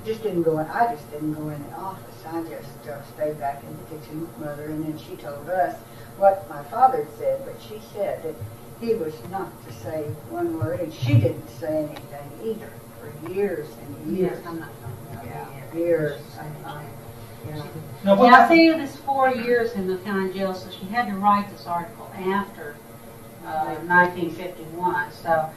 just didn't go in. I just didn't go in the office. I just stayed back in the kitchen with Mother, and then she told us what my father said, but she said that he was not to say one word, and she didn't say anything either for years and years. Yes, I'm not talking about years. Now, see, this 4 years in the county jail, so she had to write this article after 1951. So,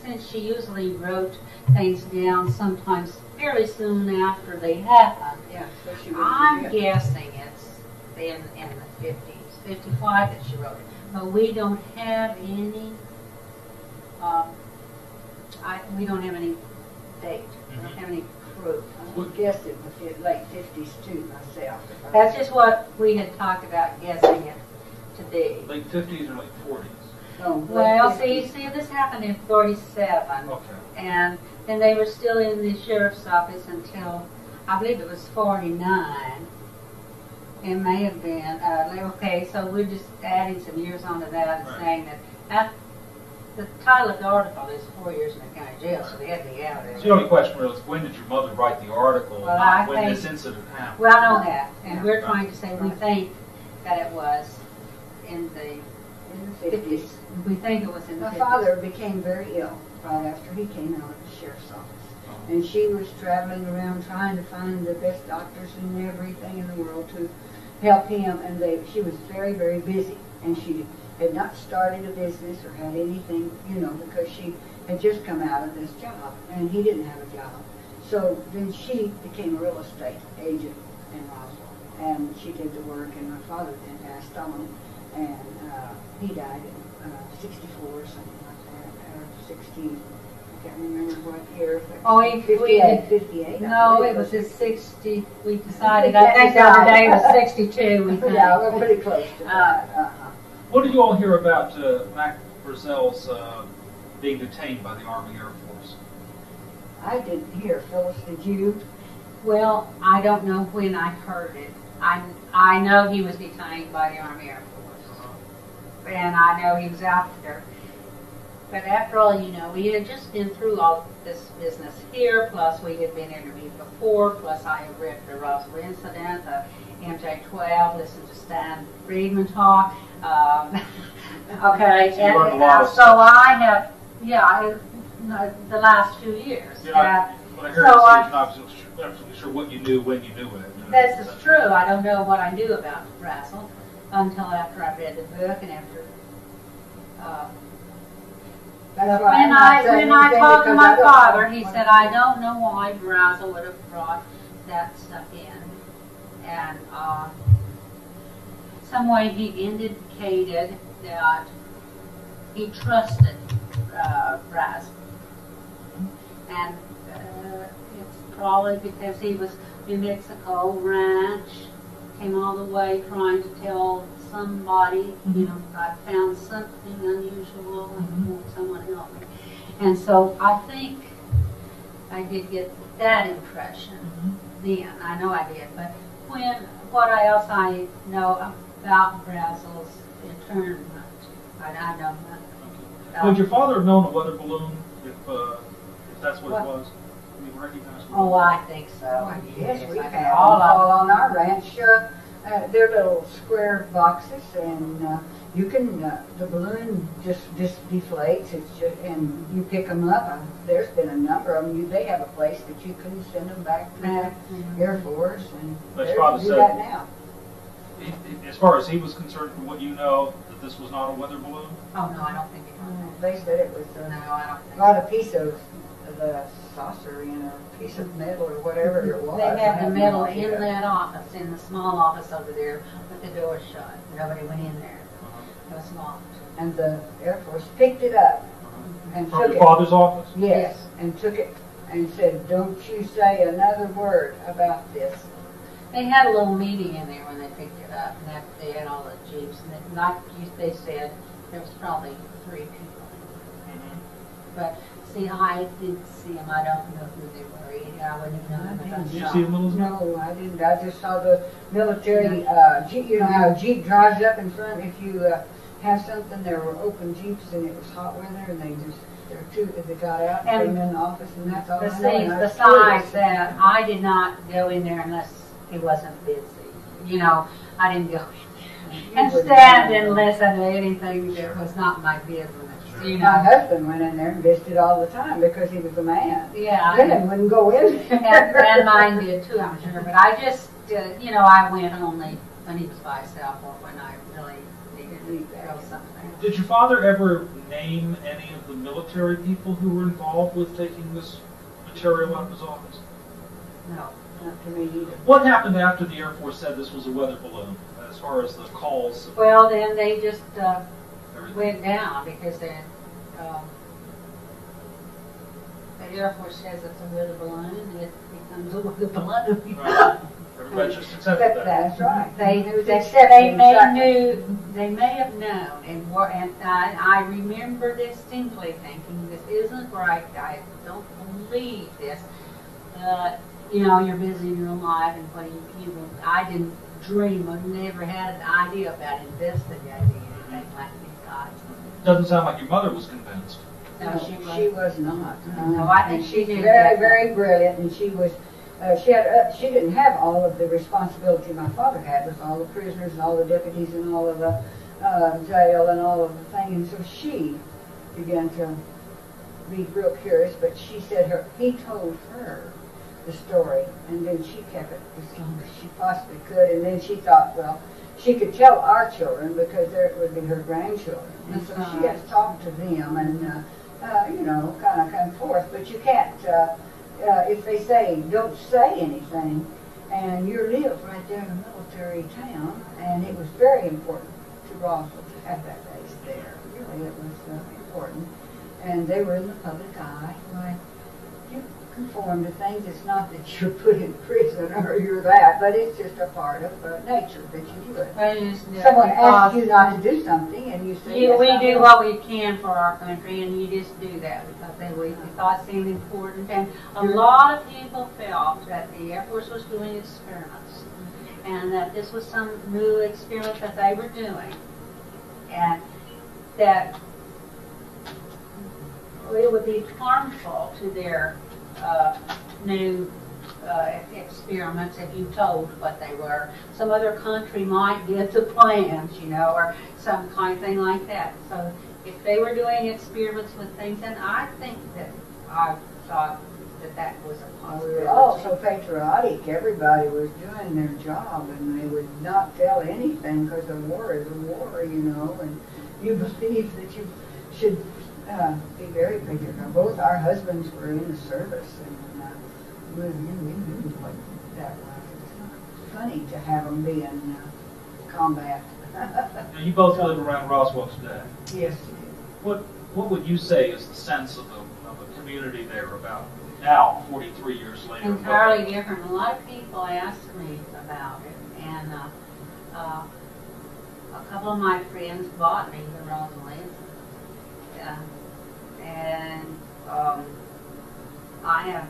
since she usually wrote things down sometimes fairly soon after they happened, so I'm guessing it's in the 50s, 55 that she wrote it. But we don't have any. We don't have any date. We don't have any proof. I would guess it was the late 50s too myself. That's just what we had talked about guessing it to be. Late 50s or late 40s? Oh, well, see, this happened in 47. Okay. And then they were still in the sheriff's office until, I believe it was 49. It may have been. Okay, so we're just adding some years onto that and saying that the title of the article is 4 years in the county jail, so they had to be out of there. So the only question really is, when did your mother write the article, Well, not when this incident happened? Well, I know that, and we're trying to say we think that it was in the 50s. We think it was in the 50s. My father became very ill right after he came out of the sheriff's office. And she was traveling around trying to find the best doctors and everything in the world to help him. And she was very, very busy. And she had not started a business or had anything, because she had just come out of this job. And he didn't have a job. So then she became a real estate agent in Roswell. And she did the work, and my father then passed on. And he died in 64 or something like that, or 60. I can't remember what year. Oh, 58. No, it was at 60. We decided. I think the other day was 62. We think. Yeah, we're pretty close to that. What did you all hear about Mac Brazell's being detained by the Army Air Force? I didn't hear. Phyllis, did you? Well, I don't know when I heard it. I know he was detained by the Army Air Force, and I know he was out there. But after all, you know, we had just been through all this business here, plus we had been interviewed before, plus I had read the Roswell incident, the MJ-12, listened to Stan Friedman talk. Okay, So you learned a lot and of so stuff. I have, yeah, the last 2 years. You're not, what I heard So you say, I- you're not absolutely sure what you knew when you knew it. This is true. I don't know what I knew about Roswell until after I read the book and after. That's why I'm not saying When I anything talked to because my I don't father, know he what said, to I do. don't know why Roswell would have brought that stuff in. And some way he indicated that he trusted Roswell. And it's probably because he was New Mexico ranch, came all the way trying to tell somebody, you know, I found something unusual and want someone to help me. And so I think I did get that impression then. I know I did. But what else I know about Brazil's internment, I know nothing. Would your father have known a weather balloon if that's what it was? I mean, recognized it? Oh, I think so. Yes, we I have think them all of all them. on our ranch. They're little square boxes, and you can, the balloon just deflates. It's just, and you pick them up. There's been a number of them. They have a place that you can send them back to the Air Force, and But they your father do said- that now. As far as he was concerned, from what you know, that this was not a weather balloon? Oh, no, I don't think it was. They said it was No, I don't think not a piece of the saucer, you know, a piece of metal or whatever it was. They I have the have no metal idea. in that office, in the small office over there, with the door shut. Nobody went in there. It was locked. And the Air Force picked it up and From took your it. father's office? Yes, and took it and said, "Don't you say another word about this." They had a little meeting in there when they picked it up, and that they had all the jeeps, and they said there was probably 3 people in there. But see, I didn't see them. I don't know who they were either. I wouldn't have known them. Did you see them, Elizabeth? No, I didn't. I just saw the military Jeep. You know how a Jeep drives up in front if you have something. There were open Jeeps, and it was hot weather, and they got out and came in the office, and that's all I know. Besides that, I did not go in there unless it wasn't busy. You know, I didn't go in there and stand and listen to anything that was not my business. You know, My husband went in there and visited all the time because he was a man. yeah, Women wouldn't go in there. and mine did too, I'm sure. But I just, you know, I went only when he was by himself or when I really needed to go somewhere. Did your father ever name any of the military people who were involved with taking this material out of his office? No, not to me either. What happened after the Air Force said this was a weather balloon, as far as the calls? Well, then they just went down because the Air Force says it's a weather balloon, it becomes a weather balloon. Right. Everybody just accepted that. That's right. They may have known, and I remember distinctly thinking, this isn't right. I don't believe this. You know, you're busy in your life, and what I didn't dream. I never had an idea about investigating anything like these guys. Doesn't sound like your mother was convinced. No, she was not. No, I think And she she's did very, that. very brilliant, and she was. She didn't have all of the responsibility my father had with all the prisoners and all the deputies and all of the jail and all of the thing. And so she began to be real curious. But she said he told her the story, and then she kept it as long as she possibly could. And then she thought, well, she could tell our children because there would be her grandchildren. And so she has talked to them and you know, kind of come forth. But you can't. If they say, don't say anything, and you live right there in a military town, and it was very important to Roswell to have that base there. Really, it was important. And they were in the public eye. Like, you conform to things. It's not that you're put in prison or you're that, but it's just a part of nature that you do it. Someone asks you not to do something, and you say, yes, We I do will. what we can for our country, and you just do that because we thought it seemed important. And a lot of people felt that the Air Force was doing experiments, and that this was some new experiment that they were doing, and that it would be harmful to their new experiments if you told what they were. Some other country might get the plans, you know, or some kind of thing like that. So if they were doing experiments with things, and I think that I thought that was a possibility. Oh, so patriotic. Everybody was doing their job, and they would not tell anything because a war is a war, you know, and you believe that you should be very patriotic. Both our husbands were in the service, and we knew what that was. It's not funny to have them be in combat. Now, you both live around Roswell today. Yes. What would you say is the sense of the community there about now, 43 years later? Entirely different. A lot of people ask me about it, and a couple of my friends bought me the Roswell. And I have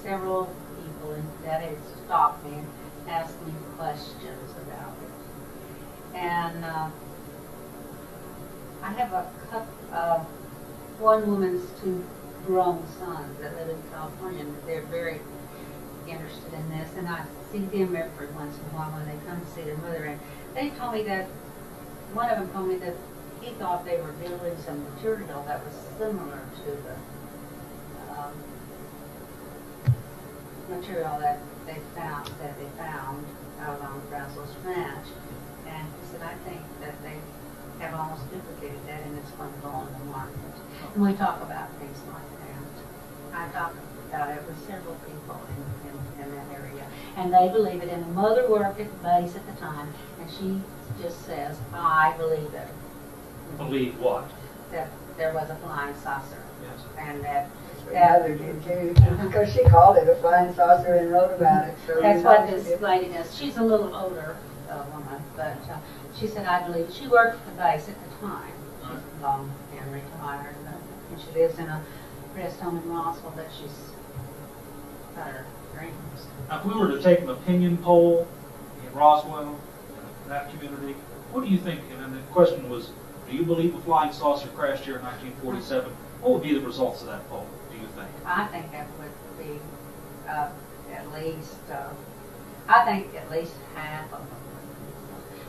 several people that have stopped me and asked me questions about it. And I have a couple, one woman's two grown sons that live in California, and they're very interested in this, and I see them every once in a while when they come to see their mother. And they told me that, one of them told me that he thought they were building some material that was similar to the material that they found out on Roswell's ranch. And he said, I think that they have almost duplicated that, and it's going to go on the market. And we talk about things like that. I talk about it with several people in that area, and they believe it. And the mother worked at the base at the time, and she just says, I believe it. Believe what? That there was a flying saucer. Yes. And that Mother did too, because she called it a flying saucer and wrote about it. So that's what this lady does. She's a little older woman, but she said, I believe she worked at the base at the time. She's long and retired, and she lives in a rest home in Roswell, but she's got her dreams. Now, if we were to take an opinion poll in Roswell, that community, what do you think? And the question was, do you believe a flying saucer crashed here in 1947? What would be the results of that poll, do you think? I think that would be at least, I think at least half of them.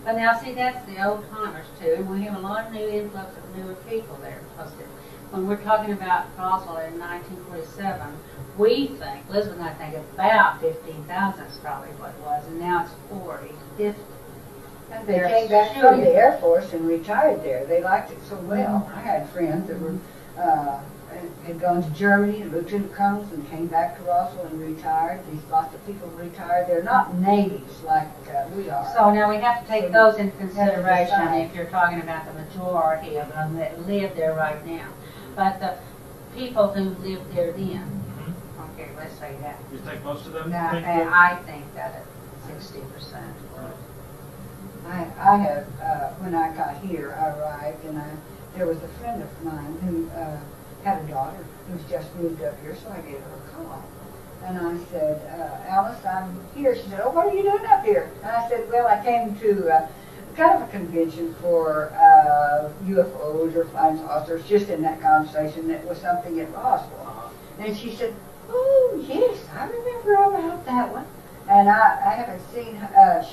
But now, see, that's the old timers too, and we have a lot of new influx of newer people there. When we're talking about Roswell in 1947, we think, Elizabeth and I think about 15,000 is probably what it was, and now it's 40, 50. And they came back from the Air Force and retired there. They liked it so well. I had friends that were had gone to Germany and lieutenant colonels and came back to Roswell and retired. These lots of people retired. They're not natives like we are. So now we have to take those into consideration if you're talking about the majority of them that live there right now. But the people who lived there then, okay, let's say that. You think most of them? I think that it's 60%. I have, when I got here, I arrived, and there was a friend of mine who had a daughter who's just moved up here, so I gave her a call. And I said, Alice, I'm here. She said, oh, what are you doing up here? And I said, well, I came to kind of a convention for UFOs or flying saucers, just in that conversation. That was something at Roswell. And she said, oh, yes, I remember about that one. And I haven't seen her.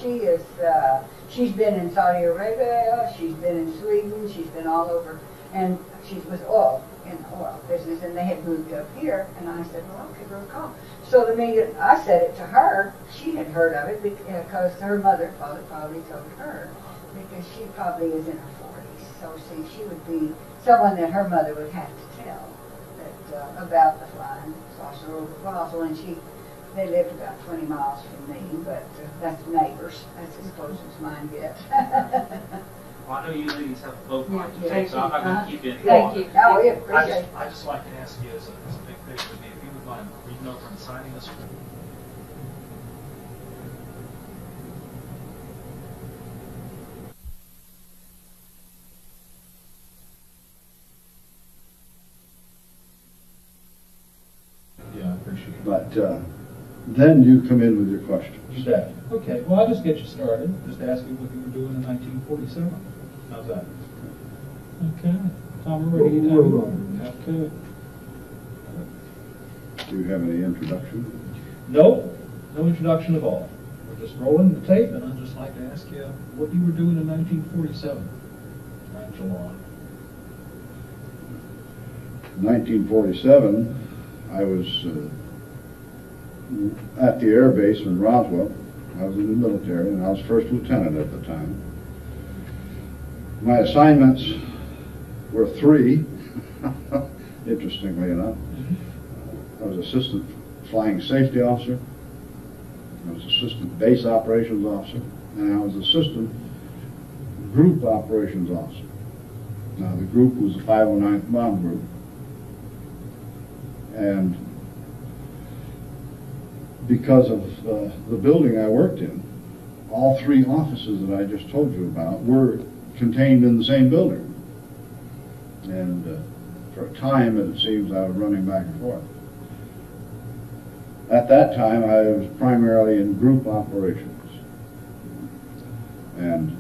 She's been in Saudi Arabia, she's been in Sweden, she's been all over, and she was in the oil business, and they had moved up here, and I said, well, I'll give her a call. So the minute I said it to her, she had heard of it because her mother probably told her, because she probably is in her 40s, so see, she would be someone that her mother would have to tell that, about the flying saucer over Roswell, and they lived about 20 miles from me, but that's neighbors. That's as close as mine gets. Well, I know you ladies have a boat ride to take, so I'm not going to keep you Thank you. Oh, yeah, appreciate it. I'd just like to ask you as a big picture to me, if you would mind reading over and signing this one. Yeah, I appreciate it. But then you come in with your questions. You bet. Okay, well, I'll just get you started. Just ask you what you were doing in 1947. How's that? Okay. Tom, we're ready to have you. Okay. Do you have any introduction? No, no introduction at all. We're just rolling the tape, and I'd just like to ask you what you were doing in 1947, around July. 1947, I was at the air base in Roswell. I was in the military, and I was first lieutenant at the time. My assignments were 3, interestingly enough. I was assistant flying safety officer, I was assistant base operations officer, and I was assistant group operations officer. Now, the group was the 509th Bomb Group, and because of the building I worked in, all 3 offices that I just told you about were contained in the same building. And for a time, it seems I was running back and forth. At that time, I was primarily in group operations. And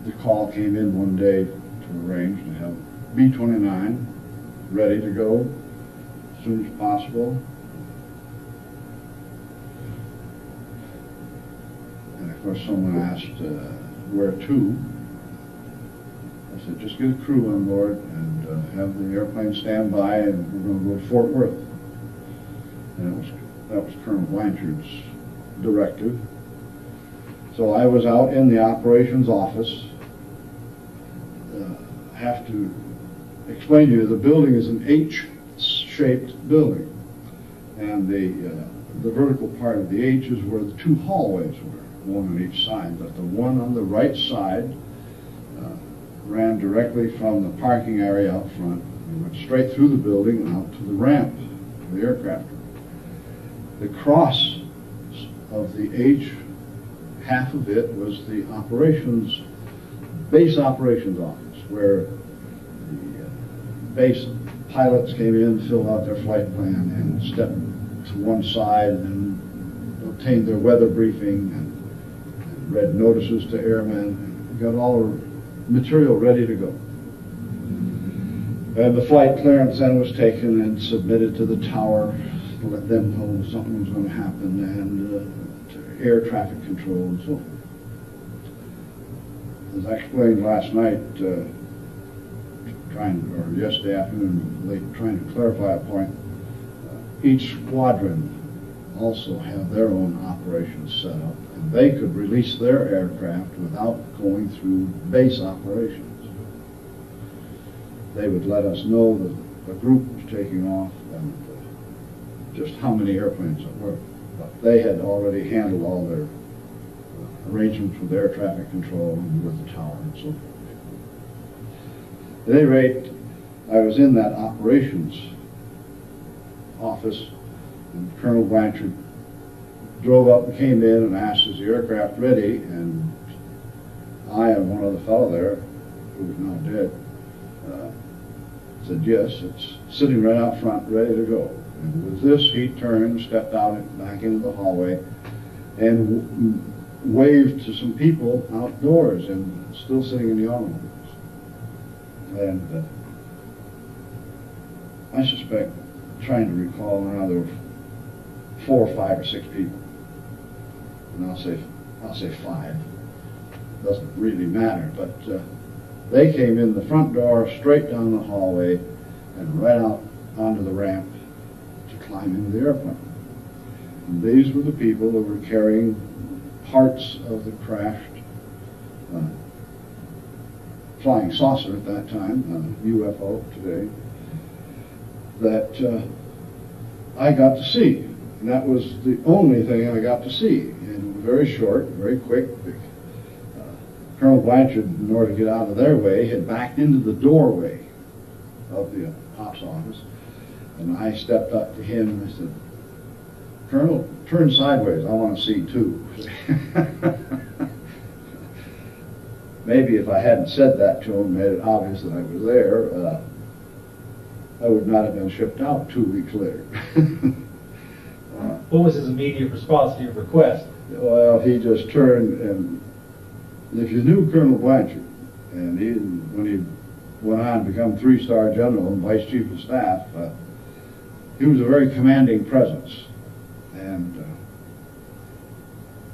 the call came in one day to arrange to have B-29 ready to go as soon as possible. And of course, someone asked where to. I said, just get a crew on board and have the airplane stand by, and we're going to go to Fort Worth. And that was Colonel Blanchard's directive. So I was out in the operations office. I have to explain to you, the building is an H-shaped building. And the vertical part of the H is where the 2 hallways were, one on each side. But the one on the right side ran directly from the parking area out front and went straight through the building and out to the ramp of the aircraft. The cross of the H, half of it was the base operations office, where the base pilots came in, filled out their flight plan, and stepped to one side and obtained their weather briefing and read notices to airmen and got all the material ready to go. And the flight clearance then was taken and submitted to the tower to let them know something was going to happen, and to air traffic control and so forth. As I explained last night, yesterday afternoon, trying to clarify a point, each squadron also have their own operations set up, and they could release their aircraft without going through base operations. They would let us know that a group was taking off and just how many airplanes there were. But they had already handled all their arrangements with air traffic control and with the tower and so forth. At any rate, I was in that operations office, and Colonel Blanchard drove up and came in and asked, is the aircraft ready? And I and one other fellow there, who was now dead, said, yes, it's sitting right out front, ready to go. And with this, he turned, stepped out back into the hallway, and waved to some people outdoors and still sitting in the automobiles. And I suspect, trying to recall now, there were 4 or 5 or 6 people. And I'll say 5. Doesn't really matter, but they came in the front door, straight down the hallway, and right out onto the ramp to climb into the airplane. And these were the people that were carrying parts of the crashed flying saucer at that time, UFO today, that I got to see. And that was the only thing I got to see. And it was very short, very quick. Colonel Blanchard, in order to get out of their way, had backed into the doorway of the ops office. And I stepped up to him and I said, Colonel, turn sideways, I want to see too. Maybe if I hadn't said that to him, made it obvious that I was there, I would not have been shipped out 2 weeks later. What was his immediate response to your request? Well, he just turned, and if you knew Colonel Blanchard, and when he went on to become 3-star general and vice chief of staff, he was a very commanding presence, and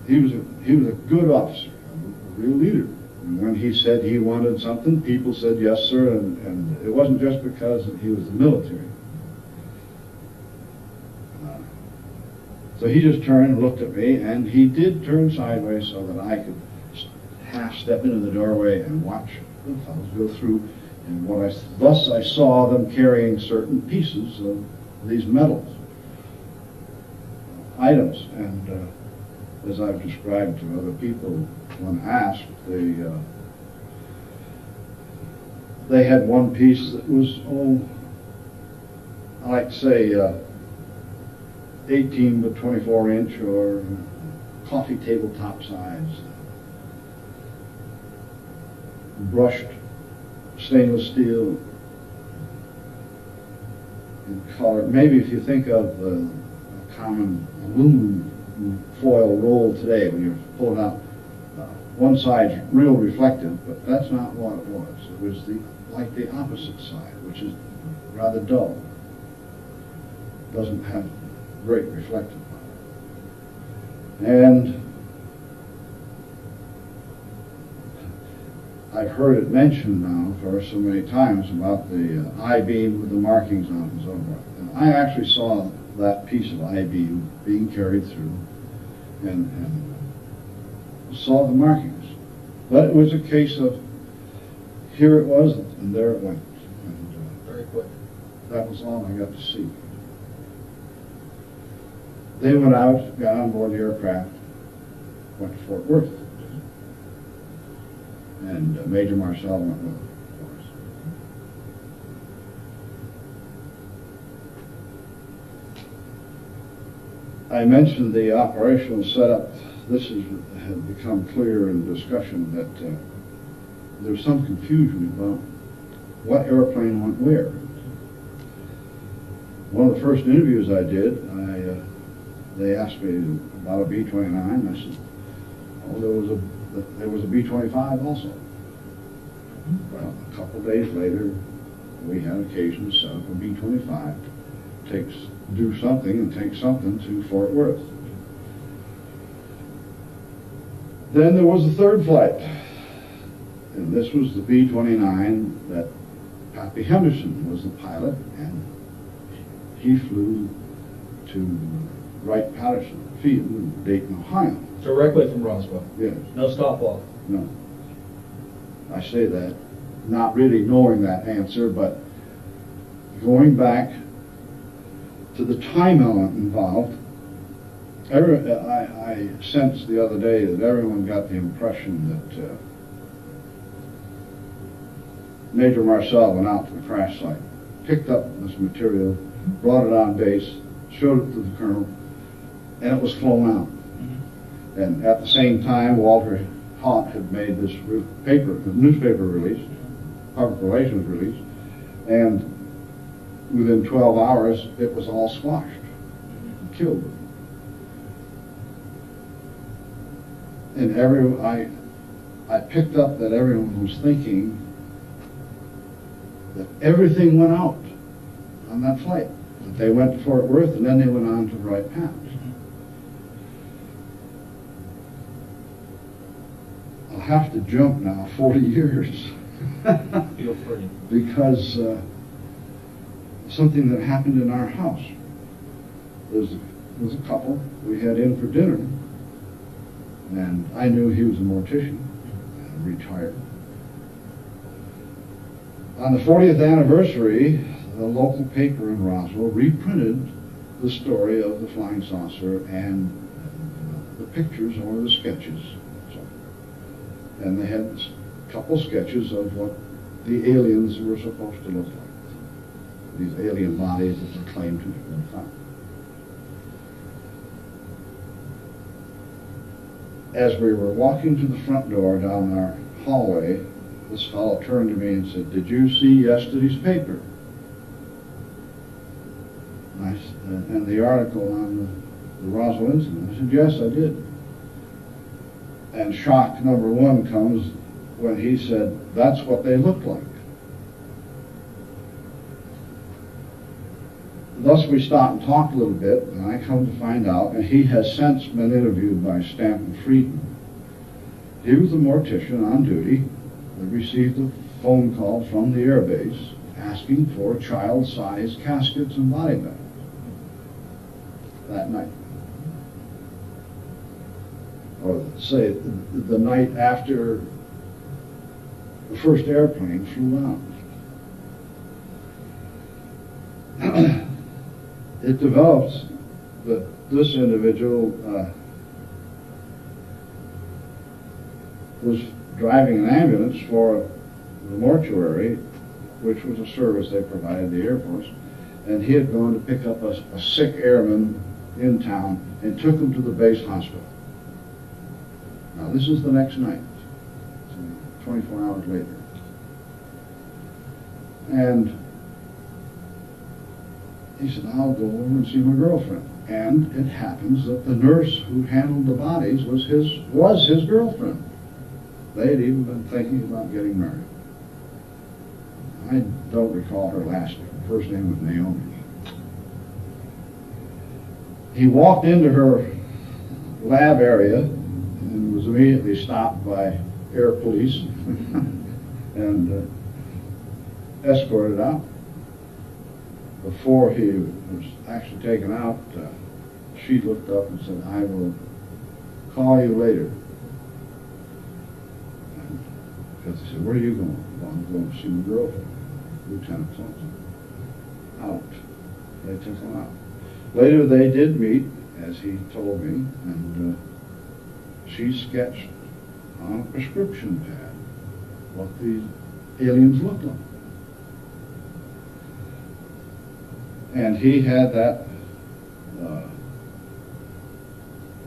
he was a good officer, a real leader. And when he said he wanted something, people said yes, sir, and it wasn't just because he was the military. So he just turned and looked at me, and he did turn sideways so that I could half step into the doorway and watch the fellows go through. And thus I saw them carrying certain pieces of these metals, items. And as I've described to other people, when asked, they had one piece that was, I like to say, 18 by 24 inch or coffee tabletop size, brushed stainless steel in color. Maybe if you think of a common aluminum foil roll today, when you pull it out, one side's real reflective, but that's not what it was. It was like the opposite side, which is rather dull. Doesn't have great reflective power. And I've heard it mentioned now for so many times about the I-beam with the markings on it and so forth. And I actually saw that piece of I-beam being carried through and saw the markings. But it was a case of here it was and there it went. And, very quick. That was all I got to see. They went out, got on board the aircraft, went to Fort Worth. And Major Marcel went with them, of course. I mentioned the operational setup. This had become clear in discussion that there's some confusion about what airplane went where. One of the first interviews I did, they asked me about a B-29. I said, oh, there was a B-25 also. Well, a couple days later, we had occasion to set up a B-25, do something and take something to Fort Worth. Then there was a third flight, and this was the B-29 that Pappy Henderson was the pilot, and he flew to Wright-Patterson Field in Dayton, Ohio. Directly from Roswell? Yes. No stop off? No. I say that, not really knowing that answer, but going back to the time element involved, I sensed the other day that everyone got the impression that Major Marcel went out to the crash site, picked up this material, brought it on base, showed it to the colonel, and it was flown out. And at the same time, Walter Haught had made this newspaper release, public relations release, and within 12 hours, it was all squashed and killed. And I picked up that everyone was thinking that everything went out on that flight. That they went to Fort Worth and then they went on to Wright-Patterson. I'll have to jump now 40 years. Feel free. Because something that happened in our house. There was a couple we had in for dinner, and I knew he was a mortician, retired. On the 40th anniversary, the local paper in Roswell reprinted the story of the flying saucer and the pictures or the sketches. And they had a couple sketches of what the aliens were supposed to look like. These alien bodies that were claimed to have been found. As we were walking to the front door down our hallway, this fellow turned to me and said, "Did you see yesterday's paper?" And the article on the Roswell incident. I said, "Yes, I did." And shock number one comes when he said, "That's what they looked like." thus we stopped and talked a little bit, and I come to find out, and he has since been interviewed by Stanton Friedman. He was a mortician on duty that received a phone call from the air base asking for child-sized caskets and body bags that night. Or say the night after the first airplane flew out. It develops that this individual was driving an ambulance for the mortuary, which was a service they provided the Air Force, and he had gone to pick up a sick airman in town and took him to the base hospital. Now this is the next night, so 24 hours later. And he said, I'll go over and see my girlfriend. And it happens that the nurse who handled the bodies was his girlfriend. They had even been thinking about getting married. I don't recall her last name. Her first name was Naomi. He walked into her lab area and was immediately stopped by air police and escorted out. Before he was actually taken out, she looked up and said, I will call you later. Because he said, where are you going? Well, I'm going to see my girlfriend, Lieutenant Thompson. Out. They took him out. Later they did meet, as he told me, and she sketched on a prescription pad what the aliens looked like. And he had that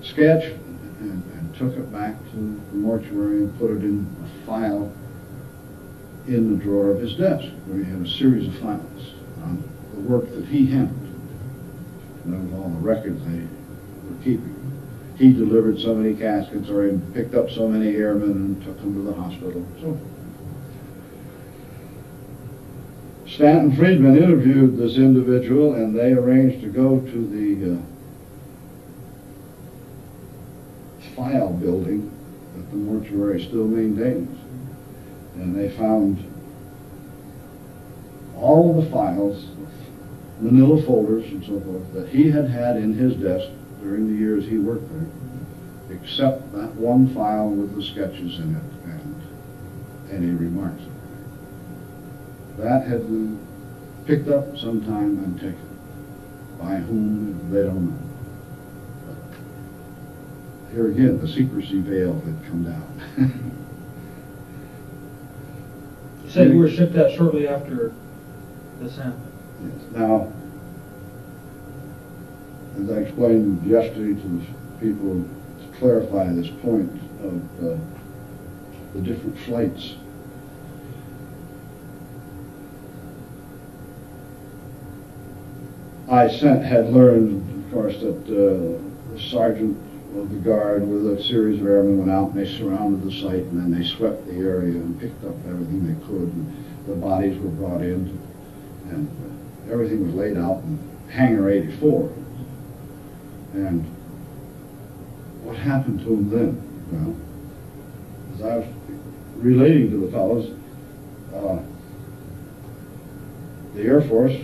sketch and took it back to the mortuary and put it in a file in the drawer of his desk, where he had a series of files on the work that he handled. And that was all the records they were keeping. He delivered so many caskets, or he picked up so many airmen and took them to the hospital, and so forth. Stanton Friedman interviewed this individual, and they arranged to go to the file building that the mortuary still maintains. And they found all of the files, manila folders and so forth, that he had had in his desk during the years he worked there, except that one file with the sketches in it and any remarks. That had been picked up sometime and taken. By whom, they don't know. But here again, the secrecy veil had come down. You said you were shipped out shortly after this happened. Yes. Now, as I explained yesterday to the people, to clarify this point of the different flights, I had learned, of course, that the sergeant of the guard with a series of airmen went out and they surrounded the site, and then they swept the area and picked up everything they could, and the bodies were brought in, and everything was laid out in Hangar 84. And what happened to them then? Well, as I was relating to the fellows, the Air Force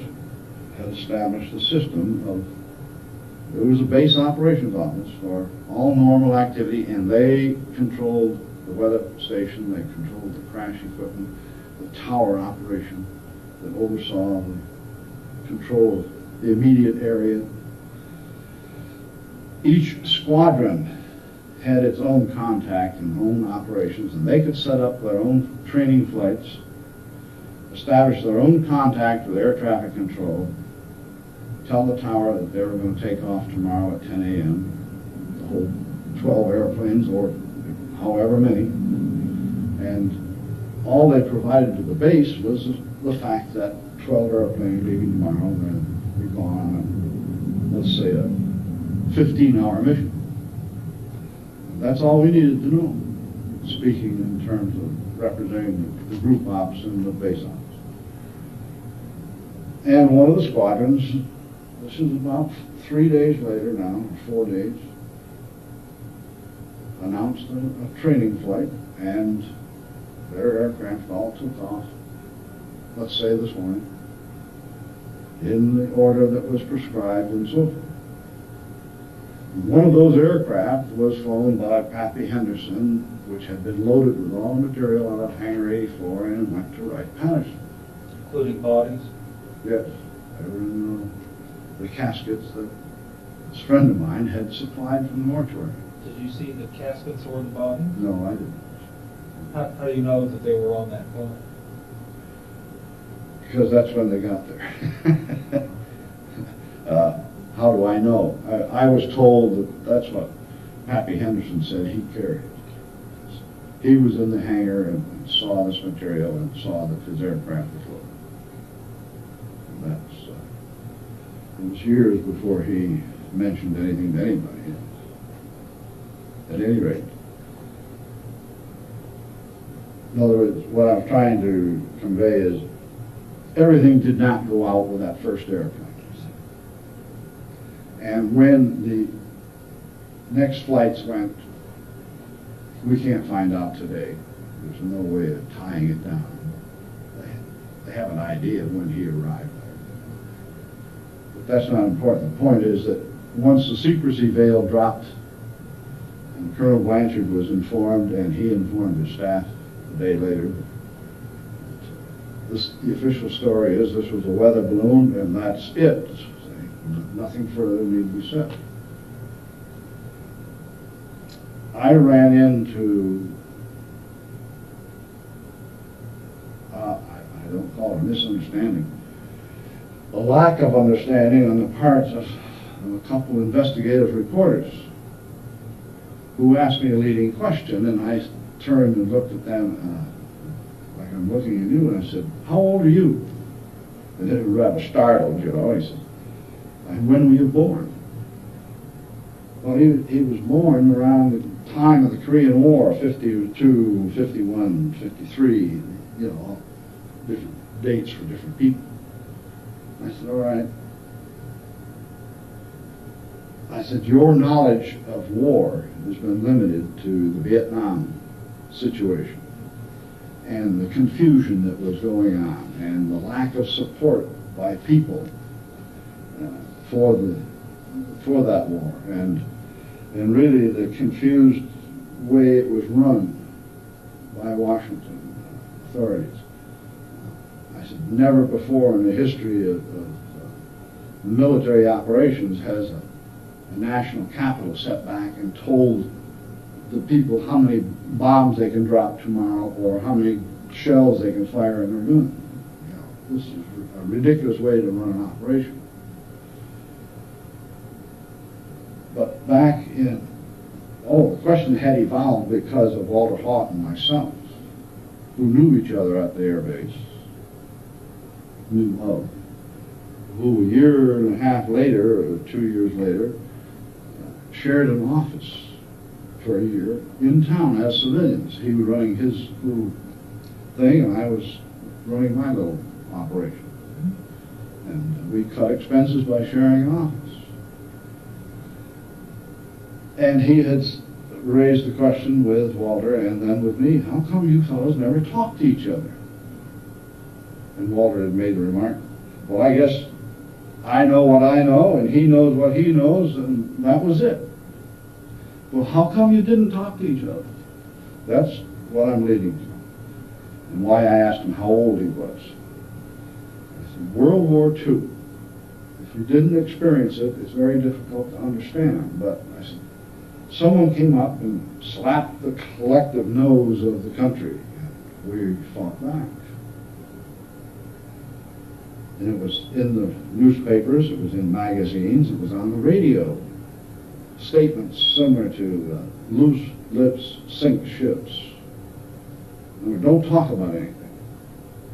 had established a system of, it was a base operations office for all normal activity, and they controlled the weather station, they controlled the crash equipment, the tower operation that oversaw the control of the immediate area. Each squadron had its own contact and own operations, and they could set up their own training flights, establish their own contact with air traffic control, tell the tower that they were going to take off tomorrow at 10 a.m., the whole 12 airplanes or however many, and all they provided to the base was the fact that 12 airplanes leaving tomorrow and be gone on, let's say, a 15-hour mission. That's all we needed to know, speaking in terms of representing the group ops and the base ops. And one of the squadrons this is about 3 days later now, or 4 days, announced a training flight, and their aircraft all took off, let's say this morning, in the order that was prescribed and so forth. One of those aircraft was flown by Pappy Henderson, which had been loaded with all material out of Hangar 84 and went to Wright-Patterson. Including bodies? Yes, they were in the caskets that this friend of mine had supplied from the mortuary. Did you see the caskets or the bodies? No, I didn't. How do you know that they were on that plane? Because that's when they got there. How do I know? I was told that that's what Pappy Henderson said he carried. He was in the hangar and saw this material and saw that his aircraft was loaded. And that's, it was years before he mentioned anything to anybody else. At any rate, in other words, what I'm trying to convey is everything did not go out with that first airplane. And when the next flights went, we can't find out today. There's no way of tying it down. They have an idea of when he arrived there. But that's not important. The point is that once the secrecy veil dropped and Colonel Blanchard was informed, and he informed his staff a day later, the official story is this was a weather balloon and that's it. Nothing further need be said. I ran into, I don't call it a misunderstanding, a lack of understanding on the parts of a couple of investigative reporters who asked me a leading question, and I turned and looked at them like I'm looking at you, and I said, "How old are you?" And they were rather startled, you know. He said, "And when were you born?" Well, he was born around the time of the Korean War, 52, 51, 53, you know, different dates for different people. I said, "All right." I said, "Your knowledge of war has been limited to the Vietnam situation and the confusion that was going on and the lack of support by people for that war, and really the confused way it was run by Washington authorities." I said, never before in the history of military operations has a national capital set back and told the people how many bombs they can drop tomorrow or how many shells they can fire in their gun. You know, this is a ridiculous way to run an operation. But back in, the question had evolved because of Walter Haught and myself, who knew each other at the air base, who a year and a half later, or 2 years later, shared an office for a year in town as civilians. He was running his little thing, and I was running my little operation. And we cut expenses by sharing an office. And he had raised the question with Walter and then with me, "How come you fellows never talk to each other?" And Walter had made the remark, "Well, I guess I know what I know and he knows what he knows, and that was it." Well, how come you didn't talk to each other? That's what I'm leading to, and why I asked him how old he was. I said, World War II. If you didn't experience it, it's very difficult to understand. But I said, someone came up and slapped the collective nose of the country, and we fought back. And it was in the newspapers, it was in magazines, it was on the radio. Statements similar to loose lips sink ships. Don't talk about anything.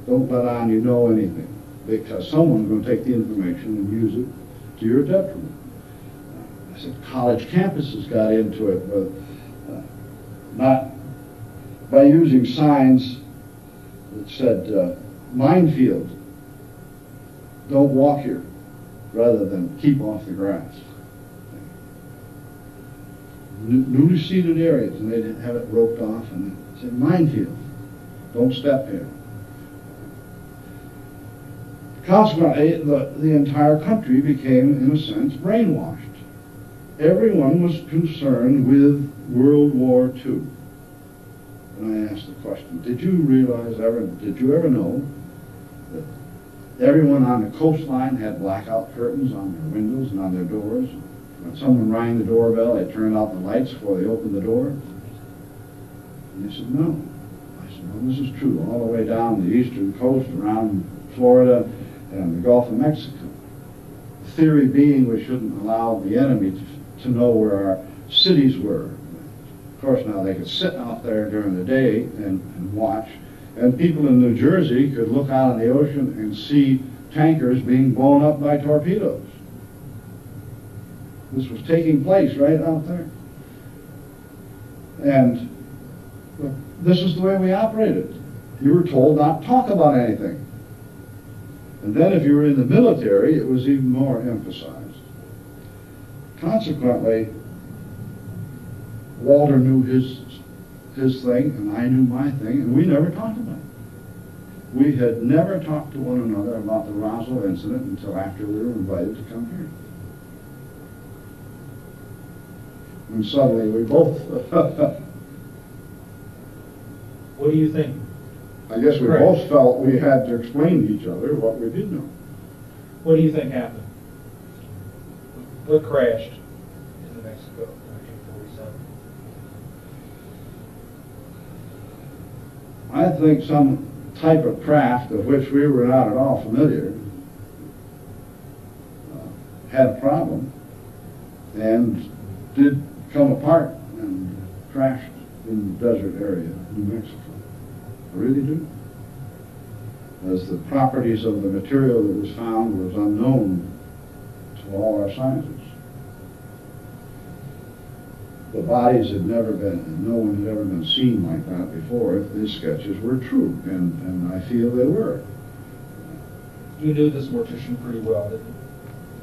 Don't let on you know anything, because someone's going to take the information and use it to your detriment. I said college campuses got into it, but not by using signs that said minefield, don't walk here. rather than keep off the grass. Newly seeded areas, and they'd have it roped off and say, minefield, don't step here. Consequently, the entire country became, in a sense, brainwashed. Everyone was concerned with World War II. And I asked the question, did you ever know that everyone on the coastline had blackout curtains on their windows and on their doors? When someone rang the doorbell, they turned out the lights before they opened the door? And they said, no. I said, well, this is true all the way down the eastern coast around Florida and the Gulf of Mexico. The theory being we shouldn't allow the enemy to know where our cities were. Of course, now they could sit out there during the day and watch, and people in New Jersey could look out on the ocean and see tankers being blown up by torpedoes. This was taking place right out there. And this is the way we operated. You were told not to talk about anything. And then if you were in the military, it was even more emphasized. Consequently, Walter knew his thing, and I knew my thing, and we never talked about it. We had never talked to one another about the Roswell incident until after we were invited to come here. And suddenly we both... What do you think? I guess we both felt we had to explain to each other what we did know. What do you think happened? What crashed in New Mexico in 1947? I think some type of craft of which we were not at all familiar had a problem and did come apart and crashed in the desert area of New Mexico. I really do. As the properties of the material that was found was unknown to all our scientists. The bodies had never been, no one had ever been seen like that before if these sketches were true, and I feel they were. You knew this mortician pretty well, didn't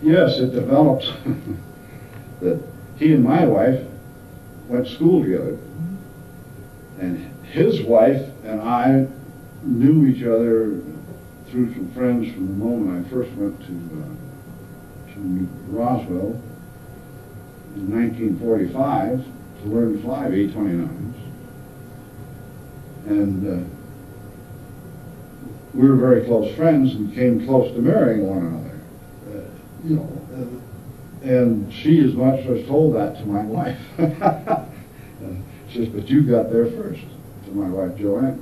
you? Yes, it developed that he and my wife went to school together, and his wife and I knew each other through some friends from the moment I first went to Roswell in 1945 to learn to fly B-29s. And we were very close friends and came close to marrying one another. And she as much as told that to my wife. She says, but you got there first, to my wife Joanne.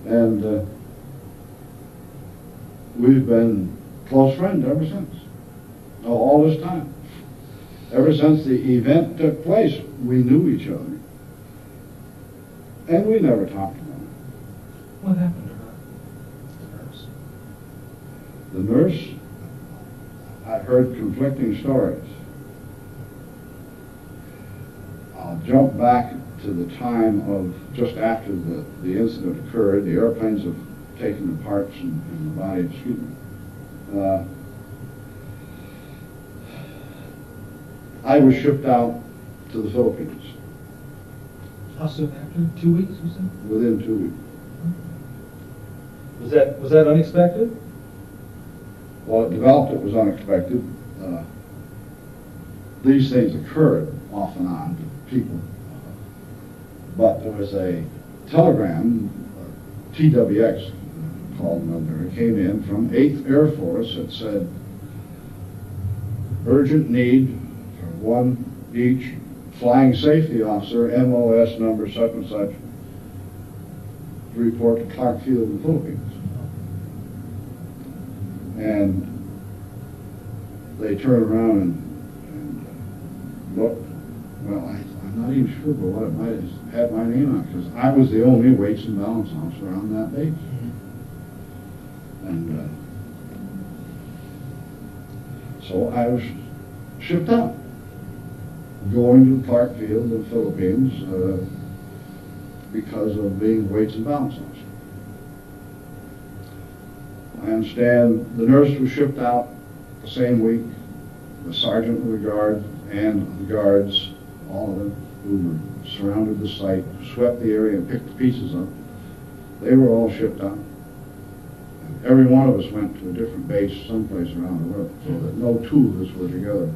And we've been close friends ever since. All this time. Ever since the event took place, we knew each other. And we never talked about it. What happened to her? The nurse, I've heard conflicting stories. I'll jump back to the time of just after the incident occurred. The airplanes have taken the parts and the body, excuse me. I was shipped out to the Philippines. How soon after? 2 weeks, you said? Within 2 weeks. Was that unexpected? Well, it developed, it was unexpected. These things occurred off and on to people. But there was a telegram, TWX called number, it came in from 8th Air Force that said, urgent need for one each flying safety officer, MOS number such and such, to report to Clark Field in the Philippines. And they turned around and looked. Well, I'm not even sure, but what it might have had my name on it, because I was the only weights and balance officer on that base. And so I was shipped out, going to Clark Field in the Philippines because of being weights and balance officer. I understand the nurse was shipped out the same week, the sergeant of the guard and the guards, all of them, who were surrounded the site, swept the area and picked the pieces up. They were all shipped out. And every one of us went to a different base someplace around the world, so that no two of us were together.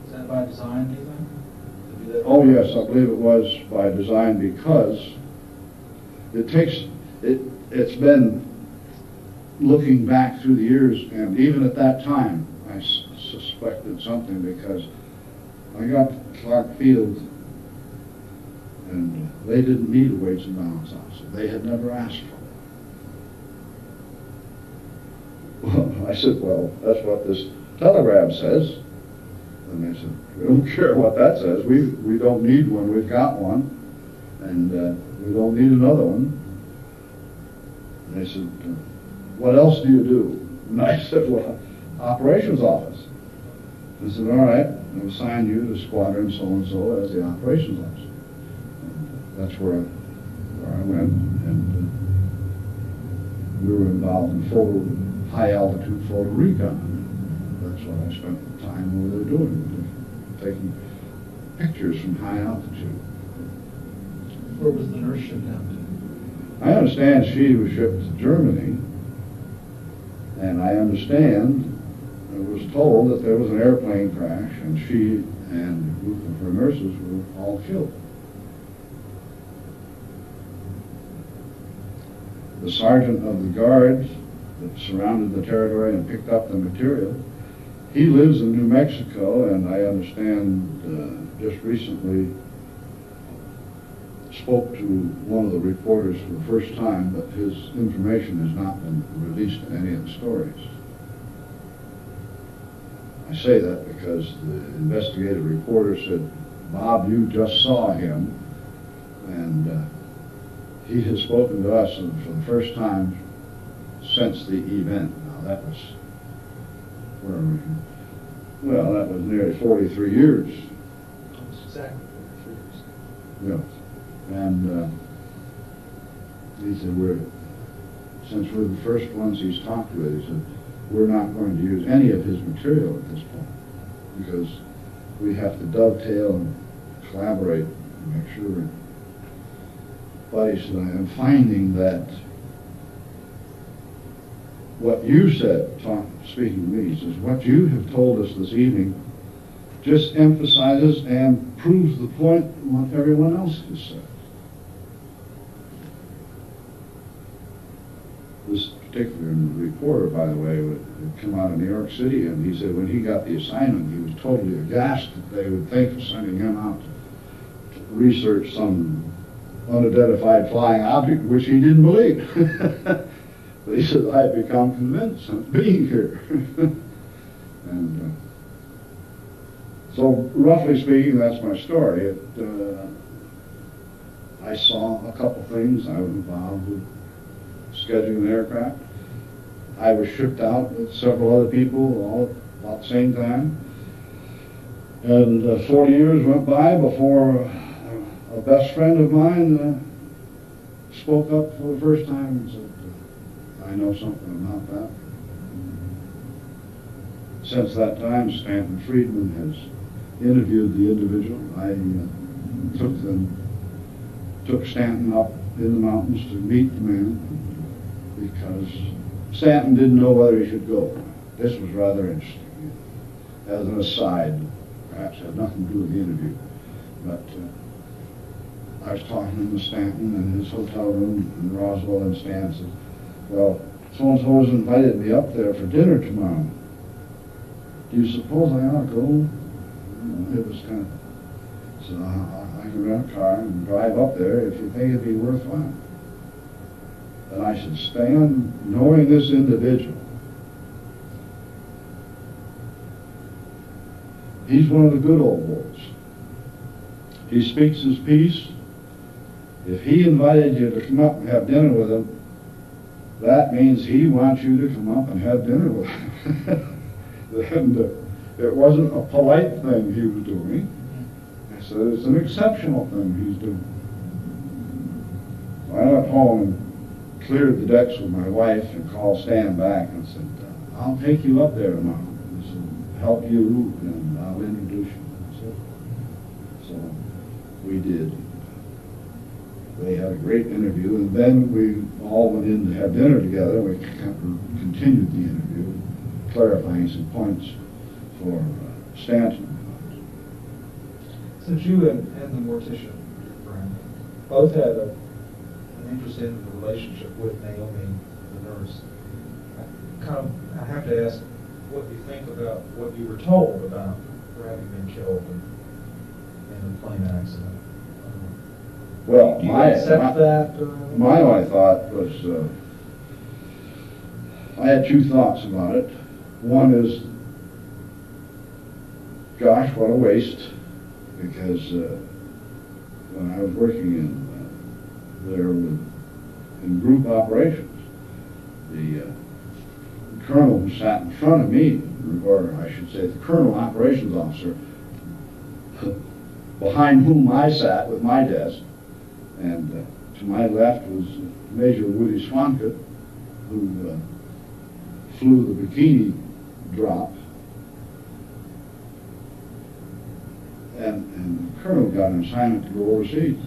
Is that by design, do you think? To do that? Oh yes, I believe it was by design, because it's been looking back through the years, and even at that time I suspected something, because I got to Clark Field and they didn't need a weights and balance officer. They had never asked for it. Well, I said, well, that's what this telegram says. And they said, we don't care what that says. We don't need one. We've got one. And we don't need another one. And they said, what else do you do? And I said, well, operations office. They said, all right, we'll assign you to squadron so-and-so as the operations officer. And that's where I went. And we were involved in high altitude photo recon. That's what I spent the time we were doing, taking pictures from high altitude. Where was the nurse shipped out to? I understand she was shipped to Germany, and I understand I was told that there was an airplane crash, and she and a group of her nurses were all killed. The sergeant of the guards that surrounded the territory and picked up the material, he lives in New Mexico, and I understand just recently spoke to one of the reporters for the first time, but his information has not been released in any of the stories. I say that because the investigative reporter said, Bob, you just saw him, and he has spoken to us for the first time since the event. Now that was, where are we? Well, that was nearly 43 years. Exactly 43 years. Yeah. And he said, since we're the first ones he's talked with, he said, we're not going to use any of his material at this point, because we have to dovetail and collaborate and make sure. But he said, I am finding that what you said, speaking to me, he says, what you have told us this evening just emphasizes and proves the point what everyone else has said. This particular reporter, by the way, had come out of New York City, and he said when he got the assignment, he was totally aghast that they would think of sending him out to research some unidentified flying object, which he didn't believe. But he said, I have become convinced since being here. And so, roughly speaking, that's my story. I saw a couple things. I was involved with scheduling an aircraft. I was shipped out with several other people all about the same time. And 40 years went by before a best friend of mine spoke up for the first time and said, I know something about that. Since that time, Stanton Friedman has interviewed the individual. I took Stanton up in the mountains to meet the man, because Stanton didn't know whether he should go. This was rather interesting. As an aside, perhaps had nothing to do with the interview, but I was talking to Stanton in his hotel room in Roswell, and Stanton said, well, so-and-so has invited me up there for dinner tomorrow. Do you suppose I ought to go? It was kind of, so I can rent a car and drive up there if you think it'd be worthwhile. And I said, Stan, knowing this individual, he's one of the good old boys. He speaks his piece. If he invited you to come up and have dinner with him, that means he wants you to come up and have dinner with him. And it wasn't a polite thing he was doing. I said, it's an exceptional thing he's doing. So I went home and cleared the decks with my wife and called Stan back and said, I'll take you up there tomorrow. This will help you and I'll introduce you. So we did. They had a great interview, and then we all went in to have dinner together. We continued the interview, clarifying some points for Stanton. Since you and the mortician, your friend, both had an interest in the relationship with Naomi, the nurse, I have to ask what you think about what you were told about her having been killed in a plane accident. Well, do you accept that? My thought was, I had two thoughts about it. One is, gosh, what a waste, because when I was working in group operations, the colonel who sat in front of me, or I should say the colonel operations officer, behind whom I sat with my desk, and to my left was Major Woody Swanka, who flew the bikini drop. And the colonel got an assignment to go overseas.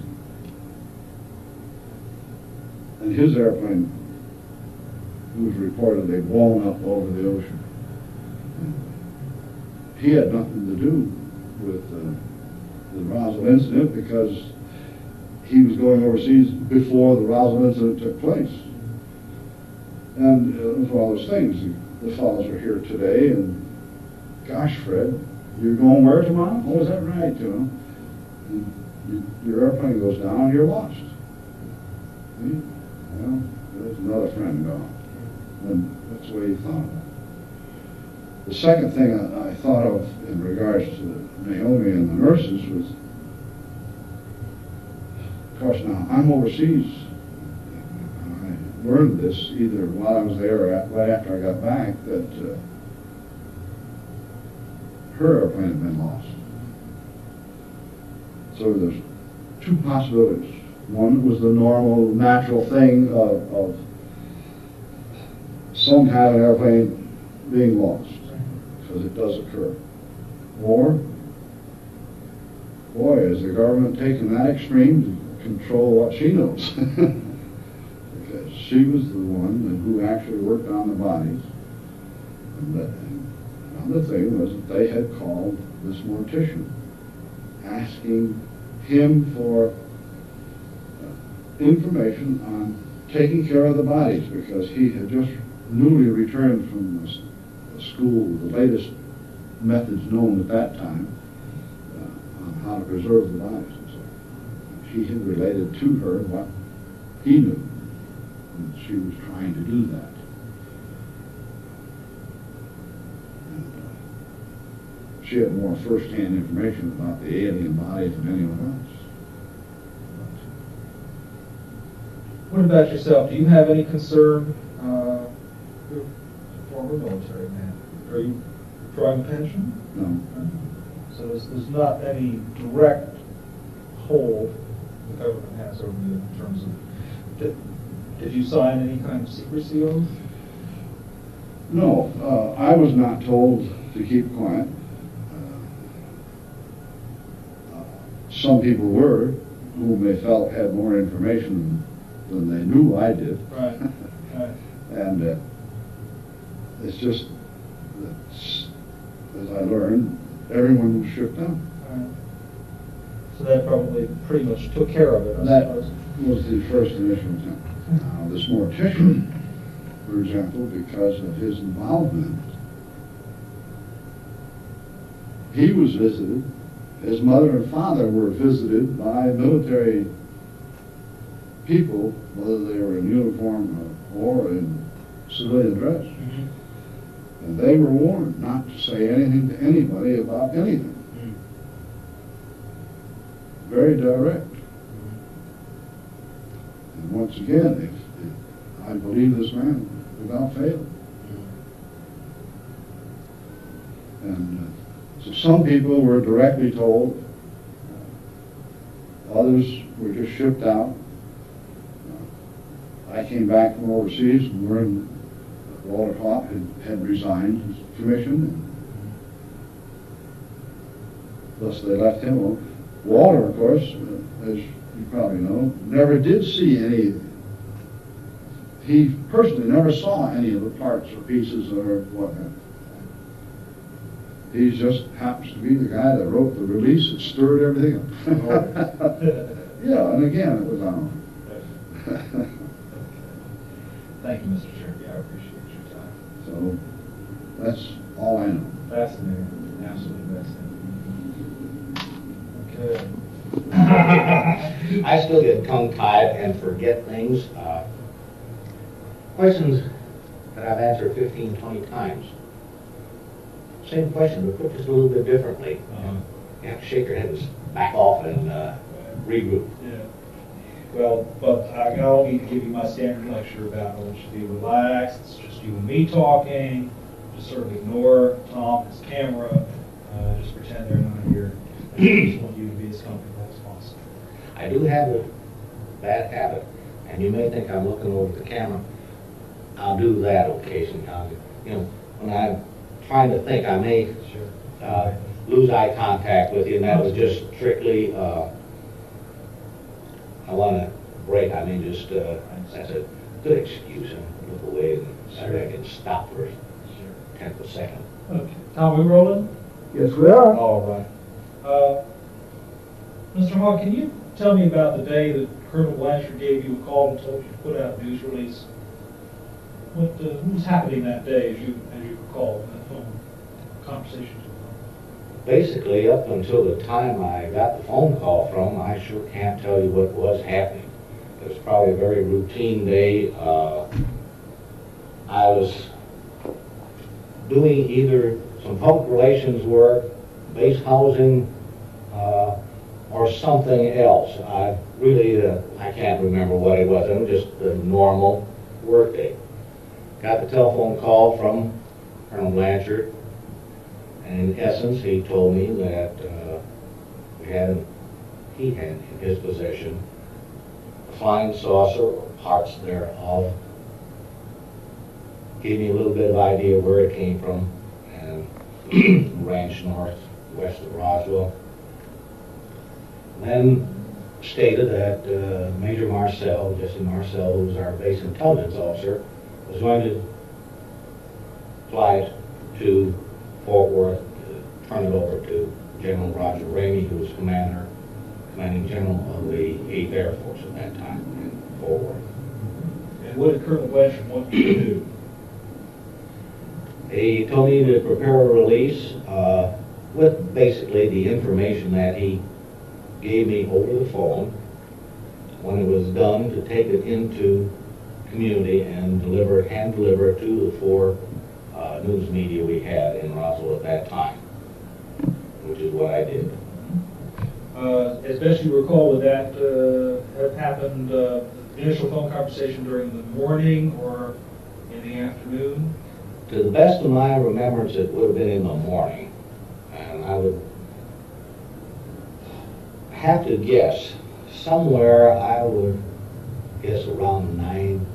And his airplane was reportedly blown up over the ocean. He had nothing to do with the Roswell incident because he was going overseas before the Roswell incident took place. And it was one of those things. The fellows are here today, and gosh, Fred, you're going where tomorrow? Oh, is that right? You know, and your airplane goes down, you're lost. See? Well, there's another friend gone. And that's the way he thought of it. The second thing I thought of in regards to Naomi and the nurses was, of course, now I'm overseas. I learned this either while I was there or right after I got back, that her airplane had been lost. So there's two possibilities. One was the normal, natural thing of some kind of airplane being lost, because it does occur. Or, boy, is the government taking that extreme to control what she knows? Because she was the one who actually worked on the bodies. And another thing was that they had called this mortician, asking him for information on taking care of the bodies, because he had just newly returned from the school, the latest methods known at that time on how to preserve the bodies. And so he had related to her what he knew, and she was trying to do that. And she had more first-hand information about the alien bodies than anyone else. What about yourself? Do you have any concern? You're a former military man. Are you drawing a pension? No. So there's not any direct hold the government has over you in terms of... Did you sign any kind of secrecy oath? No. I was not told to keep quiet. Some people were, whom they felt had more information than they knew I did. Right, right. And it's just that, as I learned, everyone was shook down. Right. So that probably pretty much took care of it, I That suppose. was the first initial attempt. Now, this mortician, for example, because of his involvement, he was visited. His mother and father were visited by military people, whether they were in uniform or in civilian dress. Mm-hmm. And they were warned not to say anything to anybody about anything. Mm. Very direct. And once again, if I believe this man without fail. And so some people were directly told, others were just shipped out. I came back from overseas and learned that Walter Klopp had resigned his commission, and thus they left him alone. Walter, of course, as you probably know, never did see any. He personally never saw any of the parts or pieces or whatnot. He just happens to be the guy that wrote the release that stirred everything up. Yeah, and again, it was on. Thank you, Mr. Sherby. I appreciate your time. So that's all I know. Fascinating. Absolutely fascinating. Okay. I still get tongue-tied and forget things. Questions that I've answered 15, 20 times. Same question, but put just a little bit differently. You have to shake your head and back off and regroup. Yeah. Well, but I don't need to give you my standard lecture about I want you to be relaxed. It's just you and me talking. Just sort of ignore Tom, his camera. Just pretend they're not here. I just want you to be as comfortable as possible. I do have a bad habit, and you may think I'm looking over the camera. I'll do that occasionally. You know, when I'm trying to think, I may lose eye contact with you, and that was just strictly, I want to break. I mean, just, that's a good excuse, and look away, and I can stop for a tenth of a second. Okay. Tom, we rolling? Yes, we are. All right. Mr. Hogg, can you tell me about the day that Colonel Blanchard gave you a call and told you to put out a news release? What was happening that day, as you recall, in that phone conversation? Basically, up until the time I got the phone call from, I sure can't tell you what was happening. It was probably a very routine day. I was doing either some public relations work, base housing, or something else. I can't remember what it was. It was just a normal work day. Got the telephone call from Colonel Blanchard, and in essence, he told me that he had in his possession a flying saucer or parts thereof. Gave me a little bit of idea where it came from, and ranch northwest of Roswell. Then stated that Major Marcel, Jesse Marcel, who was our base intelligence officer, was going to fly it to Fort Worth to turn it over to General Roger Ramey, who was commanding general of the 8th Air Force at that time in Fort Worth. And what did Colonel Blanchard want you to do? He told me to prepare a release with basically the information that he gave me over the phone. When it was done, to take it into community and hand deliver it to the 4 news media we had in Roswell at that time, which is what I did. As best you recall, would that have happened, the initial phone conversation during the morning or in the afternoon? To the best of my remembrance, it would have been in the morning. And I would have to guess, somewhere I would guess around 9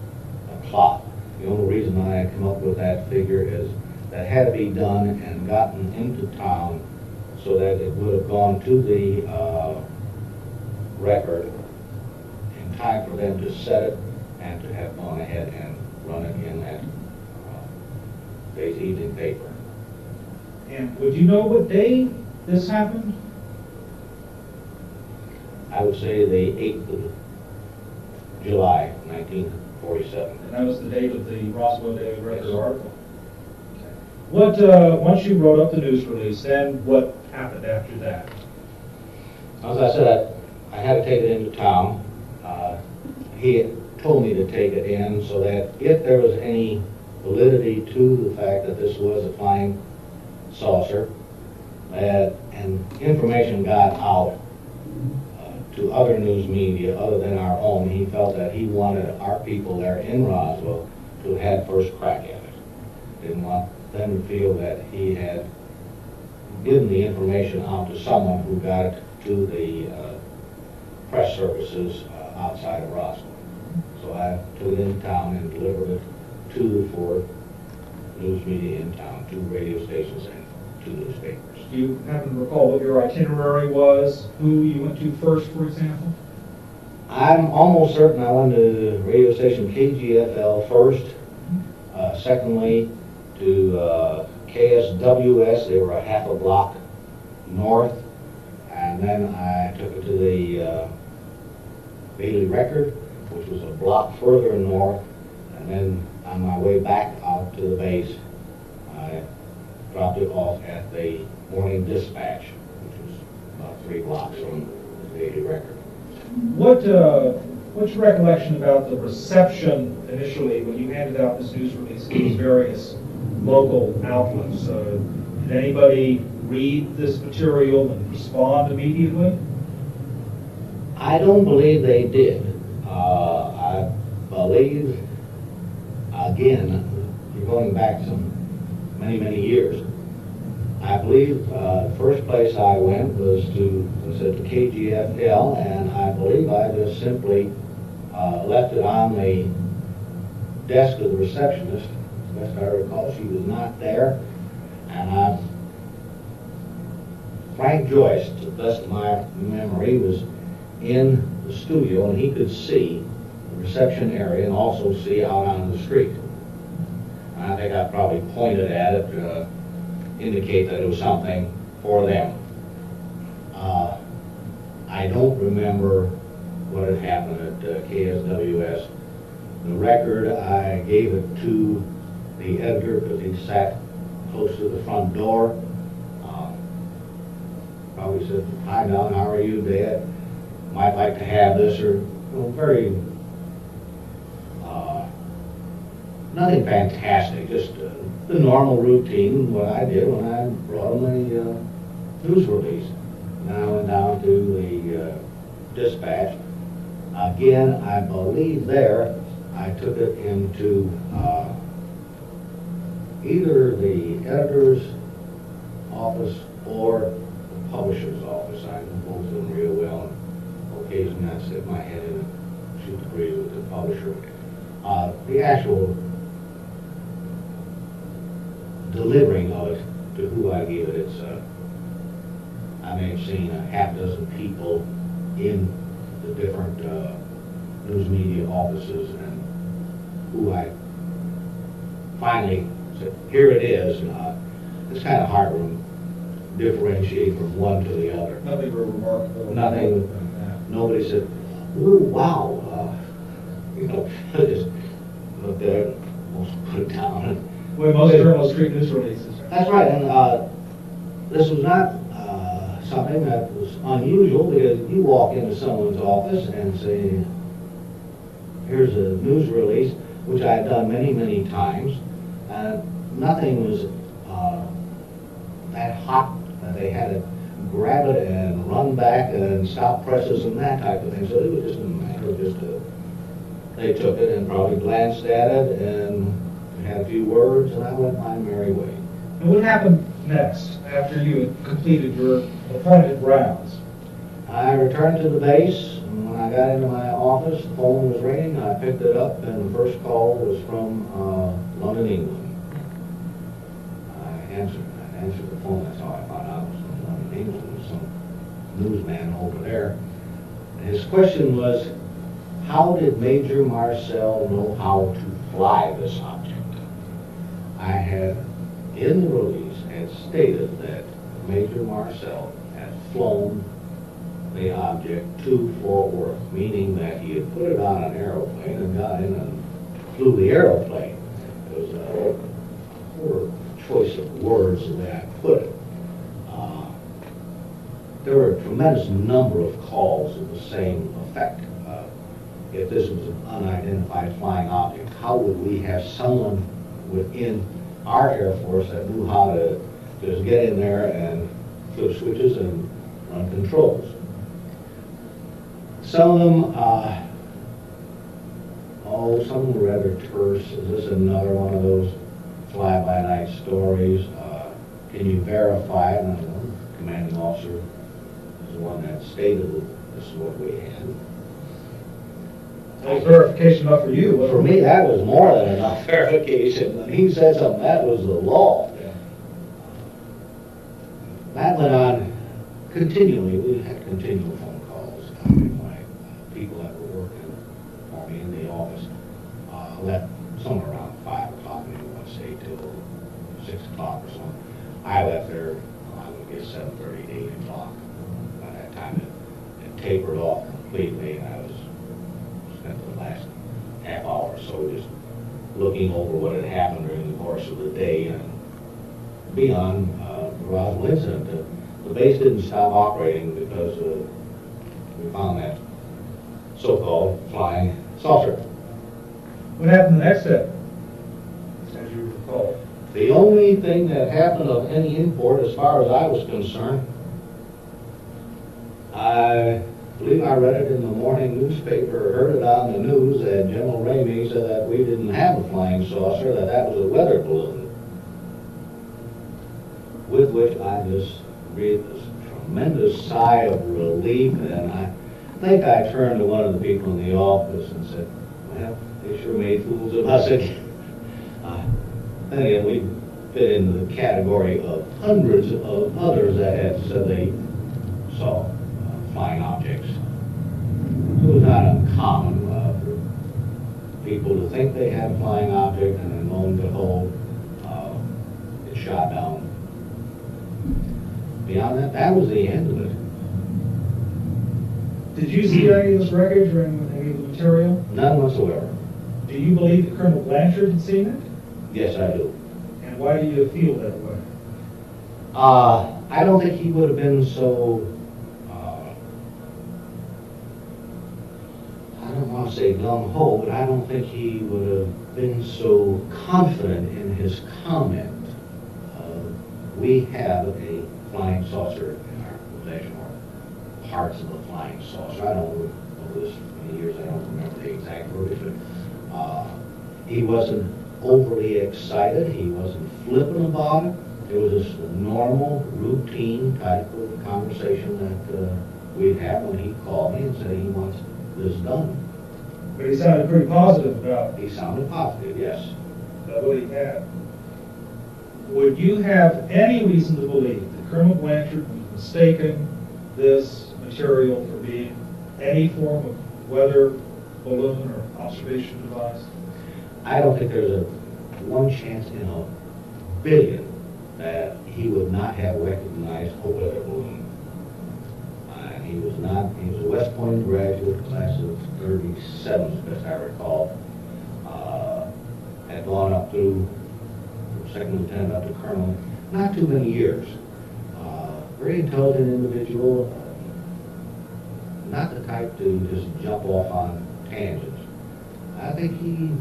o'clock. The only reason I come up with that figure is that it had to be done and gotten into town so that it would have gone to the record in time for them to set it and to have gone ahead and run it in that day's evening paper. And would you know what day this happened? I would say the 8th of July, 1947. And that was the date of the Roswell Daily Record article. Okay. What, once you wrote up the news release, then what happened after that? As I said, I had to take it into town. He had told me to take it in so that if there was any validity to the fact that this was a flying saucer, and information got out to other news media other than our own, he felt that he wanted our people there in Roswell to have had first crack at it. Didn't want them to feel that he had given the information out to someone who got it to the press services outside of Roswell. So I took it into town and delivered it to the 4 news media in town, 2 radio stations and 2 newspapers. Do you happen to recall what your itinerary was, who you went to first, for example? I'm almost certain I went to radio station KGFL first, secondly to KSWS, they were a half a block north, and then I took it to the Daily Record, which was a block further north, and then on my way back out to the base, I dropped it off at the Morning Dispatch, which was about 3 blocks from the Daily Record. What's your recollection about the reception initially when you handed out this news release to these various local outlets? Did anybody read this material and respond immediately? I don't believe they did. I believe, again, you're going back some many years. I believe the first place I went was to KGFL, and I believe I just simply left it on the desk of the receptionist. As best I recall, she was not there, and Frank Joyce, to the best of my memory, was in the studio, and he could see the reception area and also see out on the street. And I think I probably pointed at it to indicate that it was something for them. I don't remember what had happened at KSWS. The Record, I gave it to the editor because he sat close to the front door. Probably said, "Hi, Don, how are you, Dad? Might like to have this," or very, nothing fantastic, just the normal routine, what I did when I brought them the news release. And I went down to the Dispatch. Again, I believe there, I took it into either the editor's office or the publisher's office. I know both of them real well. Occasionally I'd stick my head in and shoot the breeze with the publisher. The actual delivering of it to who I gave it, I may have seen a half dozen people in the different news media offices, and who I finally said, "Here it is." It's kind of hard to differentiate from one to the other. Nothing real remarkable. Nothing. Nobody said, "Ooh, wow," just looked at it, almost put it down. Well, most journals treat news releases. That's right, and this was not something that was unusual, because you walk into someone's office and say, "Here's a news release," which I had done many times, and nothing was that hot that they had to grab it and run back and stop presses and that type of thing. So it was just a matter of they took it and probably glanced at it and had a few words, and I went my merry way. And what happened next after you had completed your appointed rounds? I returned to the base, and when I got into my office, the phone was ringing. I picked it up, and the first call was from London, England. I answered the phone. That's how I found out it was from London, England. It was some newsman over there. His question was, how did Major Marcel know how to fly this object? I had, in the release, had stated that Major Marcel had flown the object to Fort Worth, meaning that he had put it on an aeroplane and got in and flew the aeroplane. It was a poor choice of words the way I put it. There were a tremendous number of calls of the same effect. If this was an unidentified flying object, how would we have someone within our Air Force that knew how to just get in there and flip switches and run controls? Some of them, some of them were rather terse. Is this another one of those fly-by-night stories? Can you verify it? And the commanding officer is the one that stated that this is what we had. Was verification enough for you? For me, that was more than enough verification. When he said something, that was the law. That went on continually. We had continual phone calls. My people that were working for me in the office left somewhere around 5 o'clock, maybe I want to say till 6 o'clock or so. I left there, I would guess 7:30 to 8 o'clock. By that time, it tapered off completely, and I was spent the last half hour or so just looking over what had happened during the course of the day. And beyond the Roswell incident, the base didn't stop operating because we found that so-called flying saucer. What happened the next step, as you recall? The only thing that happened of any import, as far as I was concerned, I believe I read it in the morning newspaper, heard it on the news, that General Ramey said that we didn't have a flying saucer, that was a weather balloon. With which I just breathed this tremendous sigh of relief, and I think I turned to one of the people in the office and said, well, they sure made fools of us again. And again, we fit into the category of hundreds of others that had said they saw flying objects. It was not uncommon for people to think they had a flying object, and then lo and behold, it shot down. Beyond that, that was the end of it. Did you see any of this wreckage or any of the material? None whatsoever. Do you believe that Colonel Blanchard had seen it? Yes, I do. And why do you feel that way? I don't think he would have been so, I don't want to say gung-ho, but I don't think he would have been so confident in his comment. We have a flying saucer in our possession, or parts of a flying saucer. I don't know this many years, I don't remember the exact verbiage, but he wasn't overly excited, he wasn't flippant about it. It was just a normal, routine type of conversation that we'd have when he called me and said he wants this done. But he sounded pretty positive about it. He sounded positive, yes. About what he had. Would you have any reason to believe that Colonel Blanchard was mistaking this material for being any form of weather balloon or observation device? I don't think there's one chance in a billion that he would not have recognized a weather balloon. He was a West Point graduate, class of 37, as I recall. Had gone up through second lieutenant up to colonel, not too many years. Very intelligent individual, not the type to just jump off on tangents. I think he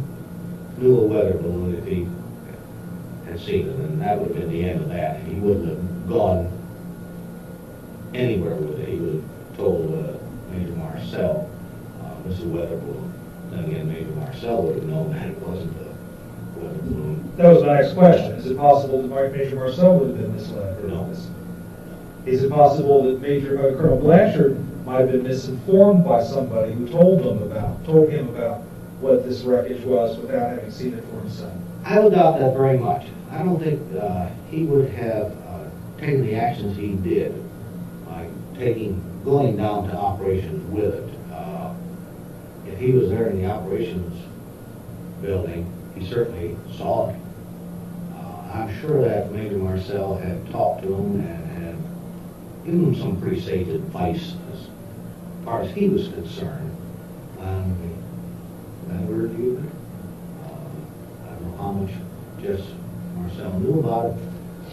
knew a weather balloon if he had seen it, and that would have been the end of that. He wouldn't have gone anywhere with it. He would have told Major Marcel, this is a weather balloon. Then again, Major Marcel would have known that it wasn't a weather balloon. That was my next question. Is it possible that Major Marcel would have been misled? No. Is it possible that Colonel Blanchard might have been misinformed by somebody who told him about what this wreckage was without having seen it for himself? I would doubt that very much. I don't think he would have taken the actions he did by going down to operations with it. If he was there in the operations building, he certainly saw it. I'm sure that Major Marcel had talked to him and had given him some pretty sage advice as far as he was concerned. That word you I don't know how much just Marcel knew about it,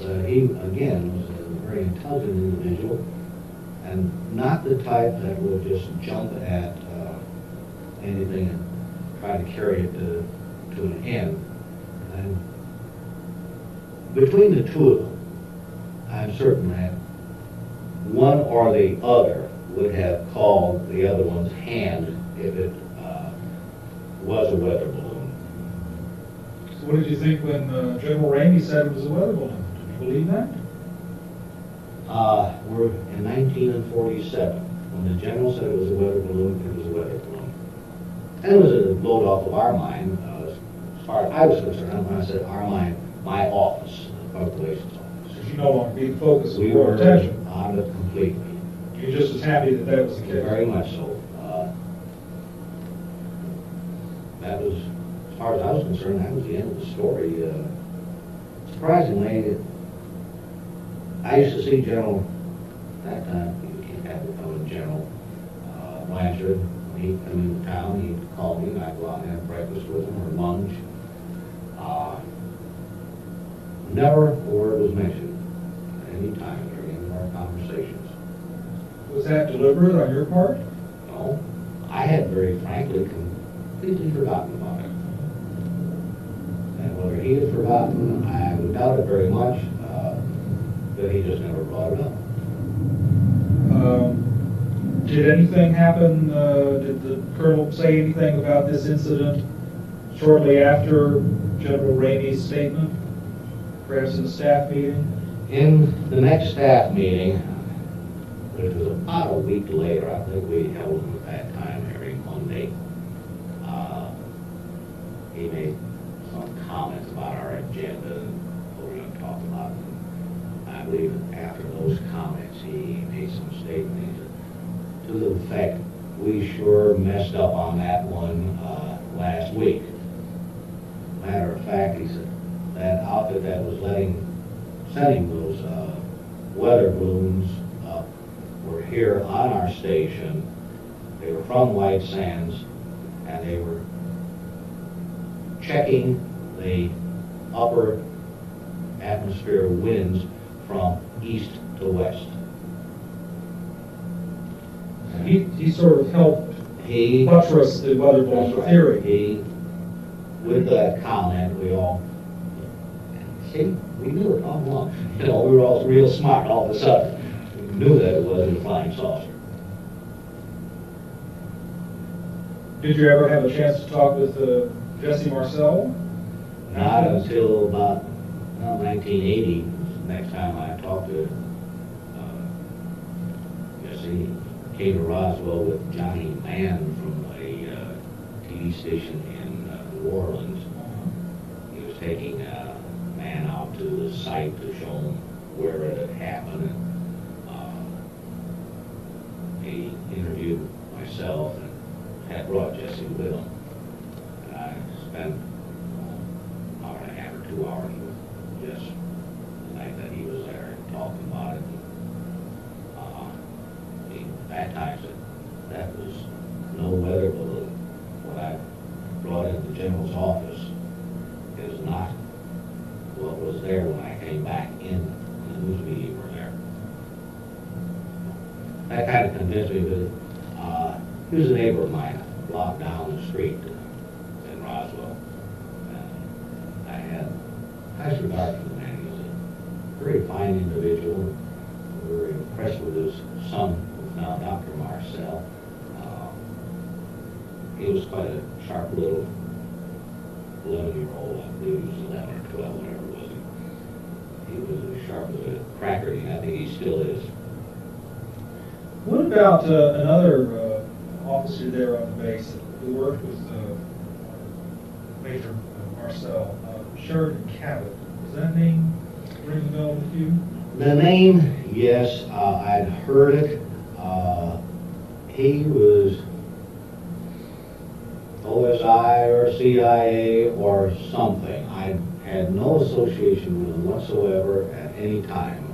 but he, again, was a very intelligent individual and not the type that would just jump at anything and try to carry it to an end. And between the two of them, I'm certain that one or the other would have called the other one's hand if it was a weather balloon. So what did you think when General Ramey said it was a weather balloon? Did you believe that? We're in 1947. When the general said it was a weather balloon, it was a weather balloon. And it was a load off of our mind, as far as I was concerned. When I said our mind, my office, the public relations office. Because you no longer be the focus of We world were attention. on it completely. You're just as happy that that was the case. Very much so. That was, as far as I was concerned, that was the end of the story. Surprisingly, I used to see General, at that time, he had to come in General Blanchard. When he'd come into town, he'd call me, and I'd go out and have breakfast with him, or lunch. Never a word was mentioned at any time during any of our conversations. Was that deliberate on your part? No. I had very frankly completely forgotten about it. And whether he had forgotten, I would doubt it very much, but he just never brought it up. Did anything happen, did the Colonel say anything about this incident shortly after General Ramey's statement, perhaps in a staff meeting? In the next staff meeting, which was about a week later, I think we held them at that time every Monday, he made some comments about our agenda and what we were going to talk about. And I believe after those comments, he made some statements to the effect, we sure messed up on that one last week. Matter of fact, he said, that outfit that was sending those weather balloons up were here on our station. They were from White Sands, and they were checking the upper atmosphere winds from east to west. He sort of helped buttress the weather balloon theory. With that comment, we all, see, we knew it all along. You know, we were all real smart all of a sudden. We knew that it wasn't a flying saucer. Did you ever have a chance to talk with Jesse Marcel? Not until about 1980. Next time I talked to Jesse, came to Roswell with Johnny Mann from a TV station in New Orleans. He was taking a man out to the site to show him where it had happened. And he interviewed myself and had brought Jesse with him. And I spent an hour and a half or 2 hours with Jesse the night that he was there and talking about it. At that time said that was no weather balloon. What I brought into the general's office is not what was there when I came back in the news media were there. That kind of convinced me that he was a neighbor of mine, a block down the street in Roswell. And I had nice regard for the man. He was a very fine individual. We were impressed with his son, who's now Dr. Marcel. He was quite a sharp little 11-year-old. I believe he was 11 or 12, whatever it was. He was as sharp as a cracker, and I think he still is. What about another officer there on the base who worked with Major Marcel, Sheridan Cabot? Does that name ring a bell with you? The name, yes, I'd heard it. He was OSI or CIA or something. I had no association with him whatsoever at any time.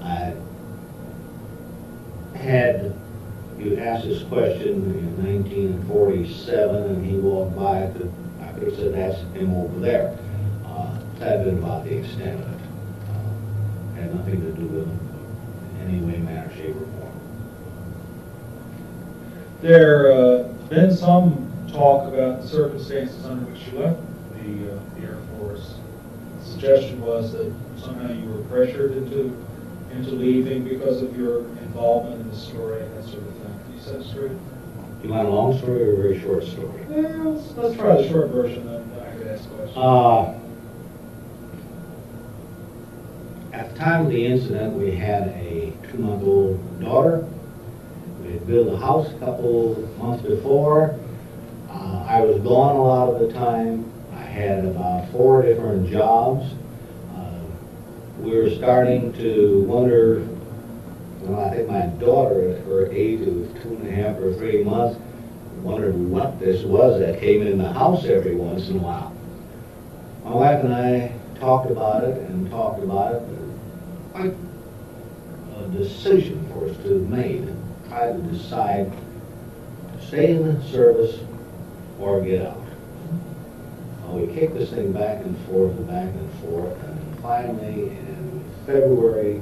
I had, you asked this question in 1947 and he walked by, I could have said that's him over there. That been about the extent of it. Had nothing to do with him in any way, manner, shape, or form. There been some talk about the circumstances under which you left the Air Force. The suggestion was that somehow you were pressured into leaving because of your involvement in the story and that sort of thing. Can you set it straight? You want a long story or a very short story? Yeah, let's try the short version, then I could ask questions. At the time of the incident, we had a 2-month-old daughter. We had built a house a couple months before. I was gone a lot of the time. I had about 4 different jobs. We were starting to wonder, well, I think my daughter at her age of 2.5 or 3 months wondered what this was that came in the house every once in a while. My wife and I talked about it and talked about it. Quite a decision for us to have made. Try to decide to stay in the service or get out. We kicked this thing back and forth and back and forth, and finally in February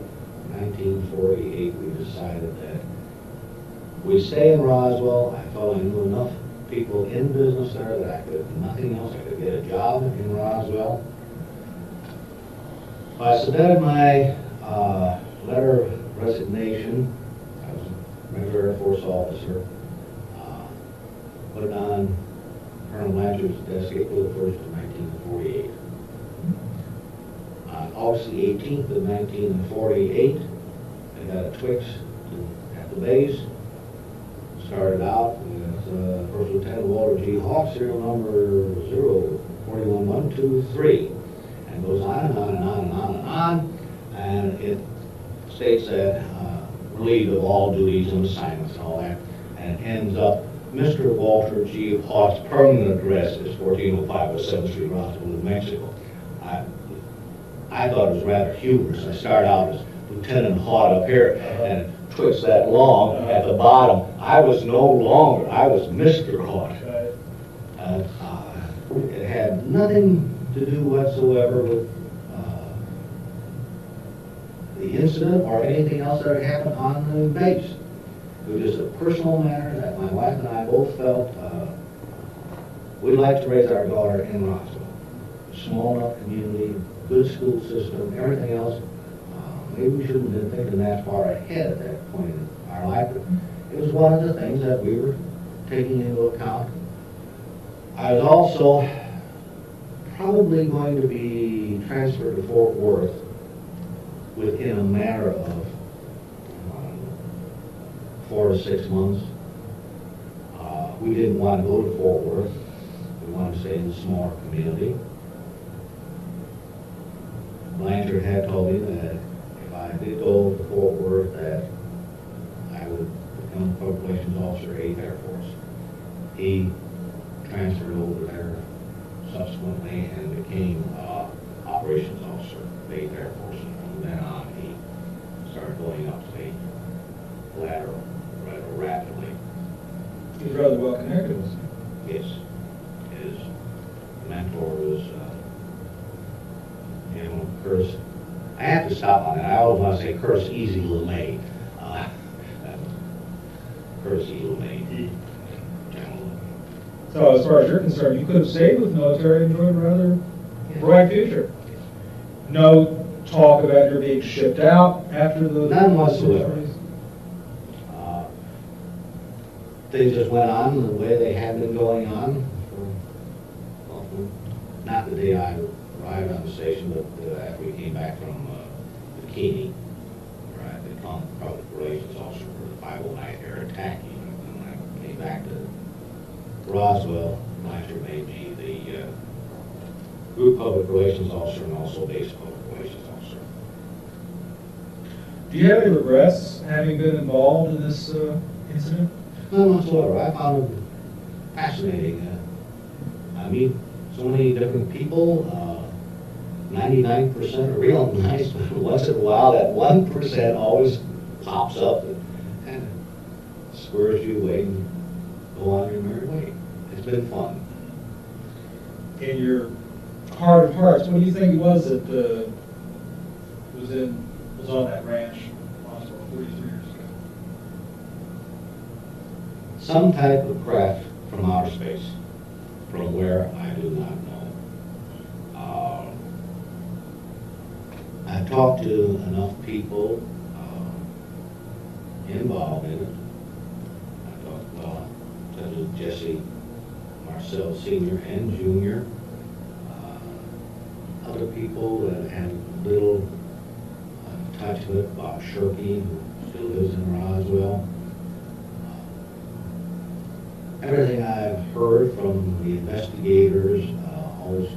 1948 we decided that we'd stay in Roswell. I felt I knew enough people in business there that I could, nothing else, I could get a job in Roswell. I submitted my letter of resignation. I was a regular Air Force officer. Put it on Colonel Blanchard's desk April 1st of 1948. On August the 18th of 1948, I got a Twix at the base. Started out with First Lieutenant Walter G. Hawk, serial number 041123, and goes on and on and on and on and on, and it states that relieved of all duties and assignments and all that, and it ends up Mr. Walter G. Hawk's permanent address is 1405 West 7th Street, Roswell, New Mexico. I thought it was rather humorous. I started out as Lieutenant Hawk up here, and Twix that long at the bottom. I was no longer, I was Mr. Hawk. It had nothing to do whatsoever with the incident or anything else that had happened on the base. It was just a personal matter that my wife and I both felt we'd like to raise our daughter in Roswell. A small enough community, good school system, everything else. Maybe we shouldn't have been thinking that far ahead at that point in our life, but it was one of the things that we were taking into account. I was also probably going to be transferred to Fort Worth within a matter of 4 to 6 months. We didn't want to go to Fort Worth. We wanted to stay in the smaller community. Blanchard had told me that if I did go to Fort Worth, that I would become a public relations officer, 8th Air Force. He transferred over there subsequently and became operations officer, 8th Air Force. And from then on, he started going up the ladder rather rapidly. He's rather well connected, wasn't he? Yes. His mentor was Curtis. I have to stop on that. I always want to say Curtis Easy LeMay. Curtis E. LeMay. So as far as you're concerned, you could have stayed with the military and enjoyed a rather bright future. No talk about your being shipped out after the... None whatsoever. Things just went on the way they had been going on. Not the day I arrived on the station, but after we came back from Bikini, where I became public relations officer for the 509 Air Attack Unit. And when I came back to Roswell, Blanchard made me the group public relations officer and also base public relations officer. Do you have any regrets having been involved in this incident? None whatsoever. I found it fascinating. I meet so many different people. 99% are real nice, but once in a while that 1% always pops up and kind of squares you away and go on your merry way. It's been fun. In your heart of hearts, what do you think it was that was on that ranch 43 years ago? Some type of craft from outer space, from where I do not know. I talked to enough people involved in it. I talked to Jesse Marcel Sr. and Jr., other people that had little touch with Bob Shirky, who still lives in Roswell. Everything I've heard heard from the investigators, always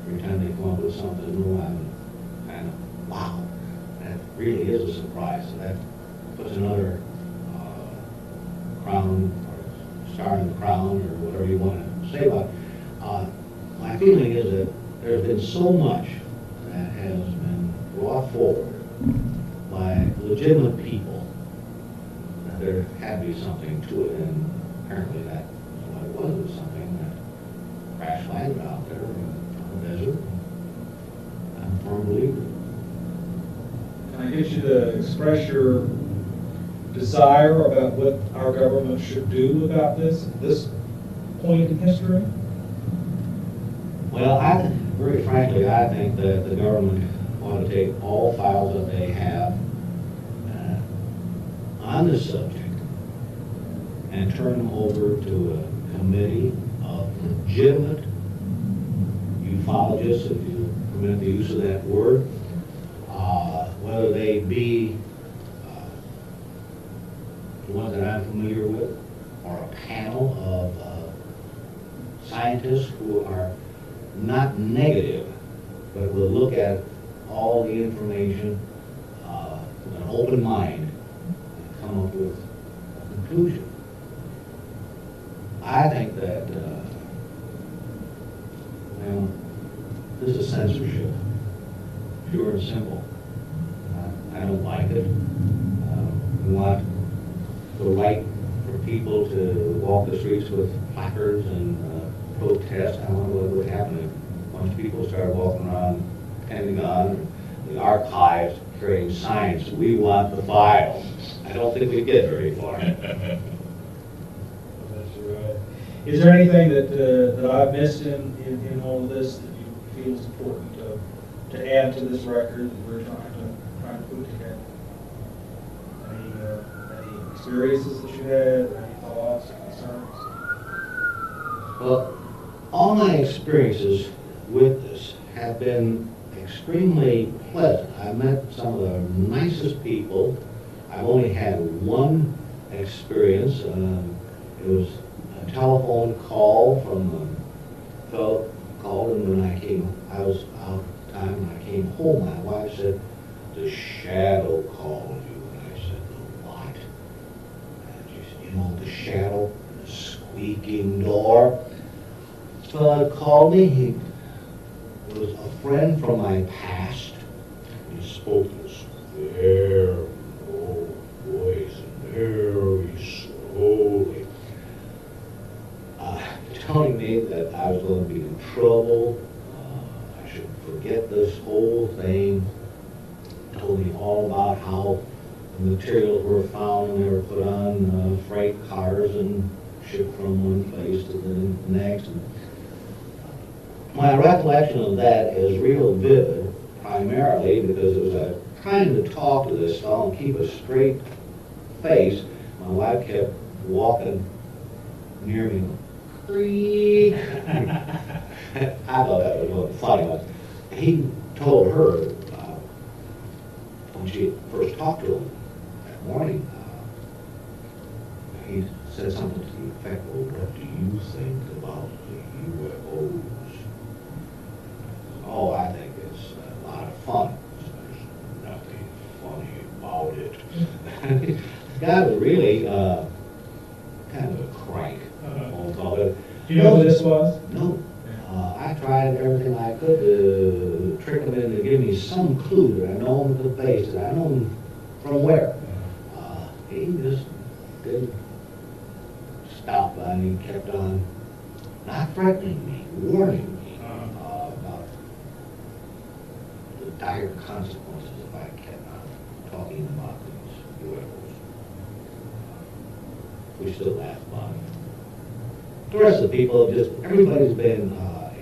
every time they come up with something new, I'm kind of, wow, that really is a surprise. So that puts another crown, or star in the crown, or whatever you want to say about it. My feeling is that there's been so much that has been brought forward by legitimate people that there had to be something to it, and apparently that is what it was. It was something that crash landed out there in the desert. I'm a firm believer. Can I get you to express your desire about what our government should do about this at this point in history? Well, very frankly, I think that the government ought to take all files that they have on this subject and turn them over to a committee of legitimate ufologists, if you permit the use of that word, whether they be the ones that I'm familiar with, or a panel of scientists who are not negative, but will look at all the information with an open mind and come up with a conclusion. I think that, well, this is censorship, pure and simple. I don't like it. We want the right for people to walk the streets with placards and protest. I wonder what would happen if a bunch of people started walking around Pentagon, the archives, carrying signs, "We want the files." I don't think we'd get very far. That's right. Is there anything that I've missed in all of this that you feel is important to add to this record that we're trying to put together? Any experiences that you had, any thoughts, concerns? Well, all my experiences with this have been extremely pleasant. I met some of the nicest people. I've only had one experience. It was a telephone call from a fellow called, and when I was out of time, and I came home, my wife said, "The shadow called you." And I said, "The what?" And she said, "You know, the shadow, the squeaking door." So fellow called me. He was a friend from my past. He spoke this very low voice and very slowly, telling me that I was going to be in trouble. I should forget this whole thing. Told me all about how the materials were found and they were put on freight cars and shipped from one place to the next. And my recollection of that is real vivid, primarily because it was trying to talk to this fellow and keep a straight face. My wife kept walking near me. Creak. I thought that was really funny. He told her when she first talked to him that morning, he said something to the effect, "Well, what do you think about the UFOs?" "Oh, I think it's a lot of fun." "There's nothing funny about it." The guy was really kind of a crank. Do you know who this was? No. I tried everything I could to trick him into giving me some clue that I know him to the face, that I know him from where. He just didn't stop, and he kept on not threatening me, warning me about the dire consequences if I kept on talking about these UFOs. We still laugh about it. The rest of the people have just, everybody's been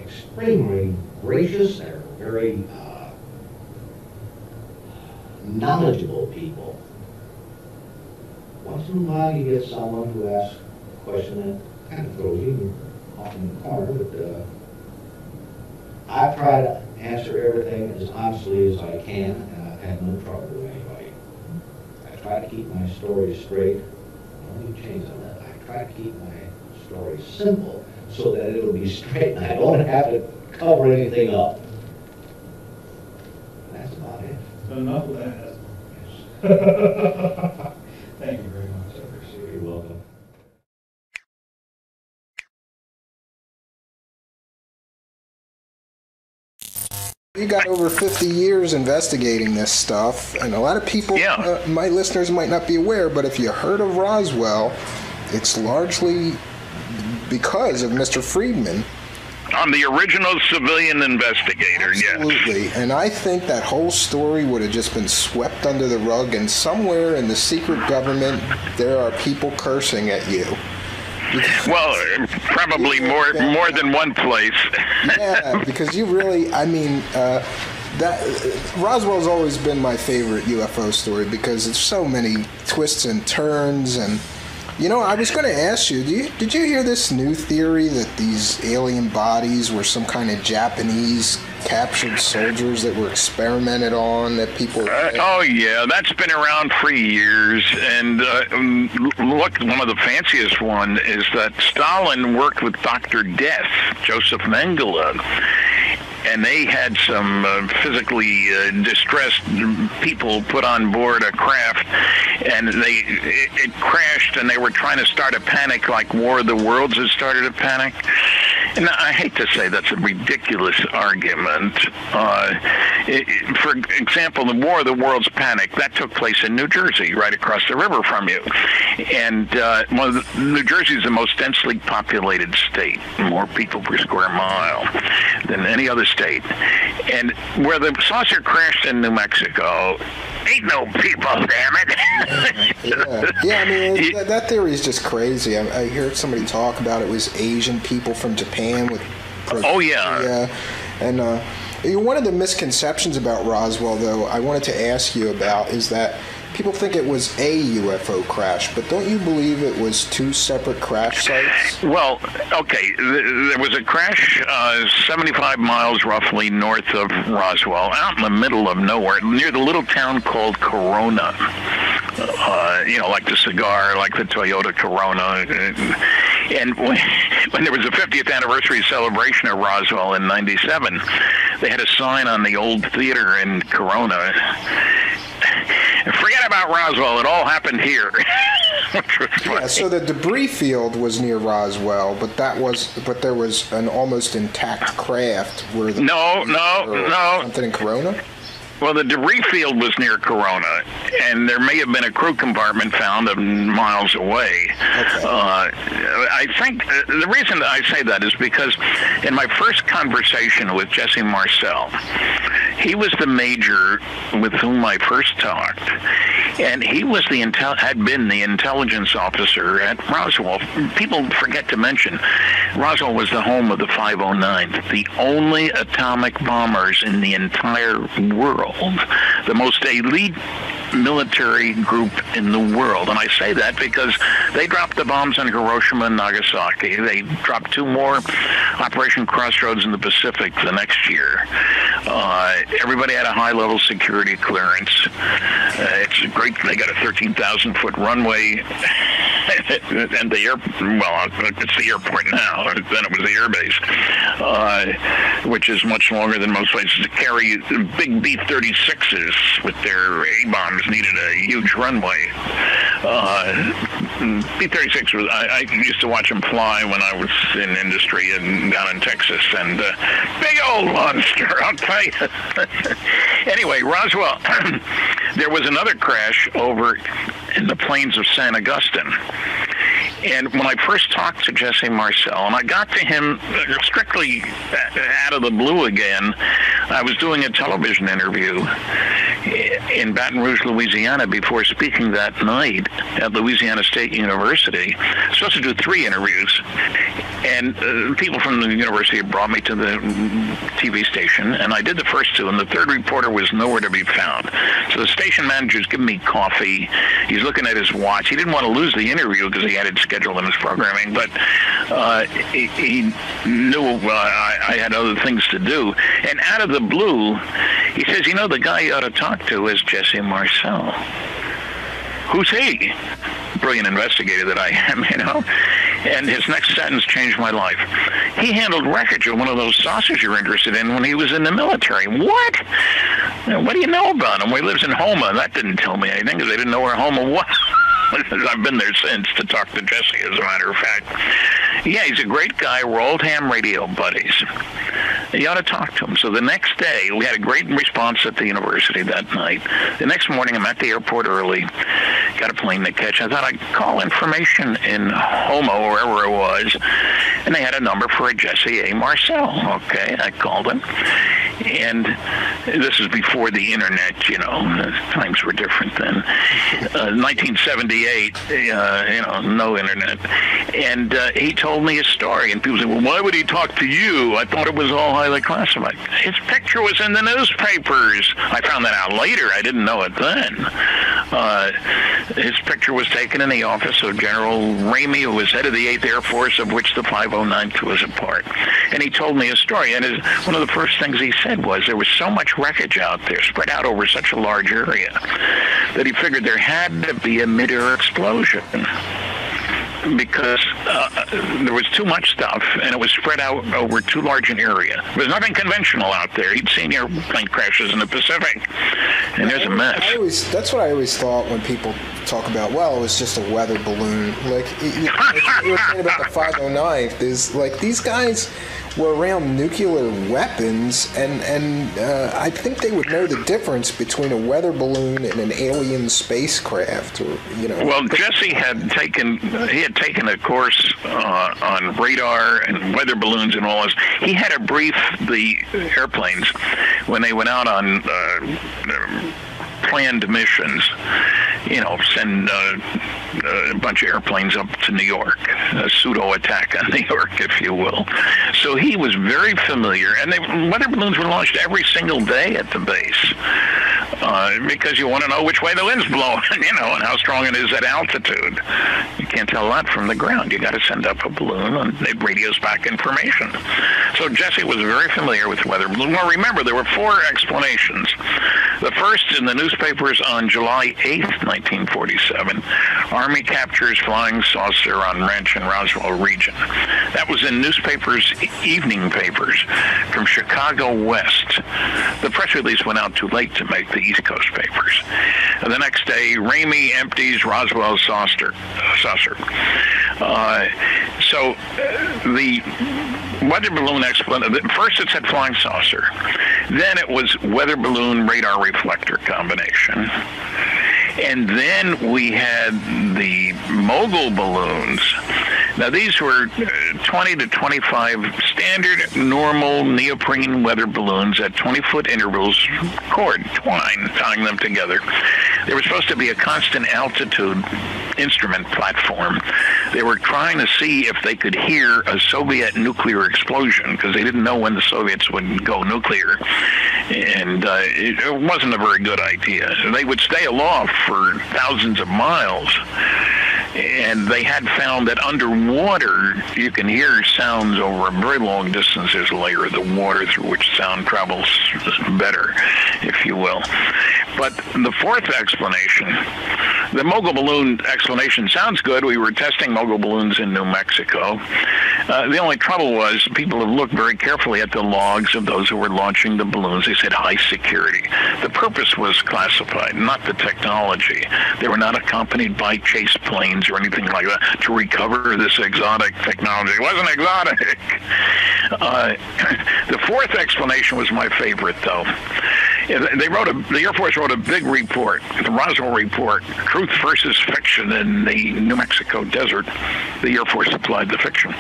extremely gracious. They're very knowledgeable people. Once in a while you get someone who asks a question that kind of throws you off in the corner, but I try to answer everything as honestly as I can, and I've had no trouble with anybody. I try to keep my story straight. Let me change on that. I try to keep my story simple, so that it'll be straight and I don't have to cover anything up. That's about it. Enough of that. Thank you very much. I appreciate it. You're welcome. You got over 50 years investigating this stuff, and a lot of people, my listeners might not be aware, but if you heard of Roswell, it's largely because of Mr. Friedman. I'm the original civilian investigator, Absolutely. yes. And I think that whole story would have just been swept under the rug, and somewhere in the secret government, there are people cursing at you. Well, probably more than one place. Yeah, because you really, I mean, Roswell's always been my favorite UFO story because it's so many twists and turns. And you know, I was going to ask you, did you hear this new theory that these alien bodies were some kind of Japanese captured soldiers that were experimented on, that people... oh, yeah, that's been around for years. And look, one of the fanciest one is that Stalin worked with Dr. Death, Joseph Mengele. And they had some physically distressed people put on board a craft, and it crashed, and they were trying to start a panic like War of the Worlds had started a panic. And I hate to say that's a ridiculous argument. For example, the War of the Worlds panic, that took place in New Jersey, right across the river from you. And New Jersey is the most densely populated state, more people per square mile than any other state. And where the saucer crashed in New Mexico, ain't no people, damn it. Yeah, I mean, that theory is just crazy. I heard somebody talk about it was Asian people from Japan with progeria. And one of the misconceptions about Roswell, though, I wanted to ask you about is that people think it was a UFO crash, but don't you believe it was two separate crash sites? Well, okay, there was a crash 75 miles roughly north of Roswell, out in the middle of nowhere, near the little town called Corona. You know, like the cigar, like the Toyota Corona. And when there was a 50th anniversary celebration of Roswell in '97, they had a sign on the old theater in Corona. Forget about Roswell, it all happened here. Yeah, so the debris field was near Roswell, but there was an almost intact craft where the no. Something in Corona? Well, the debris field was near Corona, and there may have been a crew compartment found miles away. Okay. I think the reason that I say that is because in my first conversation with Jesse Marcel, he was the major with whom I first talked, and he was had been the intelligence officer at Roswell. People forget to mention, Roswell was the home of the 509th, the only atomic bombers in the entire world. The most elite military group in the world. And I say that because they dropped the bombs on Hiroshima and Nagasaki. They dropped two more, Operation Crossroads in the Pacific the next year. Everybody had a high-level security clearance. It's great. They got a 13,000-foot runway. And it's the airport now. Then it was the air base, which is much longer than most places. To carry big B-36s with their A-bombs needed a huge runway. B-36 was, I used to watch them fly when I was in industry and down in Texas, and big old monster, I'll tell you. Anyway, Roswell, there was another crash over in the plains of San Augustine. And when I first talked to Jesse Marcel, and I got to him strictly out of the blue again, I was doing a television interview in Baton Rouge, Louisiana, before speaking that night at Louisiana State University. I was supposed to do 3 interviews, and people from the university brought me to the TV station, and I did the first 2, and the third reporter was nowhere to be found. So the station manager's giving me coffee. He's looking at his watch. He didn't want to lose the interview because he had it scheduled in his programming, but he knew I had other things to do. And out of the blue, he says, you know, the guy you ought to talk to is Jesse Marcel. Who's he? Brilliant investigator that I am, you know. And his next sentence changed my life. He handled wreckage of one of those saucers you're interested in when he was in the military. What? What do you know about him? Well, he lives in Homa. That didn't tell me anything because they didn't know where Homa was. I've been there since to talk to Jesse, as a matter of fact. Yeah, he's a great guy. We're old ham radio buddies. You ought to talk to him. So the next day, we had a great response at the university that night. The next morning, I'm at the airport early, got a plane to catch. I thought I'd call information in Homo, or wherever it was, and they had a number for a Jesse A. Marcel. Okay, I called him. And this is before the internet, you know. Times were different then. 1978, no internet. And he told me his story, and people said, well, why would he talk to you? I thought it was all highly classified. His picture was in the newspapers. I found that out later. I didn't know it then. His picture was taken in the office of General Ramey, who was head of the 8th Air Force, of which the 509th was a part. And he told me his story. And one of the first things he said was there was so much wreckage out there, spread out over such a large area, that he figured there had to be a mid-air explosion, because there was too much stuff, and it was spread out over too large an area. There was nothing conventional out there. He'd seen airplane crashes in the Pacific, and there's a mess. That's what I always thought when people talk about, well, it was just a weather balloon. Like you were saying about the 509th, is like these guys were around nuclear weapons, and I think they would know the difference between a weather balloon and an alien spacecraft, or Well, Jesse had taken a course on radar and weather balloons and all this. He had to brief the airplanes when they went out on planned missions. Send a bunch of airplanes up to New York, a pseudo attack on New York, if you will. So he was very familiar, and weather balloons were launched every single day at the base, because you want to know which way the wind's blowing, and how strong it is at altitude. You can't tell that from the ground. You got to send up a balloon, and it radios back information. So Jesse was very familiar with weather balloons. Well, remember, there were 4 explanations. The first in the newspapers on July 8th, 1947, Army captures flying saucer on wrench in Roswell region. That was in newspapers, evening papers from Chicago West. The press release went out too late to make the East Coast papers. And the next day, Ramey empties Roswell saucer. So the weather balloon explanation, first it said flying saucer. Then it was weather balloon radar reflector combination. And then we had the mogul balloons. Now, these were 20 to 25 standard, normal neoprene weather balloons at 20-foot intervals, twine, tying them together. They were supposed to be a constant altitude instrument platform. They were trying to see if they could hear a Soviet nuclear explosion, because they didn't know when the Soviets would go nuclear. And it wasn't a very good idea. They would stay aloft for thousands of miles. And they had found that underwater, you can hear sounds over a very long distance. There's a layer of the water through which sound travels better, if you will. But the fourth explanation, the mogul balloon explanation sounds good. We were testing mogul balloons in New Mexico. The only trouble was people have looked very carefully at the logs of those who were launching the balloons. They said high security. The purpose was classified, not the technology. They were not accompanied by chase planes or anything like that to recover this exotic technology. It wasn't exotic. The fourth explanation was my favorite, though. The Air Force wrote a big report, the Roswell report, Truth versus Fiction in the New Mexico desert. The Air Force supplied the fiction.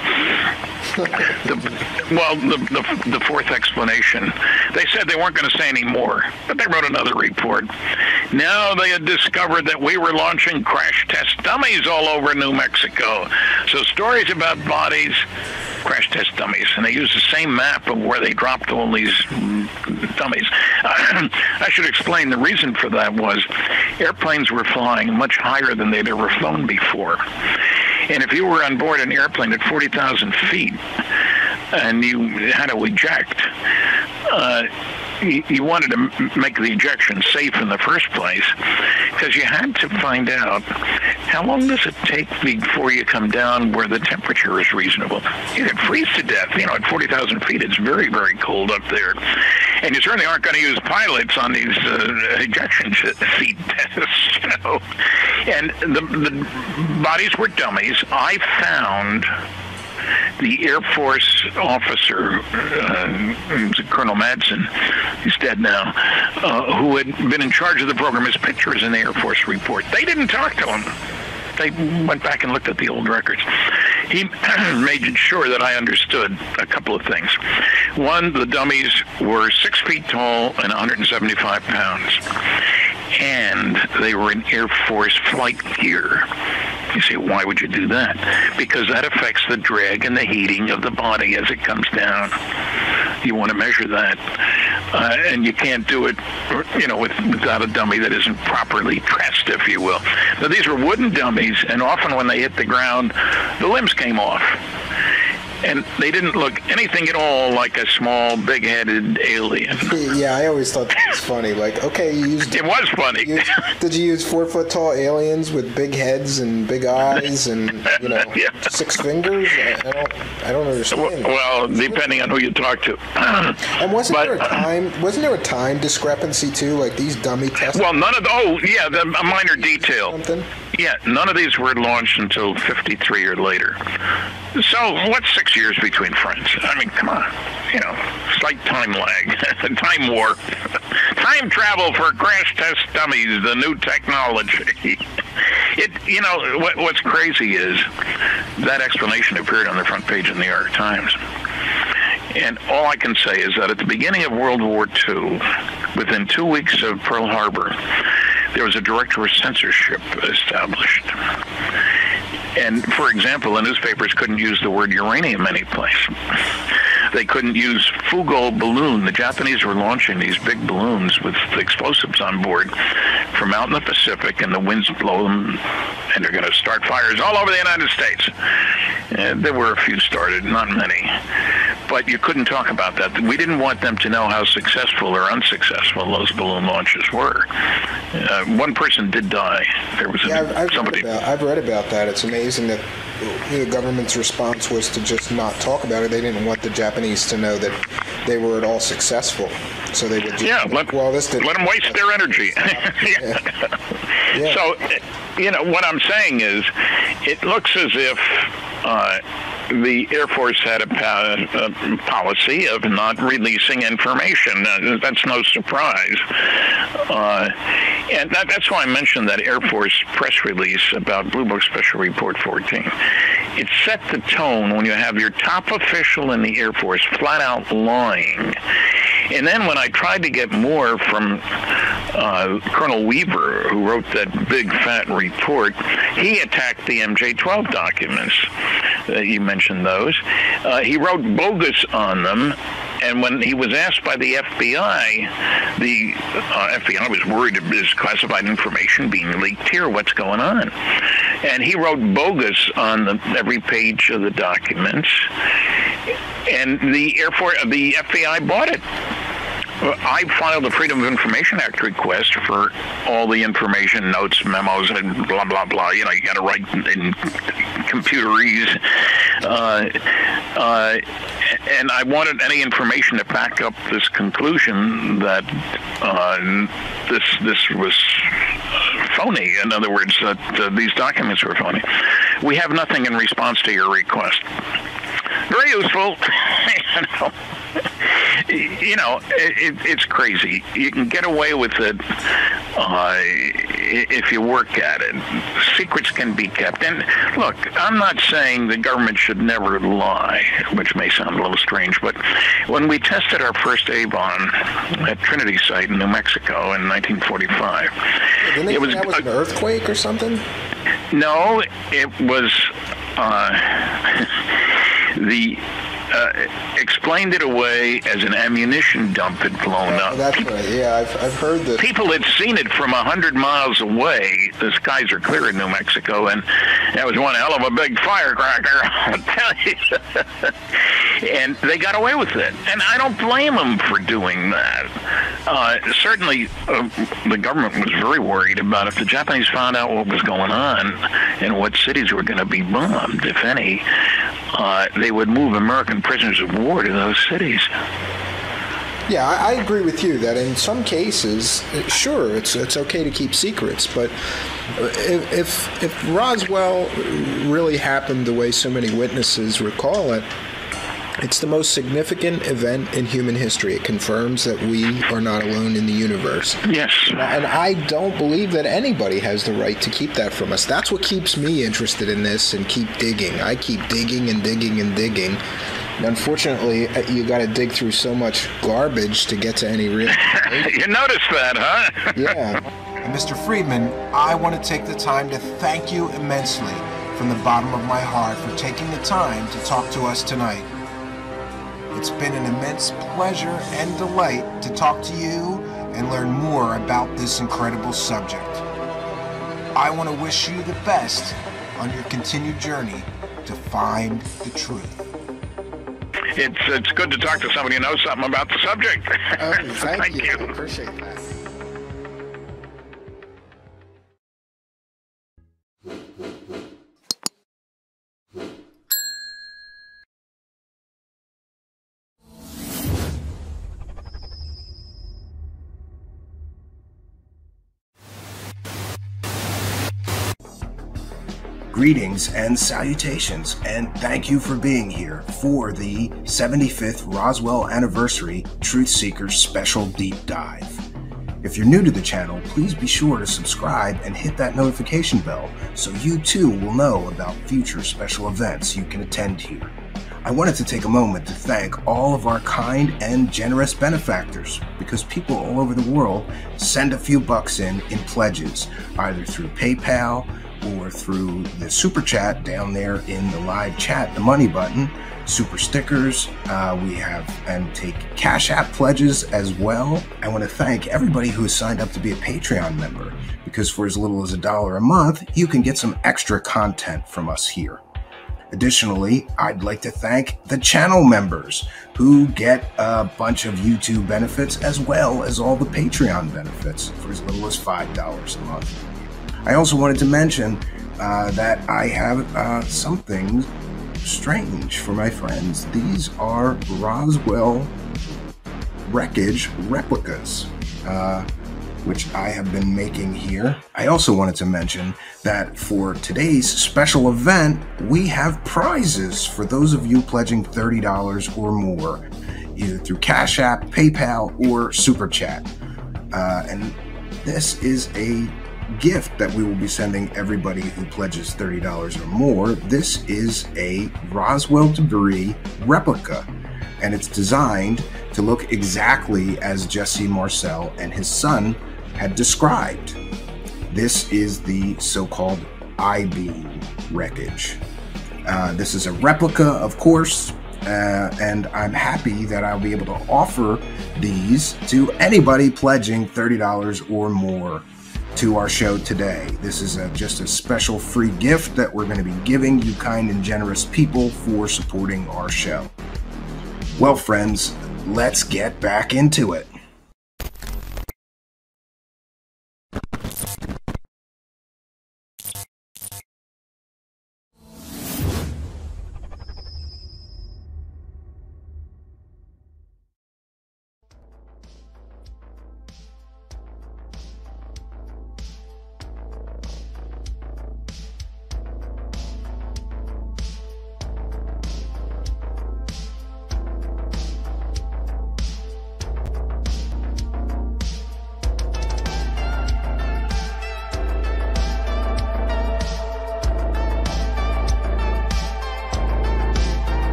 The fourth explanation, they said they weren't going to say any more, but they wrote another report. Now they had discovered that we were launching crash test dummies all over New Mexico. So stories about bodies, crash test dummies, and they used the same map of where they dropped all these dummies. I should explain the reason for that was airplanes were flying much higher than they'd ever flown before. And if you were on board an airplane at 40,000 feet and you had to eject, you wanted to make the ejection safe in the first place, because you had to find out how long does it take before you come down where the temperature is reasonable? You could freeze to death. At 40,000 feet, it's very, very cold up there. And you certainly aren't going to use pilots on these ejection seat tests, And the bodies were dummies. I found the Air Force officer, Colonel Madsen, he's dead now, who had been in charge of the program. His picture is in the Air Force report. They didn't talk to him. They went back and looked at the old records. He made sure that I understood a couple of things. One, the dummies were 6 feet tall and 175 pounds. And they were in Air Force flight gear. You say, why would you do that? Because that affects the drag and the heating of the body as it comes down. You want to measure that. And you can't do it, without a dummy that isn't properly dressed, if you will. Now, these were wooden dummies, and often when they hit the ground, the limbs came off. And they didn't look anything at all like a small, big-headed alien. Yeah, I always thought that was funny. Like, okay, you used... It was funny. Did you use 4-foot-tall aliens with big heads and big eyes and, 6 fingers? I don't understand. Well, depending on who you talk to. And wasn't there a time discrepancy, too? Like, these dummy tests? Well, a minor detail. Something? Yeah, none of these were launched until 53 or later. So what's 6 years between friends? I mean, come on. Slight time lag, time warp, time travel for crash test dummies, the new technology. What's crazy is that explanation appeared on the front page of the New York Times. And all I can say is that at the beginning of World War II, within 2 weeks of Pearl Harbor, there was a director of censorship established. And, for example, the newspapers couldn't use the word uranium anyplace. They couldn't use Fugo balloon. The Japanese were launching these big balloons with explosives on board from out in the Pacific, and the winds blow them, and they're going to start fires all over the United States. There were a few started, not many. But you couldn't talk about that. We didn't want them to know how successful or unsuccessful those balloon launches were. One person did die. There was I've read about that. It's amazing that the government's response was to just not talk about it. They didn't want the Japanese to know that they were at all successful. So they would just let them waste their energy. So, what I'm saying is, it looks as if the Air Force had a policy of not releasing information. That's no surprise. And that's why I mentioned that Air Force press release about Blue Book Special Report 14. It set the tone when you have your top official in the Air Force flat out lying. And then when I tried to get more from Colonel Weaver, who wrote that big fat report, he attacked the MJ-12 documents. You mentioned those. He wrote bogus on them. And when he was asked by the FBI, the FBI was worried of his classified information being leaked here. What's going on? And he wrote bogus on every page of the documents. And the FBI bought it. I filed a Freedom of Information Act request for all the information, notes, memos, and blah, blah, blah. You got to write in computerese. And I wanted any information to back up this conclusion that this was phony. In other words, that these documents were phony. We have nothing in response to your request. Very useful. It's crazy. You can get away with it if you work at it. Secrets can be kept. And look, I'm not saying the government should never lie, which may sound a little strange, but when we tested our first Avon at Trinity site in New Mexico in 1945, Didn't they say that was an earthquake or something? No, it was explained it away as an ammunition dump had blown up. That's right. Yeah, I've heard that. People had seen it from 100 miles away. The skies are clear in New Mexico, and that was one hell of a big firecracker, I'll tell you. And they got away with it. And I don't blame them for doing that. Certainly, the government was very worried about if the Japanese found out what was going on and what cities were going to be bombed, if any, they would move American prisoners of war to those cities. Yeah, I agree with you that in some cases, sure, it's okay to keep secrets, but if Roswell really happened the way so many witnesses recall it, it's the most significant event in human history. It confirms that we are not alone in the universe. Yes. And I don't believe that anybody has the right to keep that from us. That's what keeps me interested in this and keep digging. I keep digging and digging and digging. And unfortunately, you got to dig through so much garbage to get to any real... You noticed that, huh? Yeah. And Mr. Friedman, I want to take the time to thank you immensely from the bottom of my heart for taking the time to talk to us tonight. It's been an immense pleasure and delight to talk to you and learn more about this incredible subject. I want to wish you the best on your continued journey to find the truth. It's good to talk to somebody who knows something about the subject. Oh, thank you. I appreciate that. Greetings and salutations, and thank you for being here for the 75th Roswell Anniversary Truthseekers Special Deep Dive. If you're new to the channel, please be sure to subscribe and hit that notification bell so you too will know about future special events you can attend here. I wanted to take a moment to thank all of our kind and generous benefactors, because people all over the world send a few bucks in pledges, either through PayPal or through the super chat down there in the live chat, the money button, super stickers, we have and take Cash App pledges as well. I want to thank everybody who has signed up to be a Patreon member, because for as little as $1 a month, you can get some extra content from us here. Additionally, I'd like to thank the channel members who get a bunch of YouTube benefits as well as all the Patreon benefits for as little as $5 a month. I also wanted to mention that I have something strange for my friends. These are Roswell wreckage replicas, which I have been making here. I also wanted to mention that for today's special event, we have prizes for those of you pledging $30 or more, either through Cash App, PayPal, or Super Chat. And this is a gift that we will be sending everybody who pledges $30 or more. This is a Roswell debris replica, and it's designed to look exactly as Jesse Marcel and his son had described. This is the so-called I-beam wreckage. This is a replica, of course, and I'm happy that I'll be able to offer these to anybody pledging $30 or more to our show today. This is just a special free gift that we're going to be giving you kind and generous people for supporting our show. Well, friends, let's get back into it.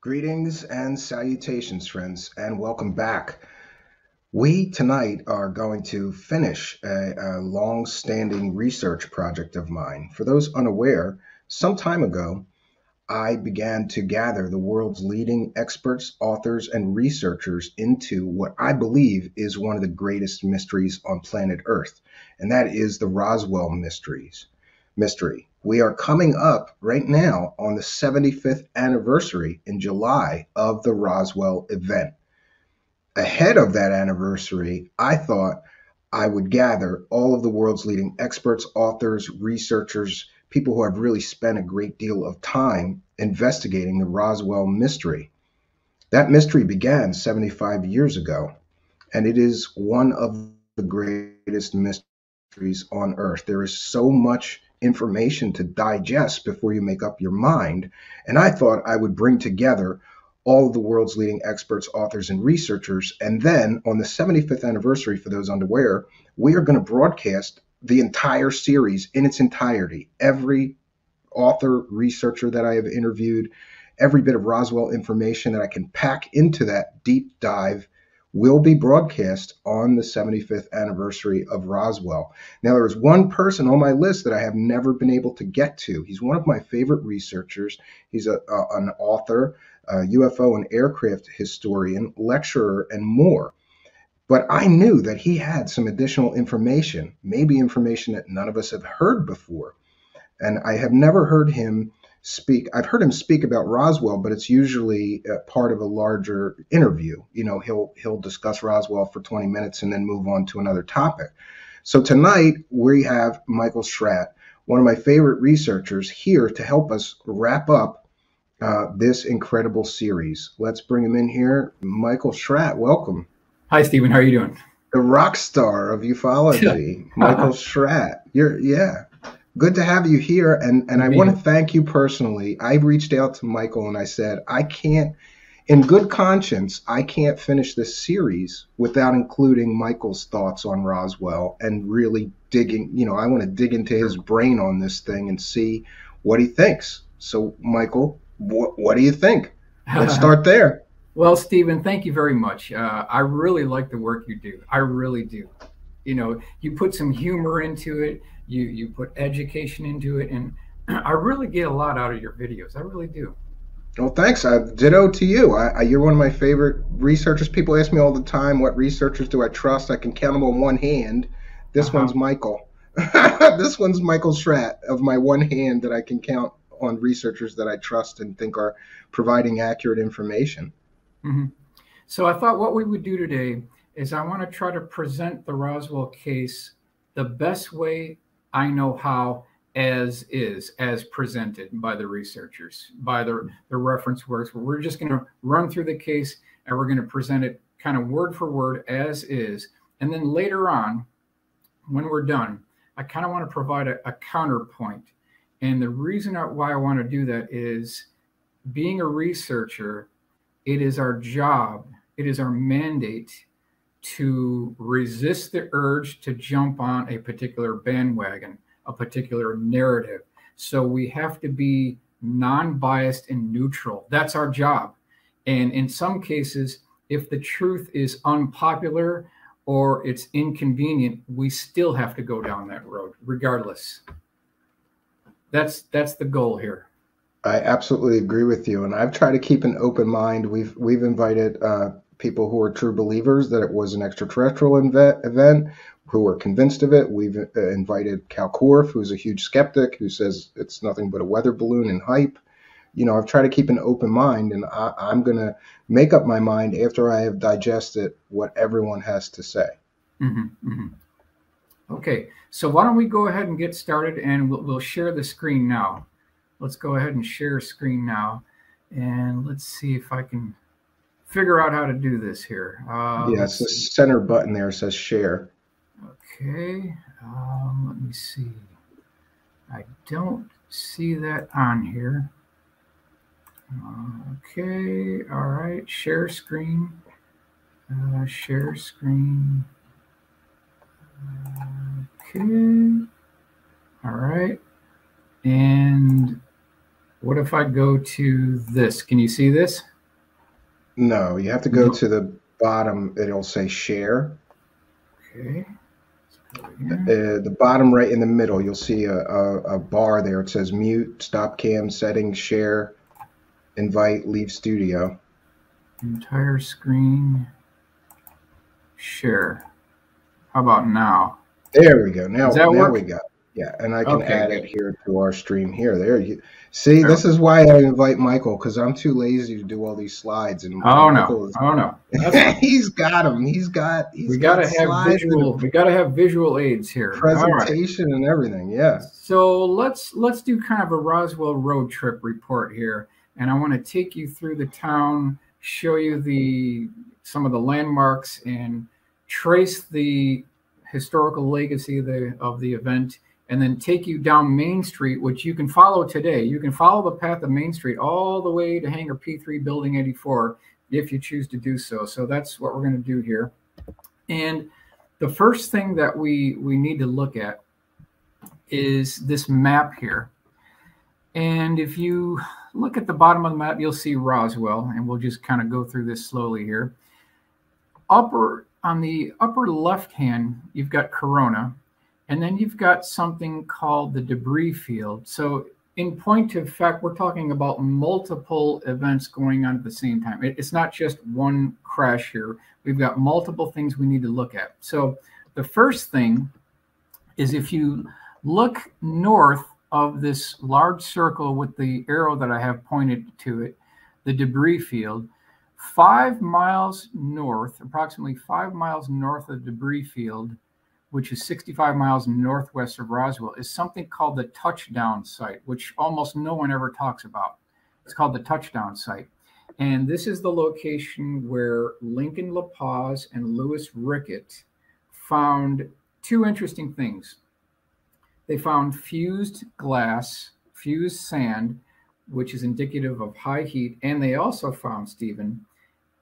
Greetings and salutations, friends, and welcome back. We tonight are going to finish a long-standing research project of mine. For those unaware, some time ago, I began to gather the world's leading experts, authors, and researchers into what I believe is one of the greatest mysteries on planet Earth, and that is the Roswell mystery. We are coming up right now on the 75th anniversary in July of the Roswell event. Ahead of that anniversary, I thought I would gather all of the world's leading experts, authors, researchers, people who have really spent a great deal of time investigating the Roswell mystery. That mystery began 75 years ago, and it is one of the greatest mysteries on Earth. There is so much information to digest before you make up your mind, and I thought I would bring together all of the world's leading experts, authors, and researchers. And then on the 75th anniversary, for those unaware, we are going to broadcast the entire series in its entirety. Every author, researcher that I have interviewed, every bit of Roswell information that I can pack into that deep dive will be broadcast on the 75th anniversary of Roswell. Now, there is one person on my list that I have never been able to get to. He's one of my favorite researchers. He's an author, a UFO and aircraft historian, lecturer, and more. But I knew that he had some additional information, maybe information that none of us have heard before. And I have never heard him speak. I've heard him speak about Roswell, but it's usually part of a larger interview. You know, he'll discuss Roswell for 20 minutes and then move on to another topic. So tonight we have Michael Schratt, one of my favorite researchers, here to help us wrap up this incredible series. Let's bring him in here. Michael Schratt, welcome. Hi, Stephen. How are you doing? The rock star of ufology, Michael Schratt. Good to have you here. And I want to thank you personally. I reached out to Michael and I said, in good conscience, I can't finish this series without including Michael's thoughts on Roswell and really digging, I want to dig into his brain on this thing and see what he thinks. So, Michael, what do you think? Let's start there. Well, Stephen, thank you very much. I really like the work you do. I really do. You put some humor into it. You put education into it. And I really get a lot out of your videos. I really do. Well, thanks. Ditto to you. You're one of my favorite researchers. People ask me all the time, what researchers do I trust? I can count them on one hand. This one's Michael. This one's Michael Schratt of my one hand that I can count on researchers that I trust and think are providing accurate information. Mm-hmm. So I thought what we would do today is I want to try to present the Roswell case the best way I know how, as presented by the researchers, by the reference works. We're just going to run through the case and we're going to present it kind of word for word as is. And then later on, when we're done, I kind of want to provide a counterpoint. And the reason why I want to do that is, being a researcher, it is our job, it is our mandate to resist the urge to jump on a particular bandwagon, a particular narrative. So we have to be non-biased and neutral. That's our job. And in some cases, if the truth is unpopular or it's inconvenient, we still have to go down that road regardless. That's the goal here. I absolutely agree with you, and I've tried to keep an open mind. We've invited people who are true believers that it was an extraterrestrial event, who are convinced of it. We've invited Cal Korff, who's a huge skeptic, who says it's nothing but a weather balloon and hype. I've tried to keep an open mind, and I'm going to make up my mind after I have digested what everyone has to say. Mm-hmm, mm-hmm. Okay, so why don't we go ahead and get started, and we'll share the screen now. Let's go ahead and share screen now, and let's see if I can figure out how to do this here. It's the center button there says share. Okay, let me see. I don't see that on here. Okay, all right, share screen. Share screen. Okay, all right. And what if I go to this? Can you see this? No, you have to go to the bottom. It'll say share. Okay. The bottom right in the middle, you'll see a bar there. It says mute, stop cam, settings, share, invite, leave studio. Entire screen. Share. How about now? There we go. Now, Does that work? we got it. Yeah, and I can Okay, add good. it here to our stream here. There you see. This is why I invite Michael, because I'm too lazy to do all these slides. And Michael is, he's got them. He's got slides we gotta have visual aids here. Presentation and everything. Yeah. So let's do kind of a Roswell road trip report here, and I want to take you through the town, show you some of the landmarks, and trace the historical legacy of the event, and then take you down Main Street, which you can follow today. You can follow the path of Main Street all the way to Hangar P3 Building 84 if you choose to do so. So that's what we're going to do here. And the first thing that we need to look at is this map here. And if you look at the bottom of the map, you'll see Roswell, and we'll just kind of go through this slowly here. On the upper left hand, you've got Corona, and then you've got something called the debris field. So in point of fact, we're talking about multiple events going on at the same time. It's not just one crash here. We've got multiple things we need to look at. So the first thing is, if you look north of this large circle with the arrow that I have pointed to it, the debris field, 5 miles north, approximately 5 miles north of the debris field, which is 65 miles northwest of Roswell, is something called the touchdown site, which almost no one ever talks about. It's called the touchdown site. And this is the location where Lincoln LaPaz and Louis Rickett found two interesting things. They found fused glass, fused sand, which is indicative of high heat. And they also found, Stephen,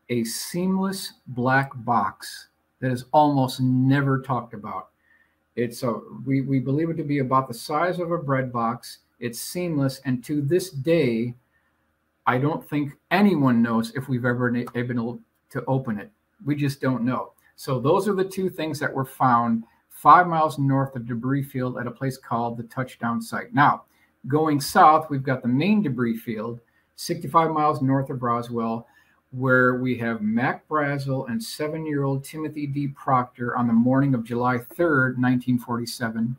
a seamless black box that is almost never talked about. We believe it to be about the size of a bread box. It's seamless, and to this day, I don't think anyone knows if we've ever been able to open it. We just don't know. So those are the two things that were found 5 miles north of debris field at a place called the touchdown site. Now, going south, we've got the main debris field, 65 miles north of Roswell, where we have Mac Brazel and 7-year-old Timothy D. Proctor on the morning of July 3rd, 1947.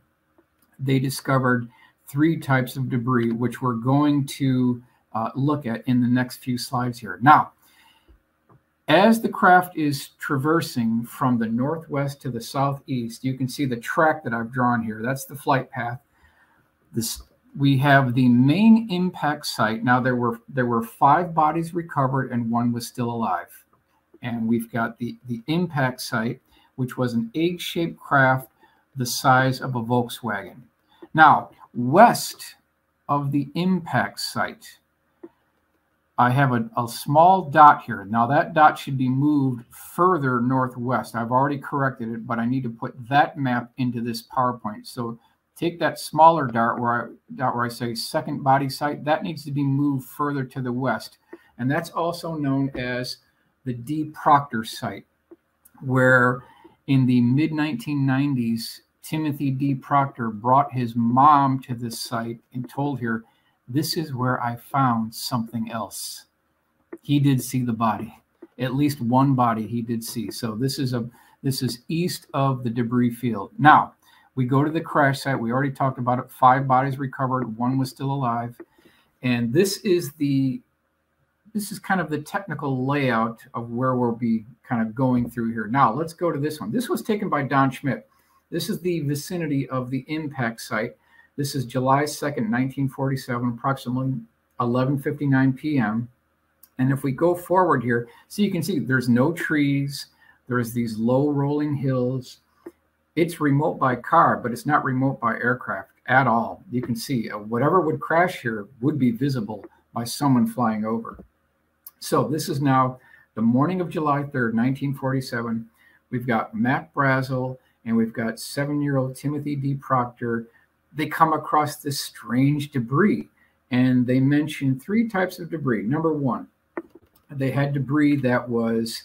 They discovered 3 types of debris, which we're going to look at in the next few slides here. Now, as the craft is traversing from the northwest to the southeast, you can see the track that I've drawn here. That's the flight path. We have the main impact site. Now, there were 5 bodies recovered and 1 was still alive. And we've got the impact site, which was an egg-shaped craft the size of a Volkswagen. Now, west of the impact site, I have a small dot here. Now, that dot should be moved further northwest. I've already corrected it, but I need to put that map into this PowerPoint. So take that smaller dot where I say second body site. That needs to be moved further to the west. And that's also known as the D. Proctor site, where in the mid-1990s, Timothy D. Proctor brought his mom to this site and told her, "This is where I found something else." He did see the body. At least one body he did see. So this is east of the debris field. Now, we go to the crash site. We already talked about it. 5 bodies recovered. 1 was still alive. And this is kind of the technical layout of where we'll be kind of going through here. Now, let's go to this one. This was taken by Don Schmidt. This is the vicinity of the impact site. This is July 2nd, 1947, approximately 11:59 p.m. And if we go forward here, so you can see there's no trees. There's these low rolling hills. It's remote by car, but it's not remote by aircraft at all. You can see whatever would crash here would be visible by someone flying over. So this is now the morning of July 3rd, 1947. We've got Mac Brazel and we've got 7-year-old Timothy D. Proctor. They come across this strange debris, and they mention 3 types of debris. Number 1, they had debris that was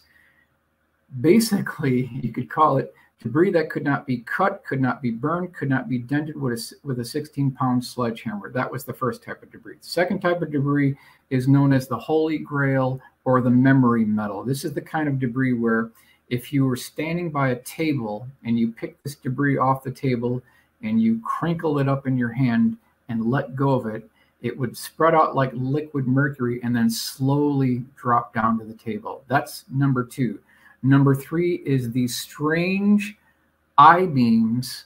basically, you could call it debris that could not be cut, could not be burned, could not be dented with a 16-pound sledgehammer. That was the first type of debris. The second type of debris is known as the Holy Grail or the memory metal. This is the kind of debris where if you were standing by a table and you pick this debris off the table and you crinkle it up in your hand and let go of it, it would spread out like liquid mercury and then slowly drop down to the table. That's number two. Number three is these strange I-beams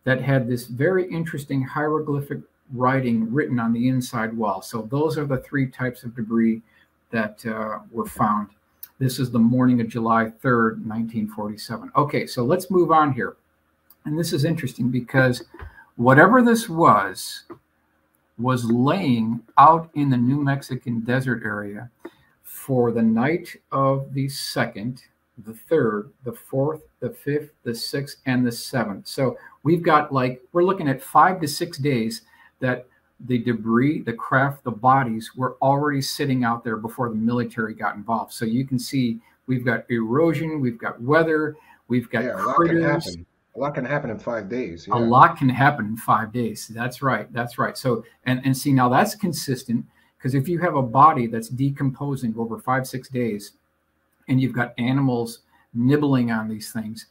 that had this very interesting hieroglyphic writing written on the inside wall. So those are the three types of debris that were found. This is the morning of July 3rd, 1947. Okay, so let's move on here. And this is interesting because whatever this was laying out in the New Mexican desert area for the night of the 2nd, the 3rd, the 4th, the 5th, the 6th, and the 7th. So we've got we're looking at 5 to 6 days that the debris, the craft, the bodies were already sitting out there before the military got involved. So you can see we've got erosion, we've got weather, we've got critters. A lot can happen in 5 days. Yeah. A lot can happen in 5 days. That's right. That's right. So, and see, now that's consistent because if you have a body that's decomposing over 5, 6 days and you've got animals nibbling on these things,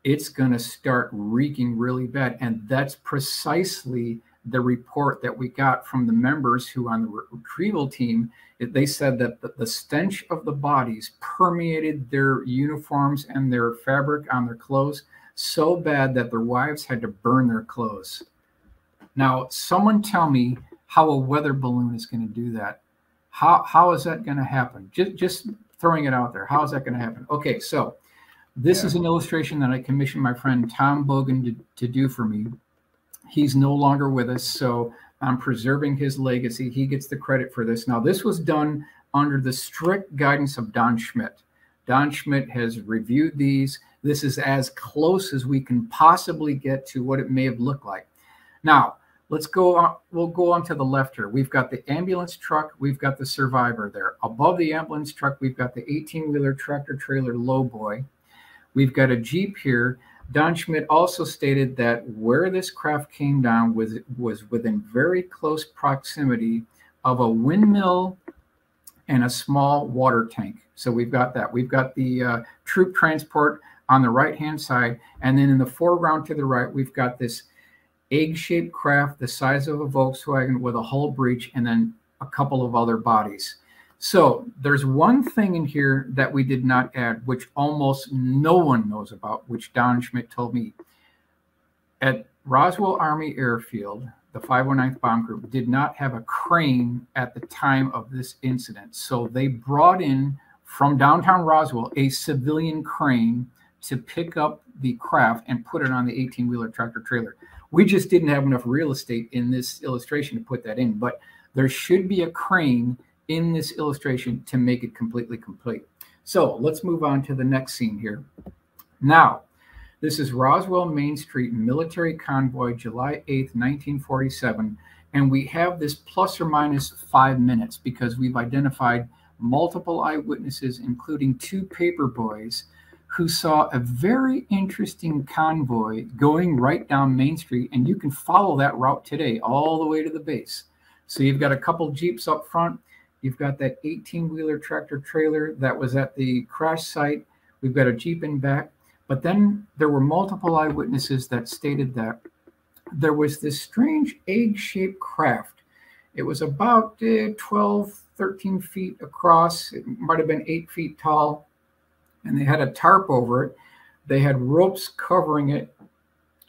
it's going to start reeking really bad. And that's precisely the report that we got from the members who on the retrieval team. They said that the stench of the bodies permeated their uniforms and their fabric on their clothes so bad that their wives had to burn their clothes. Now, someone tell me how a weather balloon is going to do that. How is that going to happen? Just throwing it out there. How is that going to happen? Okay, so this is an illustration that I commissioned my friend Tom Bogan to do for me. He's no longer with us, so I'm preserving his legacy. He gets the credit for this. Now, this was done under the strict guidance of Don Schmidt. Don Schmidt has reviewed these. This is as close as we can possibly get to what it may have looked like. Now, let's go on. We'll go on to the left here. We've got the ambulance truck. We've got the survivor there. Above the ambulance truck, we've got the 18-wheeler tractor trailer lowboy. We've got a Jeep here. Don Schmidt also stated that where this craft came down was within very close proximity of a windmill and a small water tank. So we've got that. We've got the troop transport on the right-hand side. And then in the foreground to the right, we've got this egg-shaped craft the size of a Volkswagen with a hull breach and then a couple of other bodies. So there's one thing in here that we did not add, which almost no one knows about, which Don Schmidt told me. At Roswell Army Airfield, the 509th Bomb Group did not have a crane at the time of this incident. So they brought in from downtown Roswell a civilian crane to pick up the craft and put it on the 18-wheeler tractor trailer. We just didn't have enough real estate in this illustration to put that in, but there should be a crane in this illustration to make it completely complete. So let's move on to the next scene here. Now, this is Roswell Main Street military convoy, July 8th, 1947. And we have this plus or minus 5 minutes because we've identified multiple eyewitnesses, including 2 paper boys who saw a very interesting convoy going right down Main Street. And you can follow that route today all the way to the base. So you've got a couple Jeeps up front. You've got that 18-wheeler tractor trailer that was at the crash site. We've got a Jeep in back. But then there were multiple eyewitnesses that stated that there was this strange egg-shaped craft. It was about 12, 13 feet across. It might have been 8 feet tall. And they had a tarp over it. They had ropes covering it.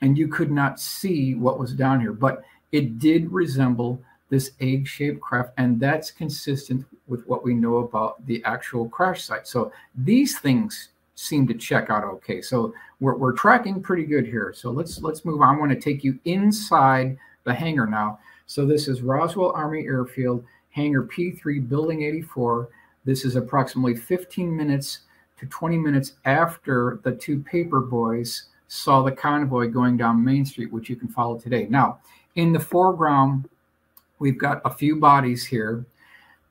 And you could not see what was down here. But it did resemble this egg-shaped craft, and that's consistent with what we know about the actual crash site. So these things seem to check out okay. So we're tracking pretty good here. So let's move on. I want to take you inside the hangar now. So this is Roswell Army Airfield, hangar P3, building 84. This is approximately 15 minutes to 20 minutes after the 2 paper boys saw the convoy going down Main Street, which you can follow today. Now, in the foreground, we've got a few bodies here.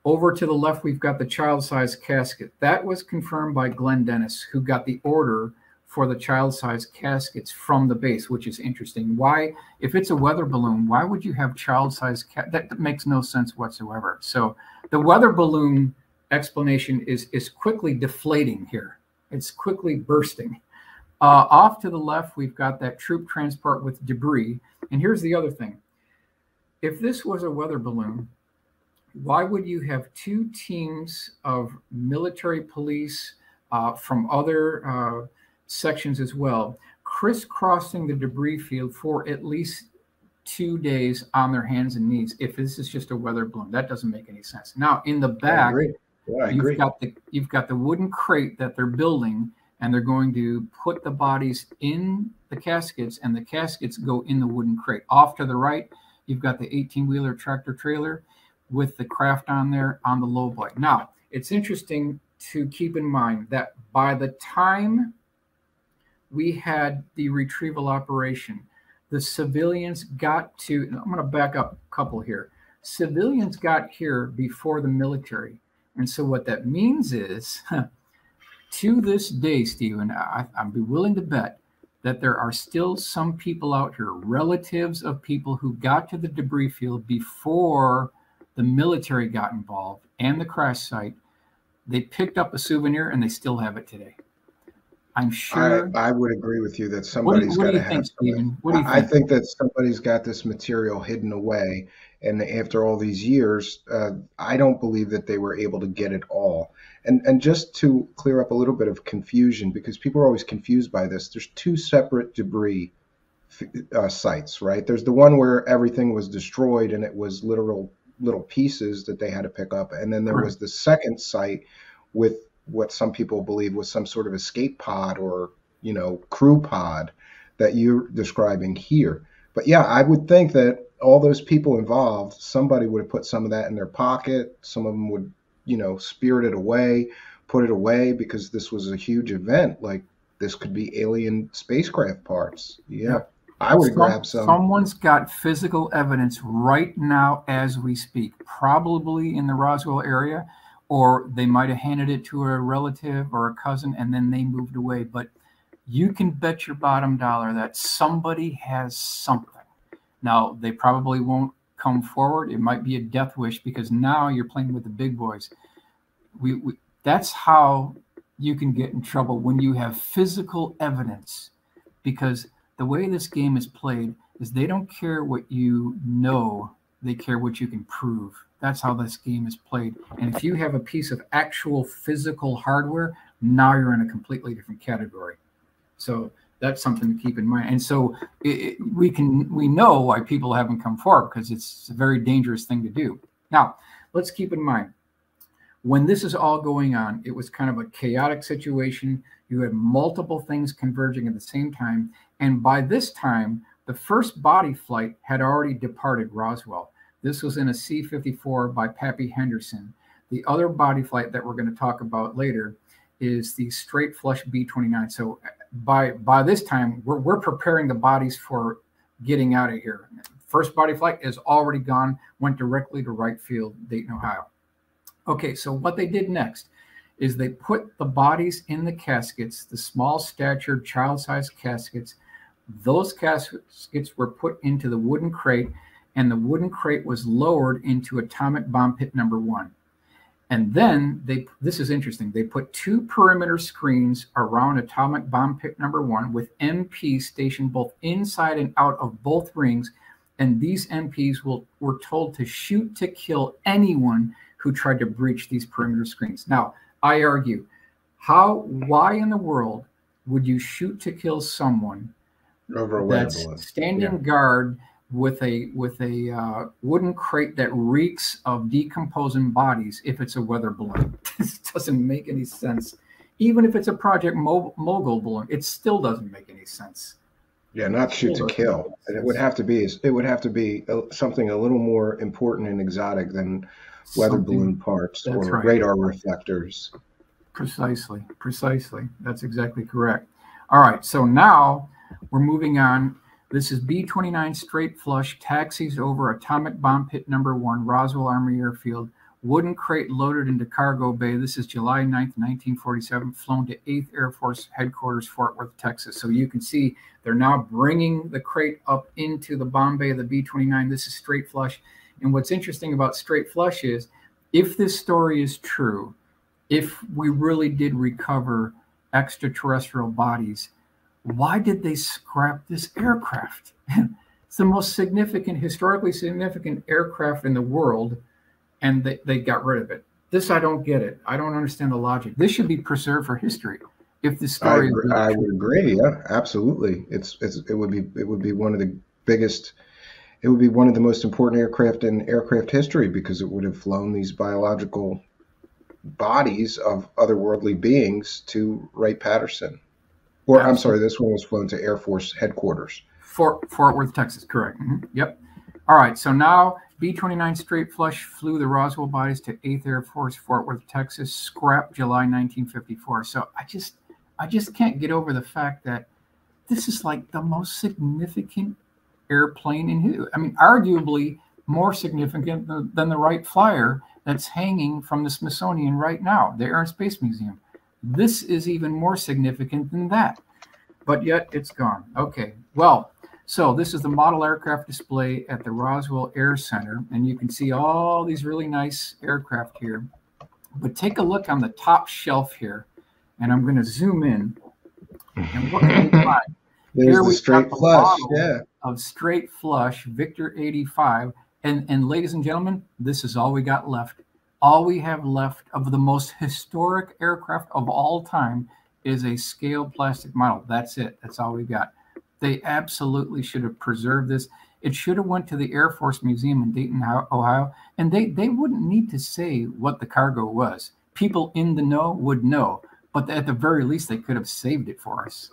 Over to the left, we've got the child-sized casket. That was confirmed by Glenn Dennis, who got the order for the child-sized caskets from the base, which is interesting. Why, if it's a weather balloon, why would you have child-sized that makes no sense whatsoever. So the weather balloon explanation is quickly deflating here. It's quickly bursting. Off to the left, we've got that troop transport with debris. And here's the other thing. If this was a weather balloon, why would you have two teams of military police from other sections as well, crisscrossing the debris field for at least 2 days on their hands and knees? If this is just a weather balloon, that doesn't make any sense. Now, in the back, you've got the wooden crate that they're building, and they're going to put the bodies in the caskets, and the caskets go in the wooden crate. Off to the right, you've got the 18-wheeler tractor trailer with the craft on there on the low boy. Now, it's interesting to keep in mind that by the time we had the retrieval operation, the civilians got to, I'm going to back up a couple here. Civilians got here before the military. And so what that means is, to this day, Stephen, I'd be willing to bet that there are still some people out here, relatives of people who got to the debris field before the military got involved and the crash site. They picked up a souvenir and they still have it today. I'm sure. I would agree with you that somebody's got to have. Stephen? What do you think? I think that somebody's got this material hidden away, and after all these years, I don't believe that they were able to get it all. And just to clear up a little bit of confusion, because people are always confused by this, there's two separate debris sites, right? There's the one where everything was destroyed and it was literal little pieces that they had to pick up, and then there was the second site with what some people believe was some sort of escape pod or, you know, crew pod that you're describing here. But yeah, I would think that all those people involved, somebody would have put some of that in their pocket. Some of them would, you know, spirit it away, put it away, because this was a huge event. Like, this could be alien spacecraft parts. Yeah. I would grab some. Someone's got physical evidence right now as we speak, probably in the Roswell area, or they might have handed it to a relative or a cousin and then they moved away. But you can bet your bottom dollar that somebody has something. Now, they probably won't come forward. It might be a death wish, because now you're playing with the big boys. That's how you can get in trouble, when you have physical evidence, because the way this game is played is they don't care what you know, they care what you can prove. That's how this game is played. And if you have a piece of actual physical hardware, now you're in a completely different category. So that's something to keep in mind. And so we know why people haven't come forward, because it's a very dangerous thing to do. Now, let's keep in mind, when this is all going on, it was kind of a chaotic situation. You had multiple things converging at the same time. And by this time, the first body flight had already departed Roswell. This was in a C-54 by Pappy Henderson. The other body flight that we're going to talk about later is the straight flush B-29. So by this time, we're preparing the bodies for getting out of here. First body flight is already gone, went directly to Wright Field, Dayton, Ohio. Okay, so what they did next is they put the bodies in the caskets, the small statured child-sized caskets. Those caskets were put into the wooden crate, and the wooden crate was lowered into atomic bomb pit number 1. And then this is interesting, they put 2 perimeter screens around atomic bomb pit number 1 with MPs stationed both inside and out of both rings. And these MPs were told to shoot to kill anyone who tried to breach these perimeter screens. Now, I argue, why in the world would you shoot to kill someone over a that's standing guard with a wooden crate that reeks of decomposing bodies if it's a weather balloon? This doesn't make any sense. Even if it's a Project Mogul balloon, it still doesn't make any sense. Yeah, not shoot to kill. And it would have to be something a little more important and exotic than weather balloon parts or radar reflectors. Precisely. That's exactly correct. All right, so now we're moving on. This is B-29 straight flush, taxis over atomic bomb pit number 1, Roswell Army Airfield, wooden crate loaded into cargo bay. This is July 9th, 1947, flown to 8th Air Force Headquarters, Fort Worth, Texas. So you can see they're now bringing the crate up into the bomb bay of the B-29. This is straight flush. And what's interesting about straight flush is, if this story is true, if we really did recover extraterrestrial bodies, why did they scrap this aircraft? It's the most significant, historically significant aircraft in the world, and they got rid of it. This, I don't get it. I don't understand the logic. This should be preserved for history. If the story, I would agree. Yeah, absolutely. It would be one of the biggest. It would be one of the most important aircraft in aircraft history, because it would have flown these biological bodies of otherworldly beings to Wright-Patterson. Or I'm sorry, this one was flown to Air Force Headquarters. Fort Worth, Texas, correct. Yep. All right, so now B-29 straight flush flew the Roswell bodies to 8th Air Force, Fort Worth, Texas, scrapped July 1954. So I just can't get over the fact that this is like the most significant airplane in history. I mean, arguably more significant than the Wright Flyer that's hanging from the Smithsonian right now, the Air and Space Museum. This is even more significant than that, but yet it's gone. Okay, well, so this is the model aircraft display at the Roswell Air Center, and you can see all these really nice aircraft here. But take a look on the top shelf here, and I'm going to zoom in. And what can we find? Here we straight flush, yeah, of straight flush Victor 85, and ladies and gentlemen, this is all we got left. All we have left of the most historic aircraft of all time is a scale plastic model. That's it. That's all we got. They absolutely should have preserved this. It should have went to the Air Force Museum in Dayton, Ohio, and they wouldn't need to say what the cargo was. People in the know would know, but at the very least, they could have saved it for us.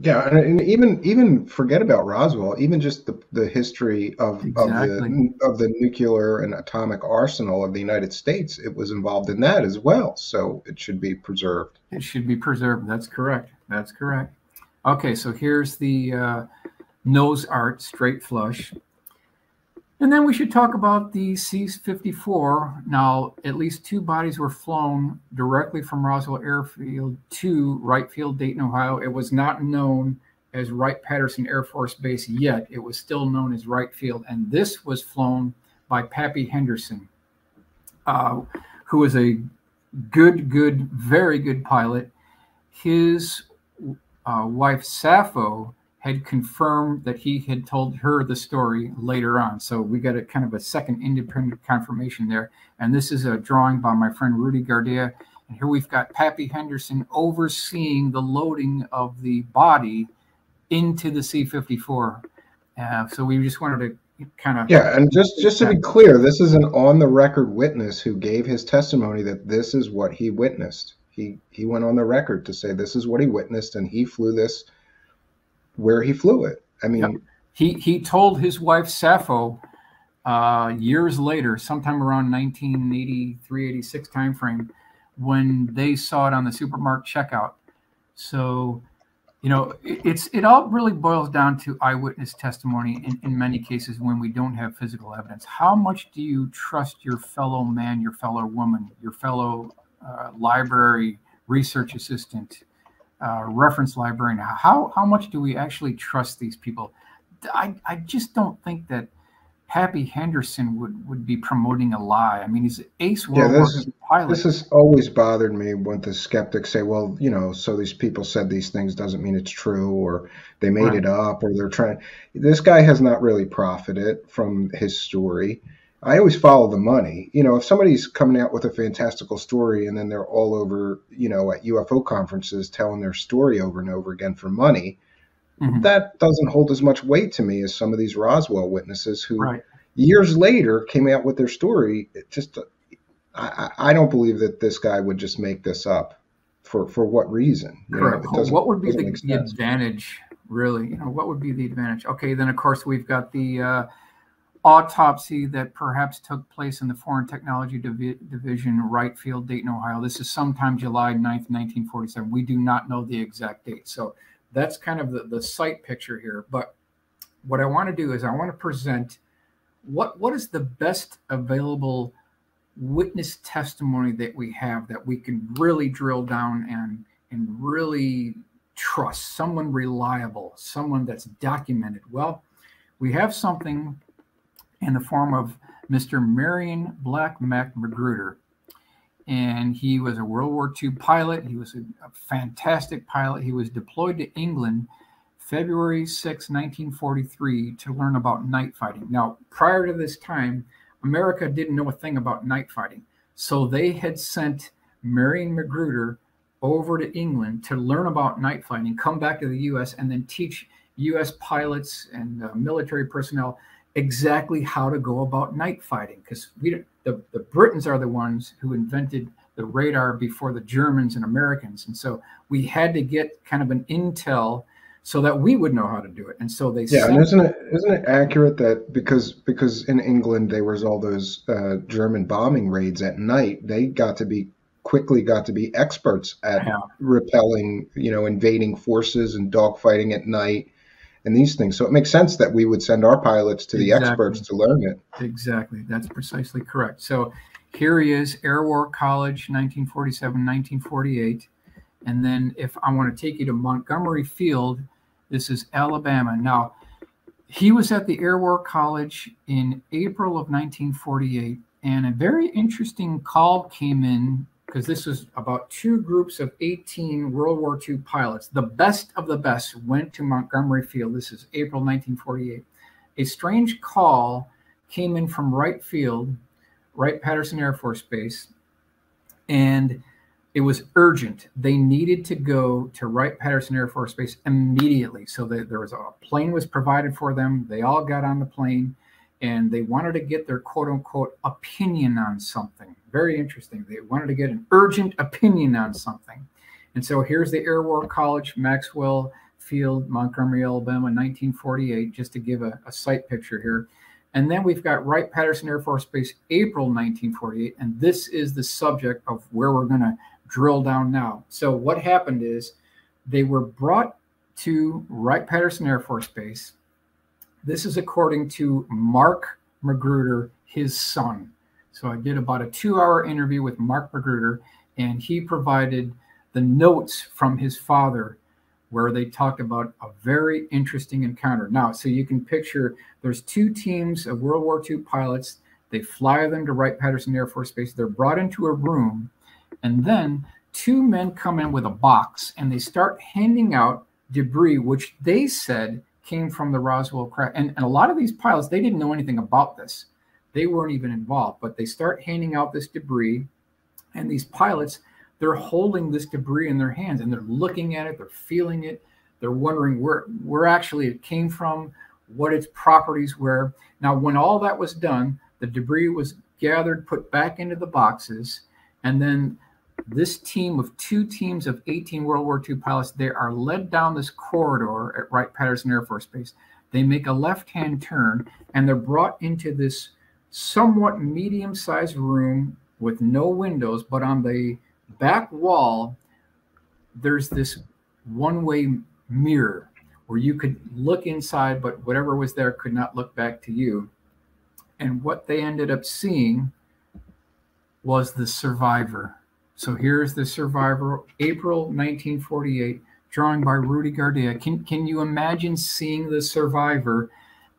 Yeah, and even forget about Roswell. Even just the history of the nuclear and atomic arsenal of the United States, it was involved in that as well. So it should be preserved. It should be preserved. That's correct. That's correct. Okay, so here's the nose art straight flush. And then we should talk about the C-54. Now, at least 2 bodies were flown directly from Roswell Airfield to Wright Field, Dayton, Ohio. It was not known as Wright-Patterson Air Force Base yet. It was still known as Wright Field. And this was flown by Pappy Henderson, who was a very good pilot. His wife, Sappho, had confirmed that he had told her the story later on. So we got a kind of a second independent confirmation there. And this is a drawing by my friend Rudy Gardea. And here we've got Pappy Henderson overseeing the loading of the body into the C-54. So we just wanted to kind of... Yeah, and just to be clear, this is an on-the-record witness who gave his testimony that this is what he witnessed. He went on the record to say this is what he witnessed, and he flew this where he flew it. I mean, he told his wife Sappho years later, sometime around 1983, 86 timeframe, when they saw it on the supermarket checkout. So, you know, it all really boils down to eyewitness testimony in many cases when we don't have physical evidence. How much do you trust your fellow man, your fellow woman, your fellow library research assistant, reference librarian? How much do we actually trust these people? I just don't think that Pappy Henderson would be promoting a lie. I mean, he's an ace World War II pilot. This has always bothered me when the skeptics say, well, you know, so these people said these things doesn't mean it's true, or they made it up, or they're trying. This guy has not really profited from his story. I always follow the money. You know, if somebody's coming out with a fantastical story and then they're all over, you know, at UFO conferences telling their story over and over again for money, that doesn't hold as much weight to me as some of these Roswell witnesses who years later came out with their story. It just, I don't believe that this guy would just make this up. For what reason? Correct. What would be the advantage, really? You know, what would be the advantage? Okay, then of course we've got the autopsy that perhaps took place in the Foreign Technology Division, Wright Field, Dayton, Ohio. This is sometime July 9th, 1947. We do not know the exact date. So that's kind of the site picture here. But what I want to do is I want to present what is the best available witness testimony that we have that we can really drill down and really trust, someone reliable, someone that's documented. Well, we have something in the form of Mr. Marion Black Mac Magruder. And he was a World War II pilot. He was a fantastic pilot. He was deployed to England February 6, 1943, to learn about night fighting. Now, prior to this time, America didn't know a thing about night fighting. So they had sent Marion Magruder over to England to learn about night fighting, come back to the U.S., and then teach U.S. pilots and military personnel exactly how to go about night fighting. Because the Britons are the ones who invented the radar before the Germans and Americans. And so we had to get kind of an intel so that we would know how to do it. And so they and isn't it accurate that because in England there was all those German bombing raids at night, they quickly got to be experts at repelling, invading forces and dogfighting at night and these things. So it makes sense that we would send our pilots to the experts to learn it. Exactly. That's precisely correct. So here he is, Air War College, 1947, 1948. And then if I want to take you to Montgomery Field, this is Alabama. Now, he was at the Air War College in April of 1948, and a very interesting call came in, because this was about 2 groups of 18 World War II pilots. The best of the best went to Montgomery Field. This is April 1948. A strange call came in from Wright Field, Wright-Patterson Air Force Base, and it was urgent. They needed to go to Wright-Patterson Air Force Base immediately. So there was a plane was provided for them. They all got on the plane, and they wanted to get their quote-unquote opinion on something. Very interesting. They wanted to get an urgent opinion on something. And so here's the Air War College, Maxwell Field, Montgomery, Alabama, 1948, just to give a site picture here. And then we've got Wright-Patterson Air Force Base, April 1948, and this is the subject of where we're going to drill down now. So what happened is they were brought to Wright-Patterson Air Force Base. This is according to Mark Magruder, his son. So I did about a 2-hour interview with Mark Magruder, and he provided the notes from his father where they talked about a very interesting encounter. Now, so you can picture there's 2 teams of World War II pilots. They fly them to Wright-Patterson Air Force Base. They're brought into a room, and then 2 men come in with a box, and they start handing out debris, which they said came from the Roswell crash. And a lot of these pilots, they didn't know anything about this. They weren't even involved, but they start handing out this debris, and these pilots, they're holding this debris in their hands, and they're looking at it, they're feeling it, they're wondering where actually it came from, what its properties were. Now, when all that was done, the debris was gathered, put back into the boxes, and then this team of 2 teams of 18 World War II pilots, they are led down this corridor at Wright-Patterson Air Force Base. They make a left-hand turn, and they're brought into this somewhat medium-sized room with no windows, but on the back wall, there's this one-way mirror where you could look inside, but whatever was there could not look back to you. And what they ended up seeing was the survivor. So here's the survivor, April 1948, drawing by Rudy Gardea. Can you imagine seeing the survivor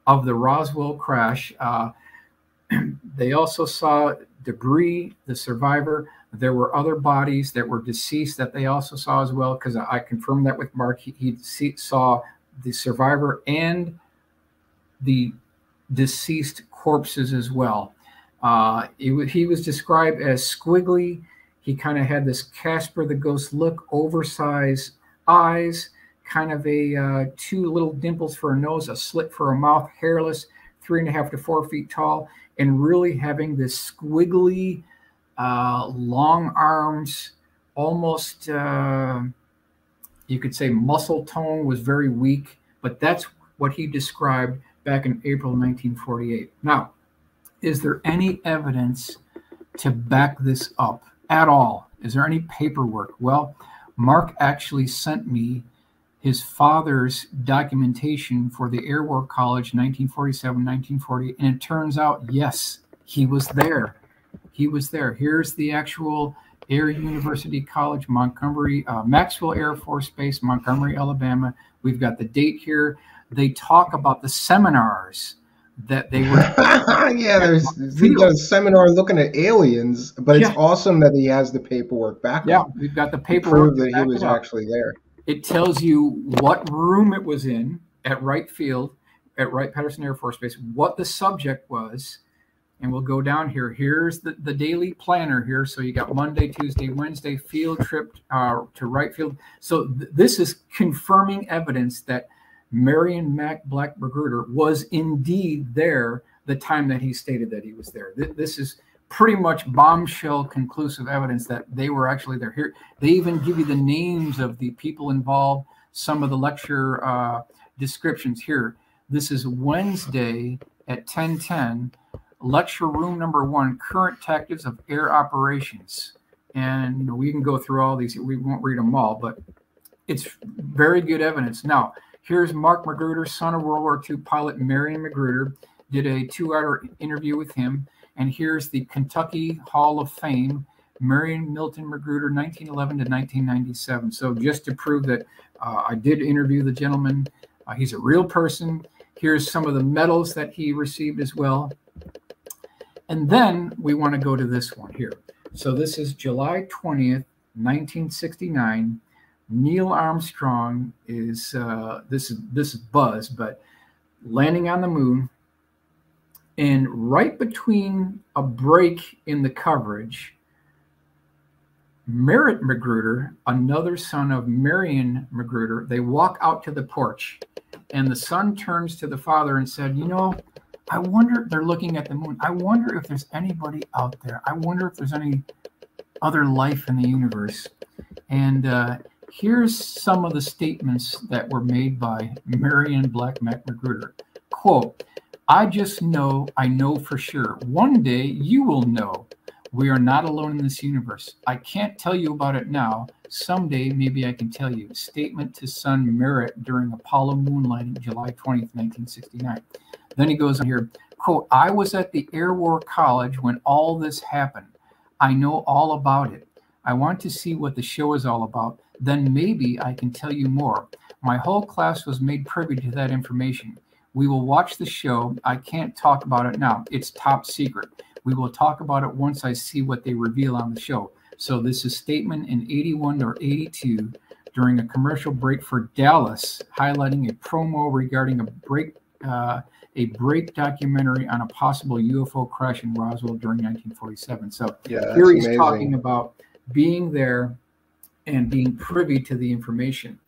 of the Roswell crash? They also saw debris, the survivor. There were other bodies that were deceased that they also saw as well, because I confirmed that with Mark. He saw the survivor and the deceased corpses as well. He was described as squiggly. He kind of had this Casper the Ghost look, oversized eyes, kind of a 2 little dimples for a nose, a slit for a mouth, hairless, 3.5 to 4 feet tall, and really having this squiggly, long arms, almost, you could say muscle tone was very weak, but that's what he described back in April 1948. Now, is there any evidence to back this up at all? Is there any paperwork? Well, Mark actually sent me his father's documentation for the Air War College, 1947, 1948, and it turns out, yes, he was there. He was there. Here's the actual Air University College, Montgomery, Maxwell Air Force Base, Montgomery, Alabama. We've got the date here. They talk about the seminars that they were. Yeah, he's got a seminar looking at aliens, but it's awesome that he has the paperwork back Yeah, up. we've got the To paperwork prove that he back was it up. actually there. It tells you what room it was in at Wright Field, at Wright-Patterson Air Force Base, what the subject was. And we'll go down here. Here's the daily planner here. So you got Monday, Tuesday, Wednesday, field trip to Wright Field. So this is confirming evidence that Marion Mac Black Magruder was indeed there the time that he stated that he was there. This is pretty much bombshell conclusive evidence that they were actually there. Here, they even give you the names of the people involved, some of the lecture descriptions here. This is Wednesday at 10:10. Lecture room number 1, current tactics of air operations. And you know, we can go through all these. We won't read them all, but it's very good evidence. Now, here's Mark Magruder, son of World War II pilot Marion Magruder. Did a 2-hour interview with him. And here's the Kentucky Hall of Fame, Marion Milton Magruder, 1911 to 1997. So just to prove that I did interview the gentleman. He's a real person. Here's some of the medals that he received as well. And then we want to go to this one here. So this is July 20th, 1969. Neil Armstrong is, this is Buzz, but landing on the moon. And right between a break in the coverage, Merritt Magruder, another son of Marion Magruder, they walk out to the porch. And the son turns to the father and said, you know, I wonder, they're looking at the moon. I wonder if there's anybody out there. I wonder if there's any other life in the universe. And here's some of the statements that were made by Marion Black Magruder. Quote, I just know, I know for sure. One day you will know we are not alone in this universe. I can't tell you about it now. Someday maybe I can tell you. Statement to son Merritt during Apollo moonlighting, July 20th, 1969. Then he goes on here, quote, I was at the Air War College when all this happened. I know all about it. I want to see what the show is all about. Then maybe I can tell you more. My whole class was made privy to that information. We will watch the show. I can't talk about it now. It's top secret. We will talk about it once I see what they reveal on the show. So this is statement in 81 or 82 during a commercial break for Dallas, highlighting a promo regarding a break documentary on a possible UFO crash in Roswell during 1947. So here he's talking about being there and being privy to the information.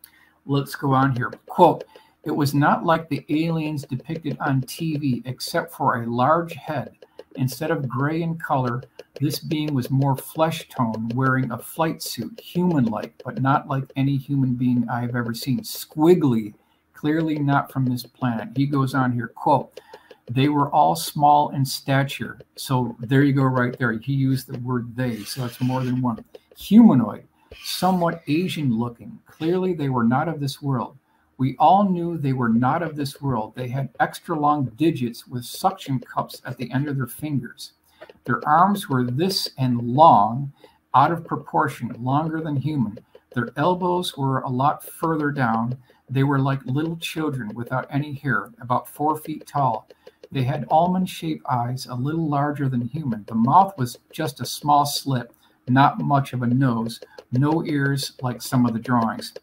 Let's go on here. Quote, it was not like the aliens depicted on TV, except for a large head. Instead of gray in color, this being was more flesh tone, wearing a flight suit, human-like, but not like any human being I've ever seen. Squiggly, clearly not from this planet. He goes on here, quote, they were all small in stature. So there you go right there. He used the word they, so it's more than one. Humanoid, somewhat Asian looking. Clearly they were not of this world. We all knew they were not of this world. They had extra long digits with suction cups at the end of their fingers. Their arms were this and long, out of proportion, longer than human. Their elbows were a lot further down. They were like little children without any hair, about 4 feet tall. They had almond-shaped eyes, a little larger than human. The mouth was just a small slit, not much of a nose, no ears like some of the drawings.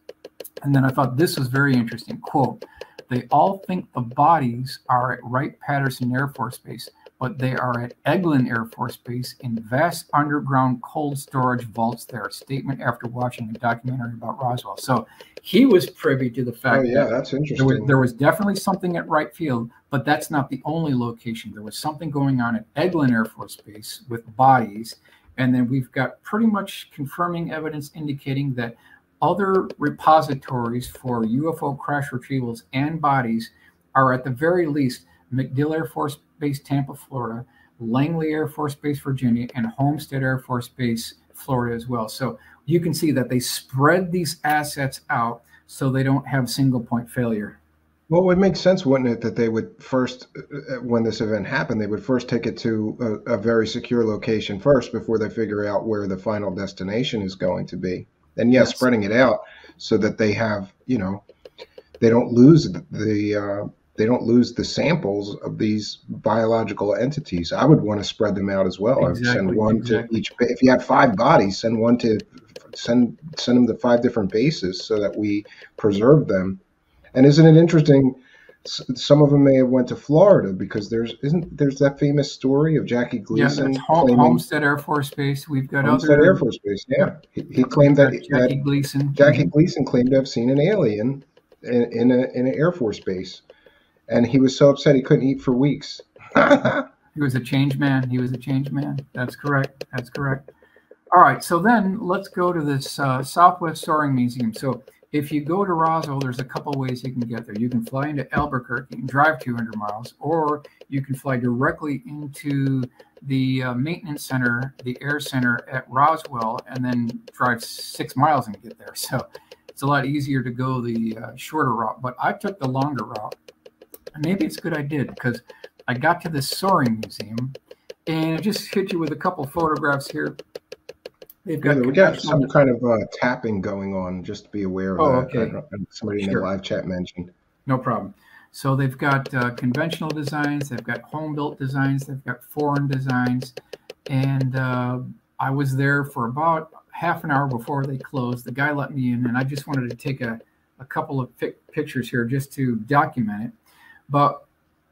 And then I thought this was very interesting. Quote, they all think the bodies are at Wright-Patterson Air Force Base, but they are at Eglin Air Force Base in vast underground cold storage vaults there. Statement after watching a documentary about Roswell. So he was privy to the fact that that's interesting. There was definitely something at Wright Field, but that's not the only location. There was something going on at Eglin Air Force Base with bodies. And then we've got pretty much confirming evidence indicating that other repositories for UFO crash retrievals and bodies are at the very least MacDill Air Force Base, Tampa, Florida, Langley Air Force Base, Virginia, and Homestead Air Force Base, Florida as well. So you can see that they spread these assets out so they don't have single point failure. Well, it would make sense, wouldn't it, that they would first, when this event happened, they would first take it to a very secure location first before they figure out where the final destination is going to be. And yes, spreading it out so that they have, they don't lose they don't lose the samples of these biological entities. I would want to spread them out as well. I would send one to each. If you had 5 bodies, send one to send them to 5 different bases so that we preserve them. And isn't it interesting? Some of them may have went to Florida because there's that famous story of Jackie Gleason claiming Homestead Air Force Base. We've got Homestead Air Force Base. Yeah, he claimed that Jackie Gleason claimed to have seen an alien in an Air Force base, and he was so upset he couldn't eat for weeks. He was a change man. He was a change man. That's correct. That's correct. All right. So then let's go to this Southwest Soaring Museum. So if you go to Roswell, there's a couple ways you can get there. You can fly into Albuquerque and drive 200 miles, or you can fly directly into the maintenance center, the air center at Roswell, and then drive 6 miles and get there. So it's a lot easier to go the shorter route. But I took the longer route. And maybe it's good I did, because I got to this soaring museum, and I just hit you with a couple photographs here. We got some kind of tapping going on. Just to be aware of that. Okay. Somebody in the live chat mentioned. No problem. So they've got conventional designs, they've got home-built designs, they've got foreign designs, and I was there for about half an hour before they closed. The guy let me in, and I just wanted to take a couple of pictures here just to document it. But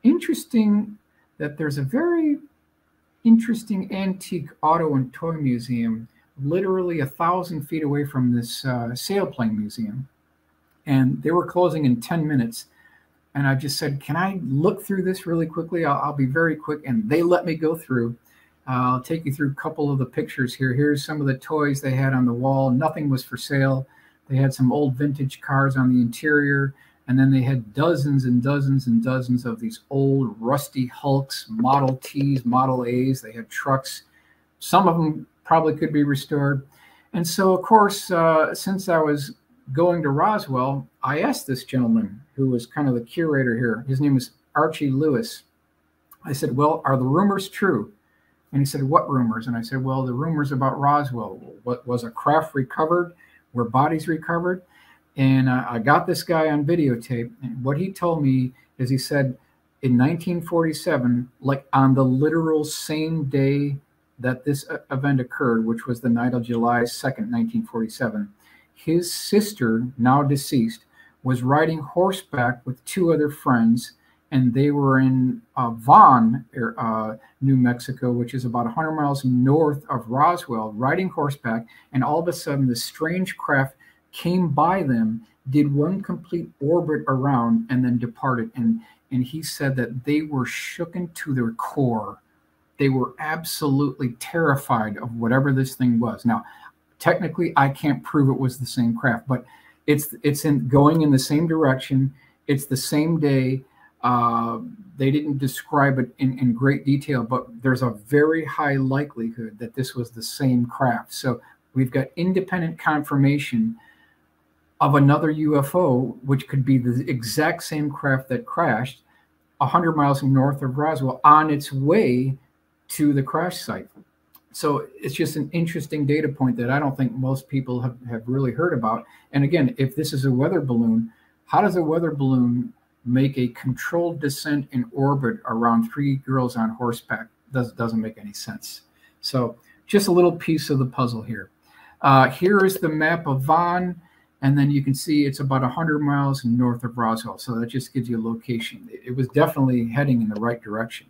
interesting that there's a very interesting antique auto and toy museum literally 1,000 feet away from this sailplane museum. And they were closing in 10 minutes. And I just said, can I look through this really quickly? I'll be very quick. And they let me go through. I'll take you through a couple of the pictures here. Here's some of the toys they had on the wall. Nothing was for sale. They had some old vintage cars on the interior. And then they had dozens and dozens and dozens of these old rusty Hulks, Model Ts, Model As. They had trucks. Some of them probably could be restored. And so, of course, since I was going to Roswell, I asked this gentleman who was kind of the curator here. His name is Archie Lewis. I said, well, are the rumors true? And he said, what rumors? And I said, well, the rumors about Roswell. What was a craft recovered? Were bodies recovered? And I got this guy on videotape. And what he told me is he said in 1947, like on the literal same day that this event occurred, which was the night of July 2nd, 1947, his sister, now deceased, was riding horseback with 2 other friends, and they were in Vaughn, New Mexico, which is about 100 miles north of Roswell, riding horseback, and all of a sudden this strange craft came by them, did one complete orbit around, and then departed. And he said that they were shooken to their core. They were absolutely terrified of whatever this thing was. Now, technically, I can't prove it was the same craft, but it's going in the same direction. It's the same day. They didn't describe it in great detail, but there's a very high likelihood that this was the same craft. So we've got independent confirmation of another UFO, which could be the exact same craft that crashed 100 miles north of Roswell on its way to the crash site. So it's just an interesting data point that I don't think most people have really heard about. And again, if this is a weather balloon, how does a weather balloon make a controlled descent in orbit around 3 girls on horseback? Doesn't make any sense. So just a little piece of the puzzle here. Here is the map of Vaughn, and then you can see it's about 100 miles north of Roswell. So that just gives you a location. It was definitely heading in the right direction.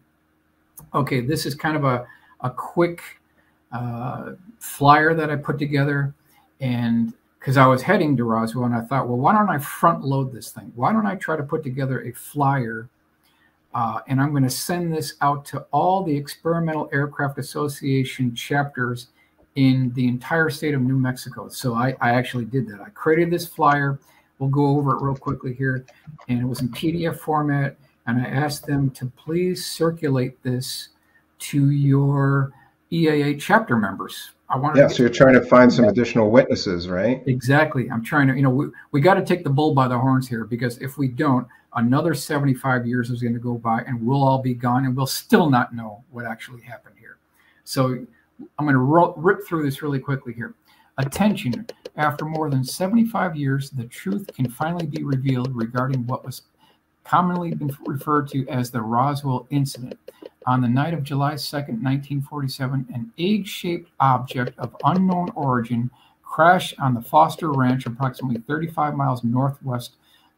Okay, this is kind of a quick flyer that I put together, and because I was heading to Roswell, and I thought, well, why don't I front load this thing? Why don't I try to put together a flyer, and I'm going to send this out to all the Experimental Aircraft Association chapters in the entire state of New Mexico. So I actually did that. I created this flyer. We'll go over it real quickly here, and it was in PDF format. And I asked them to please circulate this to your EAA chapter members. I wanted Yeah, to so you're trying to find some additional witnesses, right? Exactly. I'm trying to, we got to take the bull by the horns here, because if we don't, another 75 years is going to go by and we'll all be gone and we'll still not know what actually happened here. So I'm going to rip through this really quickly here. Attention, after more than 75 years, the truth can finally be revealed regarding what was commonly been referred to as the Roswell incident. On the night of July 2nd, 1947, an egg-shaped object of unknown origin crashed on the Foster Ranch, approximately 35 miles northwest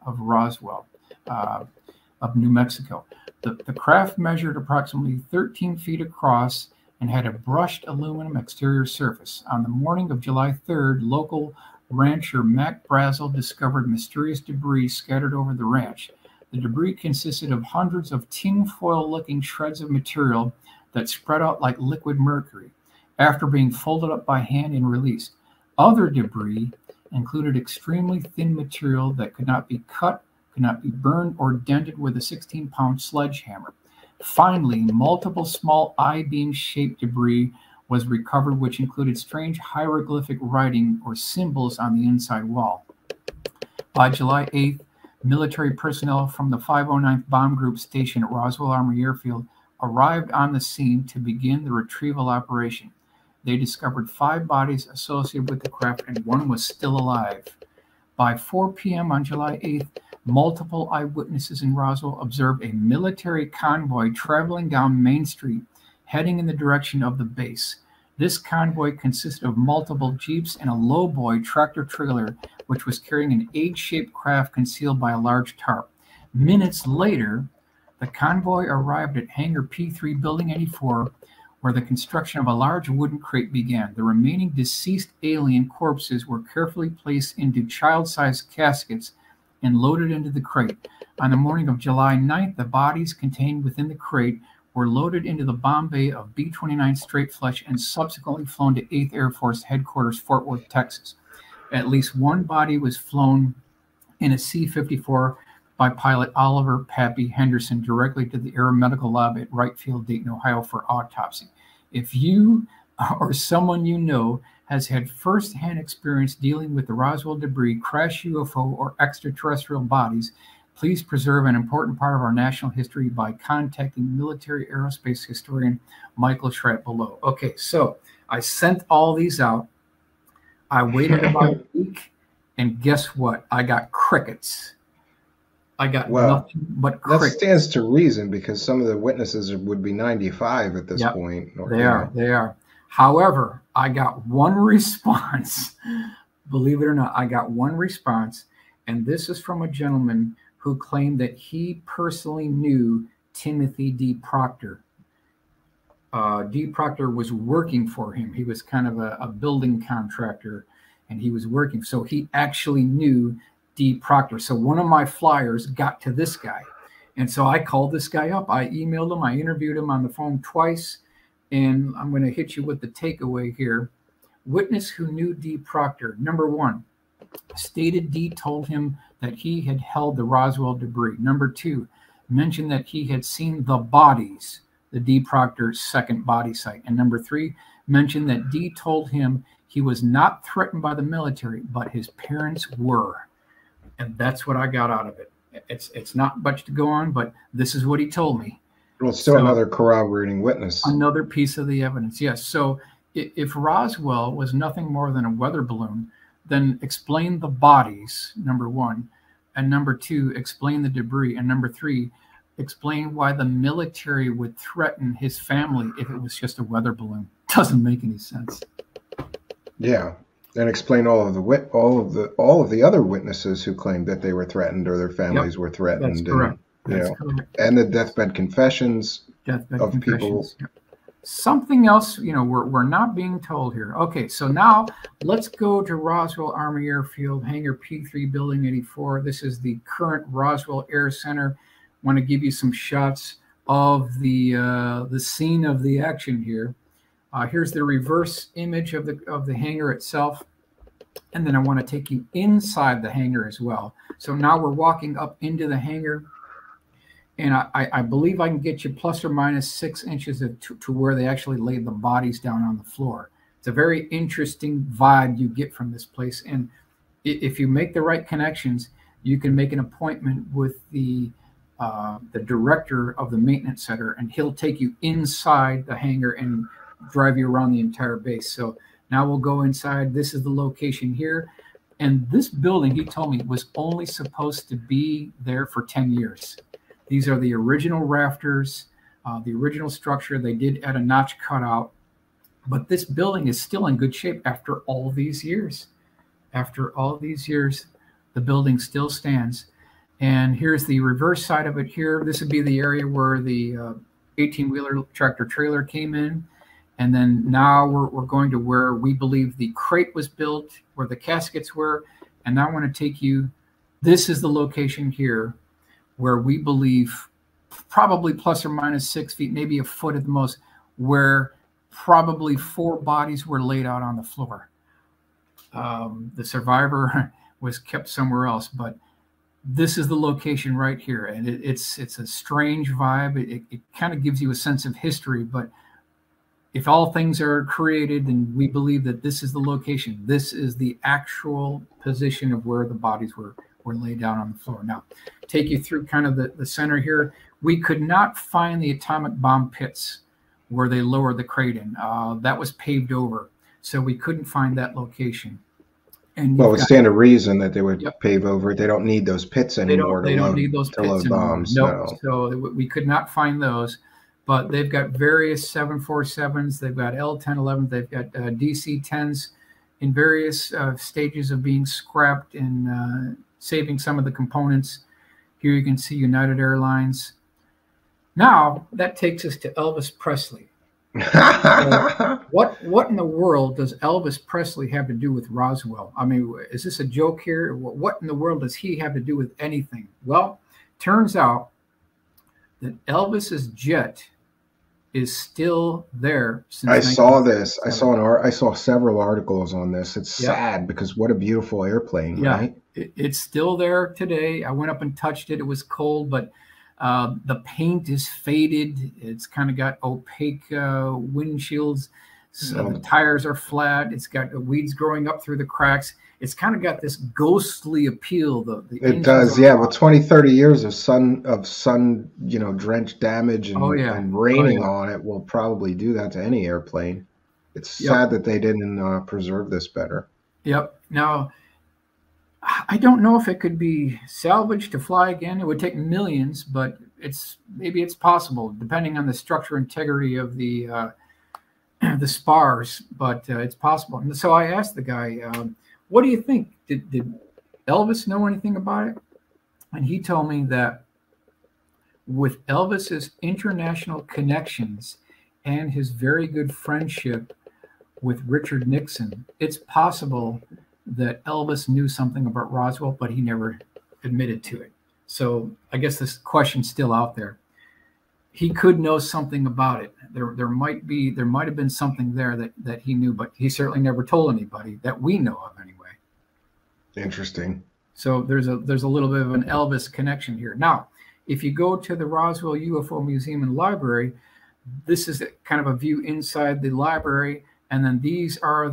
of Roswell, of New Mexico. The craft measured approximately 13 feet across and had a brushed aluminum exterior surface. On the morning of July 3rd, local rancher Mac Brazel discovered mysterious debris scattered over the ranch. The debris consisted of hundreds of tinfoil-looking shreds of material that spread out like liquid mercury after being folded up by hand and released. Other debris included extremely thin material that could not be cut, could not be burned, or dented with a 16-pound sledgehammer. Finally, multiple small I-beam-shaped debris was recovered, which included strange hieroglyphic writing or symbols on the inside wall. By July 8th, military personnel from the 509th Bomb Group stationed at Roswell Army Airfield arrived on the scene to begin the retrieval operation. They discovered 5 bodies associated with the craft, and 1 was still alive. By 4 p.m. on July 8th, multiple eyewitnesses in Roswell observed a military convoy traveling down Main Street, heading in the direction of the base. This convoy consisted of multiple jeeps and a lowboy tractor-trailer, which was carrying an egg-shaped craft concealed by a large tarp. Minutes later, the convoy arrived at Hangar P3 Building 84, where the construction of a large wooden crate began. The remaining deceased alien corpses were carefully placed into child-sized caskets and loaded into the crate. On the morning of July 9th, the bodies contained within the crate were loaded into the bomb bay of B-29 Straight Flush and subsequently flown to 8th Air Force Headquarters, Fort Worth, Texas. At least 1 body was flown in a C-54 by pilot Oliver Pappy Henderson directly to the Aeromedical Lab at Wright Field, Dayton, Ohio for autopsy. If you or someone you know has had first-hand experience dealing with the Roswell debris, crash UFO, or extraterrestrial bodies, please preserve an important part of our national history by contacting military aerospace historian Michael Schratt below. Okay, so I sent all these out. I waited about a week, and guess what? I got crickets. I got nothing but crickets. That stands to reason, because some of the witnesses would be 95 at this point. They are. However, I got one response. Believe it or not, I got one response, and this is from a gentleman who claimed that he personally knew Timothy D. Proctor. D. Proctor was working for him. He was kind of a building contractor, and he was working. So he actually knew D. Proctor. So one of my flyers got to this guy. And so I called this guy up. I emailed him. I interviewed him on the phone twice. And I'm going to hit you with the takeaway here. Witness who knew D. Proctor. Number 1, stated D told him that he had held the Roswell debris. Number 2, mentioned that he had seen the bodies, the D. Proctor's second body site. And number 3, mentioned that D told him he was not threatened by the military, but his parents were. And that's what I got out of it. It's not much to go on, but this is what he told me. Well, it's still another corroborating witness. Another piece of the evidence, yes. So if Roswell was nothing more than a weather balloon, then explain the bodies, number 1. And number 2, explain the debris. And number 3, explain why the military would threaten his family if it was just a weather balloon. Doesn't make any sense. Yeah. And explain all of the other witnesses who claimed that they were threatened or their families were threatened. That's correct. And the deathbed confessions of people. Yep. Something else, we're not being told here. Okay, so now let's go to Roswell Army Airfield, Hangar P3, Building 84. This is the current Roswell Air Center. Want to give you some shots of the scene of the action here. Here's the reverse image of the hangar itself. And then I want to take you inside the hangar as well. So now we're walking up into the hangar. and I believe I can get you plus or minus 6 inches to where they actually laid the bodies down on the floor. It's a very interesting vibe you get from this place. And if you make the right connections, you can make an appointment with the director of the maintenance center, and he'll take you inside the hangar and drive you around the entire base. So now we'll go inside. This is the location here. And this building, he told me, was only supposed to be there for 10 years. These are the original rafters, the original structure. They did add a notch cutout. But this building is still in good shape after all these years. After all these years, the building still stands. And here's the reverse side of it here. This would be the area where the 18-wheeler tractor trailer came in. And then now we're going to where we believe the crate was built, where the caskets were. And now I want to take you, this is the location here where we believe probably plus or minus 6 feet, maybe a foot at the most, where probably 4 bodies were laid out on the floor. The survivor was kept somewhere else, but this is the location right here. And it's a strange vibe. It kind of gives you a sense of history, but if all things are created and we believe that this is the location, this is the actual position of where the bodies were laid down on the floor. Now, take you through kind of the center here. We could not find the atomic bomb pits where they lowered the crate in. That was paved over, so we couldn't find that location. And well, it would stand to reason that they would pave over it. They don't need those pits anymore. They don't need those pits load anymore. bombs. Nope. No. So we could not find those. But they've got various 747s. They've got L-1011. They've got DC-10s in various stages of being scrapped and saving some of the components. Here you can see United Airlines. Now, that takes us to Elvis Presley. What in the world does Elvis Presley have to do with Roswell? I mean, is this a joke here? What in the world does he have to do with anything? Well, turns out that Elvis's jet is still there since I saw this. I saw several articles on this. It's sad because what a beautiful airplane, right? It's still there today. I went up and touched it. It was cold, but the paint is faded. It's kind of got opaque windshields. So the tires are flat. It's got weeds growing up through the cracks. It's kind of got this ghostly appeal. It does, yeah. With 20, 30 years of sun, drenched damage and raining on it will probably do that to any airplane. It's sad that they didn't preserve this better. Yep. Now, I don't know if it could be salvaged to fly again. It would take millions, but maybe it's possible, depending on the structure integrity of the spars. But it's possible. And so I asked the guy, what do you think? Did Elvis know anything about it? And he told me that with Elvis's international connections and his very good friendship with Richard Nixon, it's possible that Elvis knew something about Roswell, but he never admitted to it. So I guess this question's still out there. He could know something about it. There might have been something there that he knew, but he certainly never told anybody that we know of anyway. Interesting. So there's a little bit of an Elvis connection here. Now, if you go to the Roswell UFO Museum and Library, this is kind of a view inside the library. And then these are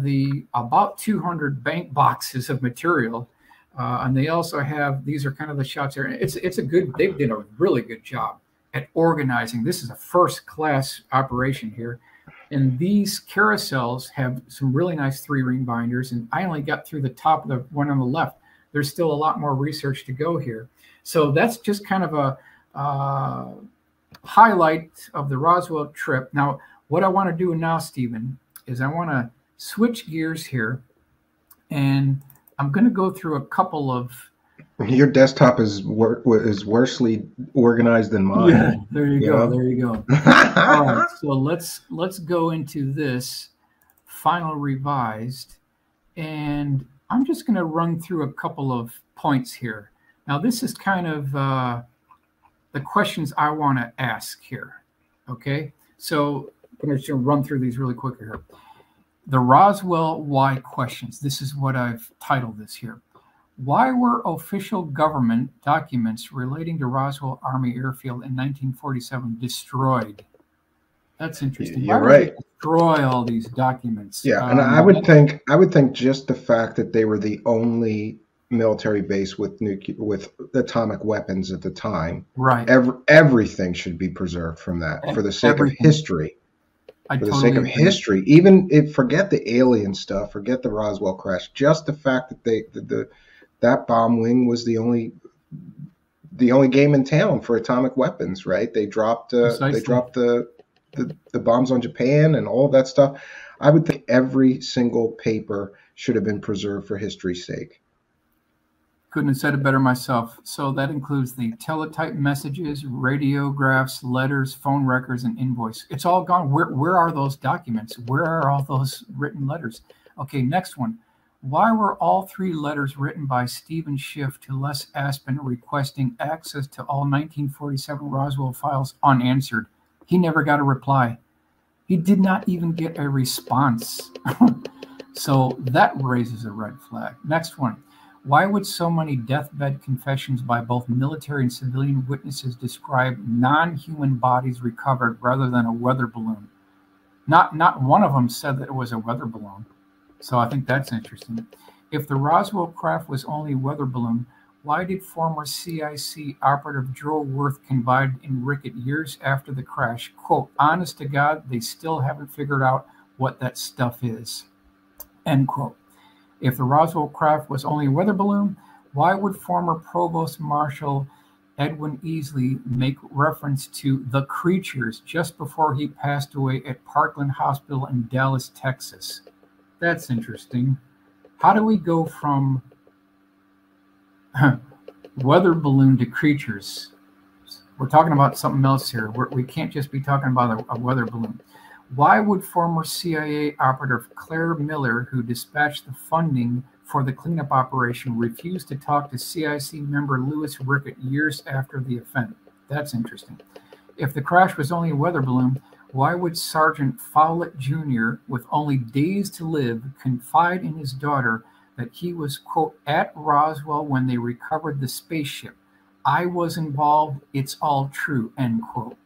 about 200 bank boxes of material. And they also have, these are kind of the shots there. They did a really good job at organizing. This is a first class operation here. And these carousels have some really nice 3-ring binders. And I only got through the top of the one on the left. There's still a lot more research to go here. So that's just kind of a highlight of the Roswell trip. Now, what I want to do now, Stephen, is I want to switch gears here, and I'm going to go through a couple of. Your desktop is worsely organized than mine. Yeah, there you go. There you go. All right, so let's go into this final revised, and I'm just going to run through a couple of points here. Now, this is kind of the questions I want to ask here. Okay, so I'm going to run through these really quick here. The Roswell why questions. This is what I've titled this here. Why were official government documents relating to Roswell Army Airfield in 1947 destroyed? That's interesting. You're Why would they right. destroy all these documents? Yeah, and I would think just the fact that they were the only military base with with atomic weapons at the time, Right. Everything should be preserved from that for the sake of Everything. history. I For the totally sake of agree. history, even if forget the alien stuff, forget the Roswell crash, just the fact that that bomb wing was the only game in town for atomic weapons, right? They dropped Precisely. the bombs on Japan and all of that stuff. I would think every single paper should have been preserved for history's sake. Couldn't have said it better myself. So that includes the teletype messages, radiographs, letters, phone records, and invoice. It's all gone. Where are those documents? Where are all those written letters? Okay, next one. Why were all 3 letters written by Stephen Schiff to Les Aspin requesting access to all 1947 Roswell files unanswered? He never got a reply. He did not even get a response. So that raises a red flag. Next one. Why would so many deathbed confessions by both military and civilian witnesses describe non-human bodies recovered rather than a weather balloon? Not one of them said that it was a weather balloon. So I think that's interesting. If the Roswell craft was only a weather balloon, why did former CIC operative Joe Worth confide in Rickett years after the crash, quote, honest to God, they still haven't figured out what that stuff is, end quote. If the Roswell craft was only a weather balloon, why would former Provost Marshal Edwin Easley make reference to the creatures just before he passed away at Parkland Hospital in Dallas, Texas? That's interesting. How do we go from weather balloon to creatures? We're talking about something else here. We can't just be talking about a weather balloon. Why would former CIA operative Claire Miller, who dispatched the funding for the cleanup operation, refuse to talk to CIC member Louis Rickett years after the event? That's interesting. If the crash was only a weather balloon, why would Sergeant Fowlett Jr., with only days to live, confide in his daughter that he was, quote, at Roswell when they recovered the spaceship? I was involved. It's all true, end quote.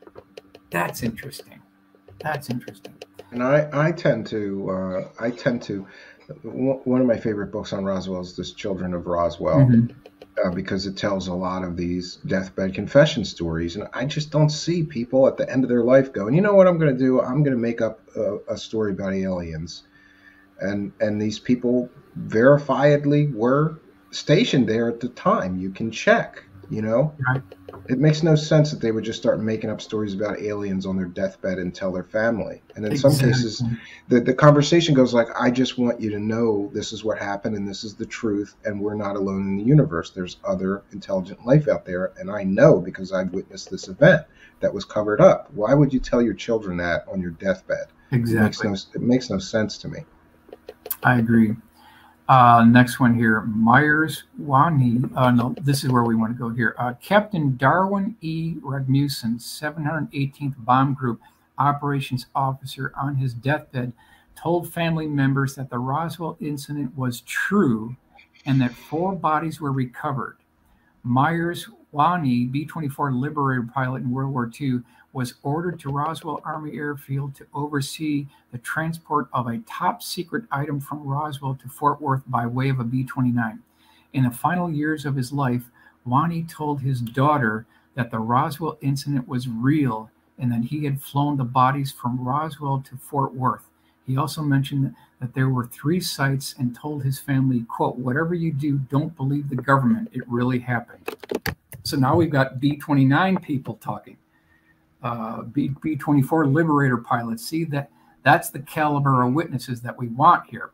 That's interesting. That's interesting. And I tend to one of my favorite books on Roswell is this Children of Roswell. Mm-hmm. Because it tells a lot of these deathbed confession stories. And I just don't see people at the end of their life going, you know what I'm going to do? I'm going to make up a story about aliens. And these people verifiably were stationed there at the time. You can check, you know? Right. It makes no sense that they would just start making up stories about aliens on their deathbed and tell their family. And in some cases, the conversation goes like, I just want you to know this is what happened and this is the truth, and we're not alone in the universe. There's other intelligent life out there, and I know because I've witnessed this event that was covered up. Why would you tell your children that on your deathbed? Exactly. It makes no sense to me. I agree. Next one here, Myers Wani. No, this is where we want to go here. Captain Darwin E. Rasmussen, 718th Bomb Group Operations Officer, on his deathbed, told family members that the Roswell incident was true and that 4 bodies were recovered. Myers Wani, B-24 Liberator pilot in World War II, was ordered to Roswell Army Airfield to oversee the transport of a top-secret item from Roswell to Fort Worth by way of a B-29. In the final years of his life, Wani told his daughter that the Roswell incident was real and that he had flown the bodies from Roswell to Fort Worth. He also mentioned that there were 3 sites and told his family, quote, whatever you do, don't believe the government. It really happened. So now we've got B-29 people talking. B-24 Liberator pilots. See, that's the caliber of witnesses that we want here.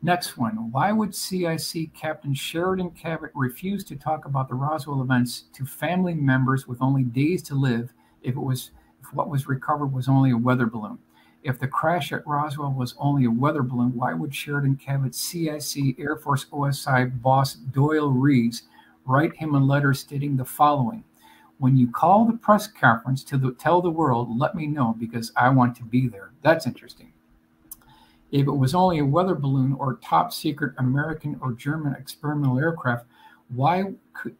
Next one. Why would CIC Captain Sheridan Cabot refuse to talk about the Roswell events to family members with only days to live if what was recovered was only a weather balloon? If the crash at Roswell was only a weather balloon, why would Sheridan Cabot's CIC Air Force OSI boss Doyle Reeves write him a letter stating the following: when you call the press conference to tell the world, let me know because I want to be there. That's interesting. If it was only a weather balloon or top secret American or German experimental aircraft, why could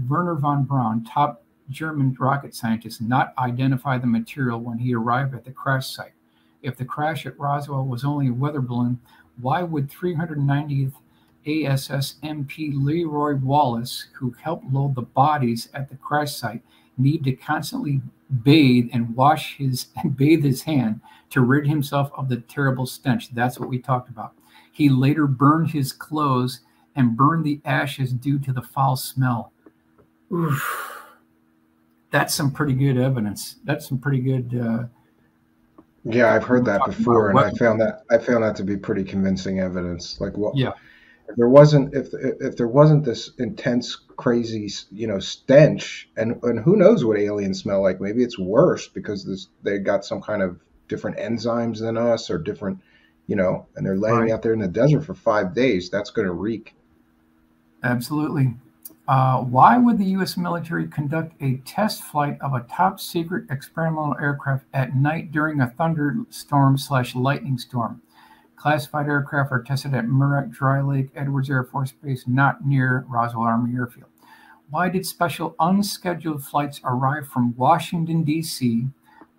Werner von Braun, top German rocket scientist, not identify the material when he arrived at the crash site? If the crash at Roswell was only a weather balloon, why would 390th ASS MP Leroy Wallace, who helped load the bodies at the crash site, need to constantly bathe his hand to rid himself of the terrible stench? That's what we talked about. He later burned his clothes and burned the ashes due to the foul smell. Oof. That's some pretty good evidence. That's some pretty good. Yeah, I've heard that before, and I found that to be pretty convincing evidence. Like, what? Yeah. If there wasn't this intense, crazy, stench, and who knows what aliens smell like? Maybe it's worse because they got some kind of different enzymes than us, or different, and they're laying out there in the desert for 5 days. That's going to reek. Absolutely. Why would the U.S. military conduct a test flight of a top secret experimental aircraft at night during a thunderstorm/lightning storm? Classified aircraft are tested at Muroc Dry Lake Edwards Air Force Base, not near Roswell Army Airfield. Why did special unscheduled flights arrive from Washington, D.C.,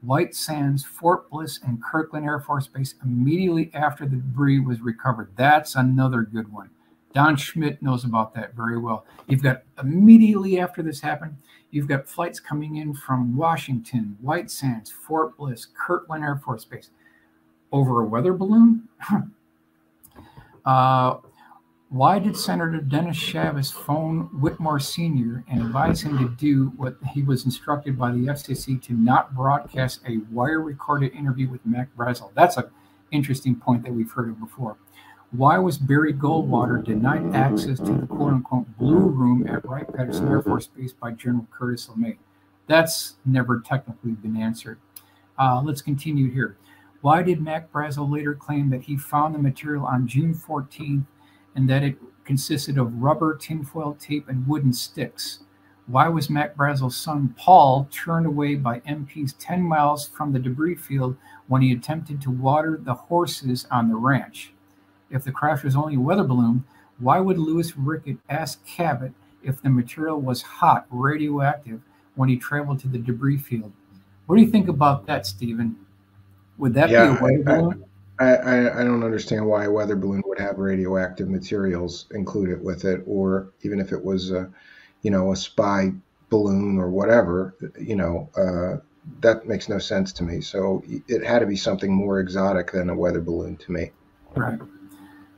White Sands, Fort Bliss, and Kirtland Air Force Base immediately after the debris was recovered? That's another good one. Don Schmidt knows about that very well. You've got immediately after this happened, you've got flights coming in from Washington, White Sands, Fort Bliss, Kirtland Air Force Base. Over a weather balloon? Why did Senator Dennis Chavez phone Whitmore Sr. and advise him to do what he was instructed by the FCC to not broadcast a wire-recorded interview with Mac Brazel? That's an interesting point that we've heard of before. Why was Barry Goldwater denied access to the quote-unquote blue room at Wright-Patterson Air Force Base by General Curtis LeMay? That's never technically been answered. Let's continue here. Why did Mac Brazel later claim that he found the material on June 14th and that it consisted of rubber, tinfoil tape, and wooden sticks? Why was Mac Brazel's son Paul turned away by MPs 10 miles from the debris field when he attempted to water the horses on the ranch? If the crash was only a weather balloon, why would Louis Rickett ask Cabot if the material was hot, radioactive, when he traveled to the debris field? What do you think about that, Stephen? Would that be a weather balloon? I don't understand why a weather balloon would have radioactive materials included with it, or even if it was a spy balloon or whatever, that makes no sense to me. So it had to be something more exotic than a weather balloon to me. Right.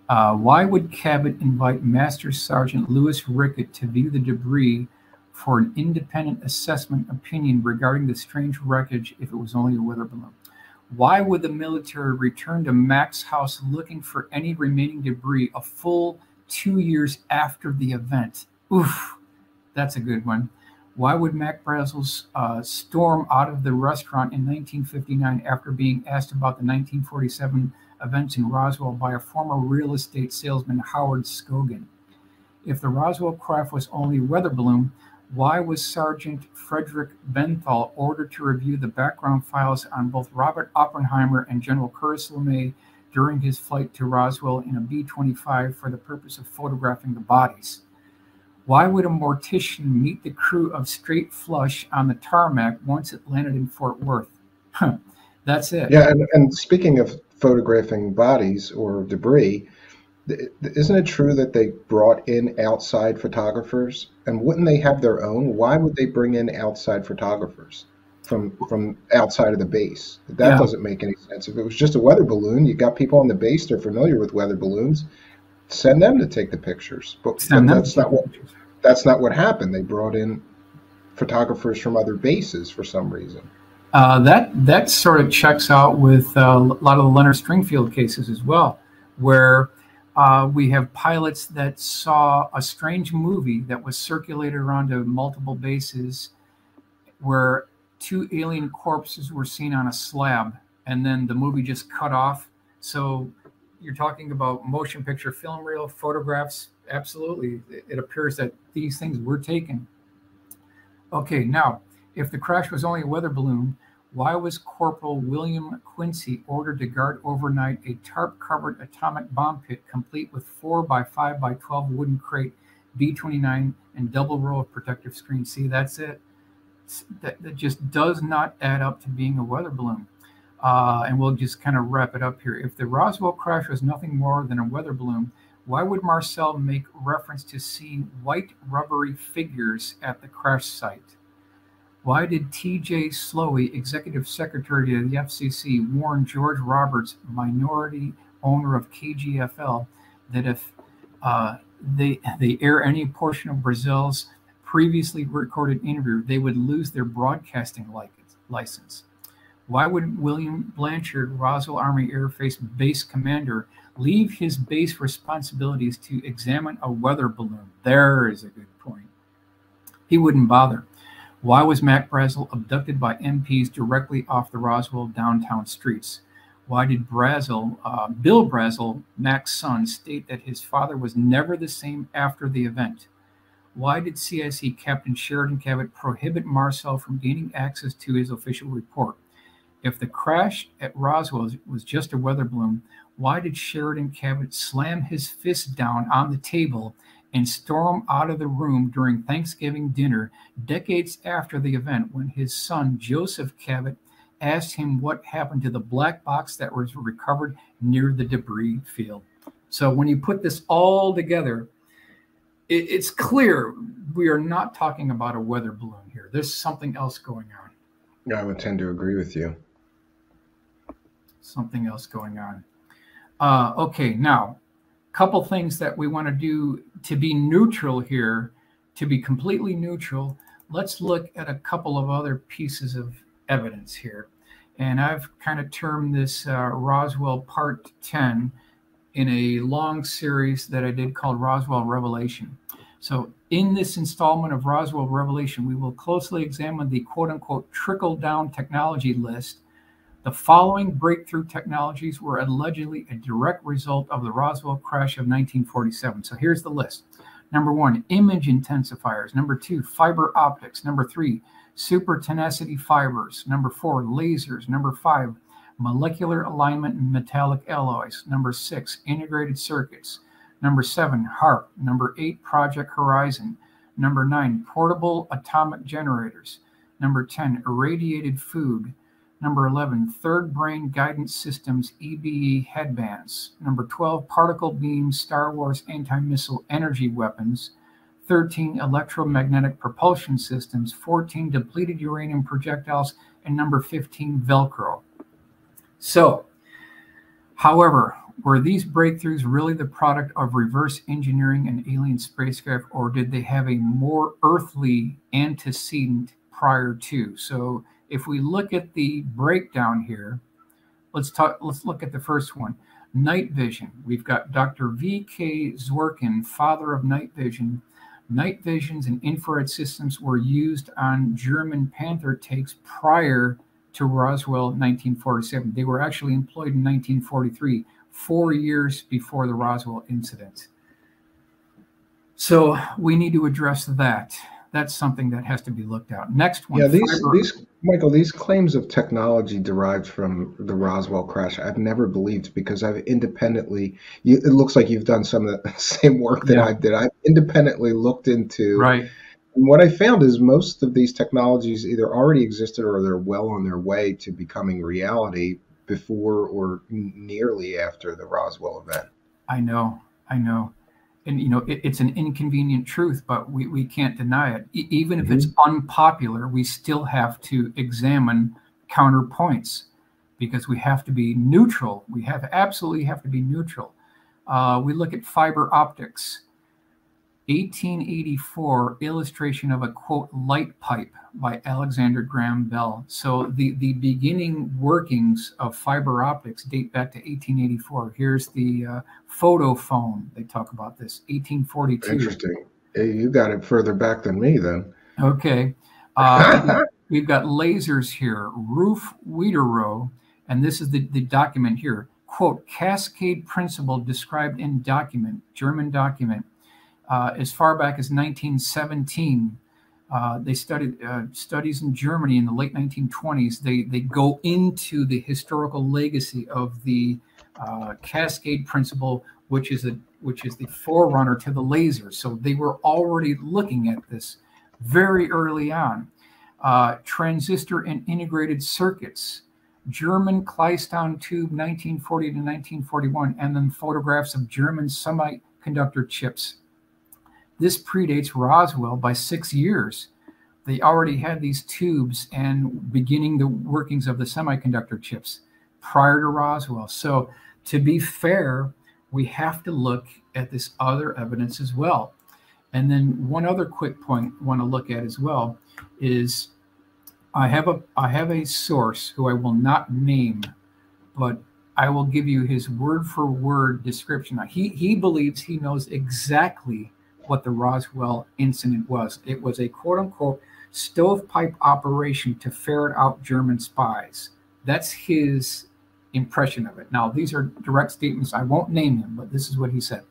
Why would Cabot invite Master Sergeant Louis Rickett to view the debris for an independent assessment opinion regarding the strange wreckage if it was only a weather balloon? Why would the military return to Mac's house looking for any remaining debris a full 2 years after the event? Oof, that's a good one. Why would Mac Brazel's storm out of the restaurant in 1959 after being asked about the 1947 events in Roswell by a former real estate salesman, Howard Scogan? If the Roswell craft was only a weather balloon, why was Sergeant Frederick Benthal ordered to review the background files on both Robert Oppenheimer and General Curtis LeMay during his flight to Roswell in a B-25 for the purpose of photographing the bodies? Why would a mortician meet the crew of Straight Flush on the tarmac once it landed in Fort Worth? That's it. Yeah, and speaking of photographing bodies or debris, isn't it true that they brought in outside photographers? And wouldn't they have their own? Why would they bring in outside photographers from outside of the base? That doesn't make any sense. If it was just a weather balloon, you got people on the base, they're familiar with weather balloons, send them to take the pictures. But that's not what happened. They brought in photographers from other bases for some reason. That sort of checks out with a lot of the Leonard Stringfield cases as well, where we have pilots that saw a strange movie that was circulated around to multiple bases where 2 alien corpses were seen on a slab, and then the movie just cut off. So you're talking about motion picture, film reel, photographs. Absolutely. It appears that these things were taken. Okay, now, if the crash was only a weather balloon, Why was Corporal William Quincy ordered to guard overnight a tarp-covered atomic bomb pit complete with 4 by 5 by 12 wooden crate, B-29, and double row of protective screens? See, that's it. That just does not add up to being a weather balloon. And we'll just kind of wrap it up here. If the Roswell crash was nothing more than a weather balloon, why would Marcel make reference to seeing white rubbery figures at the crash site? Why did T.J. Slowey, Executive Secretary of the FCC, warn George Roberts, minority owner of KGFL, that if they air any portion of Brazil's previously recorded interview, they would lose their broadcasting license? Why would William Blanchard, Roswell Army Air Force Base Commander, leave his base responsibilities to examine a weather balloon? There is a good point. He wouldn't bother. Why was Mac Brazel abducted by MPs directly off the Roswell downtown streets? Why did Bill Brazel, Mac's son, state that his father was never the same after the event? Why did CIC Captain Sheridan Cabot prohibit Marcel from gaining access to his official report? If the crash at Roswell was just a weather balloon, why did Sheridan Cabot slam his fist down on the table and storm out of the room during Thanksgiving dinner decades after the event, when his son, Joseph Cabot, asked him what happened to the black box that was recovered near the debris field? So when you put this all together, it's clear we are not talking about a weather balloon here. There's something else going on. Yeah, I would tend to agree with you. Something else going on. Okay, now, couple things that we want to do to be neutral here, to be completely neutral. Let's look at a couple of other pieces of evidence here. And I've kind of termed this Roswell Part 10 in a long series that I did called Roswell Revelation. So in this installment of Roswell Revelation, we will closely examine the quote-unquote trickle-down technology list. The following breakthrough technologies were allegedly a direct result of the Roswell crash of 1947. So here's the list. Number 1, image intensifiers. Number 2, fiber optics. Number 3, super tenacity fibers. Number 4, lasers. Number 5, molecular alignment and metallic alloys. Number 6, integrated circuits. Number 7, HARP. Number 8, Project Horizon. Number 9, portable atomic generators. Number 10, irradiated food. Number 11, third brain guidance systems, EBE headbands. Number 12, particle beam Star Wars anti-missile energy weapons. 13, electromagnetic propulsion systems. 14, depleted uranium projectiles. And number 15, Velcro. So, however, were these breakthroughs really the product of reverse engineering and alien spacecraft, or did they have a more earthly antecedent prior to? So, if we look at the breakdown here, let's look at the first one. Night vision. We've got Dr. V.K. Zworkin, father of night vision. Night visions and infrared systems were used on German Panther tanks prior to Roswell 1947. They were actually employed in 1943, 4 years before the Roswell incident. So we need to address that. That's something that has to be looked at. Next one. Yeah, these claims of technology derived from the Roswell crash, I've never believed, because I've independently, it looks like you've done some of the same work that I did. I've independently looked into. Right. And what I found is most of these technologies either already existed or they're well on their way to becoming reality before or nearly after the Roswell event. I know. And, you know, it's an inconvenient truth, but we can't deny it. Even if it's unpopular, we still have to examine counterpoints, because we have to be neutral. We absolutely have to be neutral. We look at fiber optics. 1884 illustration of a, quote, light pipe by Alexander Graham Bell. So the beginning workings of fiber optics date back to 1884. Here's the photo phone. They talk about this, 1842. Interesting. You got it further back than me then. Okay. We've got lasers here. Roof Wiederow, and this is the document here. Quote, cascade principle described in document, German document, as far back as 1917. They studied studies in Germany in the late 1920s. They go into the historical legacy of the cascade principle, which is the forerunner to the laser. So they were already looking at this very early on. Transistor and integrated circuits, German Klystron tube 1940 to 1941, and then photographs of German semiconductor chips. This predates Roswell by 6 years. They already had these tubes and beginning the workings of the semiconductor chips prior to Roswell. So to be fair, we have to look at this other evidence as well. And then one other quick point I want to look at as well is I have a source who I will not name, but I will give you his word for word description. Now, he believes he knows exactly what the Roswell incident was. It was a quote unquote stovepipe operation to ferret out German spies. That's his impression of it. Now, these are direct statements. I won't name him, but this is what he said.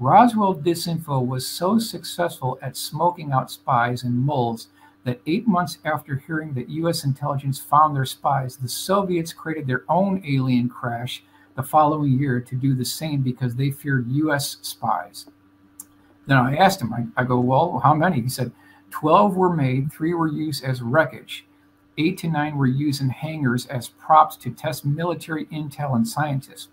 Roswell disinfo was so successful at smoking out spies and moles that 8 months after hearing that U.S. intelligence found their spies, the Soviets created their own alien crash the following year to do the same because they feared U.S. spies. Then I asked him, I go, well, how many? He said, 12 were made, 3 were used as wreckage. 8 to 9 were used in hangars as props to test military intel and scientists.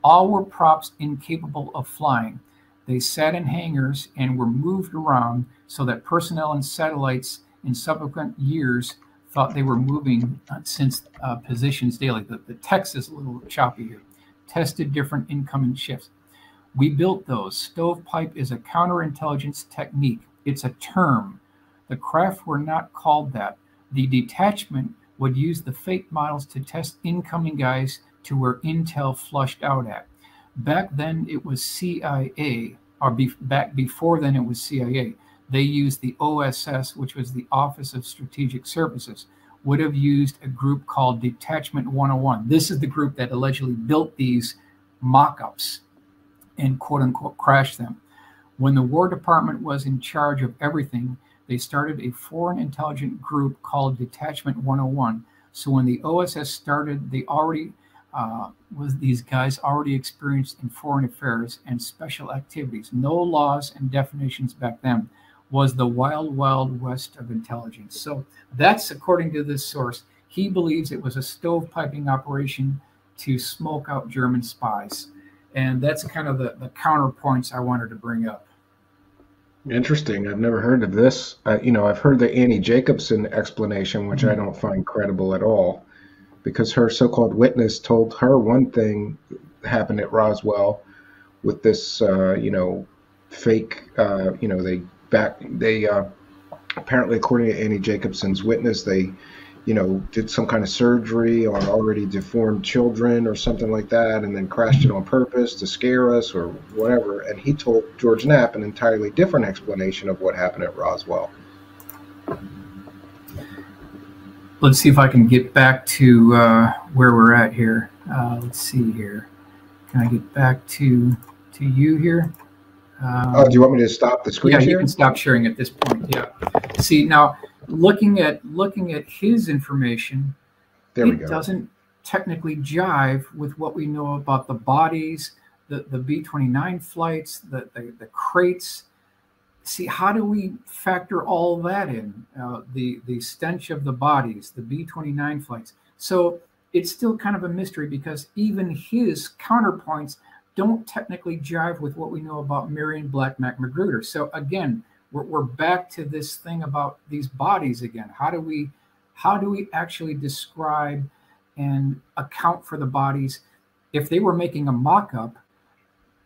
All were props incapable of flying. They sat in hangars and were moved around so that personnel and satellites in subsequent years thought they were moving since positions daily. The text is a little choppy here. Tested different incoming shifts. We built those. Stovepipe is a counterintelligence technique. It's a term. The craft were not called that. The detachment would use the fake models to test incoming guys to where intel flushed out at. Back then it was CIA, or back before then it was CIA. They used the OSS, which was the Office of Strategic Services, would have used a group called Detachment 101. This is the group that allegedly built these mock-ups and quote-unquote crashed them. When the War Department was in charge of everything, they started a foreign intelligence group called Detachment 101. So when the OSS started, they already these guys already experienced in foreign affairs and special activities. No laws and definitions back then. Was the wild, wild west of intelligence. So that's according to this source. He believes it was a stovepiping operation to smoke out German spies. And that's kind of the counterpoints I wanted to bring up. Interesting. I've never heard of this. I've heard the Annie Jacobsen explanation, which I don't find credible at all, because her so-called witness told her one thing happened at Roswell with this, fake, they apparently, according to Annie Jacobsen's witness, they, did some kind of surgery on already deformed children or something like that, and then crashed it on purpose to scare us or whatever. And he told George Knapp an entirely different explanation of what happened at Roswell. Let's see if I can get back to where we're at here. Let's see here. Can I get back to you here? Do you want me to stop the screen share? Yeah, share? You can stop sharing at this point. Yeah. See, now looking at his information, it doesn't technically jive with what we know about the bodies, the B-29 flights, the crates. See, how do we factor all that in? The stench of the bodies, the B-29 flights. So it's still kind of a mystery because even his counterpoints don't technically jive with what we know about Marion Black Magruder. So again, we're back to this thing about these bodies again. How do we actually describe and account for the bodies? If they were making a mock-up,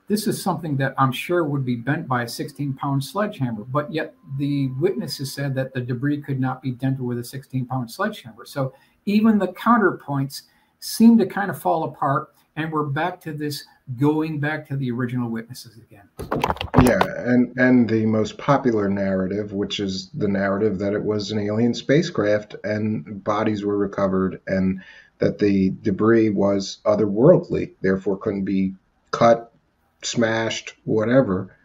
this is something that I'm sure would be bent by a 16-pound sledgehammer, but yet the witnesses said that the debris could not be dented with a 16-pound sledgehammer. So even the counterpoints seem to kind of fall apart, and we're back to this going back to the original witnesses again. Yeah, and the most popular narrative, which is the narrative that it was an alien spacecraft and bodies were recovered and that the debris was otherworldly, therefore couldn't be cut, smashed, whatever.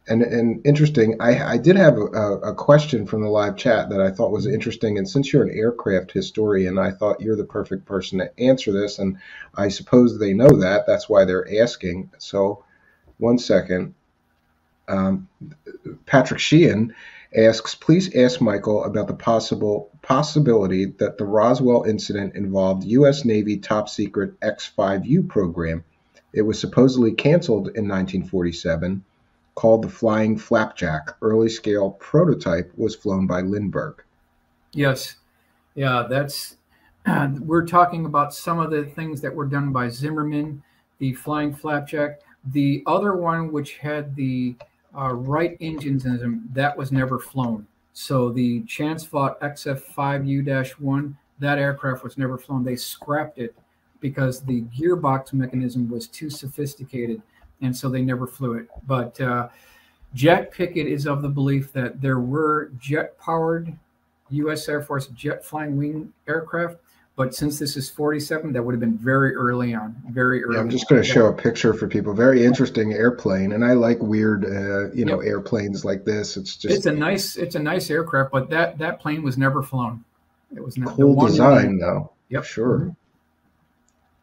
And interesting, I did have a question from the live chat that I thought was interesting. And since you're an aircraft historian, I thought you're the perfect person to answer this. And I suppose they know that. That's why they're asking. So, one second. Patrick Sheehan asks, please ask Michael about the possibility that the Roswell incident involved U.S. Navy top secret X-5U program. It was supposedly canceled in 1947, called the Flying Flapjack. Early scale prototype was flown by Lindbergh. Yes. Yeah, that's we're talking about some of the things that were done by Zimmerman, the Flying Flapjack. The other one, which had the Wright engines in them, that was never flown. So the Chance fought XF5U-1, that aircraft was never flown. They scrapped it because the gearbox mechanism was too sophisticated, and so they never flew it. But Jack Pickett is of the belief that there were jet-powered U.S. Air Force jet flying wing aircraft, but since this is 47, that would have been very early on, very early. Yeah, I'm just going to show a picture for people. Very interesting airplane, and I like weird, airplanes like this. It's a nice aircraft, but that plane was never flown. It was not cool design, though. Yep, sure,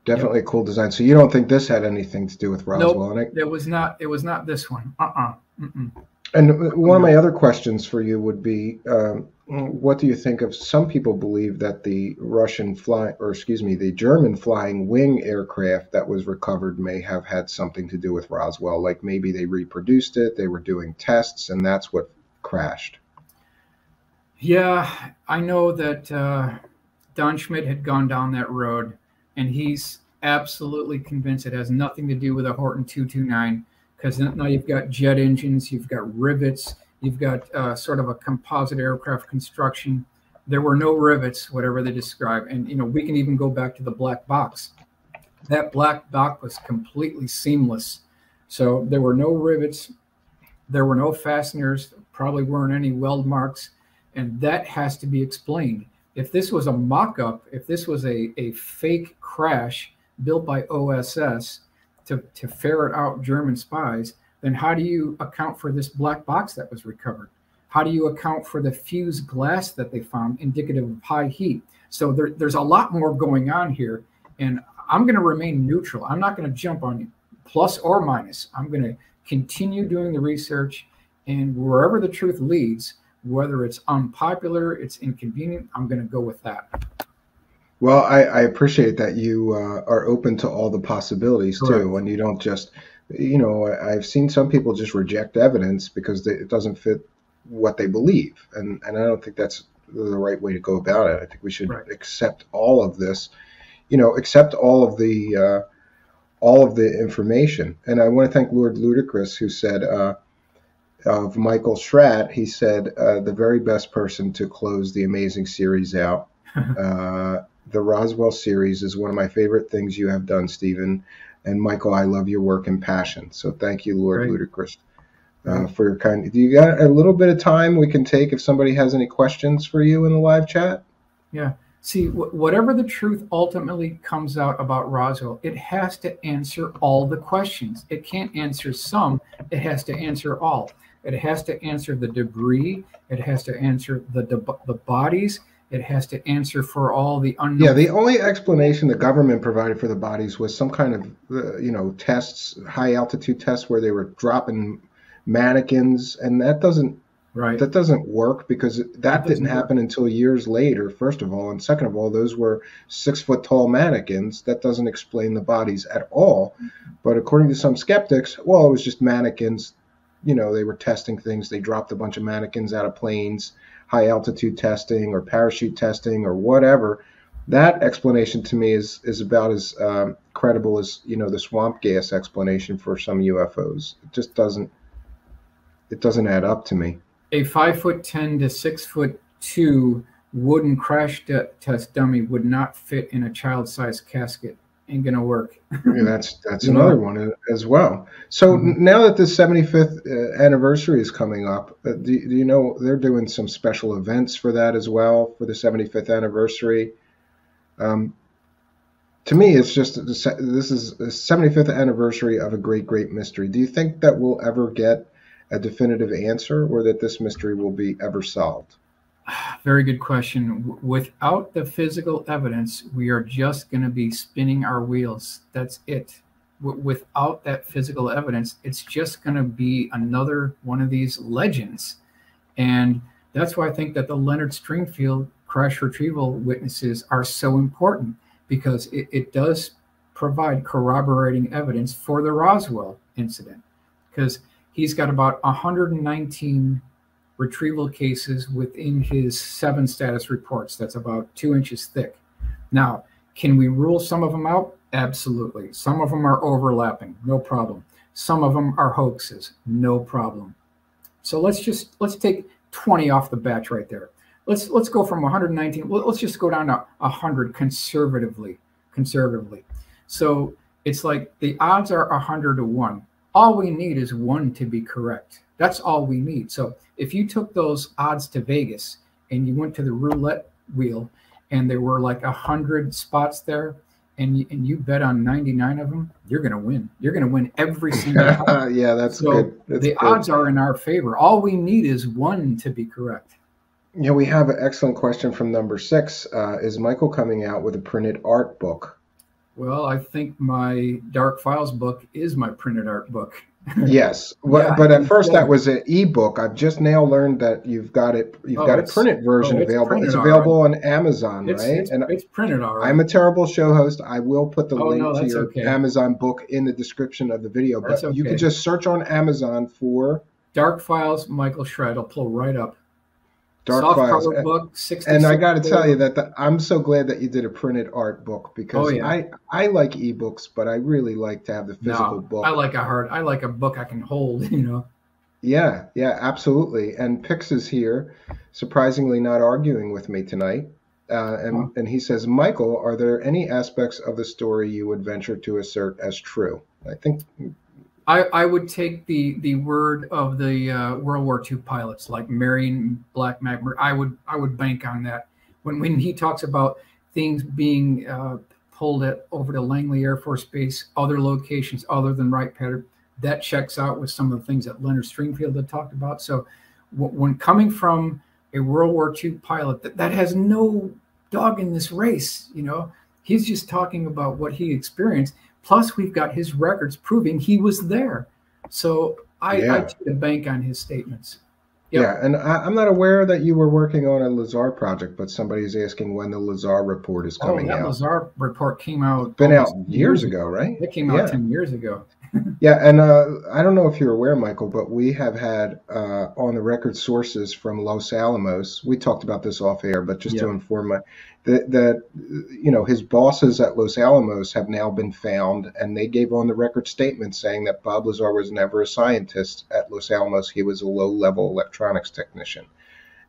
definitely a cool design. So you don't think this had anything to do with Roswell? Nope, it was not. It was not this one. And one of my other questions for you would be, what do you think of some people believe that the the German flying wing aircraft that was recovered may have had something to do with Roswell? Like maybe they reproduced it, they were doing tests, and that's what crashed. Yeah, I know that Don Schmidt had gone down that road, and he's absolutely convinced it has nothing to do with a Horton 229. Because now you've got jet engines, you've got rivets, you've got sort of a composite aircraft construction. There were no rivets, whatever they describe. And, we can even go back to the black box. That black box was completely seamless. So there were no rivets. There were no fasteners. Probably weren't any weld marks. And that has to be explained. If this was a mock-up, if this was a fake crash built by OSS, to ferret out German spies, then how do you account for this black box that was recovered? How do you account for the fused glass that they found indicative of high heat? So there's a lot more going on here, and I'm going to remain neutral. I'm not going to jump on plus or minus. I'm going to continue doing the research, and wherever the truth leads, whether it's unpopular, it's inconvenient, I'm going to go with that. Well, I appreciate that you are open to all the possibilities too, and you don't just, I've seen some people just reject evidence because it doesn't fit what they believe, and I don't think that's the right way to go about it. I think we should accept all of this, accept all of the information. And I want to thank Lord Ludicrous, who said of Michael Schratt, he said the very best person to close the amazing series out. The Roswell series is one of my favorite things you have done, Stephen. And Michael, I love your work and passion. So thank you, Lord Ludicrous, for your kind. Do you got a little bit of time we can take if somebody has any questions for you in the live chat? Yeah. See, whatever the truth ultimately comes out about Roswell, it has to answer all the questions. It can't answer some. It has to answer all. It has to answer the debris. It has to answer the bodies. It has to answer for all the unknown. Yeah, the only explanation the government provided for the bodies was some kind of, tests, high altitude tests where they were dropping mannequins, and that doesn't work because that didn't happen until years later, first of all, and second of all, those were 6 foot tall mannequins. That doesn't explain the bodies at all. But according to some skeptics, well, it was just mannequins. They were testing things. They dropped a bunch of mannequins out of planes. High altitude testing or parachute testing or whatever. That explanation to me is about as credible as the swamp gas explanation for some UFOs. It just doesn't add up to me. A 5'10" to 6'2" wooden crash test dummy would not fit in a child-sized casket. Ain't gonna work. Yeah, that's another one as well. So now that the 75th anniversary is coming up, do you know they're doing some special events for that as well for the 75th anniversary? To me, it's just this is the 75th anniversary of a great mystery. Do you think that we'll ever get a definitive answer, or that this mystery will be ever solved? Very good question. Without the physical evidence, we are just going to be spinning our wheels. That's it. Without that physical evidence, it's just going to be another one of these legends. And that's why I think that the Leonard Stringfield crash retrieval witnesses are so important, because it does provide corroborating evidence for the Roswell incident, because he's got about 119 retrieval cases within his 7 status reports. That's about 2 inches thick. Now, can we rule some of them out? Absolutely. Some of them are overlapping, no problem. Some of them are hoaxes, no problem. So let's take 20 off the bat right there. Let's go from 119. Let's just go down to 100 conservatively. So it's like the odds are 100 to 1. All we need is 1 to be correct. That's all we need. So if you took those odds to Vegas and you went to the roulette wheel and there were like 100 spots there, and you bet on 99 of them, you're going to win. You're going to win every single time. Yeah, that's so good. That's the good. odds are in our favor. All we need is 1 to be correct. Yeah, we have an excellent question from number 6. Is Michael coming out with a printed art book? Well, I think my Dark Files book is my printed art book. Yes, but at first that was an ebook. I've just now learned that you've got it. You've got a printed version available. It's available on Amazon, right? It's printed all right. I'm a terrible show host. I will put the link to your okay. Amazon book in the description of the video. But you can just search on Amazon for Dark Files, Michael Shred. It'll pull right up. Dark Files. Book, and I got to tell you that I'm so glad that you did a printed art book, because I like ebooks, but I really like to have the physical book. I like a book I can hold, you know. Yeah, absolutely. And Pix is here, surprisingly not arguing with me tonight. And he says, Michael, are there any aspects of the story you would venture to assert as true? I think I would take the word of the World War II pilots, like Marion Black Magmer. I would bank on that. When he talks about things being pulled over to Langley Air Force Base, other locations other than Wright-Patterson, that checks out with some of the things that Leonard Stringfield had talked about. So when coming from a World War II pilot that has no dog in this race, you know, he's just talking about what he experienced. Plus, we've got his records proving he was there. So I take a bank on his statements. Yep. Yeah, and I'm not aware that you were working on a Lazar project, but somebody's asking when the Lazar report is coming out. That Lazar report came out. It's been out years ago, right? It came out 10 years ago. Yeah, and I don't know if you're aware, Michael, but we have had on the record sources from Los Alamos. We talked about this off air, but just to inform that you know, his bosses at Los Alamos have now been found, and they gave on the record statements saying that Bob Lazar was never a scientist at Los Alamos. He was a low-level electronics technician.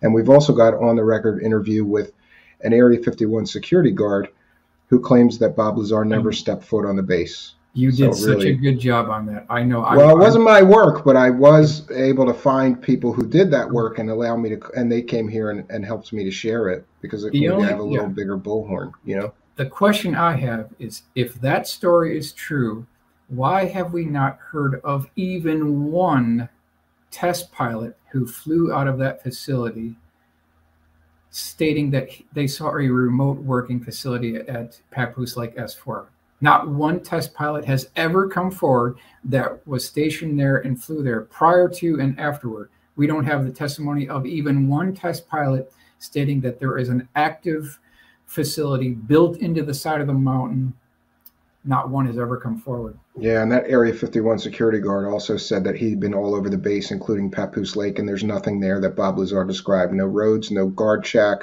And we've also got on the record interview with an Area 51 security guard who claims that Bob Lazar never stepped foot on the base. You did such a good job on that. I know. Well, it wasn't my work, but I was able to find people who did that work and allow me to, and they came here and helped me to share it, because we have a little bigger bullhorn, you know? The question I have is, if that story is true, why have we not heard of even one test pilot who flew out of that facility stating that they saw a remote working facility at Papoose Lake S4? Not one test pilot has ever come forward that was stationed there and flew there prior to and afterward. We don't have the testimony of even one test pilot stating that there is an active facility built into the side of the mountain. Not one has ever come forward. Yeah, and that Area 51 security guard also said that he'd been all over the base, including Papoose Lake, and there's nothing there that Bob Lazar described. No roads, no guard shack,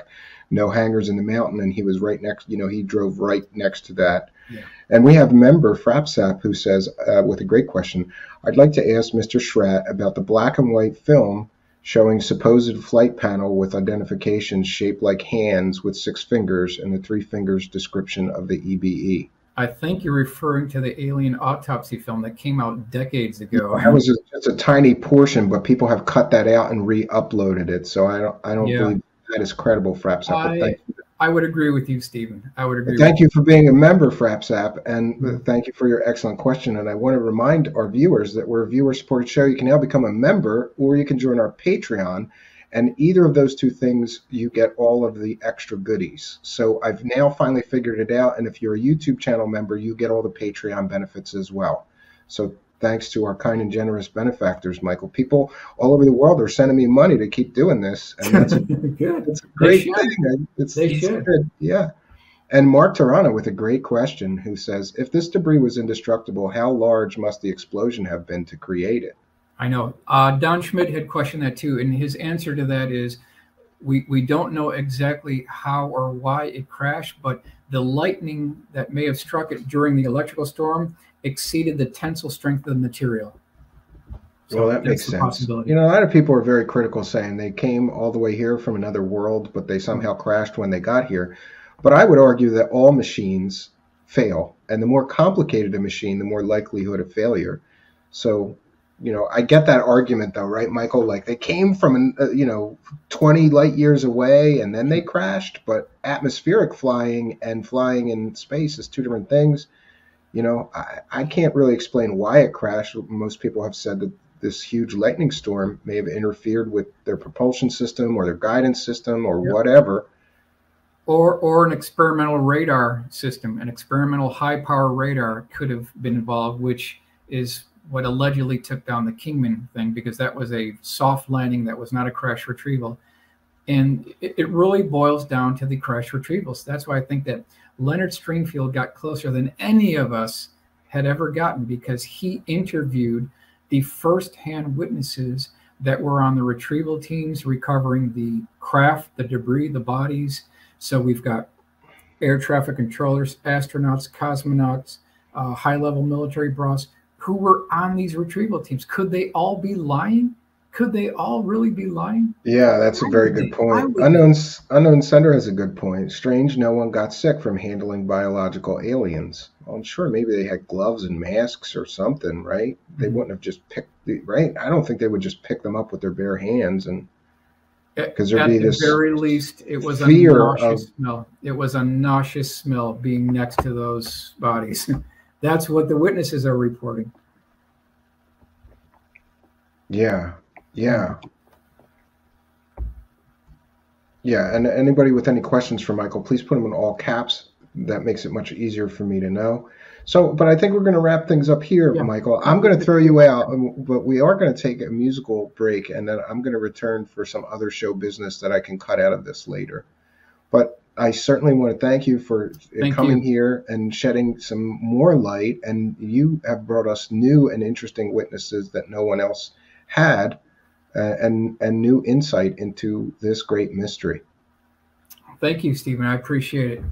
no hangars in the mountain, and he was right next, you know, he drove right next to that. Yeah. And we have member Frapsap who says, with a great question, I'd like to ask Mr. Schratt about the black and white film showing supposed flight panel with identifications shaped like hands with 6 fingers and the 3 fingers description of the EBE. I think you're referring to the alien autopsy film that came out decades ago. That was just a tiny portion, but people have cut that out and re-uploaded it. So I don't believe that is credible, Frapsap. I would agree with you, Stephen. I would agree. Thank you for being a member, FrapSap, and thank you for your excellent question. And I want to remind our viewers that we're a viewer-supported show. You can now become a member, or you can join our Patreon. And either of those two things, you get all of the extra goodies. So I've now finally figured it out. And if you're a YouTube channel member, you get all the Patreon benefits as well. So thanks to our kind and generous benefactors, Michael. People all over the world are sending me money to keep doing this. And that's good. It's a great thing. It's good. Yeah. And Mark Tarana with a great question who says, if this debris was indestructible, how large must the explosion have been to create it? I know. Don Schmidt had questioned that too. And his answer to that is, we don't know exactly how or why it crashed, but the lightning that may have struck it during the electrical storm exceeded the tensile strength of the material. So well, that makes sense. You know, a lot of people are very critical, saying they came all the way here from another world, but they somehow crashed when they got here. But I would argue that all machines fail, and the more complicated a machine, the more likelihood of failure. So, you know, I get that argument, though, right, Michael? Like they came from, 20 light years away, and then they crashed. But atmospheric flying and flying in space is two different things. You know, I can't really explain why it crashed. Most people have said that this huge lightning storm may have interfered with their propulsion system or their guidance system or whatever. Or an experimental radar system, an experimental high-power radar could have been involved, which is what allegedly took down the Kingman thing, because that was a soft landing, that was not a crash retrieval. And it really boils down to the crash retrievals. That's why I think that Leonard Stringfield got closer than any of us had ever gotten, because he interviewed the first-hand witnesses that were on the retrieval teams recovering the craft, the debris, the bodies. So we've got air traffic controllers, astronauts, cosmonauts, high-level military brass who were on these retrieval teams. Could they all be lying? Could they all really be lying? Yeah, that's a very good point. Unknown Sender has a good point. Strange no one got sick from handling biological aliens. Well, I'm sure maybe they had gloves and masks or something, right? They wouldn't have just picked right? I don't think they would just pick them up with their bare hands, and because there'd be this, at the very least, it was a fear nauseous of smell. It was a nauseous smell being next to those bodies. That's what the witnesses are reporting. Yeah. And anybody with any questions for Michael, please put them in all caps. That makes it much easier for me to know. So, but I think we're going to wrap things up here, Michael. I'm going to throw you out, but we are going to take a musical break, and then I'm going to return for some other show business that I can cut out of this later. But I certainly want to thank you for coming here and shedding some more light. And you have brought us new and interesting witnesses that no one else had, and new insight into this great mystery. Thank you, Stephen. I appreciate it.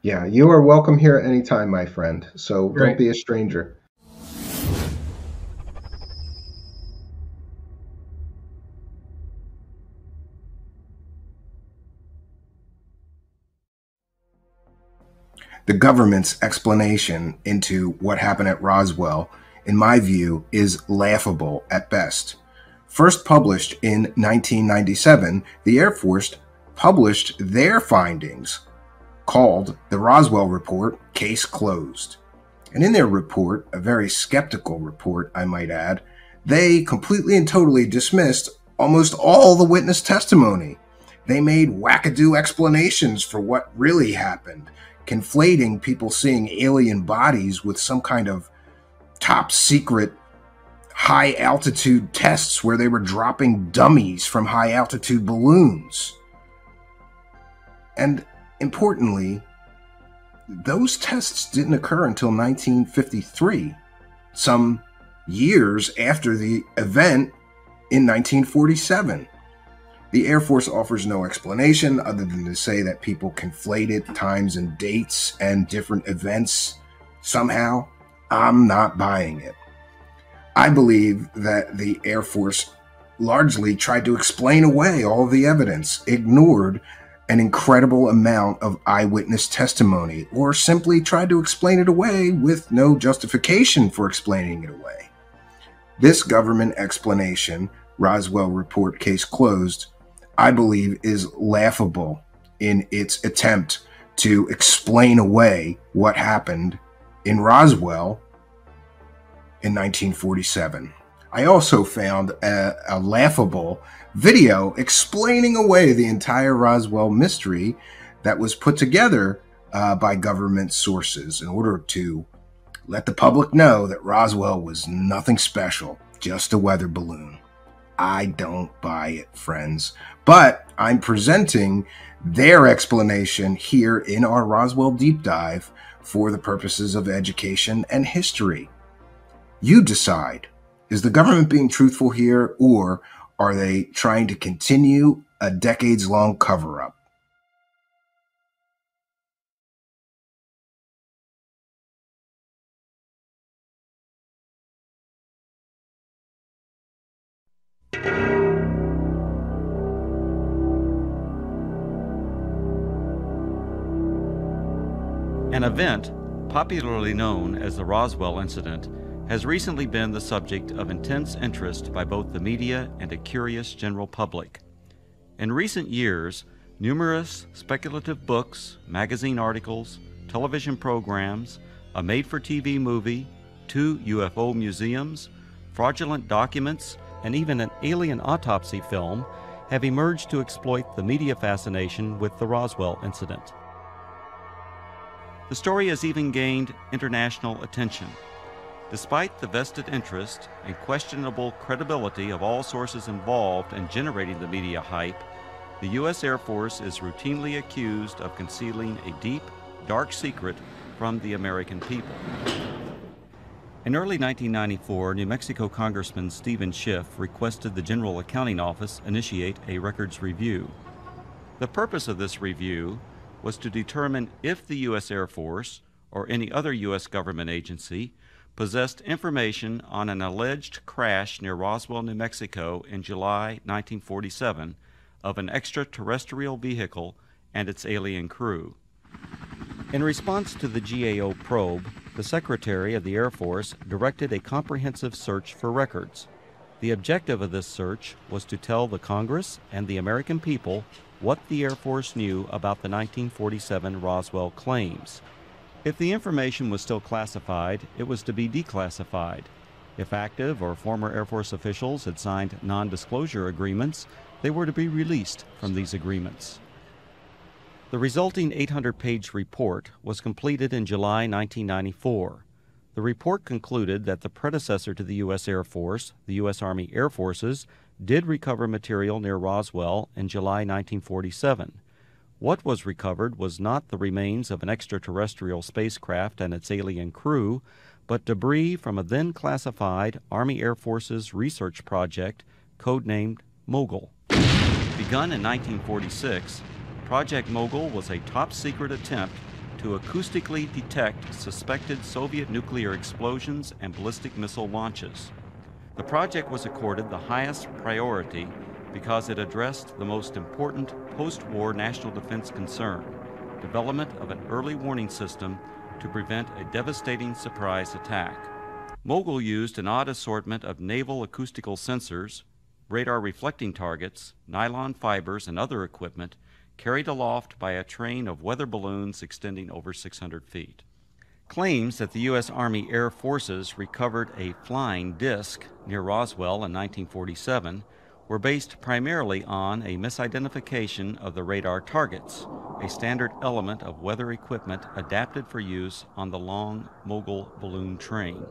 Yeah, you are welcome here anytime, my friend. So don't be a stranger. The government's explanation into what happened at Roswell, in my view, is laughable at best. First published in 1997, the Air Force published their findings, called the Roswell Report, Case Closed. And in their report, a very skeptical report, I might add, they completely and totally dismissed almost all the witness testimony. They made wackadoo explanations for what really happened, conflating people seeing alien bodies with some kind of top secret high altitude tests where they were dropping dummies from high altitude balloons. And importantly, those tests didn't occur until 1953, some years after the event in 1947. The Air Force offers no explanation other than to say that people conflated times and dates and different events somehow. I'm not buying it. I believe that the Air Force largely tried to explain away all the evidence, ignored an incredible amount of eyewitness testimony, or simply tried to explain it away with no justification for explaining it away. This government explanation, Roswell Report, Case Closed, I believe is laughable in its attempt to explain away what happened in Roswell in 1947. I also found a laughable video explaining away the entire Roswell mystery that was put together by government sources in order to let the public know that Roswell was nothing special, just a weather balloon. I don't buy it, friends, but I'm presenting their explanation here in our Roswell Deep Dive for the purposes of education and history. You decide. Is the government being truthful here, or are they trying to continue a decades-long cover-up? An event, popularly known as the Roswell incident, has recently been the subject of intense interest by both the media and a curious general public. In recent years, numerous speculative books, magazine articles, television programs, a made-for-TV movie, 2 UFO museums, fraudulent documents, and even an alien autopsy film have emerged to exploit the media fascination with the Roswell incident. The story has even gained international attention. Despite the vested interest and questionable credibility of all sources involved in generating the media hype, the U.S. Air Force is routinely accused of concealing a deep, dark secret from the American people. In early 1994, New Mexico Congressman Stephen Schiff requested the General Accounting Office initiate a records review. The purpose of this review was to determine if the U.S. Air Force or any other U.S. government agency possessed information on an alleged crash near Roswell, New Mexico in July 1947 of an extraterrestrial vehicle and its alien crew. In response to the GAO probe, the Secretary of the Air Force directed a comprehensive search for records. The objective of this search was to tell the Congress and the American people what the Air Force knew about the 1947 Roswell claims. If the information was still classified, it was to be declassified. If active or former Air Force officials had signed non-disclosure agreements, they were to be released from these agreements. The resulting 800-page report was completed in July 1994. The report concluded that the predecessor to the U.S. Air Force, the U.S. Army Air Forces, did recover material near Roswell in July 1947. What was recovered was not the remains of an extraterrestrial spacecraft and its alien crew, but debris from a then classified Army Air Forces research project codenamed Mogul. Begun in 1946, Project Mogul was a top-secret attempt to acoustically detect suspected Soviet nuclear explosions and ballistic missile launches. The project was accorded the highest priority because it addressed the most important post-war national defense concern, development of an early warning system to prevent a devastating surprise attack. Mogul used an odd assortment of naval acoustical sensors, radar reflecting targets, nylon fibers, and other equipment carried aloft by a train of weather balloons extending over 600 feet. Claims that the U.S. Army Air Forces recovered a flying disc near Roswell in 1947 were based primarily on a misidentification of the radar targets, a standard element of weather equipment adapted for use on the long Mogul balloon train.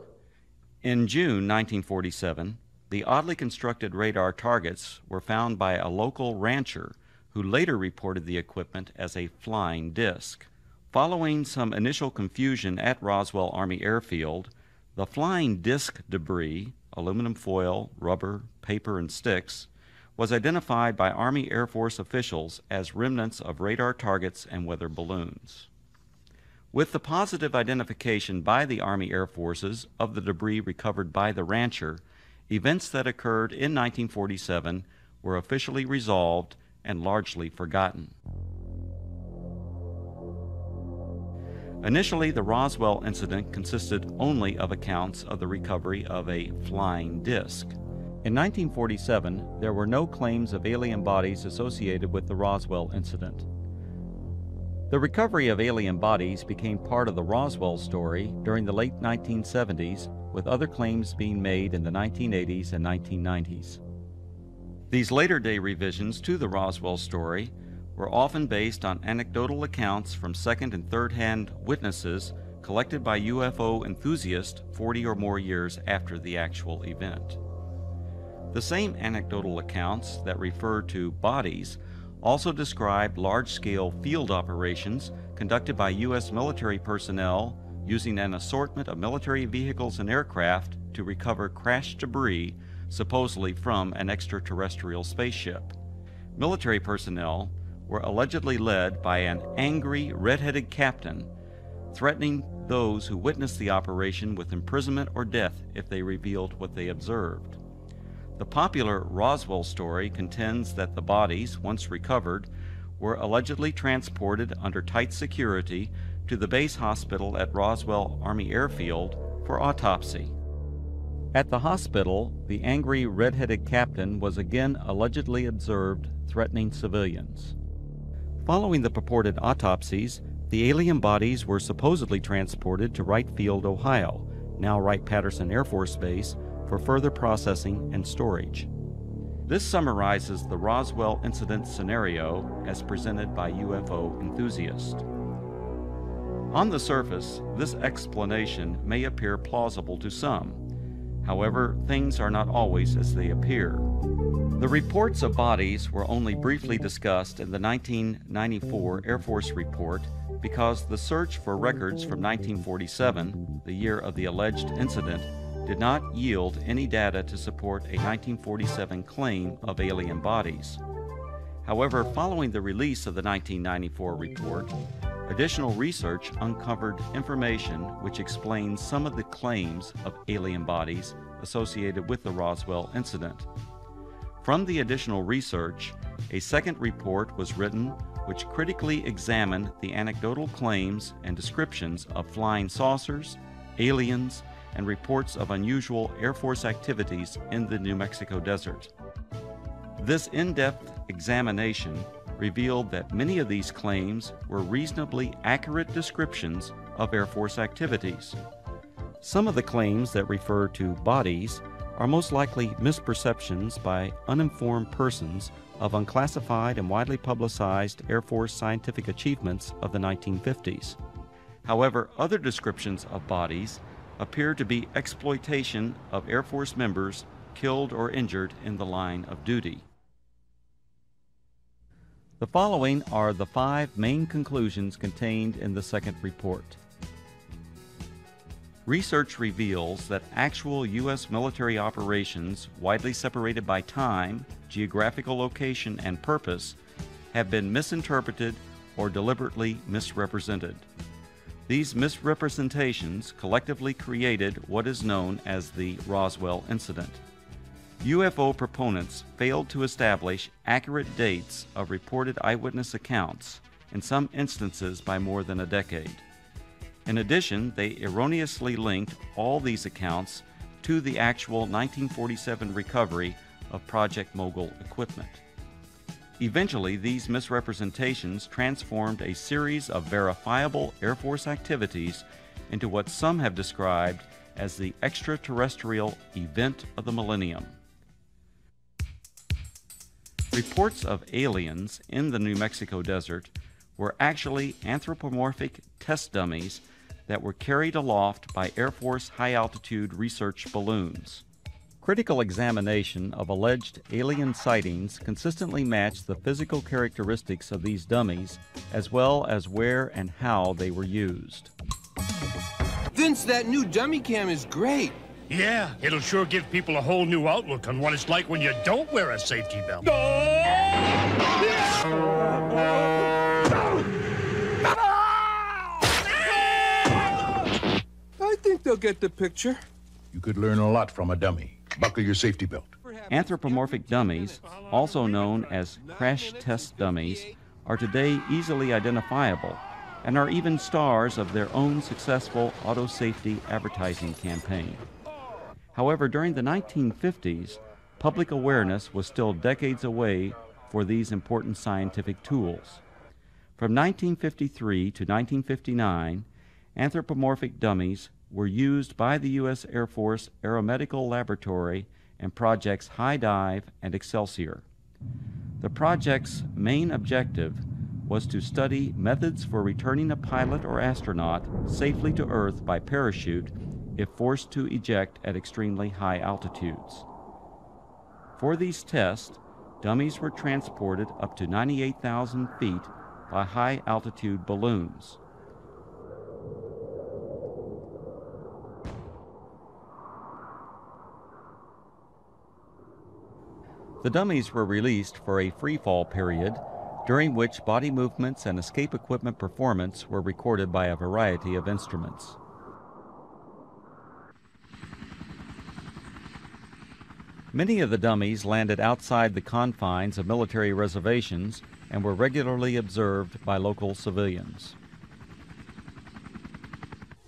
In June 1947, the oddly constructed radar targets were found by a local rancher who later reported the equipment as a flying disc. Following some initial confusion at Roswell Army Airfield, the flying disc debris, aluminum foil, rubber, paper, and sticks, was identified by Army Air Force officials as remnants of radar targets and weather balloons. With the positive identification by the Army Air Forces of the debris recovered by the rancher, events that occurred in 1947 were officially resolved and largely forgotten. Initially, the Roswell incident consisted only of accounts of the recovery of a flying disc. In 1947, there were no claims of alien bodies associated with the Roswell incident. The recovery of alien bodies became part of the Roswell story during the late 1970s, with other claims being made in the 1980s and 1990s. These later-day revisions to the Roswell story were often based on anecdotal accounts from second- and third-hand witnesses collected by UFO enthusiasts 40 or more years after the actual event. The same anecdotal accounts that refer to bodies also describe large-scale field operations conducted by U.S. military personnel using an assortment of military vehicles and aircraft to recover crashed debris, supposedly from an extraterrestrial spaceship. Military personnel were allegedly led by an angry, red-headed captain, threatening those who witnessed the operation with imprisonment or death if they revealed what they observed. The popular Roswell story contends that the bodies, once recovered, were allegedly transported under tight security to the base hospital at Roswell Army Airfield for autopsy. At the hospital, the angry red-headed captain was again allegedly observed threatening civilians. Following the purported autopsies, the alien bodies were supposedly transported to Wright Field, Ohio, now Wright-Patterson Air Force Base, for further processing and storage. This summarizes the Roswell incident scenario as presented by UFO enthusiasts. On the surface, this explanation may appear plausible to some. However, things are not always as they appear. The reports of bodies were only briefly discussed in the 1994 Air Force report because the search for records from 1947, the year of the alleged incident, did not yield any data to support a 1947 claim of alien bodies. However, following the release of the 1994 report, additional research uncovered information which explains some of the claims of alien bodies associated with the Roswell incident. From the additional research, a second report was written which critically examined the anecdotal claims and descriptions of flying saucers, aliens, and reports of unusual Air Force activities in the New Mexico desert. This in-depth examination revealed that many of these claims were reasonably accurate descriptions of Air Force activities. Some of the claims that refer to bodies are most likely misperceptions by uninformed persons of unclassified and widely publicized Air Force scientific achievements of the 1950s. However, other descriptions of bodies appear to be exploitation of Air Force members killed or injured in the line of duty. The following are the 5 main conclusions contained in the second report. Research reveals that actual U.S. military operations, widely separated by time, geographical location, and purpose, have been misinterpreted or deliberately misrepresented. These misrepresentations collectively created what is known as the Roswell incident. UFO proponents failed to establish accurate dates of reported eyewitness accounts, in some instances by more than a decade. In addition, they erroneously linked all these accounts to the actual 1947 recovery of Project Mogul equipment. Eventually, these misrepresentations transformed a series of verifiable Air Force activities into what some have described as the extraterrestrial event of the millennium. Reports of aliens in the New Mexico desert were actually anthropomorphic test dummies that were carried aloft by Air Force high-altitude research balloons. Critical examination of alleged alien sightings consistently matched the physical characteristics of these dummies, as well as where and how they were used. Vince, that new dummy cam is great. Yeah, it'll sure give people a whole new outlook on what it's like when you don't wear a safety belt. I think they'll get the picture. You could learn a lot from a dummy. Buckle your safety belt. Anthropomorphic dummies, also known as crash test dummies, are today easily identifiable and are even stars of their own successful auto safety advertising campaign. However, during the 1950s, public awareness was still decades away for these important scientific tools. From 1953 to 1959, anthropomorphic dummies were used by the U.S. Air Force Aeromedical Laboratory in projects High Dive and Excelsior. The project's main objective was to study methods for returning a pilot or astronaut safely to Earth by parachute if forced to eject at extremely high altitudes. For these tests, dummies were transported up to 98,000 feet by high-altitude balloons. The dummies were released for a free-fall period, during which body movements and escape equipment performance were recorded by a variety of instruments. Many of the dummies landed outside the confines of military reservations and were regularly observed by local civilians.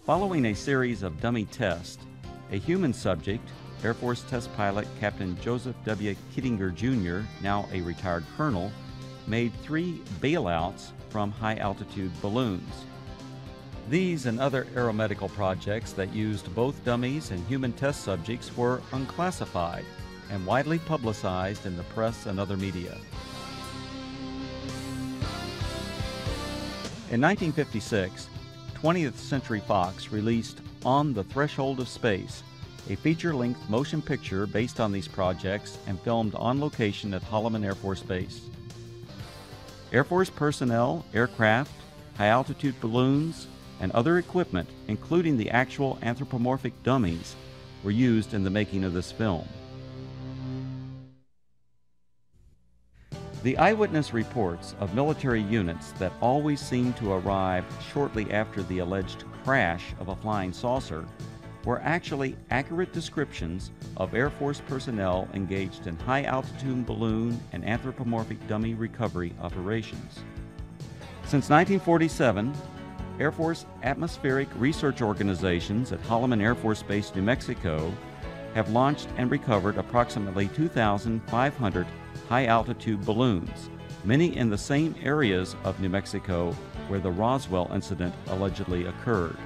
Following a series of dummy tests, a human subject, Air Force test pilot Captain Joseph W. Kittinger Jr., now a retired colonel, made 3 bailouts from high-altitude balloons. These and other aeromedical projects that used both dummies and human test subjects were unclassified and widely publicized in the press and other media. In 1956, 20th Century Fox released On the Threshold of Space, a feature-length motion picture based on these projects and filmed on location at Holloman Air Force Base. Air Force personnel, aircraft, high-altitude balloons, and other equipment, including the actual anthropomorphic dummies, were used in the making of this film. The eyewitness reports of military units that always seemed to arrive shortly after the alleged crash of a flying saucer were actually accurate descriptions of Air Force personnel engaged in high-altitude balloon and anthropomorphic dummy recovery operations. Since 1947, Air Force atmospheric research organizations at Holloman Air Force Base, New Mexico, have launched and recovered approximately 2,500 high-altitude balloons, many in the same areas of New Mexico where the Roswell incident allegedly occurred.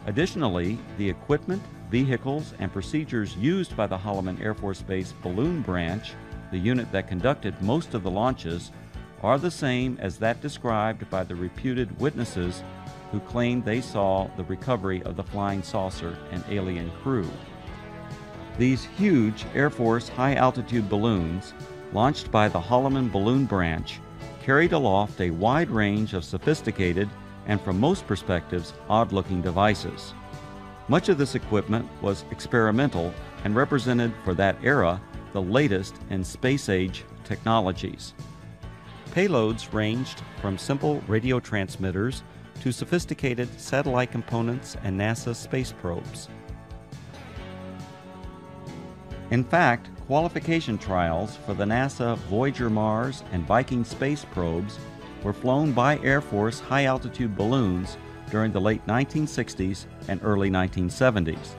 Additionally, the equipment, vehicles, and procedures used by the Holloman Air Force Base Balloon Branch, the unit that conducted most of the launches, are the same as that described by the reputed witnesses who claimed they saw the recovery of the flying saucer and alien crew. These huge Air Force high-altitude balloons, launched by the Holloman Balloon Branch, carried aloft a wide range of sophisticated and, from most perspectives, odd-looking devices. Much of this equipment was experimental and represented for that era the latest in space-age technologies. Payloads ranged from simple radio transmitters to sophisticated satellite components and NASA space probes. In fact, qualification trials for the NASA Voyager Mars and Viking space probes were flown by Air Force high-altitude balloons during the late 1960s and early 1970s.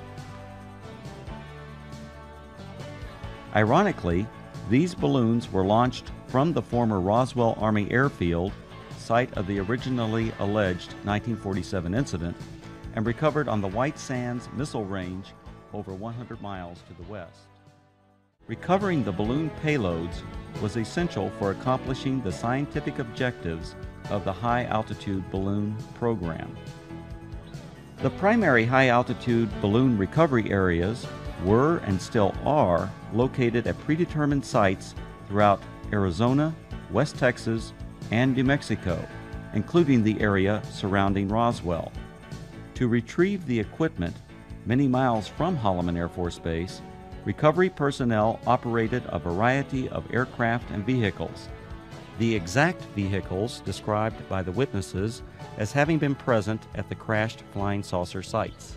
Ironically, these balloons were launched from the former Roswell Army Airfield, site of the originally alleged 1947 incident, and recovered on the White Sands Missile Range over 100 miles to the west. Recovering the balloon payloads was essential for accomplishing the scientific objectives of the high-altitude balloon program. The primary high-altitude balloon recovery areas were and still are located at predetermined sites throughout Arizona, West Texas, and New Mexico, including the area surrounding Roswell. To retrieve the equipment many miles from Holloman Air Force Base, recovery personnel operated a variety of aircraft and vehicles, the exact vehicles described by the witnesses as having been present at the crashed flying saucer sites.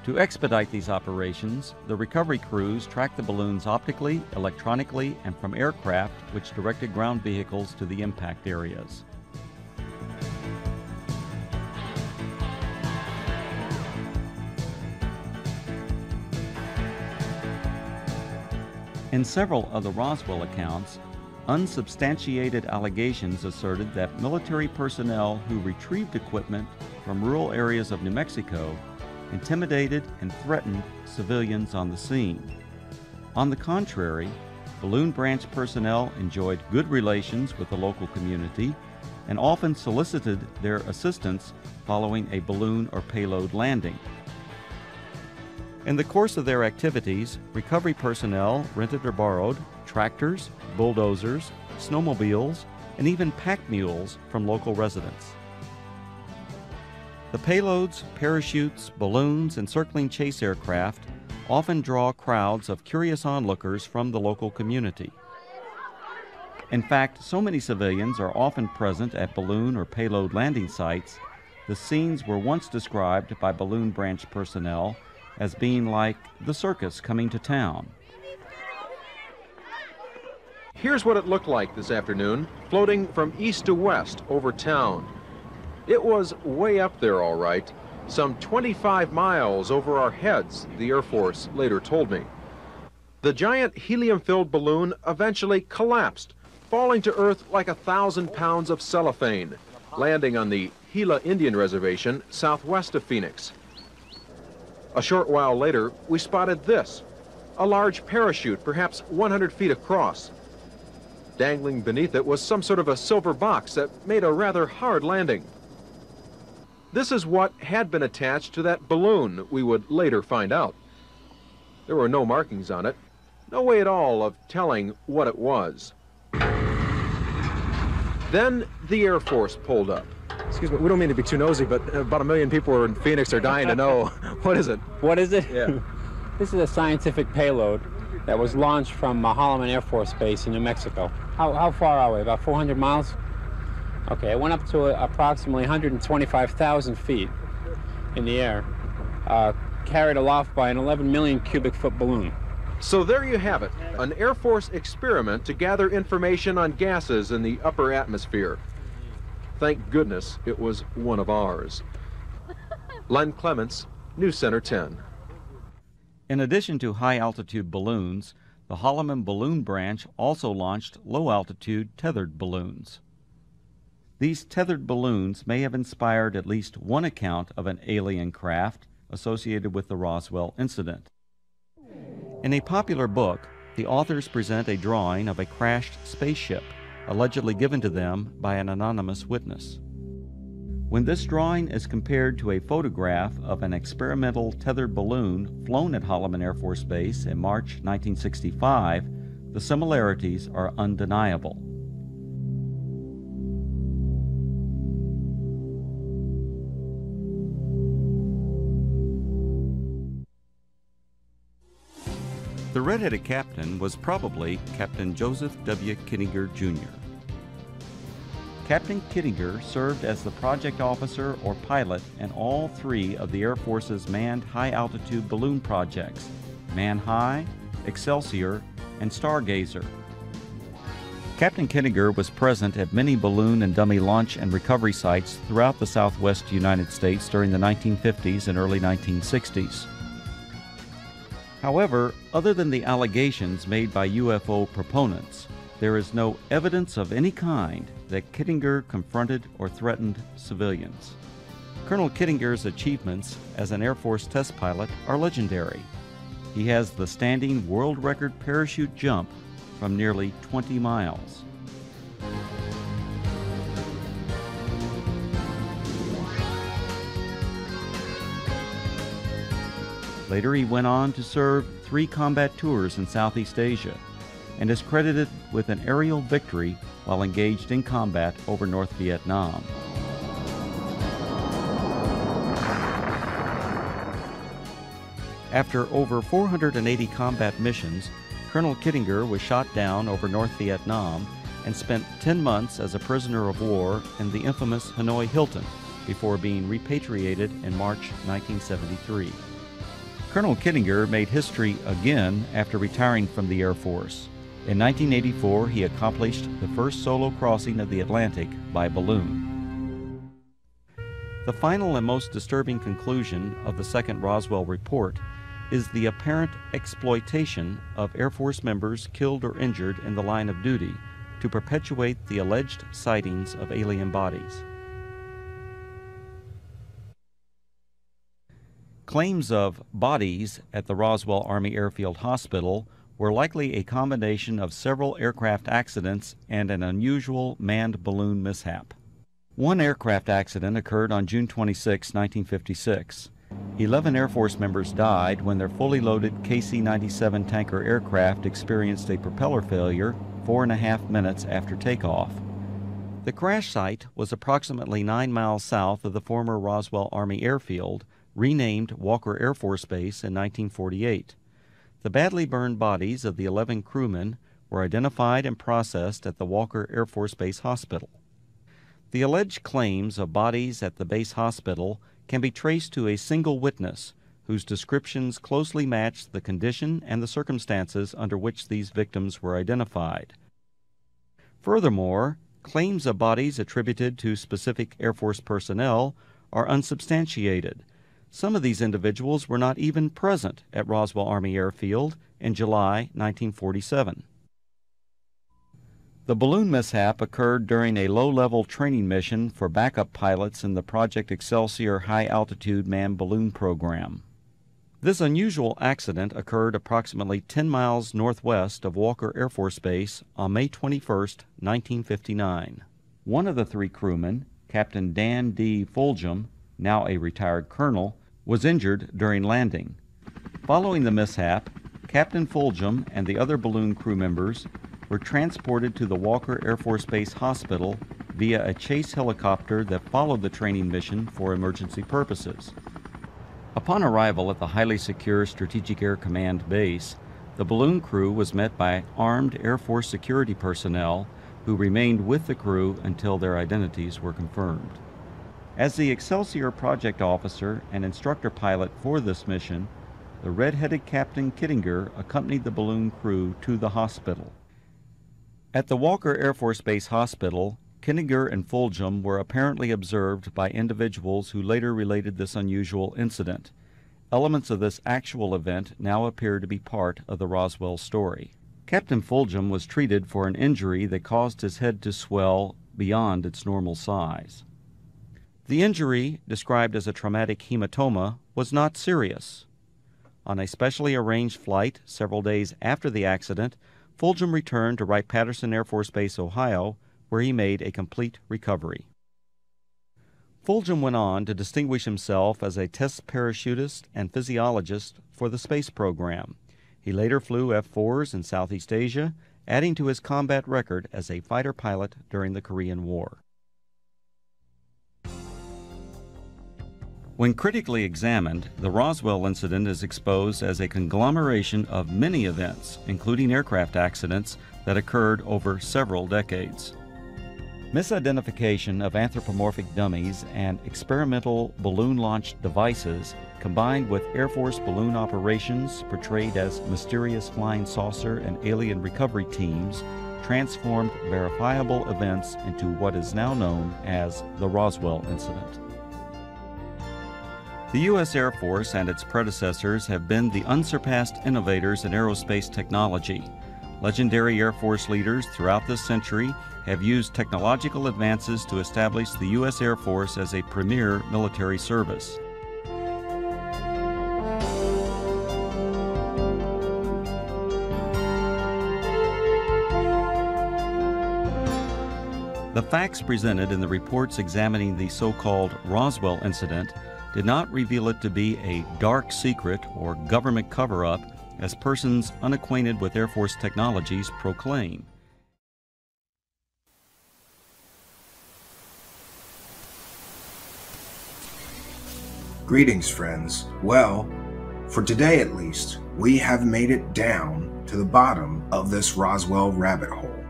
To expedite these operations, the recovery crews tracked the balloons optically, electronically, and from aircraft which directed ground vehicles to the impact areas. In several of the Roswell accounts, unsubstantiated allegations asserted that military personnel who retrieved equipment from rural areas of New Mexico intimidated and threatened civilians on the scene. On the contrary, balloon branch personnel enjoyed good relations with the local community and often solicited their assistance following a balloon or payload landing. In the course of their activities, recovery personnel rented or borrowed tractors, bulldozers, snowmobiles, and even pack mules from local residents. The payloads, parachutes, balloons, and circling chase aircraft often draw crowds of curious onlookers from the local community. In fact, so many civilians are often present at balloon or payload landing sites, the scenes were once described by balloon branch personnel as being like the circus coming to town. Here's what it looked like this afternoon, floating from east to west over town. It was way up there, all right, some 25 miles over our heads, the Air Force later told me. The giant helium-filled balloon eventually collapsed, falling to earth like 1,000 pounds of cellophane, landing on the Gila Indian Reservation southwest of Phoenix. A short while later, we spotted this, a large parachute, perhaps 100 feet across. Dangling beneath it was some sort of a silver box that made a rather hard landing. This is what had been attached to that balloon, we would later find out. There were no markings on it, no way at all of telling what it was. Then the Air Force pulled up. Excuse me, we don't mean to be too nosy, but about 1 million people in Phoenix are dying to know. What is it? What is it? Yeah. This is a scientific payload that was launched from Holloman Air Force Base in New Mexico. How far are we? About 400 miles? Okay, it went up to approximately 125,000 feet in the air, carried aloft by an 11 million cubic foot balloon. So there you have it, an Air Force experiment to gather information on gases in the upper atmosphere. Thank goodness it was one of ours. Len Clements, News Center 10. In addition to high-altitude balloons, the Holloman Balloon Branch also launched low-altitude tethered balloons. These tethered balloons may have inspired at least one account of an alien craft associated with the Roswell incident. In a popular book, the authors present a drawing of a crashed spaceship, allegedly given to them by an anonymous witness. When this drawing is compared to a photograph of an experimental tethered balloon flown at Holloman Air Force Base in March 1965, the similarities are undeniable. The red-headed captain was probably Captain Joseph W. Kittinger, Jr. Captain Kittinger served as the project officer or pilot in all three of the Air Force's manned high-altitude balloon projects, Man High, Excelsior, and Stargazer. Captain Kittinger was present at many balloon and dummy launch and recovery sites throughout the southwest United States during the 1950s and early 1960s. However, other than the allegations made by UFO proponents, there is no evidence of any kind that Kittinger confronted or threatened civilians. Colonel Kittinger's achievements as an Air Force test pilot are legendary. He has the standing world record parachute jump from nearly 20 miles. Later, he went on to serve 3 combat tours in Southeast Asia and is credited with an aerial victory while engaged in combat over North Vietnam. After over 480 combat missions, Colonel Kittinger was shot down over North Vietnam and spent 10 months as a prisoner of war in the infamous Hanoi Hilton before being repatriated in March 1973. Colonel Kittinger made history again after retiring from the Air Force. In 1984, he accomplished the first solo crossing of the Atlantic by balloon. The final and most disturbing conclusion of the second Roswell report is the apparent exploitation of Air Force members killed or injured in the line of duty to perpetuate the alleged sightings of alien bodies. Claims of bodies at the Roswell Army Airfield Hospital were likely a combination of several aircraft accidents and an unusual manned balloon mishap. One aircraft accident occurred on June 26, 1956. 11 Air Force members died when their fully loaded KC-97 tanker aircraft experienced a propeller failure 4.5 minutes after takeoff. The crash site was approximately 9 miles south of the former Roswell Army Airfield, renamed Walker Air Force Base in 1948. The badly burned bodies of the 11 crewmen were identified and processed at the Walker Air Force Base Hospital. The alleged claims of bodies at the base hospital can be traced to a single witness whose descriptions closely matched the condition and the circumstances under which these victims were identified. Furthermore, claims of bodies attributed to specific Air Force personnel are unsubstantiated. Some of these individuals were not even present at Roswell Army Airfield in July 1947. The balloon mishap occurred during a low-level training mission for backup pilots in the Project Excelsior high-altitude manned balloon program. This unusual accident occurred approximately 10 miles northwest of Walker Air Force Base on May 21, 1959. One of the 3 crewmen, Captain Dan D. Fulgham, now a retired colonel, was injured during landing. Following the mishap, Captain Fulgham and the other balloon crew members were transported to the Walker Air Force Base Hospital via a chase helicopter that followed the training mission for emergency purposes. Upon arrival at the highly secure Strategic Air Command base, the balloon crew was met by armed Air Force security personnel who remained with the crew until their identities were confirmed. As the Excelsior project officer and instructor pilot for this mission, the red-headed Captain Kittinger accompanied the balloon crew to the hospital. At the Walker Air Force Base Hospital, Kittinger and Fulgham were apparently observed by individuals who later related this unusual incident. Elements of this actual event now appear to be part of the Roswell story. Captain Fulgham was treated for an injury that caused his head to swell beyond its normal size. The injury, described as a traumatic hematoma, was not serious. On a specially arranged flight several days after the accident, Fulgham returned to Wright-Patterson Air Force Base, Ohio, where he made a complete recovery. Fulgham went on to distinguish himself as a test parachutist and physiologist for the space program. He later flew F-4s in Southeast Asia, adding to his combat record as a fighter pilot during the Korean War. When critically examined, the Roswell incident is exposed as a conglomeration of many events, including aircraft accidents, that occurred over several decades. Misidentification of anthropomorphic dummies and experimental balloon-launched devices, combined with Air Force balloon operations portrayed as mysterious flying saucer and alien recovery teams, transformed verifiable events into what is now known as the Roswell incident. The U.S. Air Force and its predecessors have been the unsurpassed innovators in aerospace technology. Legendary Air Force leaders throughout this century have used technological advances to establish the U.S. Air Force as a premier military service. The facts presented in the reports examining the so-called Roswell incident did not reveal it to be a dark secret or government cover-up, as persons unacquainted with Air Force technologies proclaim. Greetings, friends. Well, for today at least, we have made it down to the bottom of this Roswell rabbit hole.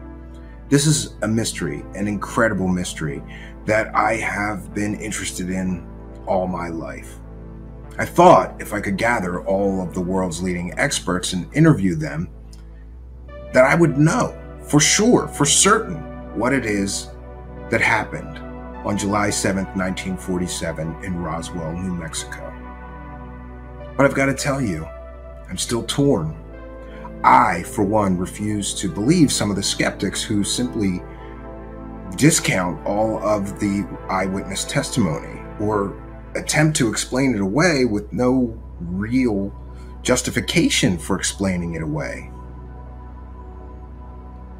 This is a mystery, an incredible mystery that I have been interested in all my life. I thought if I could gather all of the world's leading experts and interview them, that I would know for sure, for certain, what it is that happened on July 7th, 1947 in Roswell, New Mexico. But I've got to tell you, I'm still torn. I, for one, refuse to believe some of the skeptics who simply discount all of the eyewitness testimony or attempt to explain it away with no real justification for explaining it away.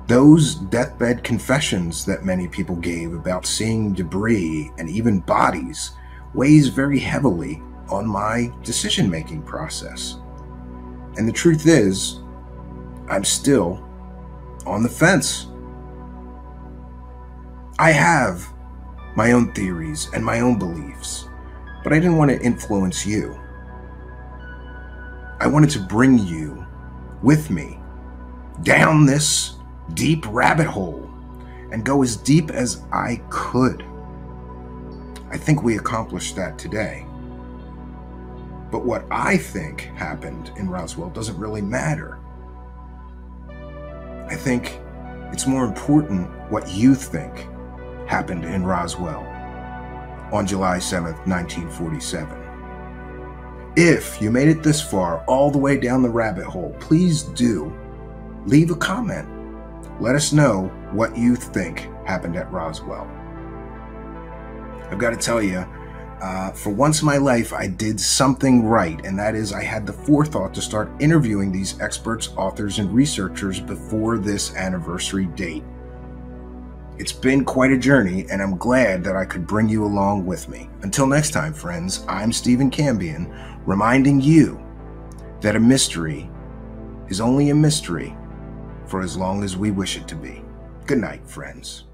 Those deathbed confessions that many people gave about seeing debris and even bodies weighs very heavily on my decision-making process. And the truth is, I'm still on the fence. I have my own theories and my own beliefs, but I didn't want to influence you. I wanted to bring you with me down this deep rabbit hole and go as deep as I could. I think we accomplished that today. But what I think happened in Roswell doesn't really matter. I think it's more important what you think happened in Roswell on July 7th, 1947. If you made it this far, all the way down the rabbit hole, please do leave a comment. Let us know what you think happened at Roswell. I've got to tell you, for once in my life, I did something right, and that is I had the forethought to start interviewing these experts, authors, and researchers before this anniversary date. It's been quite a journey, and I'm glad that I could bring you along with me. Until next time, friends, I'm Stephen Cambion, reminding you that a mystery is only a mystery for as long as we wish it to be. Good night, friends.